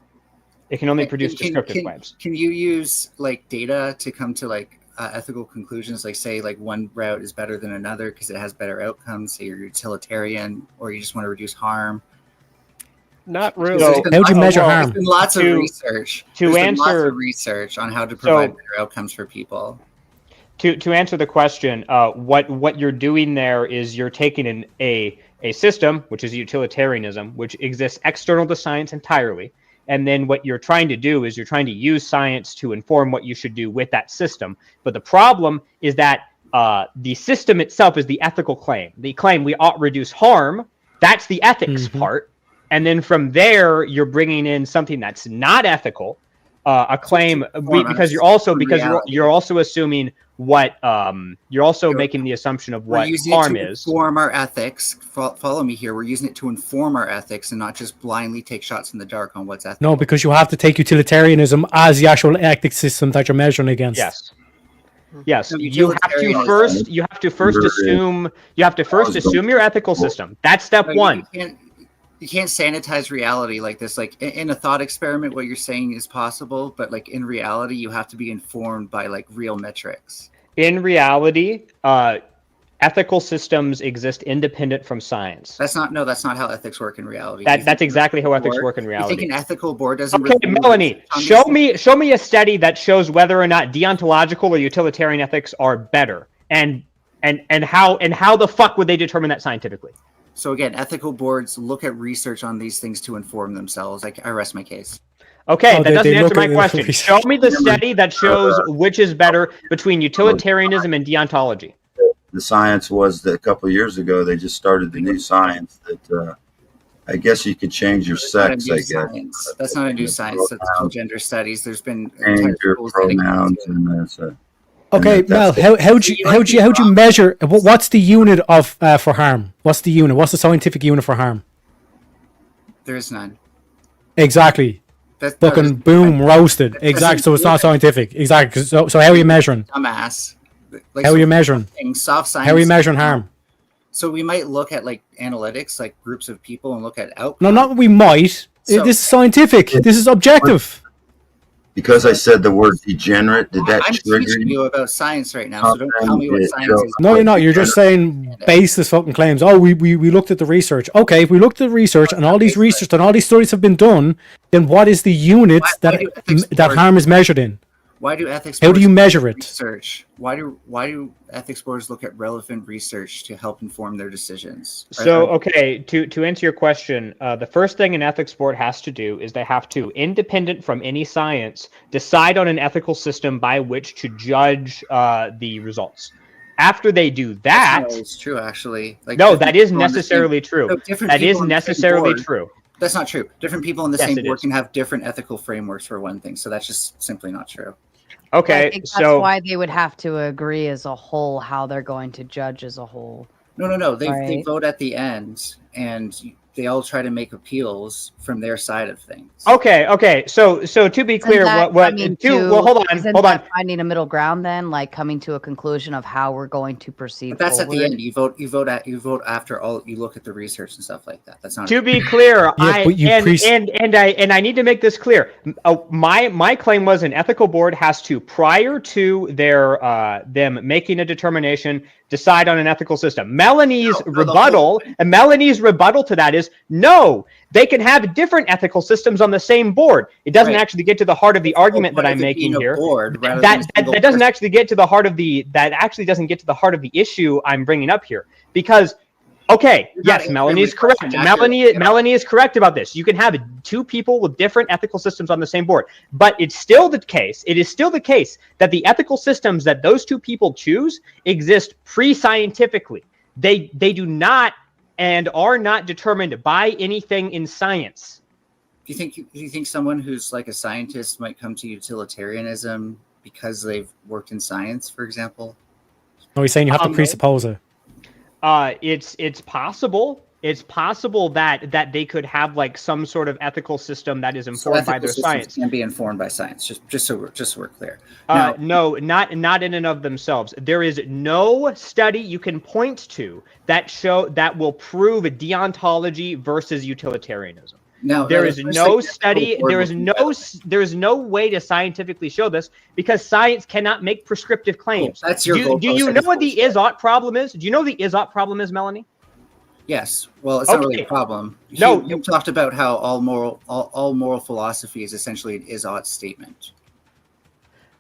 It can only produce descriptive claims.
Can you use like data to come to like ethical conclusions? Like say like one route is better than another because it has better outcomes. Say you're utilitarian or you just want to reduce harm.
Not really.
So,
how do you measure harm?
There's been lots of research.
Lots
of research on how to provide better outcomes for people.
To answer the question, what you're doing there is you're taking a system, which is utilitarianism, which exists external to science entirely. And then what you're trying to do is you're trying to use science to inform what you should do with that system. But the problem is that the system itself is the ethical claim. The claim we ought reduce harm, that's the ethics part. And then from there, you're bringing in something that's not ethical, a claim, because you're also assuming what you're also making the assumption of what harm is.
Inform our ethics. Follow me here. We're using it to inform our ethics and not just blindly take shots in the dark on what's ethical.
No, because you have to take utilitarianism as the actual ethics system that you're measuring against.
Yes. You have to first assume your ethical system. That's step one.
You can't sanitize reality like this. Like in a thought experiment, what you're saying is possible, but like in reality, you have to be informed by like real metrics.
In reality, ethical systems exist independent from science.
That's not how ethics work in reality.
That's exactly how ethics work in reality.
You think an ethical board doesn't?
Okay, Melanie, show me a study that shows whether or not deontological or utilitarian ethics are better, and how the fuck would they determine that scientifically?
So again, ethical boards look at research on these things to inform themselves. I rest my case.
Okay, that doesn't answer my question. Show me the study that shows which is better between utilitarianism and deontology.
The science was that a couple of years ago, they just started the new science that I guess you could change your sex, I guess.
That's not a new science. That's called gender studies. There's been
change your pronouns and that's
Okay, Mel, how do you measure? What's the unit of for harm? What's the unit? What's the scientific unit for harm?
There is none.
Exactly. Fucking boom, roasted. Exactly. So it's not scientific. Exactly. So how are you measuring?
Dumbass.
How are you measuring?
Soft science.
How are you measuring harm?
So we might look at like analytics, like groups of people, and look at outcomes.
No, not we might. This is scientific. This is objective.
Because I said the word degenerate, did that
I'm
trigger
teaching you about science right now, so don't tell me what science is.
No, you're not. You're just saying baseless fucking claims. Oh, we looked at the research. Okay, if we looked at the research and all these studies have been done, then what is the unit that harm is measured in?
Why do ethics?
How do you measure it?
Research. Why do ethics boards look at relevant research to help inform their decisions?
So, okay, to answer your question, the first thing an ethics board has to do is they have to, independent from any science, decide on an ethical system by which to judge the results. After they do that,
it's true actually. Like,
no, that is necessarily true. That is necessarily true.
That's not true. Different people in the same board can have different ethical frameworks for one thing, so that's just simply not true.
Okay,
I think that's why they would have to agree as a whole how they're going to judge as a whole.
No. They vote at the end, and they all try to make appeals from their side of things.
Okay. So to be clear, hold on.
Finding a middle ground, then, like coming to a conclusion of how we're going to proceed.
But that's forward. At the end. You vote after all. You look at the research and stuff like that. That's not
to be clear. I need to make this clear. My claim was an ethical board has to, prior to their them making a determination, decide on an ethical system. Melanie's rebuttal to that is no. They can have different ethical systems on the same board. It doesn't actually get to the heart of the argument that I'm making here. That doesn't actually get to the heart of the issue I'm bringing up here. Because, okay, yes, Melanie's correct. Melanie is correct about this. You can have two people with different ethical systems on the same board, but it's still the case. It is still the case that the ethical systems that those two people choose exist pre-scientifically. They do not and are not determined by anything in science.
Do you think someone who's like a scientist might come to utilitarianism because they've worked in science, for example?
No, he's saying you have to presuppose it.
It's possible. It's possible that they could have like some sort of ethical system that is informed by their science.
Can be informed by science. Just so we're clear.
No, not in and of themselves. There is no study you can point to that will prove deontology versus utilitarianism.
Now,
there is no study. There is no way to scientifically show this because science cannot make prescriptive claims.
Cool. That's your
do you know what the is-ought problem is? Do you know what the is-ought problem is, Melanie?
Yes. Well, it's not really a problem. You talked about how all moral philosophy is essentially an is-ought statement.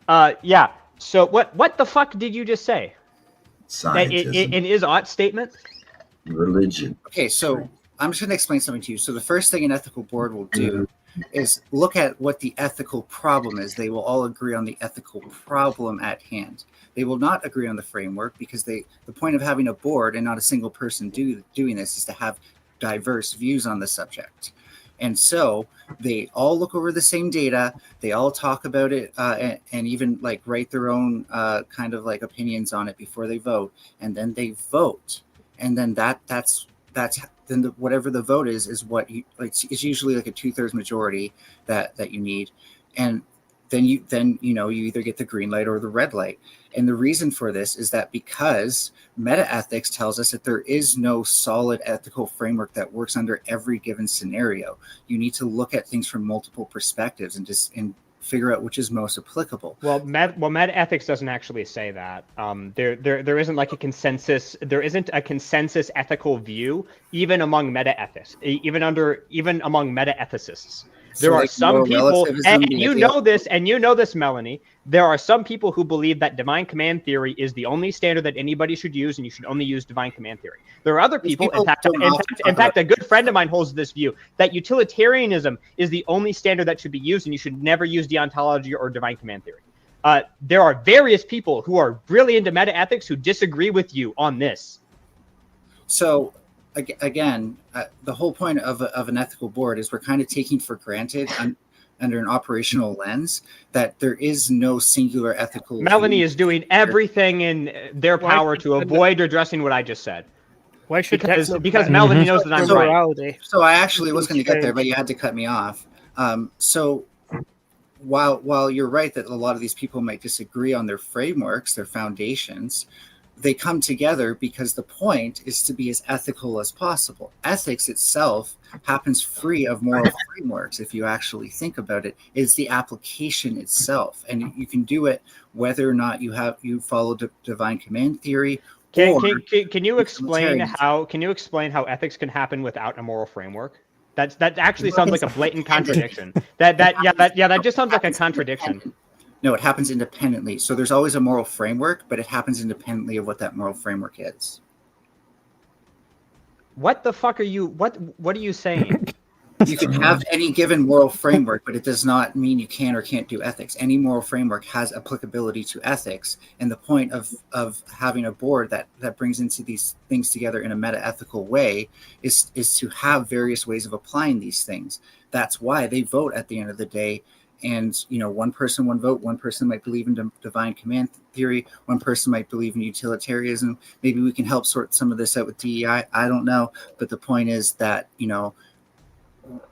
Yeah. So what the fuck did you just say?
Scientism.
An is-ought statement?
Religion.
Okay, so I'm just going to explain something to you. So the first thing an ethical board will do is look at what the ethical problem is. They will all agree on the ethical problem at hand. They will not agree on the framework because the point of having a board and not a single person doing this is to have diverse views on the subject. And so they all look over the same data. They all talk about it and even like write their own kind of like opinions on it before they vote. And then they vote. And then that's whatever the vote is what you like. It's usually like a 2/3 majority that you need. And then you either get the green light or the red light. And the reason for this is that because meta-ethics tells us that there is no solid ethical framework that works under every given scenario. You need to look at things from multiple perspectives and figure out which is most applicable.
Well, meta-ethics doesn't actually say that. There isn't like a consensus. There isn't a consensus ethical view even among meta-ethics, even among meta-ethicists. There are some people, and you know this, Melanie. There are some people who believe that divine command theory is the only standard that anybody should use, and you should only use divine command theory. There are other people, in fact, a good friend of mine holds this view that utilitarianism is the only standard that should be used, and you should never use deontology or divine command theory. There are various people who are really into meta-ethics who disagree with you on this.
So, again, the whole point of an ethical board is we're kind of taking for granted under an operational lens that there is no singular ethical.
Melanie is doing everything in their power to avoid addressing what I just said.
Why should
because Melanie knows that I'm right.
So I actually was going to get there, but you had to cut me off. So while you're right that a lot of these people might disagree on their frameworks, their foundations, they come together because the point is to be as ethical as possible. Ethics itself happens free of moral frameworks. If you actually think about it, it's the application itself, and you can do it whether or not you follow divine command theory.
Can you explain how ethics can happen without a moral framework? That actually sounds like a blatant contradiction. That just sounds like a contradiction.
No, it happens independently. So there's always a moral framework, but it happens independently of what that moral framework is.
What the fuck are you? What are you saying?
You can have any given moral framework, but it does not mean you can or can't do ethics. Any moral framework has applicability to ethics, and the point of having a board that brings into these things together in a meta-ethical way is to have various ways of applying these things. That's why they vote at the end of the day. And, one person, one vote. One person might believe in divine command theory. One person might believe in utilitarianism. Maybe we can help sort some of this out with DEI. I don't know. But the point is that,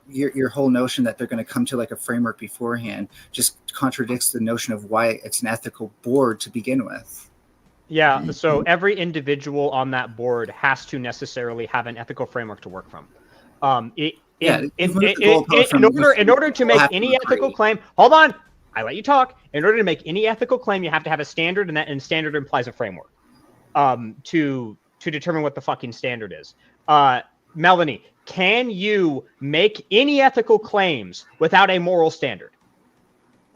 your whole notion that they're going to come to like a framework beforehand just contradicts the notion of why it's an ethical board to begin with.
Yeah. So every individual on that board has to necessarily have an ethical framework to work from. In order to make any ethical claim, hold on, I let you talk. In order to make any ethical claim, you have to have a standard, and standard implies a framework to determine what the fucking standard is. Melanie, can you make any ethical claims without a moral standard?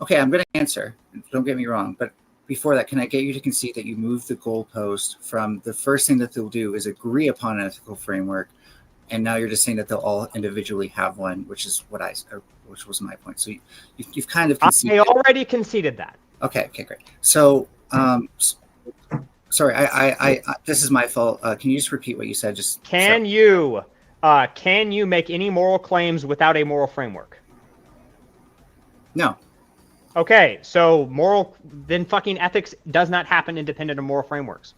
Okay, I'm going to answer. Don't get me wrong, but before that, can I get you to concede that you move the goalpost from the first thing that they'll do is agree upon an ethical framework, and now you're just saying that they'll all individually have one, which was my point. So you've kind of conceded.
I already conceded that.
Okay, great. So, sorry, I this is my fault. Can you just repeat what you said?
Can you make any moral claims without a moral framework?
No.
Okay, so then fucking ethics does not happen independent of moral frameworks.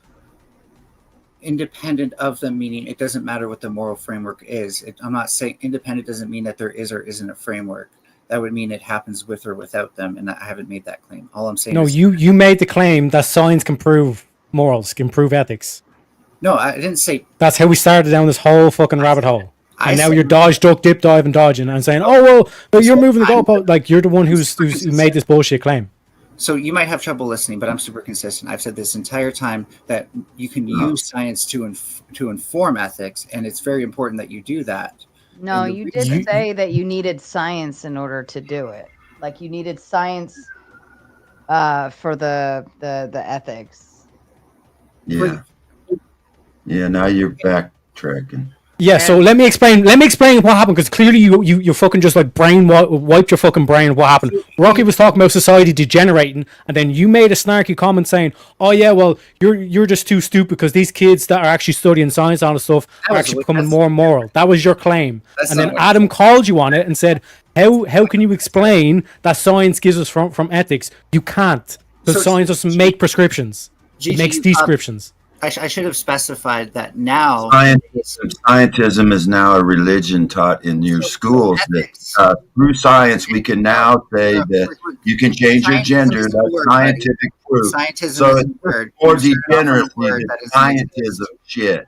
Independent of them, meaning it doesn't matter what the moral framework is. I'm not saying independent doesn't mean that there is or isn't a framework. That would mean it happens with or without them, and I haven't made that claim. All I'm saying
No,
is
you made the claim that science can prove morals, can prove ethics.
no, I didn't say.
That's how we started down this whole fucking rabbit hole. And now you're dodge, duck, dip, dive, and dodging, and saying, "Oh well, you're moving the goalpost." Like you're the one who made this bullshit claim.
So you might have trouble listening, but I'm super consistent. I've said this entire time that you can use science to inform ethics, and it's very important that you do that.
No, you did say that you needed science in order to do it. Like you needed science for the ethics.
Yeah. Yeah, now you're backtracking.
Yeah, so let me explain what happened, because clearly you fucking just like wiped your fucking brain of what happened. Rocky was talking about society degenerating, and then you made a snarky comment saying, "Oh yeah, well you're just too stupid because these kids that are actually studying science and all this stuff are actually becoming more moral." That was your claim, and then Adam called you on it and said, "How can you explain that science gives us from ethics?" You can't, because science doesn't make prescriptions; it makes descriptions.
I should have specified that now.
Scientism is now a religion taught in your schools. That through science, we can now say that you can change your gender. That's scientific proof. So it's more degeneracy than scientism shit.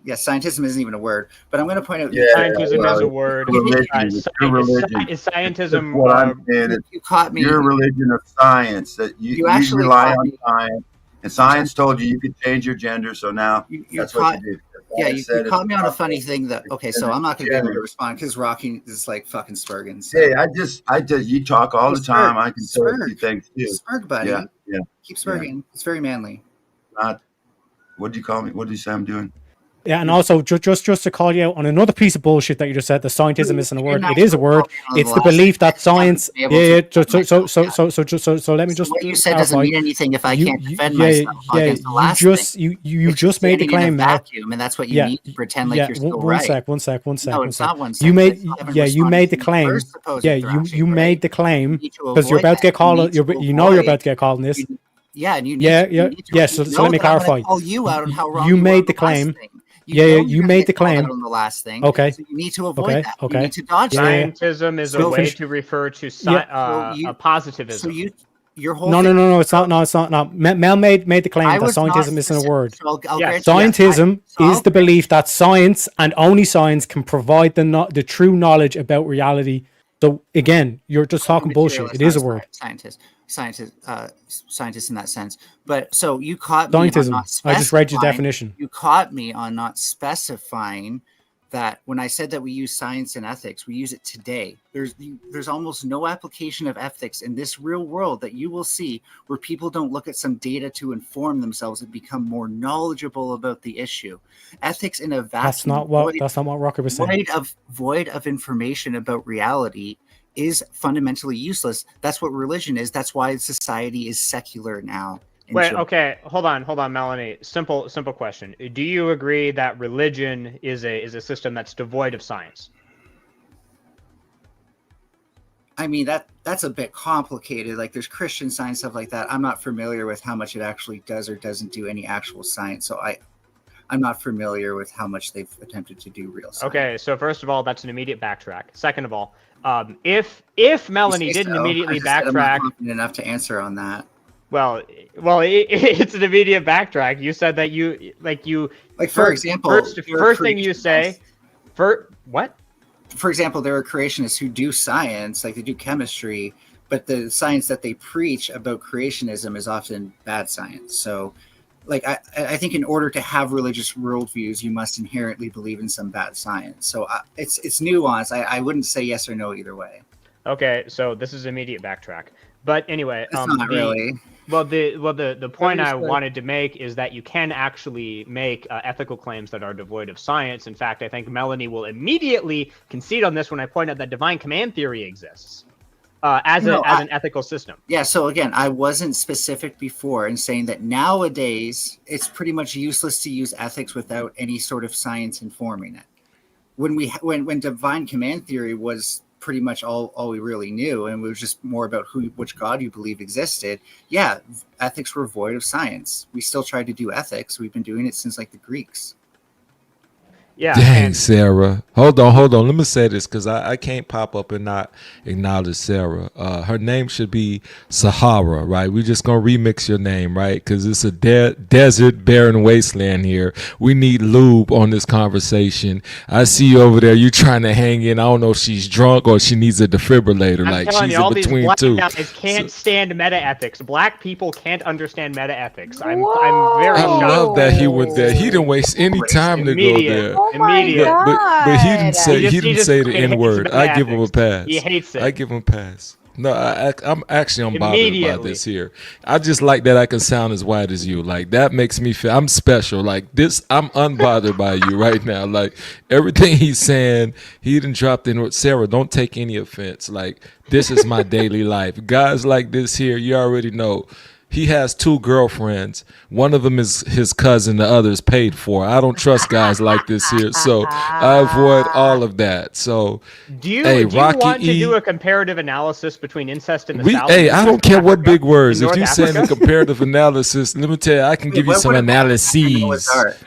Yeah, scientism isn't even a word, but I'm going to point out.
Scientism is a word. Scientism.
What I'm saying,
you caught me.
Your religion of science that you
actually
rely on science. And science told you could change your gender, so now that's what you do.
Yeah, you caught me on a funny thing that. Okay, so I'm not going to be able to respond because Rocky is like fucking spurging. So.
Hey, I just you talk all the time. I can say a few things too.
Spurg, buddy.
Yeah.
Keep spurging. It's very manly.
What do you call me? What do you say I'm doing?
Yeah, and also just to call you out on another piece of bullshit that you just said, the scientism isn't a word. It is a word. It's the belief that science. Yeah. So let me just.
What you said doesn't mean anything if I can't defend myself against the last thing.
You just made the claim now.
Vacuum, and that's what you need to pretend like you're still right.
One sec.
No, it's not 1 second.
You made the claim. Yeah, you made the claim because you're about to get called. You know you're about to get called on this.
Yeah, and you.
So let me clarify.
Call you out on how wrong
you made the claim. You made the claim
on the last thing.
Okay.
So you need to avoid that.
Okay.
You need to dodge that.
Scientism is a way to refer to positivism.
So your whole
no, it's not. No, it's not. No, Mel made the claim that scientism isn't a word.
So
Scientism is the belief that science and only science can provide the true knowledge about reality. So again, you're just talking bullshit. It is a word.
Scientists in that sense. But so you caught me on not specifying.
I just read your definition.
You caught me on not specifying that when I said that we use science and ethics, we use it today. There's almost no application of ethics in this real world that you will see where people don't look at some data to inform themselves and become more knowledgeable about the issue. Ethics in a vacuum.
That's not what Rocker was saying.
Void of information about reality is fundamentally useless. That's what religion is. That's why society is secular now.
Wait, okay, hold on, Melanie. Simple question. Do you agree that religion is a system that's devoid of science?
I mean, that's a bit complicated. Like there's Christian science, stuff like that. I'm not familiar with how much it actually does or doesn't do any actual science. So I'm not familiar with how much they've attempted to do real science.
Okay, so first of all, that's an immediate backtrack. Second of all, if Melanie didn't immediately backtrack, I'm
not confident enough to answer on that.
Well, it's an immediate backtrack. You said that
for example,
first thing you say, what?
For example, there are creationists who do science, like they do chemistry, but the science that they preach about creationism is often bad science. So, like I think in order to have religious worldviews, you must inherently believe in some bad science. So it's nuanced. I wouldn't say yes or no either way.
Okay, so this is immediate backtrack. But anyway,
not really.
Well, the point I wanted to make is that you can actually make ethical claims that are devoid of science. In fact, I think Melanie will immediately concede on this when I point out that divine command theory exists as an ethical system.
Yeah. So again, I wasn't specific before in saying that nowadays it's pretty much useless to use ethics without any sort of science informing it. When divine command theory was pretty much all we really knew, and it was just more about which God you believe existed. Yeah, ethics were void of science. We still tried to do ethics. We've been doing it since like the Greeks.
Yeah.
Dang, Sarah. Hold on. Let me say this because I can't pop up and not acknowledge Sarah. Her name should be Sahara, right? We're just going to remix your name, right? Because it's a desert, barren wasteland here. We need lube on this conversation. I see you over there. You trying to hang in. I don't know if she's drunk or she needs a defibrillator.
I'm
like
telling
she's
you, all
in
these
between
black
two.
guys can't stand meta ethics. Black people can't understand meta ethics. I'm very
I
shocked.
love that he went there. He didn't waste any time to go there.
Immediate.
But he didn't say
He just
the
fucking
N
hates
word.
meta
I give him a
ethics.
pass.
He hates it.
I give him a pass. No, I'm actually unbothered by
Immediately.
this here. I just like that I can sound as white as you. Like that makes me feel I'm special. Like this, I'm unbothered by you right now. Like everything he's saying, he didn't drop in with Sarah. Don't take any offense. Like this is my daily life. Guys like this here, you already know. He has 2 girlfriends. One of them is his cousin. The other is paid for. I don't trust guys like this here, so I avoid all of that. So,
Do you,
hey,
do you
Rocky
want to
E,
do a comparative analysis between incest in the South?
hey,
and
I don't care what big words.
in
If
North
you saying a
Africa?
comparative analysis, let me tell you, I can give you some
Noah's
analyses.
Ark?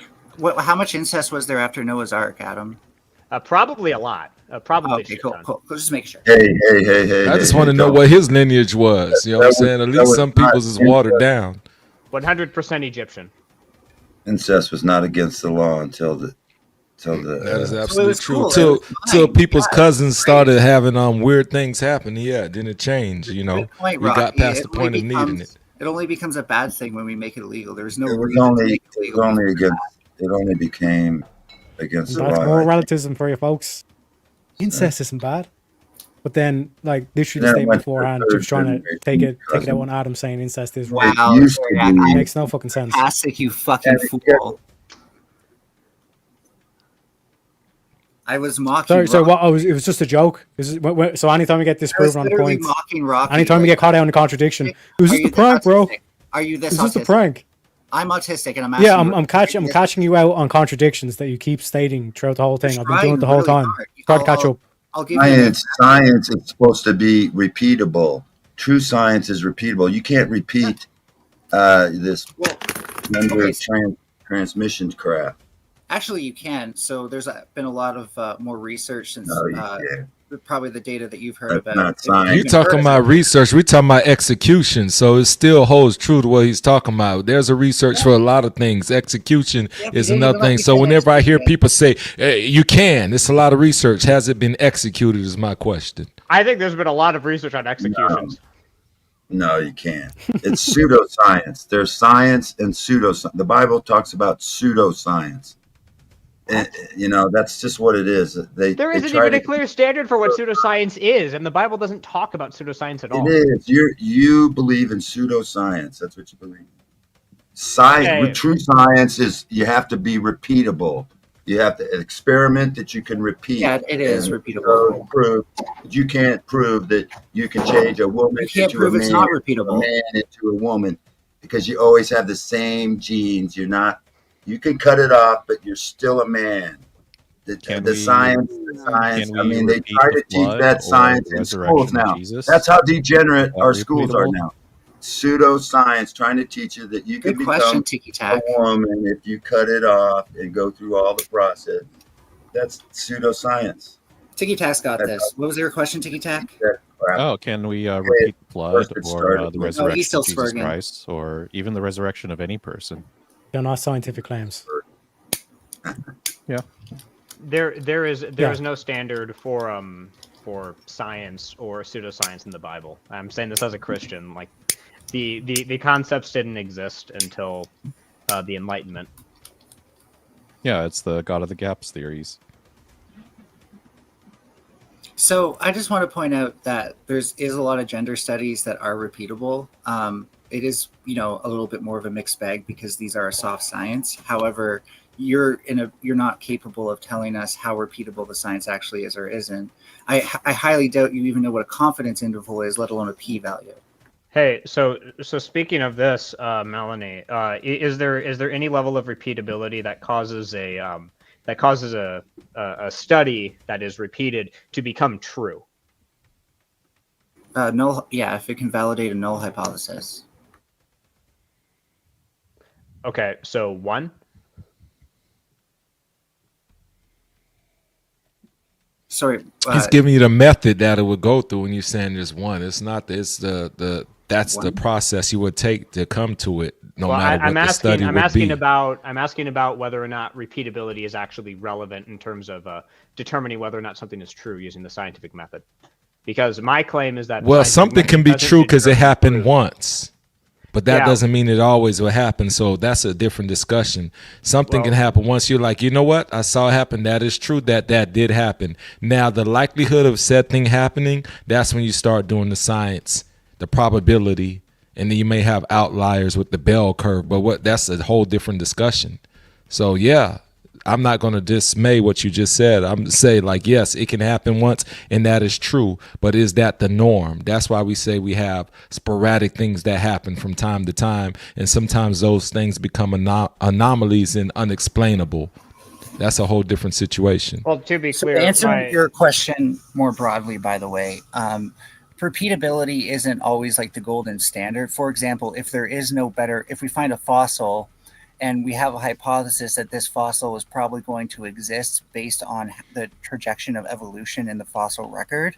How much incest was there after Noah's Ark, Adam?
Probably a lot. Probably.
Okay, cool. Just make sure.
I just want to know what his lineage was. You know what I'm saying? At least some people's is watered down.
100% Egyptian.
Incest was not against the law until the
That is
so it
absolutely
was
true.
cool. It
Till
was
till
fine.
people's
God,
cousins started having weird things happen. Yeah, then it changed. You know,
Point,
we got
Rocky.
past the point of needing it.
It only becomes a bad thing when we make it illegal. There's no
it was
reason to
only
make it
it
illegal.
was only against it only became against the
That's
law.
more relativism for you folks. Incest isn't bad. But then, like, literally the
Then it
statement
went to
beforehand,
third
just trying to
generation
take it
cousin.
out on Adam saying incest is wrong.
Wow,
used to
sorry,
be-
I
Makes no fucking sense.
Fantastic, you fucking fool. I was mocking.
So
Rocky.
it was just a joke. So anytime we get disproven on the
literally
point,
mocking Rocky.
anytime we get caught out in a contradiction, it was
Are
just
you
a prank, bro.
autistic? Are you this
It was just a
autistic?
prank.
I'm autistic, and I'm asking.
Yeah,
you-
I'm catching you out on contradictions that you keep stating throughout the whole thing. I've been doing it the whole
trying
time.
really
Try to catch up.
I'll give you.
Science is supposed to be repeatable. True science is repeatable. You can't repeat this member transmission crap.
Actually, you can. So there's been a lot of more research since
No, you can't.
probably the data that you've heard
That's
about.
not science.
You talking about research? We talking about execution. So it still holds true to what he's talking about. There's a research for a lot of things. Execution is another thing. So whenever I hear people say hey, you can, it's a lot of research. Has it been executed? Is my question.
I think there's been a lot of research on executions.
No, you can't. It's pseudoscience. There's science and pseudoscience. The Bible talks about pseudoscience. And, you know, that's just what it is.
There isn't even a clear standard for what pseudoscience is, and the Bible doesn't talk about pseudoscience at all.
It is. You believe in pseudoscience. That's what you believe.
Okay.
True science is you have to be repeatable. You have to experiment that you can repeat.
Yeah, it is
And
repeatable.
Prove you can't prove that you can change a woman
You can't
into
prove
a
it's
man,
not repeatable.
a man into a woman, because you always have the same genes. You're not. You can cut it off, but you're still a man. The science. I mean, they try to teach that science in schools now. That's how degenerate our schools are now. Pseudoscience, trying to teach you that you can
Good question,
become
Tiki Tac.
a woman if you cut it off and go through all the process. That's pseudoscience.
Tiki Tac's got this. What was your question, Tiki Tac?
Oh, can we repeat the flood
First it
or
started.
the
Oh,
resurrection
he's still
of Jesus
spurging.
Christ, or even the resurrection of any person?
They're not scientific claims.
Yeah.
There is no standard for science or pseudoscience in the Bible. I'm saying this as a Christian. Like the concepts didn't exist until the Enlightenment.
Yeah, it's the God of the Gaps theories.
So I just want to point out that is a lot of gender studies that are repeatable. It is, a little bit more of a mixed bag because these are a soft science. However, you're not capable of telling us how repeatable the science actually is or isn't. I highly doubt you even know what a confidence interval is, let alone a p-value.
Hey, so speaking of this, Melanie, is there any level of repeatability that causes a study that is repeated to become true?
Null. Yeah, if it can validate a null hypothesis.
Okay, so 1.
Sorry,
He's giving you the method that it would go through when you're saying there's one. It's not. It's that's the process you would take to come to it. No matter what the study would be.
I'm asking about whether or not repeatability is actually relevant in terms of determining whether or not something is true using the scientific method. Because my claim is that
Well, something can be true because it happened once, but that doesn't mean it always will happen. So that's a different discussion. Something can happen once. You're like, you know what? I saw it happen. That is true. That did happen. Now the likelihood of said thing happening, that's when you start doing the science, the probability, and then you may have outliers with the bell curve. But that's a whole different discussion. So yeah. I'm not going to dismay what you just said. I'm to say, like, yes, it can happen once, and that is true. But is that the norm? That's why we say we have sporadic things that happen from time to time, and sometimes those things become anomalies and unexplainable. That's a whole different situation.
Well, to be
So
clear,
to answer your question more broadly, by the way, repeatability isn't always like the golden standard. For example, if we find a fossil and we have a hypothesis that this fossil is probably going to exist based on the trajectory of evolution in the fossil record,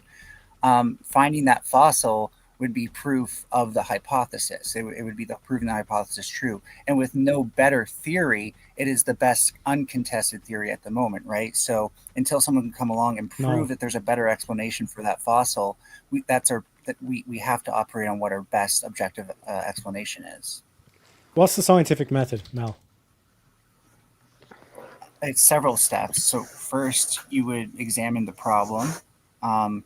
finding that fossil would be proof of the hypothesis. It would be proving the hypothesis true. And with no better theory, it is the best uncontested theory at the moment, right? So until someone can come along and prove that there's a better explanation for that fossil, we have to operate on what our best objective explanation is.
What's the scientific method, Mel?
It's several steps. So first, you would examine the problem. Then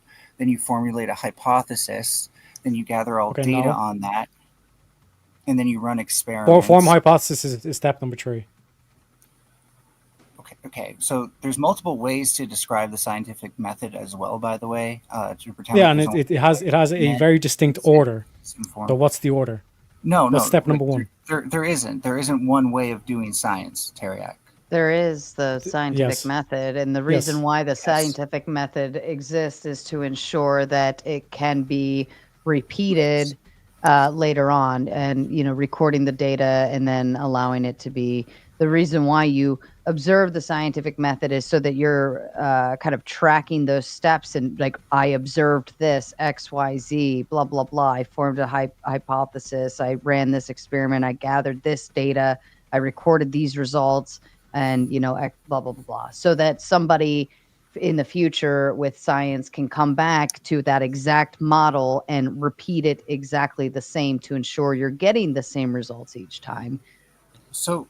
you formulate a hypothesis. Then you gather all data on that. And then you run experiments.
Form hypothesis is step number 3.
Okay. So there's multiple ways to describe the scientific method as well, by the way. To pretend
Yeah, and it has a very distinct order. So what's the order? What's step number 1?
There isn't one way of doing science, Teriak.
There is the scientific method, and the reason why the scientific method exists is to ensure that it can be repeated later on, and recording the data and then allowing it to be. The reason why you observe the scientific method is so that you're kind of tracking those steps, and like, I observed this X, Y, Z, blah, blah, blah. I formed a hypothesis. I ran this experiment. I gathered this data. I recorded these results, and, blah, blah, blah, blah. So that somebody in the future with science can come back to that exact model and repeat it exactly the same to ensure you're getting the same results each time.
So,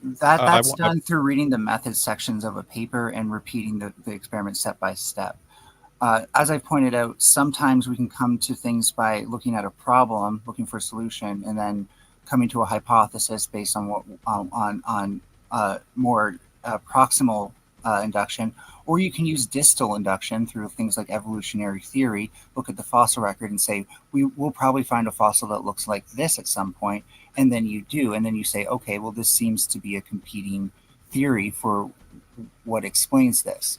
that's done through reading the method sections of a paper and repeating the experiment step by step. As I pointed out, sometimes we can come to things by looking at a problem, looking for a solution, and then coming to a hypothesis based on what more proximal induction, or you can use distal induction through things like evolutionary theory. Look at the fossil record and say, we'll probably find a fossil that looks like this at some point. And then you do, and then you say, okay, well, this seems to be a competing theory for what explains this.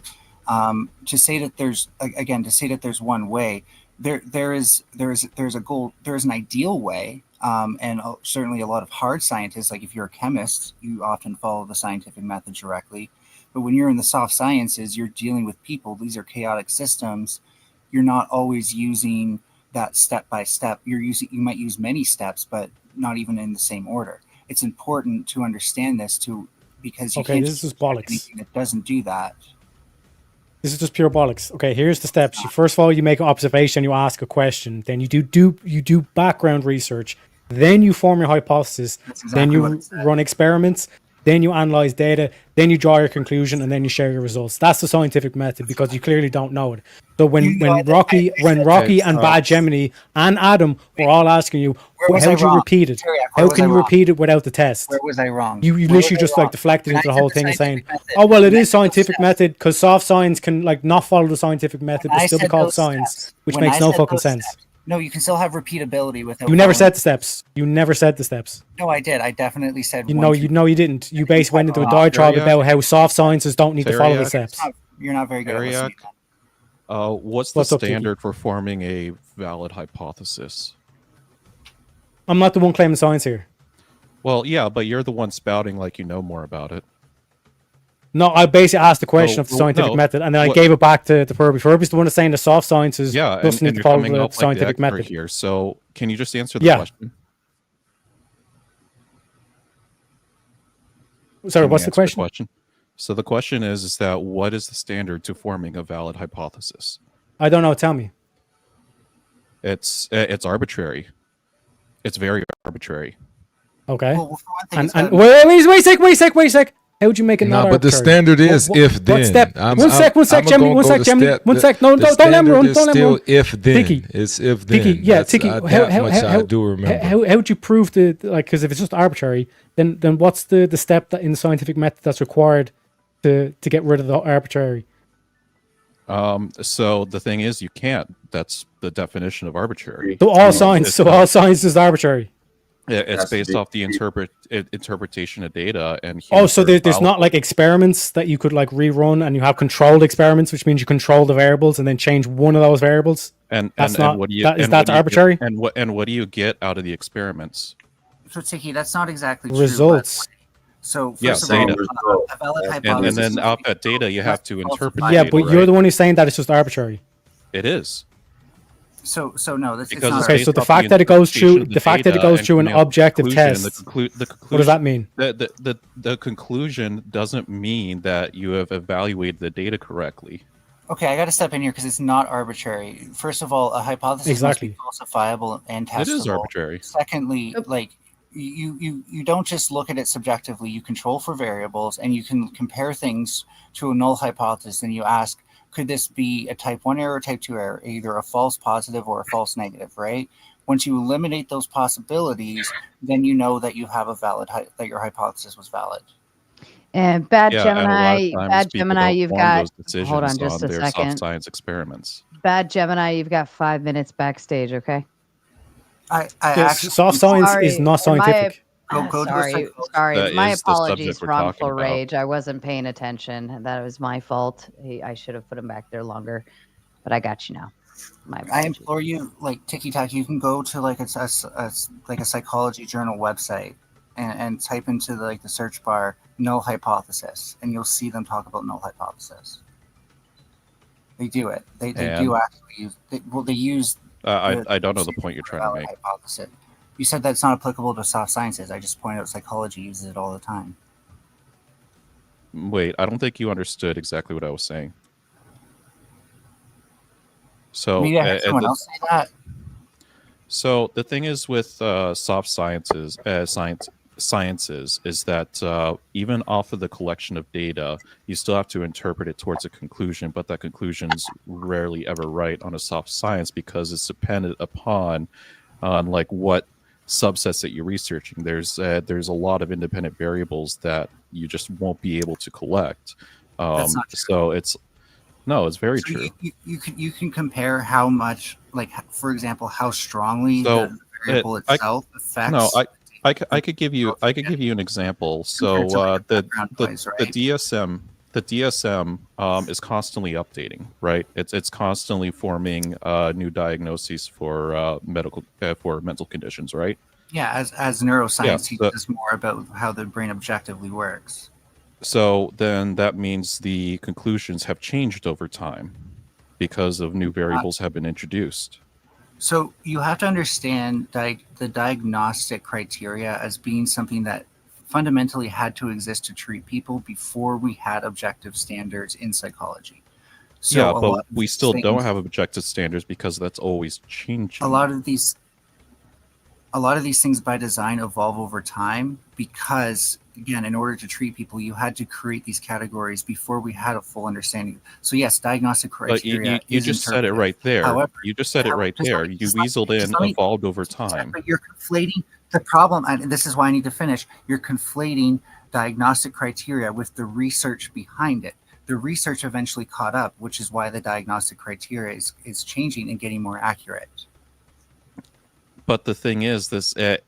To say that there's one way, there's an ideal way, and certainly a lot of hard scientists, like if you're a chemist, you often follow the scientific method directly. But when you're in the soft sciences, you're dealing with people. These are chaotic systems. You're not always using that step by step. You might use many steps, but not even in the same order. It's important to understand this because you can't
this is bollocks.
It doesn't do that.
This is just pure bollocks. Okay, here's the steps. First of all, you make an observation, you ask a question, then you do background research, then you form your hypothesis, then you run experiments, then you analyze data, then you draw your conclusion, and then you share your results. That's the scientific method, because you clearly don't know it. So when Rocky and Bad Gemini and Adam were all asking you, how do you repeat it? How can you repeat it without the test?
Where was I wrong?
You literally just deflected into the whole thing and saying, oh, well, it is scientific method, because soft science can not follow the scientific method, but still be called science, which makes no fucking sense.
No, you can still have repeatability without.
You never said the steps. You never said the steps.
No, I did. I definitely said.
You didn't. You basically went into a diatribe about how soft sciences don't need to follow the steps.
You're not very good at listening.
What's the
What's up, Tiki?
standard for forming a valid hypothesis?
I'm not the one claiming science here.
Well, yeah, but you're the one spouting like you know more about it.
No, I basically asked the question of the scientific
no,
method, and then I
what-
gave it back to Furby. Furby's the one that's saying the soft sciences
Yeah,
doesn't need
and
to
you're
follow
coming
the
up like the
scientific
expert
method.
here. So can you just answer the
Yeah.
question?
Sorry,
Can you
what's the
answer
question?
So the question is that what is the standard to forming a valid hypothesis?
I don't know. Tell me.
It's arbitrary. It's very arbitrary.
Okay.
Well, for one thing,
And,
it's
and
gotta be-
wait a sec. How would you make it
No,
not
but the
arbitrary?
standard is if
What
then.
step?
I'm-
One sec,
I'm
Gemini.
gonna
One
go
sec,
to
Gemini.
step-
One
the-
sec. No,
the
don't let me
standard
run.
is
Don't let me
still
run.
if then.
Tiki.
It's if
Tiki,
then.
yeah,
That's-
Tiki.
that much I do remember.
How would you prove the like? Because if it's just arbitrary, then what's the step that in the scientific method that's required to get rid of the arbitrary?
So the thing is, you can't. That's the definition of arbitrary.
So all science is arbitrary.
It's based off the interpretation of data and.
Oh, so there's
fallible.
not like experiments that you could like rerun, and you have controlled experiments, which means you control the variables and then change one of those variables. That's not.
What do you?
That's
and what do you
arbitrary.
Get, and what do you get out of the experiments?
So, Tiki, that's not exactly
Results.
true. So,
Yeah,
first of all,
data.
a valid
And
hypothesis.
then out that data, you have to interpret.
Yeah,
the
but
data,
you're
right?
the one who's saying that it's just arbitrary.
It is.
So no, that's
Because
it's
it's
not.
Okay, so
based
the
off
fact that it goes
interpretation
through
of the
the fact that it
data
goes
and
through an
coming up with the
objective
conclusion,
test.
the conclusion,
What does that mean?
The conclusion doesn't mean that you have evaluated the data correctly.
Okay, I got to step in here because it's not arbitrary. First of all, a hypothesis
Exactly.
must be falsifiable and testable.
It is arbitrary.
Secondly, like you don't just look at it subjectively. You control for variables, and you can compare things to a null hypothesis. And you ask, could this be a type 1 error or type 2 error, either a false positive or a false negative, right? Once you eliminate those possibilities, then you know that you have a valid that your hypothesis was valid.
And Bad
Yeah, and a lot
Gemini,
of times
Bad
people
Gemini,
don't
you've
form
got.
those decisions
Hold on just
on
a
their soft
second.
science experiments.
Bad Gemini, you've got 5 minutes backstage. Okay.
I
Yes,
actually
soft science is
Sorry,
not
and my-
scientific.
Go to a
sorry,
psychologist.
sorry.
That
My
is the subject
apologies.
we're talking
Wrongful
about.
rage. I wasn't paying attention. That was my fault. I should have put him back there longer, but I got you now. My
I
apologies.
implore you, like Tiki Taki, you can go to like a psychology journal website and type into the search bar null hypothesis, and you'll see them talk about null hypothesis. They do it. They do actually use. They use.
I don't know the point you're trying to
valid
make.
hypothesis. You said that's not applicable to soft sciences. I just pointed out psychology uses it all the time.
Wait, I don't think you understood exactly what I was saying. So
Maybe I heard someone else say that.
So the thing is with soft sciences is that even off of the collection of data, you still have to interpret it towards a conclusion, but that conclusion's rarely ever right on a soft science because it's dependent upon like what subsets that you're researching. There's a lot of independent variables that you just won't be able to collect.
That's not true.
So it's very
So
true.
You can compare how much, like for example, how strongly
So
the variable itself affects.
No, I could give you an example. So the DSM is constantly updating, right? It's constantly forming new diagnoses for mental conditions, right?
Yeah, as neuroscience
Yeah,
teaches us more about how the brain objectively works.
So then that means the conclusions have changed over time because of new variables have been introduced.
So you have to understand the diagnostic criteria as being something that fundamentally had to exist to treat people before we had objective standards in psychology. So
Yeah,
a lot
but
of
we
these
still don't
things-
have objective standards because that's always changing.
a lot of these things by design evolve over time because, again, in order to treat people, you had to create these categories before we had a full understanding. So yes, diagnostic
But
criteria.
you
is
just said it
interpretive.
right there.
However,
You just said it right there. You weaseled in, evolved over time.
but you're conflating the problem, and this is why I need to finish. You're conflating diagnostic criteria with the research behind it. The research eventually caught up, which is why the diagnostic criteria is changing and getting more accurate.
But the thing is,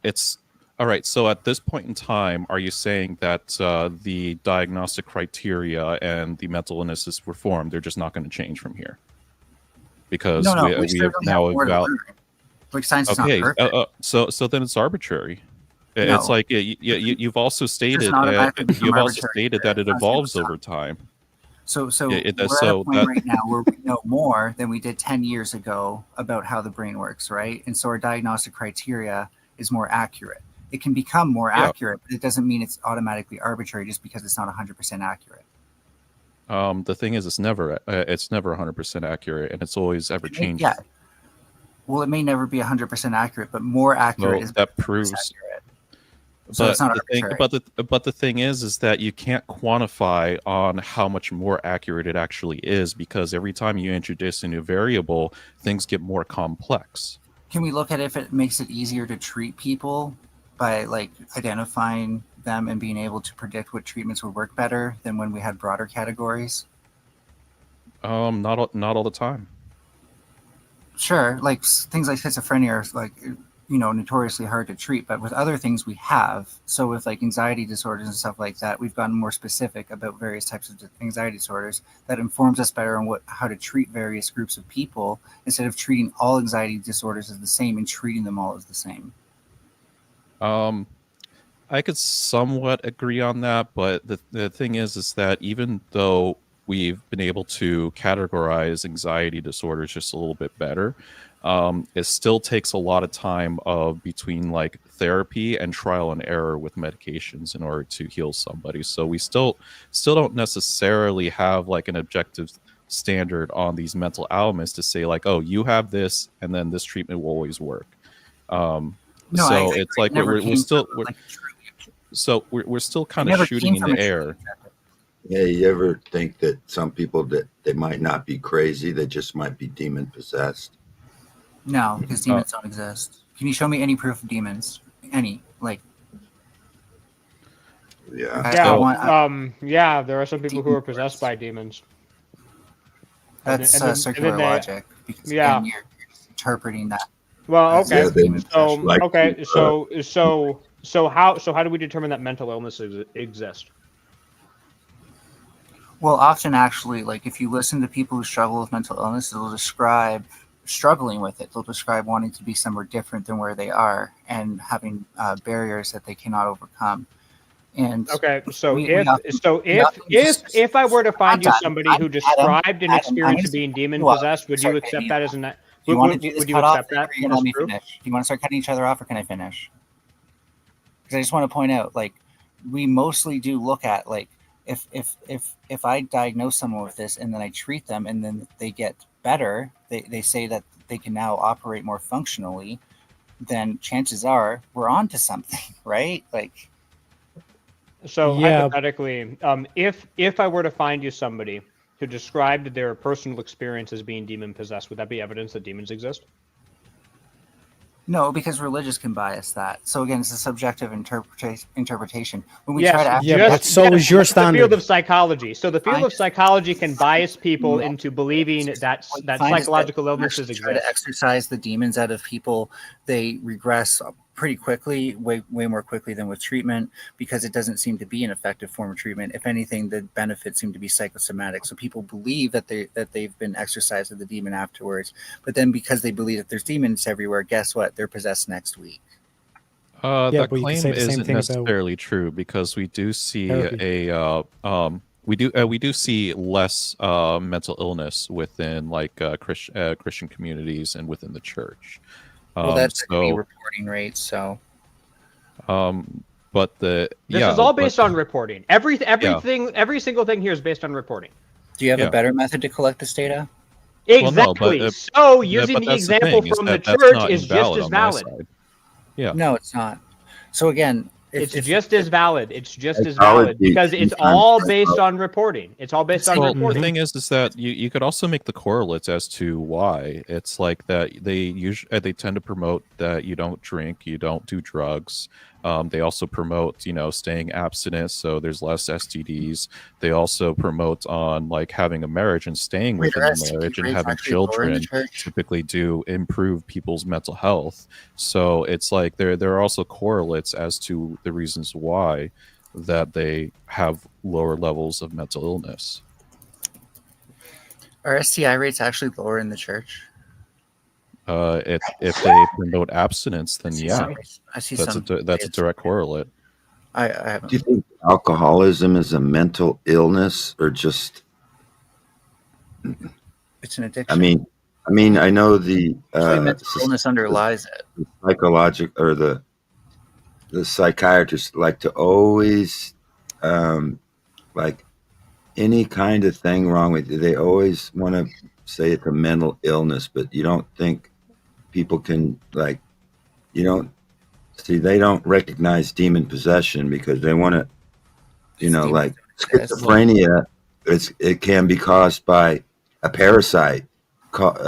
it's all right. So at this point in time, are you saying that the diagnostic criteria and the mental illnesses were formed? They're just not going to change from here. because
No,
we
we still
have
don't
now
have more to
about
learn. Like science is not
okay.
perfect.
So then it's arbitrary.
No.
It's like you've also stated
not automatically become
you've also
arbitrary
stated that it evolves over time.
So
Yeah, it does.
we're at
So
a point
that
right now where we know more than we did 10 years ago about how the brain works, right? And so our diagnostic criteria is more accurate. It can become more
Yeah.
accurate, but it doesn't mean it's automatically arbitrary just because it's not 100% accurate.
the thing is, it's never 100% accurate, and it's always ever changing.
Yeah. Well, it may never be 100% accurate, but more accurate
Well,
is
that
100%
proves.
accurate. So
But
it's not
the thing,
arbitrary.
but the thing is that you can't quantify on how much more accurate it actually is, because every time you introduce a new variable, things get more complex.
Can we look at if it makes it easier to treat people by like identifying them and being able to predict what treatments would work better than when we had broader categories?
Not all the time.
Sure, like things like schizophrenia are like, you know, notoriously hard to treat, but with other things we have. So with like anxiety disorders and stuff like that, we've gotten more specific about various types of anxiety disorders that informs us better on how to treat various groups of people instead of treating all anxiety disorders as the same and treating them all as the same.
I could somewhat agree on that, but the thing is that even though we've been able to categorize anxiety disorders just a little bit better, it still takes a lot of time between like therapy and trial and error with medications in order to heal somebody. So we still don't necessarily have like an objective standard on these mental ailments to say like, oh, you have this, and then this treatment will always work. So it's like we're still kind of shooting in the air.
Yeah, you ever think that some people that they might not be crazy, they just might be demon possessed?
No, because demons don't exist. Can you show me any proof of demons? Any, like?
Yeah.
Yeah, there are some people who are possessed by demons.
That's circular logic. Because
yeah,
you're interpreting that.
Well, okay.
Yeah,
So how do we determine that mental illnesses exist?
Well, often actually, like if you listen to people who struggle with mental illness, they'll describe struggling with it. They'll describe wanting to be somewhere different than where they are and having barriers that they cannot overcome. And
okay, so if I were to find you somebody who described an experience of being demon possessed, would you accept that as an?
Do you want to do this cut off? Or are you gonna let me finish? Do you want to start cutting each other off, or can I finish? Because I just want to point out, like, we mostly do look at like if I diagnose someone with this and then I treat them and then they get better, they say that they can now operate more functionally, then chances are we're on to something, right? Like,
so hypothetically, if I were to find you somebody who described their personal experience as being demon possessed, would that be evidence that demons exist?
No, because religious can bias that. So again, it's a subjective interpretation. When we try to
but so is your standard.
The field of psychology. So the field of psychology can bias people into believing that psychological illnesses exist.
Try to exercise the demons out of people, they regress pretty quickly, way more quickly than with treatment, because it doesn't seem to be an effective form of treatment. If anything, the benefits seem to be psychosomatic. So people believe that they've been exorcised of the demon afterwards, but then because they believe that there's demons everywhere, guess what? They're possessed next week.
That claim isn't necessarily true, because we do see we do see less mental illness within like Christian communities and within the church.
Well, that's the reporting rate. So,
but this
is all based on reporting. Every single thing here is based on reporting.
Do you have a better method to collect this data?
Exactly.
Well, no,
so using the example from the church is just as valid.
Yeah.
No, it's not. So again,
it's just as valid. It's just as valid because it's all based on reporting. It's all based on reporting.
The thing is that you could also make the correlates as to why. It's like that they tend to promote that you don't drink, you don't do drugs. They also promote, staying abstinent, so there's less STDs. They also promote on like having a marriage and staying within a marriage and having children typically do improve people's mental health. So it's like there are also correlates as to the reasons why that they have lower levels of mental illness.
Are STI rates actually lower in the church?
If they promote abstinence, then
see
yeah,
some- I see
that's
some
that's a direct correlate.
I haven't.
Do you think alcoholism is a mental illness or just?
It's an addiction.
I mean, I know the
Usually mental illness underlies it.
the psychologic or the psychiatrists like to always like any kind of thing wrong with you. They always want to say it's a mental illness, but you don't think people can like you don't see they don't recognize demon possession because they want to like schizophrenia. It can be caused by a parasite called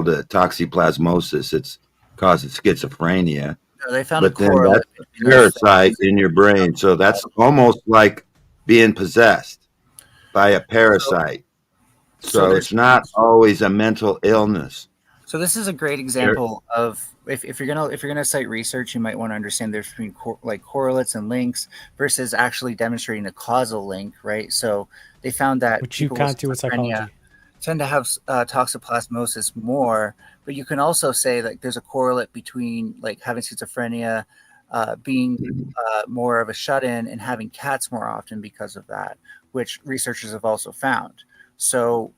a toxoplasmosis. It's causes schizophrenia.
No, they found
But
a
then
correlate.
that's a parasite in your brain, so that's almost like being possessed by a parasite. So it's not always a mental illness.
So this is a great example of if you're gonna cite research, you might want to understand there's between correlates and links versus actually demonstrating a causal link, right? So they found that
Which you
people
can't do with psychology.
tend to have toxoplasmosis more, but you can also say like there's a correlate between like having schizophrenia, being more of a shut-in, and having cats more often because of that, which researchers have also found. So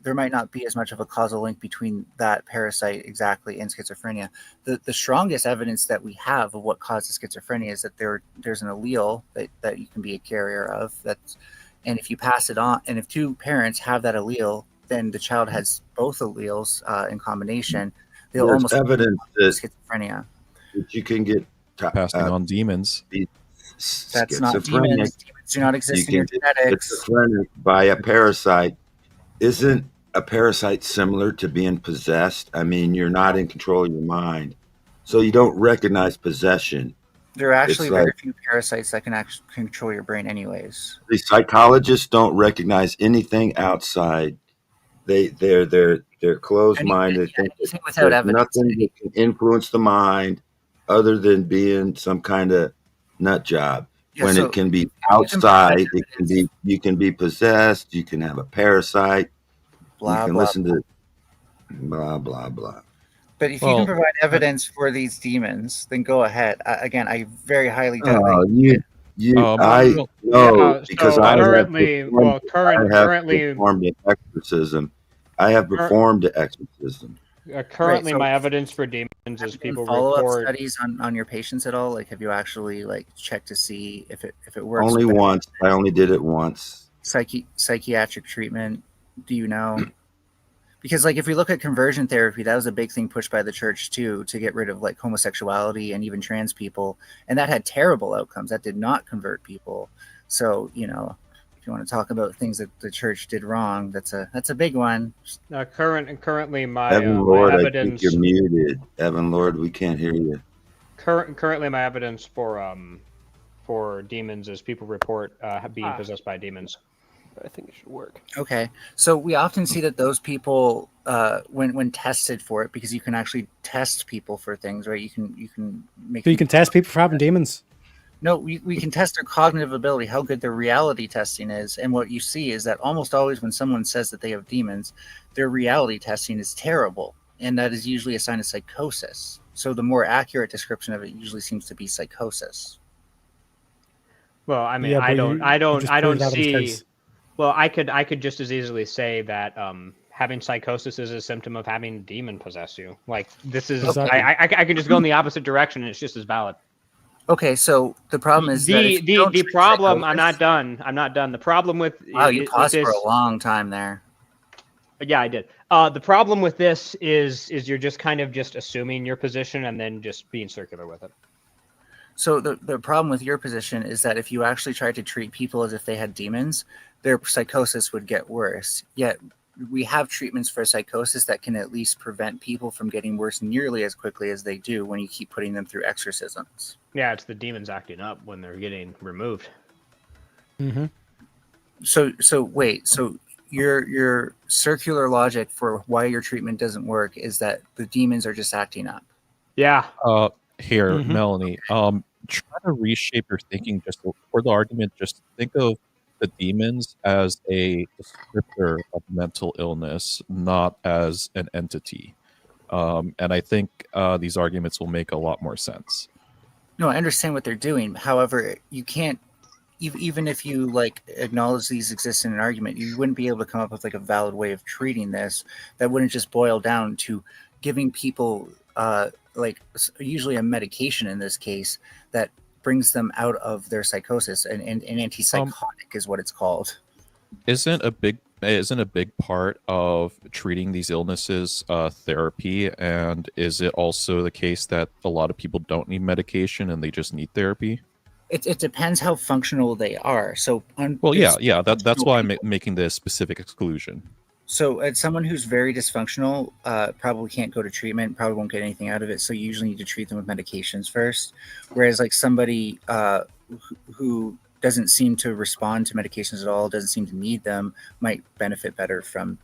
there might not be as much of a causal link between that parasite exactly and schizophrenia. The strongest evidence that we have of what causes schizophrenia is that there's an allele that you can be a carrier of. And if you pass it on, and if two parents have that allele, then the child has both alleles in combination. They'll
There's
almost
evidence that
schizophrenia.
that you can get
Passing on demons.
That's not demons. Demons do not exist in your genetics.
Schizophrenic by a parasite. Isn't a parasite similar to being possessed? I mean, you're not in control of your mind, so you don't recognize possession.
There are actually
It's
very
like-
few parasites that can actually control your brain anyways.
The psychologists don't recognize anything outside. They're closed minded. They think that
without
there's
evidence.
nothing that can influence the mind other than being some kind of nut job.
Yeah,
When
so
it can be
you can
outside,
provide
it can be you can be possessed. You can have a parasite.
Blah,
you can
blah,
listen to blah blah blah.
But if you can provide evidence for these demons, then go ahead. Again, I very highly doubt
Oh,
that
I know because
so
I
currently-
have
well,
performed, I have performed an exorcism. I have performed an exorcism.
Currently,
so-
my evidence for demons is people
follow-up
report.
studies on your patients at all. Like, have you actually like checked to see if it works?
Only
better?
once. I only did it once.
Psychiatric treatment. Do you know? Because like if we look at conversion therapy, that was a big thing pushed by the church too, to get rid of like homosexuality and even trans people, and that had terrible outcomes. That did not convert people. So if you want to talk about things that the church did wrong, that's a big one.
Currently, my
Evan
my
Lord, I think
evidence.
you're muted. Evan Lord, we can't hear you.
Currently, my evidence for demons is people report being possessed by demons.
I think it should work.
Okay, so we often see that those people, when tested for it, because you can actually test people for things, right? You can make.
So you can test people for having demons.
No, we can test their cognitive ability, how good their reality testing is, and what you see is that almost always when someone says that they have demons, their reality testing is terrible, and that is usually a sign of psychosis. So the more accurate description of it usually seems to be psychosis.
Well, I mean,
Yeah,
I
but
don't,
you
I don't,
just
I don't
proved that in his
see.
case.
Well, I could just as easily say that having psychosis is a symptom of having a demon possess you. Like this is,
Exactly.
I can just go in the opposite direction, and it's just as valid.
Okay, so the problem is that if you don't
the
treat
problem. I'm
psychosis-
not done. The problem with
Wow, you
with
paused for
this-
a long time there.
Yeah, I did. The problem with this is you're just kind of just assuming your position and then just being circular with it.
So the problem with your position is that if you actually tried to treat people as if they had demons, their psychosis would get worse. Yet we have treatments for psychosis that can at least prevent people from getting worse nearly as quickly as they do when you keep putting them through exorcisms.
Yeah, it's the demons acting up when they're getting removed.
Mm-hmm.
So wait, so your circular logic for why your treatment doesn't work is that the demons are just acting up.
Yeah.
Here,
Mhm.
Melanie, try to reshape your thinking just for the argument. Just think of the demons as a descriptor of mental illness, not as an entity. And I think these arguments will make a lot more sense.
No, I understand what they're doing. However, you can't, even if you like acknowledge these exist in an argument, you wouldn't be able to come up with like a valid way of treating this that wouldn't just boil down to giving people usually a medication in this case that brings them out of their psychosis. And antipsychotic is what it's called.
Isn't a big part of treating these illnesses therapy? And is it also the case that a lot of people don't need medication and they just need therapy?
It depends how functional they are. So
that's why I'm making this specific exclusion.
So as someone who's very dysfunctional, probably can't go to treatment, probably won't get anything out of it. So you usually need to treat them with medications first. Whereas like somebody who doesn't seem to respond to medications at all, doesn't seem to need them, might benefit better from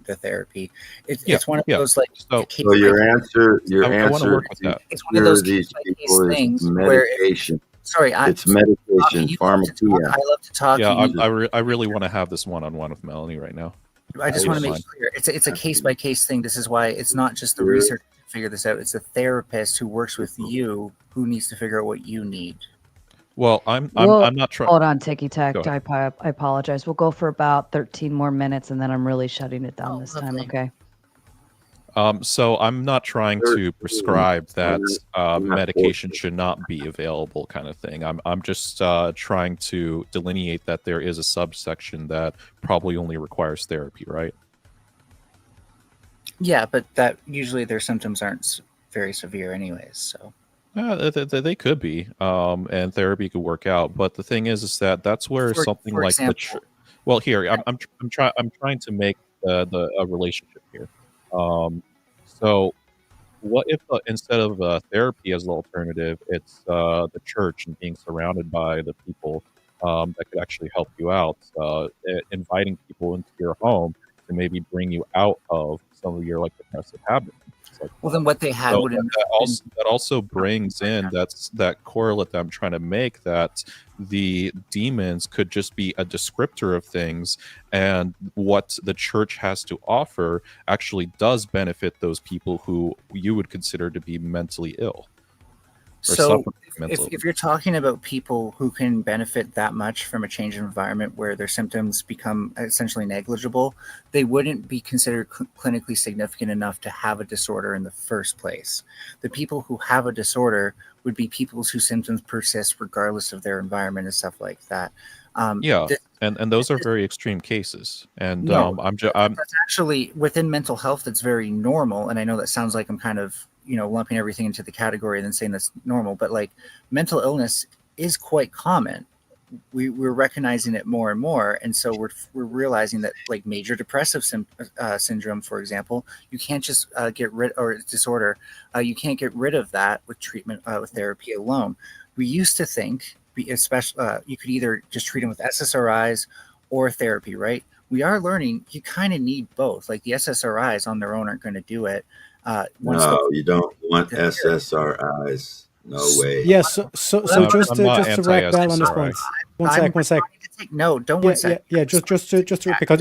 the therapy. It's one of those like.
So your answer
I want to work with that.
It's one of those
these people
things
is
where
medication.
it's
medication, pharmacia.
I love to talk.
Yeah, I really want to have this one-on-one with Melanie right now.
I just want to make it clear. It's a case-by-case thing. This is why it's not just the researcher to figure this out. It's the therapist who works with you who needs to figure out what you need.
Well, I'm not trying.
Hold on, Ticky Tack.
Go ahead.
I apologize. We'll go for about 13 more minutes, and then I'm really shutting it down this time. Okay.
So I'm not trying to prescribe that medication should not be available, kind of thing. I'm just trying to delineate that there is a subsection that probably only requires therapy, right?
Yeah, but that usually their symptoms aren't very severe, anyways. So.
They could be, and therapy could work out. But the thing is that that's where something like example, well, here I'm trying to make a relationship here. So, what if instead of therapy as an alternative, it's the church and being surrounded by the people that could actually help you out, inviting people into your home to maybe bring you out of some of your like depressive habits. Like
well, then what they had
so
would
that also brings in that correlate that I'm trying to make, that the demons could just be a descriptor of things, and what the church has to offer actually does benefit those people who you would consider to be mentally ill.
So if you're talking about people who can benefit that much from a change in environment where their symptoms become essentially negligible, they wouldn't be considered clinically significant enough to have a disorder in the first place. The people who have a disorder would be people whose symptoms persist regardless of their environment and stuff like that.
And those are very extreme cases. And
no,
I'm
that's actually within mental health. That's very normal. And I know that sounds like I'm kind of lumping everything into the category and then saying that's normal, but like mental illness is quite common. We're recognizing it more and more, and so we're realizing that like major depressive syndrome, for example, you can't just get rid, or disorder, you can't get rid of that with treatment with therapy alone. We used to think, especially you could either just treat them with SSRIs or therapy, right? We are learning you kind of need both. Like the SSRIs on their own aren't going to do it.
No, you don't want SSRIs. No way.
Yeah, so just to wrap Bell on this point. One sec.
No, don't 1 sec.
Yeah, just because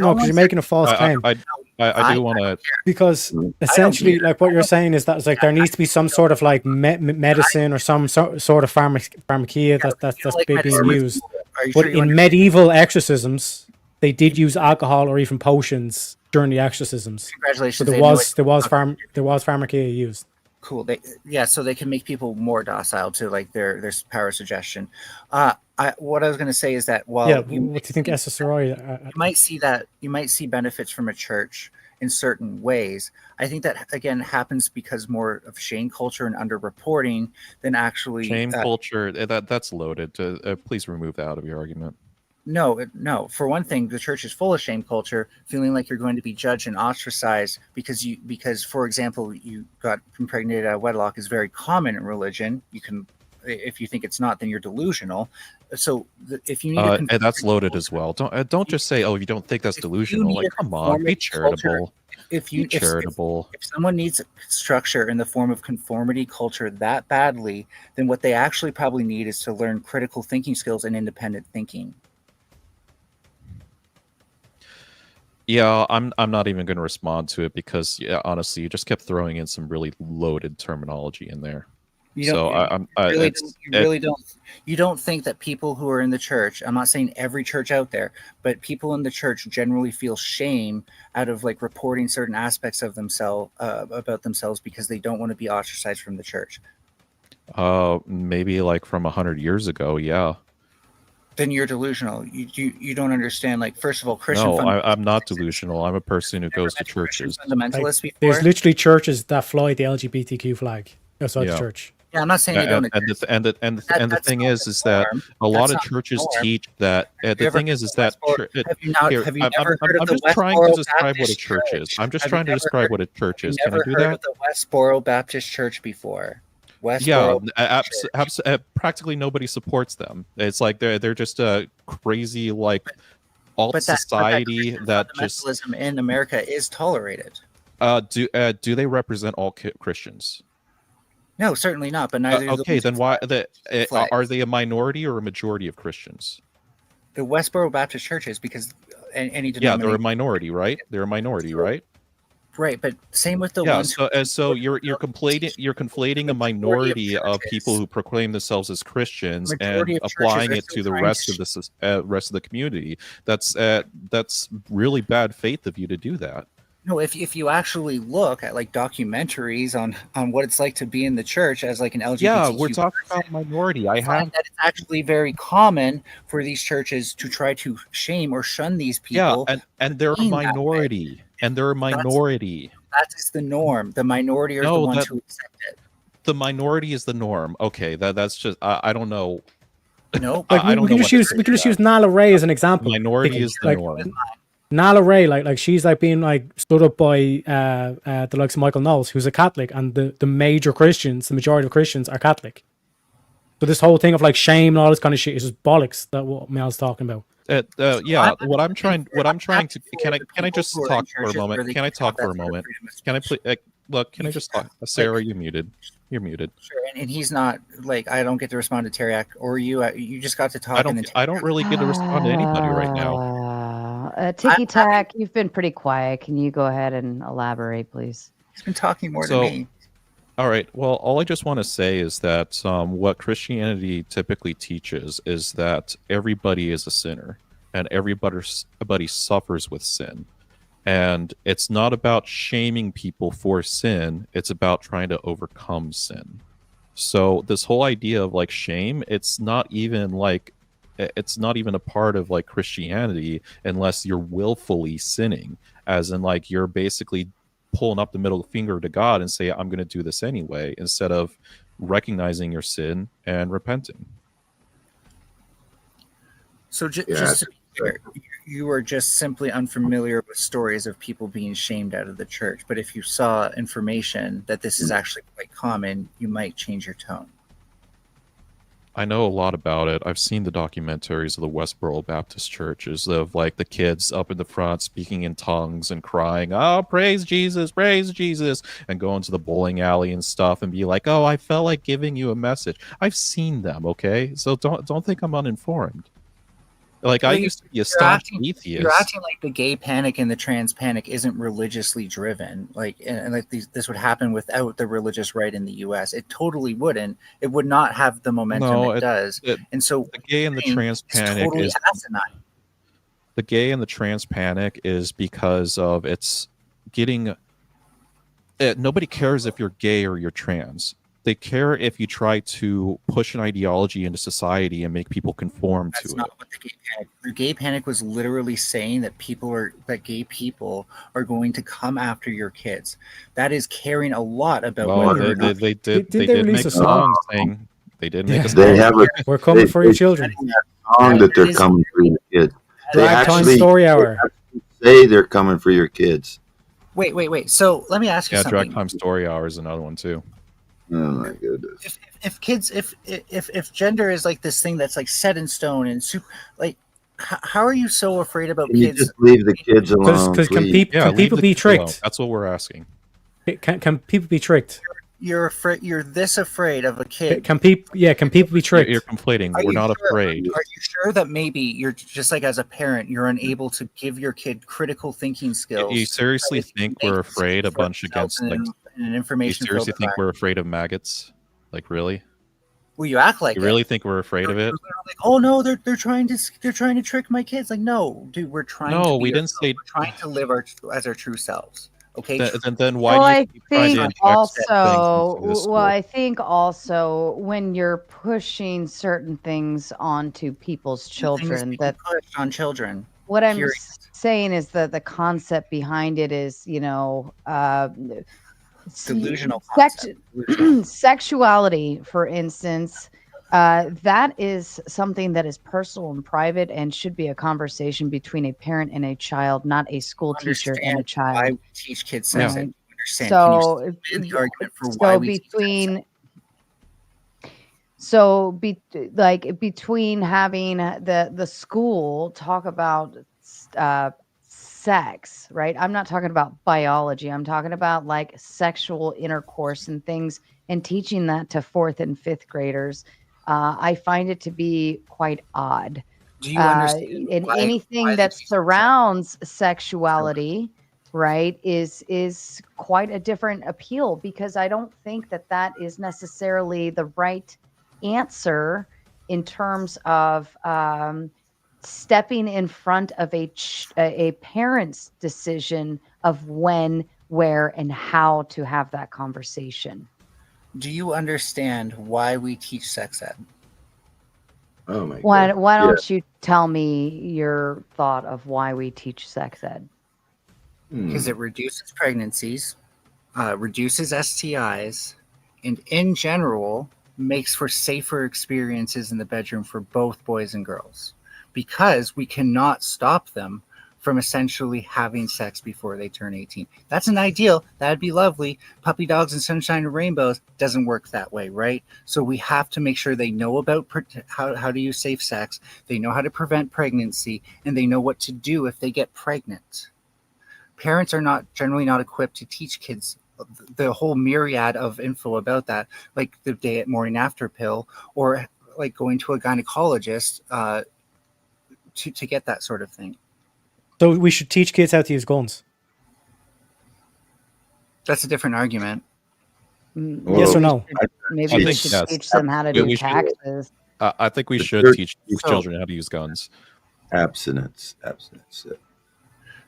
you're making a false claim.
I do want to,
because essentially, like what you're saying is that it's like there needs to be some sort of like medicine or some sort of pharmacia that's being used. But in medieval exorcisms, they did use alcohol or even potions during the exorcisms.
Congratulations.
So there was pharmacia used.
Cool. So they can make people more docile to like their power suggestion. What I was going to say is that while
what do you think SSRI?
You might see benefits from a church in certain ways. I think that again happens because more of shame culture and underreporting than actually
shame culture. That's loaded. Please remove that out of your argument.
No. For one thing, the church is full of shame culture, feeling like you're going to be judged and ostracized because, for example, you got impregnated out of wedlock is very common in religion. You can, if you think it's not, then you're delusional. So if you need,
and that's loaded as well. Don't just say, oh, you don't think that's delusional. Like, come on, be charitable.
If someone needs structure in the form of conformity culture that badly, then what they actually probably need is to learn critical thinking skills and independent thinking.
Yeah, I'm not even going to respond to it because honestly, you just kept throwing in some really loaded terminology in there.
You don't.
So
You don't think that people who are in the church, I'm not saying every church out there, but people in the church generally feel shame out of like reporting certain aspects of themselves about themselves because they don't want to be ostracized from the church.
Maybe like from 100 years ago, yeah.
Then you're delusional. You don't understand. Like, first of all, Christian
No,
fundamentalists.
I'm not delusional. I'm a person who goes to churches.
Fundamentalists
Like,
before.
there's literally churches that fly the LGBTQ flag outside the
Yeah.
church.
Yeah, I'm not saying they don't
And
exist.
the thing is that a lot of churches teach that. The thing is that
Have you not?
here,
Have you
I'm
never heard of
I'm
the
just trying to
Westboro
describe what a
Baptist
church is. I'm just
Have
trying
you
to
never
describe
heard-
what a church
have
is.
you
Can I
never
do
heard
that?
of the Westboro Baptist Church before?
Yeah,
Westboro.
practically nobody supports them. It's like they're just a crazy like alt
But
society that just
fundamentalism in America is tolerated.
do they represent all Christians?
No, certainly not. But neither.
Okay, then why
flags.
are they a minority or a majority of Christians?
The Westboro Baptist churches, because any
Yeah, they're a
denomination.
minority, right? They're a minority, right?
Right, but same with the
Yeah,
ones.
so you're conflating a minority of people who proclaim themselves as Christians and
Majority of churches
applying
are
it
still
to the
trying
rest
to
of the rest of the community. That's really bad faith of you to do that.
No, if you actually look at like documentaries on what it's like to be in the church as like an LGBTQ,
Yeah, we're talking about minority. I
find
have
that it's actually very common for these churches to try to shame or shun these people.
and they're a
being that way.
minority, and they're a minority.
That is the norm. The minority are the
No,
ones who accept it.
The minority is the norm. Okay, that's just I don't know.
No,
Like we can just use Nala Ray as an example.
Minority is the
like,
norm.
Nala Ray, like she's like being like stood up by the likes of Michael Knowles, who's a Catholic, and the major Christians, the majority of Christians are Catholic. So this whole thing of like shame and all this kind of shit is just bollocks that what Mel's talking about.
Yeah, what I'm trying to can I just talk for a moment? Can I talk for a moment? Can I please look? Can I just talk? Sarah, you're muted. You're muted.
Sure, and he's not like I don't get to respond to Teriak or you. You just got to talk.
I don't really get to respond to anybody right now.
Tiki Tack, you've been pretty quiet. Can you go ahead and elaborate, please?
He's been talking more than me.
All right. Well, all I just want to say is that what Christianity typically teaches is that everybody is a sinner and everybody suffers with sin. And it's not about shaming people for sin. It's about trying to overcome sin. So this whole idea of like shame, it's not even a part of like Christianity unless you're willfully sinning, as in like you're basically pulling up the middle finger to God and say, I'm going to do this anyway, instead of recognizing your sin and repenting.
So just to be clear, you are just simply unfamiliar with stories of people being shamed out of the church. But if you saw information that this is actually quite common, you might change your tone.
I know a lot about it. I've seen the documentaries of the Westboro Baptist churches of like the kids up in the front speaking in tongues and crying, "Oh, praise Jesus, and going to the bowling alley and stuff and be like, "Oh, I felt like giving you a message." I've seen them, okay? So don't think I'm uninformed. Like I used to be a staunch atheist.
You're acting like the gay panic and the trans panic isn't religiously driven. Like, and like this would happen without the religious right in the U.S. It totally wouldn't. It would not have the momentum it does. And so
the gay and the trans panic
totally
is
asinine.
The gay and the trans panic is because of it's getting. Nobody cares if you're gay or you're trans. They care if you try to push an ideology into society and make people conform
That's
to
not
it.
what the gay panic. The gay panic was literally saying that gay people are going to come after your kids. That is caring a lot about whether or not
They did make a song saying they did make a song.
They have
We're coming for your children.
Song that they're coming for your kids. They
Drag time
actually
story hour.
say they're coming for your kids.
Wait. So let me ask you
Yeah,
something.
drag time story hour is another one too.
Oh my goodness.
If gender is like this thing that's like set in stone and super, like how are you so afraid about
Can you
kids?
just leave the kids alone?
Because can
please?
people be tricked?
That's what we're asking.
Can people be tricked?
you're afraid. You're this afraid of a kid.
Can people be tricked?
You're conflating.
Are
We're
you
not
sure?
afraid.
Are you sure that maybe you're just like as a parent, you're unable to give your kid critical thinking skills?
You seriously think we're afraid a bunch
themselves
against
in
like?
an
You
information
seriously
filled
think we're afraid of maggots? Like really?
Well, you act like
You
it.
really think we're afraid of it?
Like, oh no, they're trying to trick my kids. Like, no, dude, we're trying to
No,
be
we didn't
ourselves.
say.
We're trying to live as our true selves. Okay.
Then why
Well,
do you
I
keep trying to
think
inject
also,
things into the
well,
school?
I think also when you're pushing certain things onto people's children,
Things
that
pushed on children.
what I'm
Period.
saying is that the concept behind it is,
Delusional
sexuality, for instance. That is something that is personal and private and should be a conversation between a parent and a child, not a school teacher and a
Understand why
child.
we teach kids sex ed.
Right?
Understand?
So,
Can you stand the argument for
so
why we teach
between so between having the school talk about sex, right? I'm not talking about biology. I'm talking about like sexual intercourse and things, and teaching that to 4th and 5th graders. I find it to be quite odd.
Do you understand
And
why
anything that surrounds sexuality, right, is quite a different appeal, because I don't think that is necessarily the right answer in terms of stepping in front of a parent's decision of when, where, and how to have that conversation.
Do you understand why we teach sex ed?
Oh my
Why
God.
why
Yeah.
don't you tell me your thought of why we teach sex ed?
Because it reduces pregnancies, reduces STIs, and in general makes for safer experiences in the bedroom for both boys and girls, because we cannot stop them from essentially having sex before they turn 18. That's an ideal. That'd be lovely. Puppy dogs and sunshine and rainbows doesn't work that way, right? So we have to make sure they know about how to use safe sex, they know how to prevent pregnancy, and they know what to do if they get pregnant. Parents are generally not equipped to teach kids the whole myriad of info about that, like the day at morning after pill, or like going to a gynecologist to get that sort of thing.
So we should teach kids how to use guns.
That's a different argument.
Yes or no?
Maybe we should teach them how to do taxes.
I think we should teach children how to use guns.
Abstinence.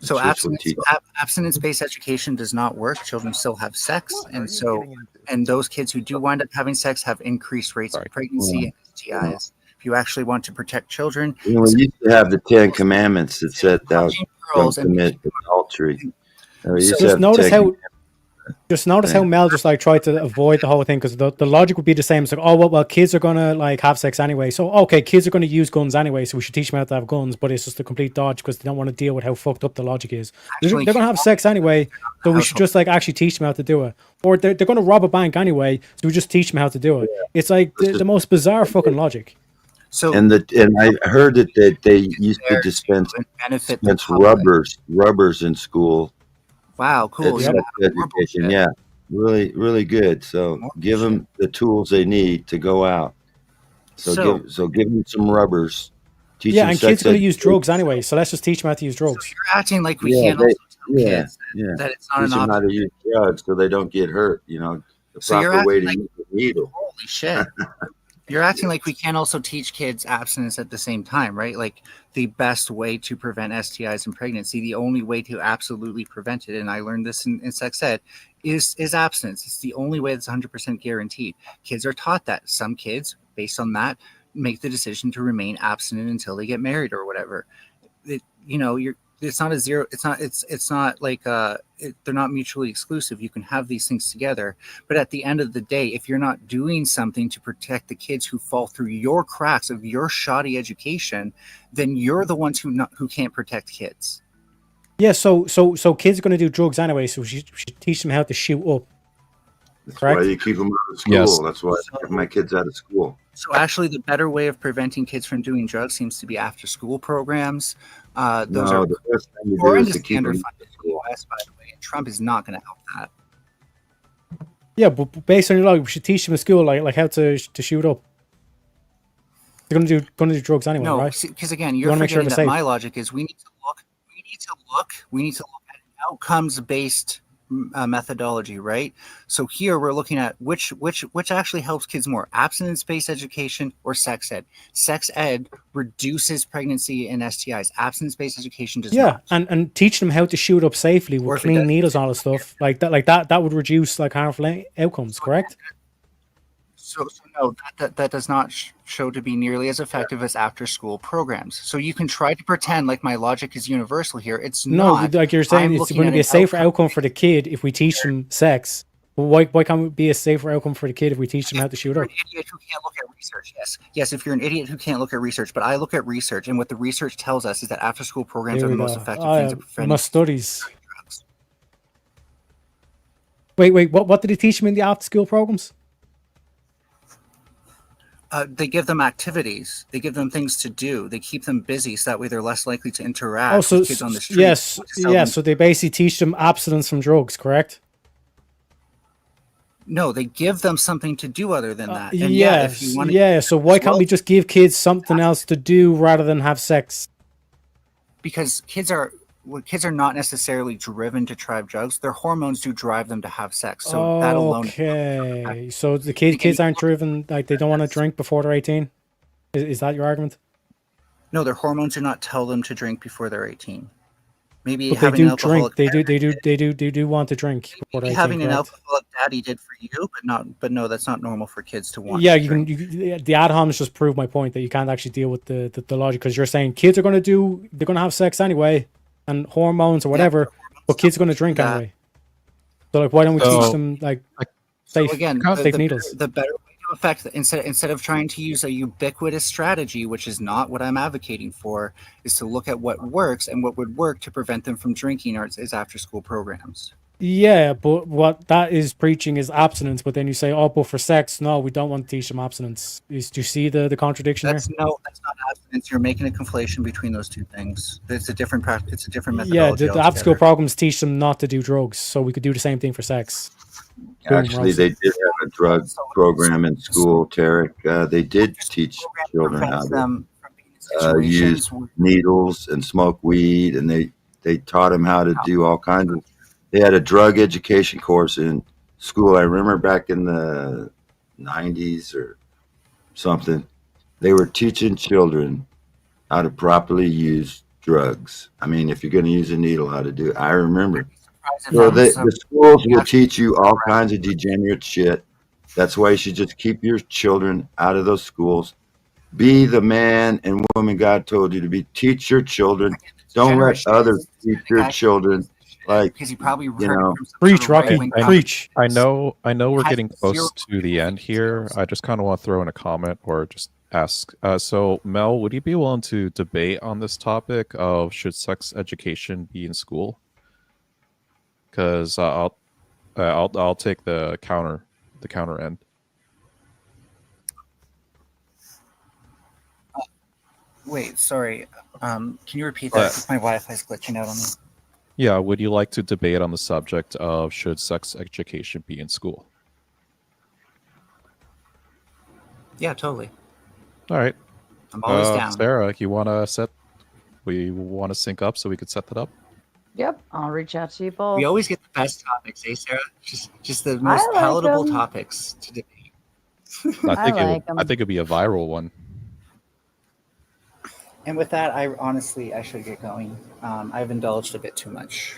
So
That's what we teach.
abstinence-based education does not work. Children still have sex, and those kids who do wind up having sex have increased rates of pregnancy and STIs. If you actually want to protect children,
We used to have the 10 Commandments that said thou don't commit adultery.
Just notice how Mel just like tried to avoid the whole thing, because the logic would be the same. It's like, oh well, kids are gonna like have sex anyway, so okay, kids are gonna use guns anyway, so we should teach them how to have guns. But it's just a complete dodge, because they don't want to deal with how fucked up the logic is. They're gonna have sex anyway, so we should just like actually teach them how to do it. Or they're gonna rob a bank anyway, so we just teach them how to do it. It's like the most bizarre fucking logic.
So
and I heard that they used to dispense rubbers in school.
Wow, cool.
Sex education, yeah, really, really good. So give them the tools they need to go out. So give them some rubbers. Teach them
and
sex
kids are gonna use
education.
drugs anyway, so let's just teach them how to use drugs.
You're acting like we can't also tell kids that it's not
Teach
an
them how
option.
to use drugs so they don't get hurt. The
So you're
proper way
acting
to use the needle.
Holy shit. You're acting like we can't also teach kids abstinence at the same time, right? Like the best way to prevent STIs and pregnancy, the only way to absolutely prevent it, and I learned this in sex ed, is abstinence. It's the only way that's 100% guaranteed. Kids are taught that. Some kids, based on that, make the decision to remain abstinent until they get married or whatever. It's not a zero. It's not like they're not mutually exclusive. You can have these things together, but at the end of the day, if you're not doing something to protect the kids who fall through your cracks of your shoddy education, then you're the ones who can't protect kids.
Yeah, so kids are gonna do drugs anyway, so we should teach them how to shoot up.
That's
Correct?
why you keep them out of school.
Yes.
That's why I keep my kids out of school.
So actually, the better way of preventing kids from doing drugs seems to be after-school programs. Those are
the best thing to do is to
horrendous
keep them
underfunded in the US, by the way, and Trump is not going to help that.
Yeah, but based on your logic, we should teach them in school like how to shoot up. They're gonna do drugs anyway,
No,
right?
because again,
You
you're
want to make sure
forgetting
they're
that
safe.
my logic is we need to look at an outcomes-based methodology, right? So here we're looking at which actually helps kids more: abstinence-based education or sex ed. Sex ed reduces pregnancy and STIs. Abstinence-based education does
Yeah,
not.
and teach them how to shoot up safely
Or
with
if it
clean
does,
needles and all this stuff like that would reduce like harmful outcomes, correct?
So no, that does not show to be nearly as effective as after-school programs. So you can try to pretend like my logic is universal here. It's
No,
not.
like you're saying,
I'm
it's
looking
going to
at
be a
an
safer
outcome.
outcome for the kid if we teach them sex. But why can't it be a safer outcome for the kid if we teach them how to shoot up?
An idiot who can't look at research. Yes. If you're an idiot who can't look at research, but I look at research, and what the research tells us is that after-school programs
Here
are
we
the most
go.
effective things at
You
preventing.
must studies. Wait, what did they teach them in the after-school programs?
They give them activities. They give them things to do. They keep them busy, so that way they're less likely to interact with kids on the street.
Yes. So they basically teach them abstinence from drugs, correct?
No, they give them something to do other than that. And if you want to,
So why can't we just give kids something else to do rather than have sex?
because kids are not necessarily driven to try drugs. Their hormones do drive them to have sex. So that alone.
Okay. So the kids aren't driven, like they don't want to drink before they're 18? Is that your argument?
No, their hormones do not tell them to drink before they're 18. Maybe
But they
having an
do
alcoholic
drink. They do want to drink before they're 18,
having an
correct?
alcoholic daddy did for you, but no, that's not normal for kids to want.
Yeah,
to
you
drink.
can. The ad homs just prove my point that you can't actually deal with the logic, because you're saying kids are they're going to have sex anyway, and hormones or whatever, but kids are going to drink anyway. So like, why don't we teach them like safe,
So again,
safe needles?
the better way to affect instead of trying to use a ubiquitous strategy, which is not what I'm advocating for, is to look at what works, and what would work to prevent them from drinking is after school programs.
Yeah, but what that is preaching is abstinence. But then you say, oh, but for sex, no, we don't want to teach them abstinence. Do you see the contradiction
That's
there?
that's not abstinence. You're making a conflation between those two things. It's a different practice. It's a different
Yeah,
methodology.
the after school programs teach them not to do drugs, so we could do the same thing for sex.
Actually, they did have a drug program in school, Tarek. They did teach children how to use needles and smoke weed, and they taught them how to do all kinds of. They had a drug education course in school. I remember back in the 90s or something, they were teaching children how to properly use drugs. I mean, if you're going to use a needle, how to do it. I remember. So the schools will teach you all kinds of degenerate shit. That's why you should just keep your children out of those schools. Be the man and woman God told you to be. Teach your children. Don't let others teach your children. Like,
because you probably
you know,
preach, Rocky, preach.
I know we're getting close to the end here. I just kind of want to throw in a comment or just ask. So Mel, would you be willing to debate on this topic of should sex education be in school? Because I'll take the counter end.
Wait, sorry. Can you repeat that? 'Cause my Wi-Fi is glitching out on me.
Yeah, would you like to debate on the subject of should sex education be in school?
Yeah, totally.
All right.
I'm always down.
Sarah, we want to sync up so we could set that up?
Yep, I'll reach out to you both.
We always get the best topics, eh, Sarah? Just the most palatable topics to debate.
I think it'd be a viral one.
And with that, I should get going. I've indulged a bit too much.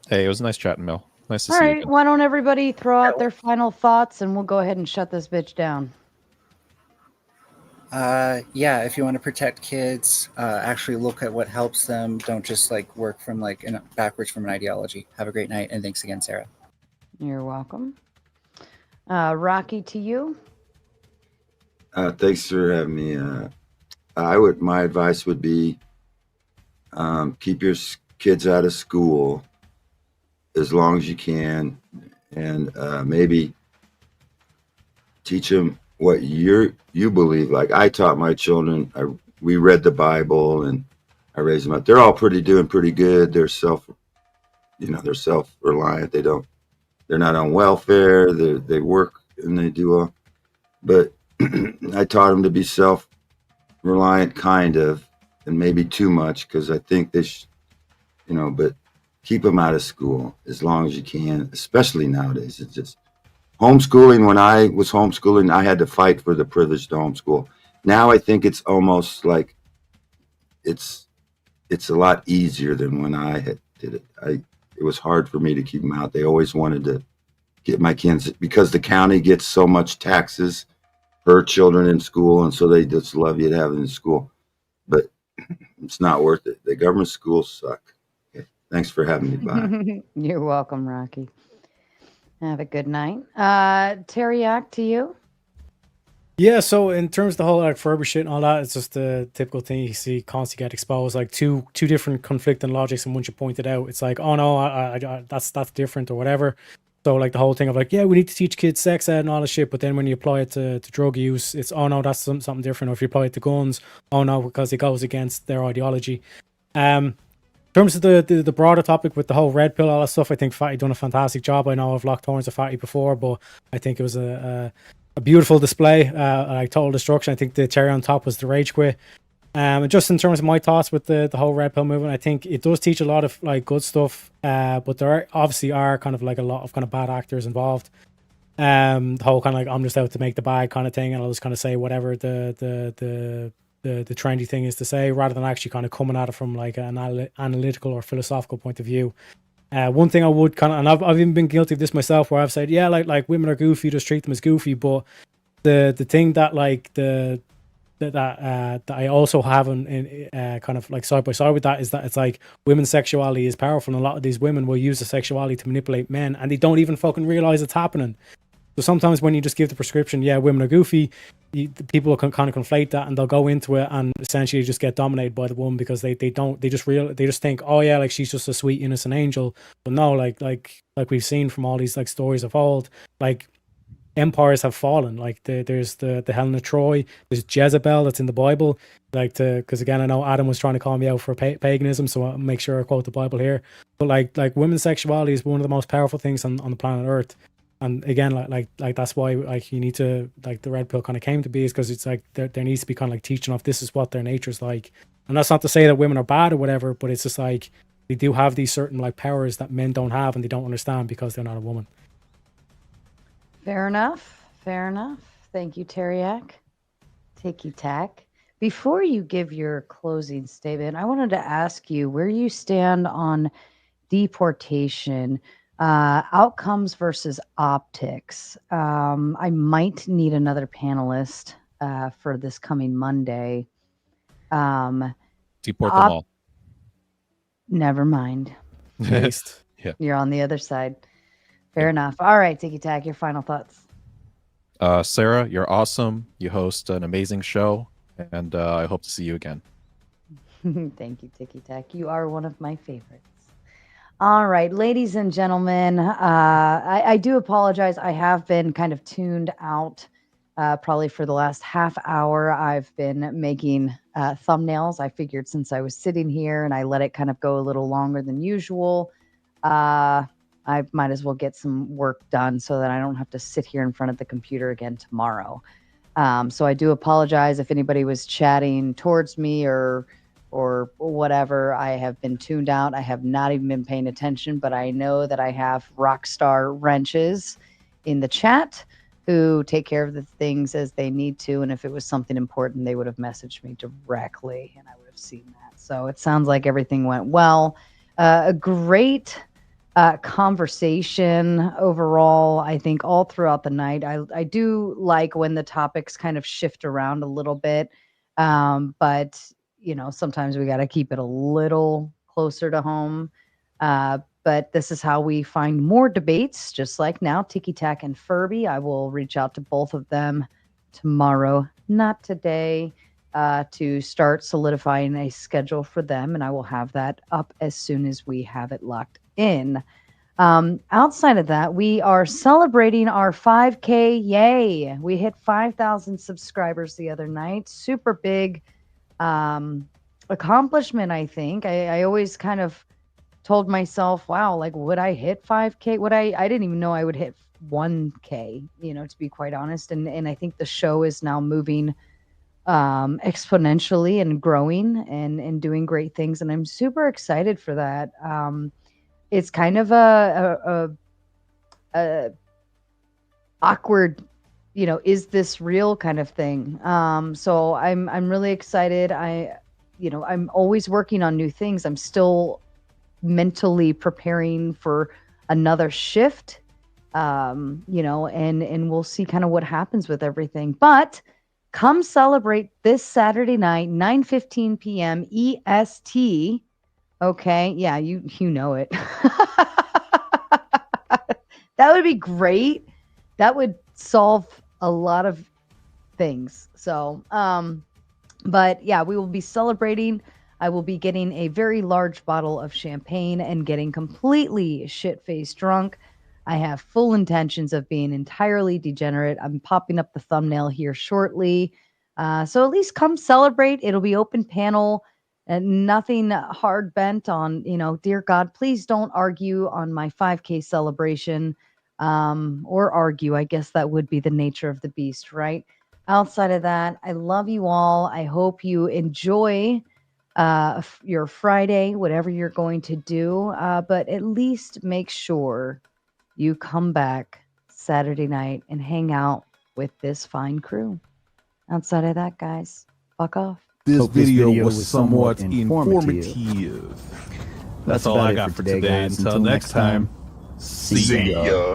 Hey, it was nice chatting, Mel. Nice to
All
see you
right,
again.
why don't everybody throw out their final thoughts and we'll go ahead and shut this bitch down.
Yeah, if you want to protect kids, actually look at what helps them. Don't just like work from backwards from an ideology. Have a great night, and thanks again, Sarah.
You're welcome. Rocky, to you.
Thanks for having me. My advice would be keep your kids out of school as long as you can, and maybe teach them what you believe. Like I taught my children, we read the Bible and I raised them up. They're all doing pretty good. They're self-reliant. They don't they're not on welfare. They work and they do all. But I taught them to be self-reliant, kind of, and maybe too much, because I think they but keep them out of school as long as you can, especially nowadays. It's just homeschooling. When I was homeschooling, I had to fight for the privilege to homeschool. Now I think it's almost like it's a lot easier than when I did it. It was hard for me to keep them out. They always wanted to get my kids, because the county gets so much taxes per children in school, and so they just love you to have them in school. But it's not worth it. The government schools suck. Okay. Thanks for having me. Bye.
You're welcome, Rocky. Have a good night. Teriak, to you.
Yeah, so in terms of the whole like Ferber shit and all that, it's just the typical thing you see constantly get exposed, like two different conflicting logics, and once you point it out, it's like, oh no, I that's different or whatever. So like the whole thing of like, yeah, we need to teach kids sex ed and all this shit, but then when you apply it to drug use, it's, oh no, that's something different. Or if you apply it to guns, oh no, because it goes against their ideology. In terms of the broader topic with the whole red pill, all that stuff, I think Fatty done a fantastic job. I know I've locked horns of Fatty before, but I think it was a beautiful display, like total destruction. I think the cherry on top was the rage quit. And just in terms of my thoughts with the whole red pill movement, I think it does teach a lot of like good stuff, but there obviously are kind of like a lot of kind of bad actors involved. The whole kind of like, I'm just out to make the bag kind of thing, and I'll just kind of say whatever the trendy thing is to say, rather than actually kind of coming at it from like an analytical or philosophical point of view. One thing I would kind of, and I've even been guilty of this myself, where I've said, yeah, like women are goofy, just treat them as goofy. But the thing that like that I also have in kind of like side by side with that is that it's like women's sexuality is powerful, and a lot of these women will use the sexuality to manipulate men, and they don't even fucking realize it's happening. So sometimes when you just give the prescription, yeah, women are goofy, people can kind of conflate that, and they'll go into it and essentially just get dominated by the woman, because they just think, oh yeah, like she's just a sweet innocent angel. But no, like we've seen from all these like stories of old, like empires have fallen. Like there's the Helen of Troy, there's Jezebel that's in the Bible. Like because again, I know Adam was trying to call me out for paganism, so I'll make sure I quote the Bible here. But like women's sexuality is one of the most powerful things on the planet Earth. And again, like that's why like you need to, like the red pill kind of came to be, is because it's like there needs to be kind of like teaching of this is what their nature's like. And that's not to say that women are bad or whatever, but it's just like they do have these certain like powers that men don't have, and they don't understand because they're not a woman.
Fair enough. Fair enough. Thank you, Teriak. Ticky tack. Before you give your closing statement, I wanted to ask you where you stand on deportation. Outcomes versus optics. I might need another panelist for this coming Monday.
Deport them all.
Never mind.
Based. Yeah.
You're on the other side. Fair enough. All right, Tiki Tack, your final thoughts.
Sara, you're awesome. You host an amazing show, and I hope to see you again.
Thank you, Tiki Tack. You are one of my favorites. All right, ladies and gentlemen, I do apologize. I have been kind of tuned out probably for the last half hour. I've been making thumbnails. I figured since I was sitting here and I let it kind of go a little longer than usual, I might as well get some work done so that I don't have to sit here in front of the computer again tomorrow. So I do apologize if anybody was chatting towards me or whatever. I have been tuned out. I have not even been paying attention, but I know that I have Rockstar Wrenches in the chat who take care of the things as they need to. And if it was something important, they would have messaged me directly and I would have seen that. So it sounds like everything went well. A great conversation overall, I think, all throughout the night. I do like when the topics kind of shift around a little bit. But you know, sometimes we got to keep it a little closer to home. But this is how we find more debates, just like now, Tiki Tack and Furby. I will reach out to both of them tomorrow, not today, to start solidifying a schedule for them. And I will have that up as soon as we have it locked in. Outside of that, we are celebrating our 5K. Yay. We hit 5,000 subscribers the other night. Super big accomplishment, I think. I always kind of told myself, wow, like, would I hit 5K? I didn't even know I would hit 1K, to be quite honest. And I think the show is now moving exponentially and growing and doing great things. And I'm super excited for that. It's kind of a awkward, is this real kind of thing. So I'm really excited. I'm always working on new things. I'm still mentally preparing for another shift, and we'll see kind of what happens with everything. But come celebrate this Saturday night, 9:15 p.m. EST. Okay, yeah, you know it. That would be great. That would solve a lot of things. So, but yeah, we will be celebrating. I will be getting a very large bottle of champagne and getting completely shit-faced drunk. I have full intentions of being entirely degenerate. I'm popping up the thumbnail here shortly. So at least come celebrate. It'll be open panel and nothing hard bent on, dear God, please don't argue on my 5K celebration, or argue. I guess that would be the nature of the beast, right? Outside of that, I love you all. I hope you enjoy your Friday, whatever you're going to do. But at least make sure you come back Saturday night and hang out with this fine crew. Outside of that, guys, fuck off.
This video was somewhat informative.
That's all I got for today.
guys.
Until next time, see ya.
ya.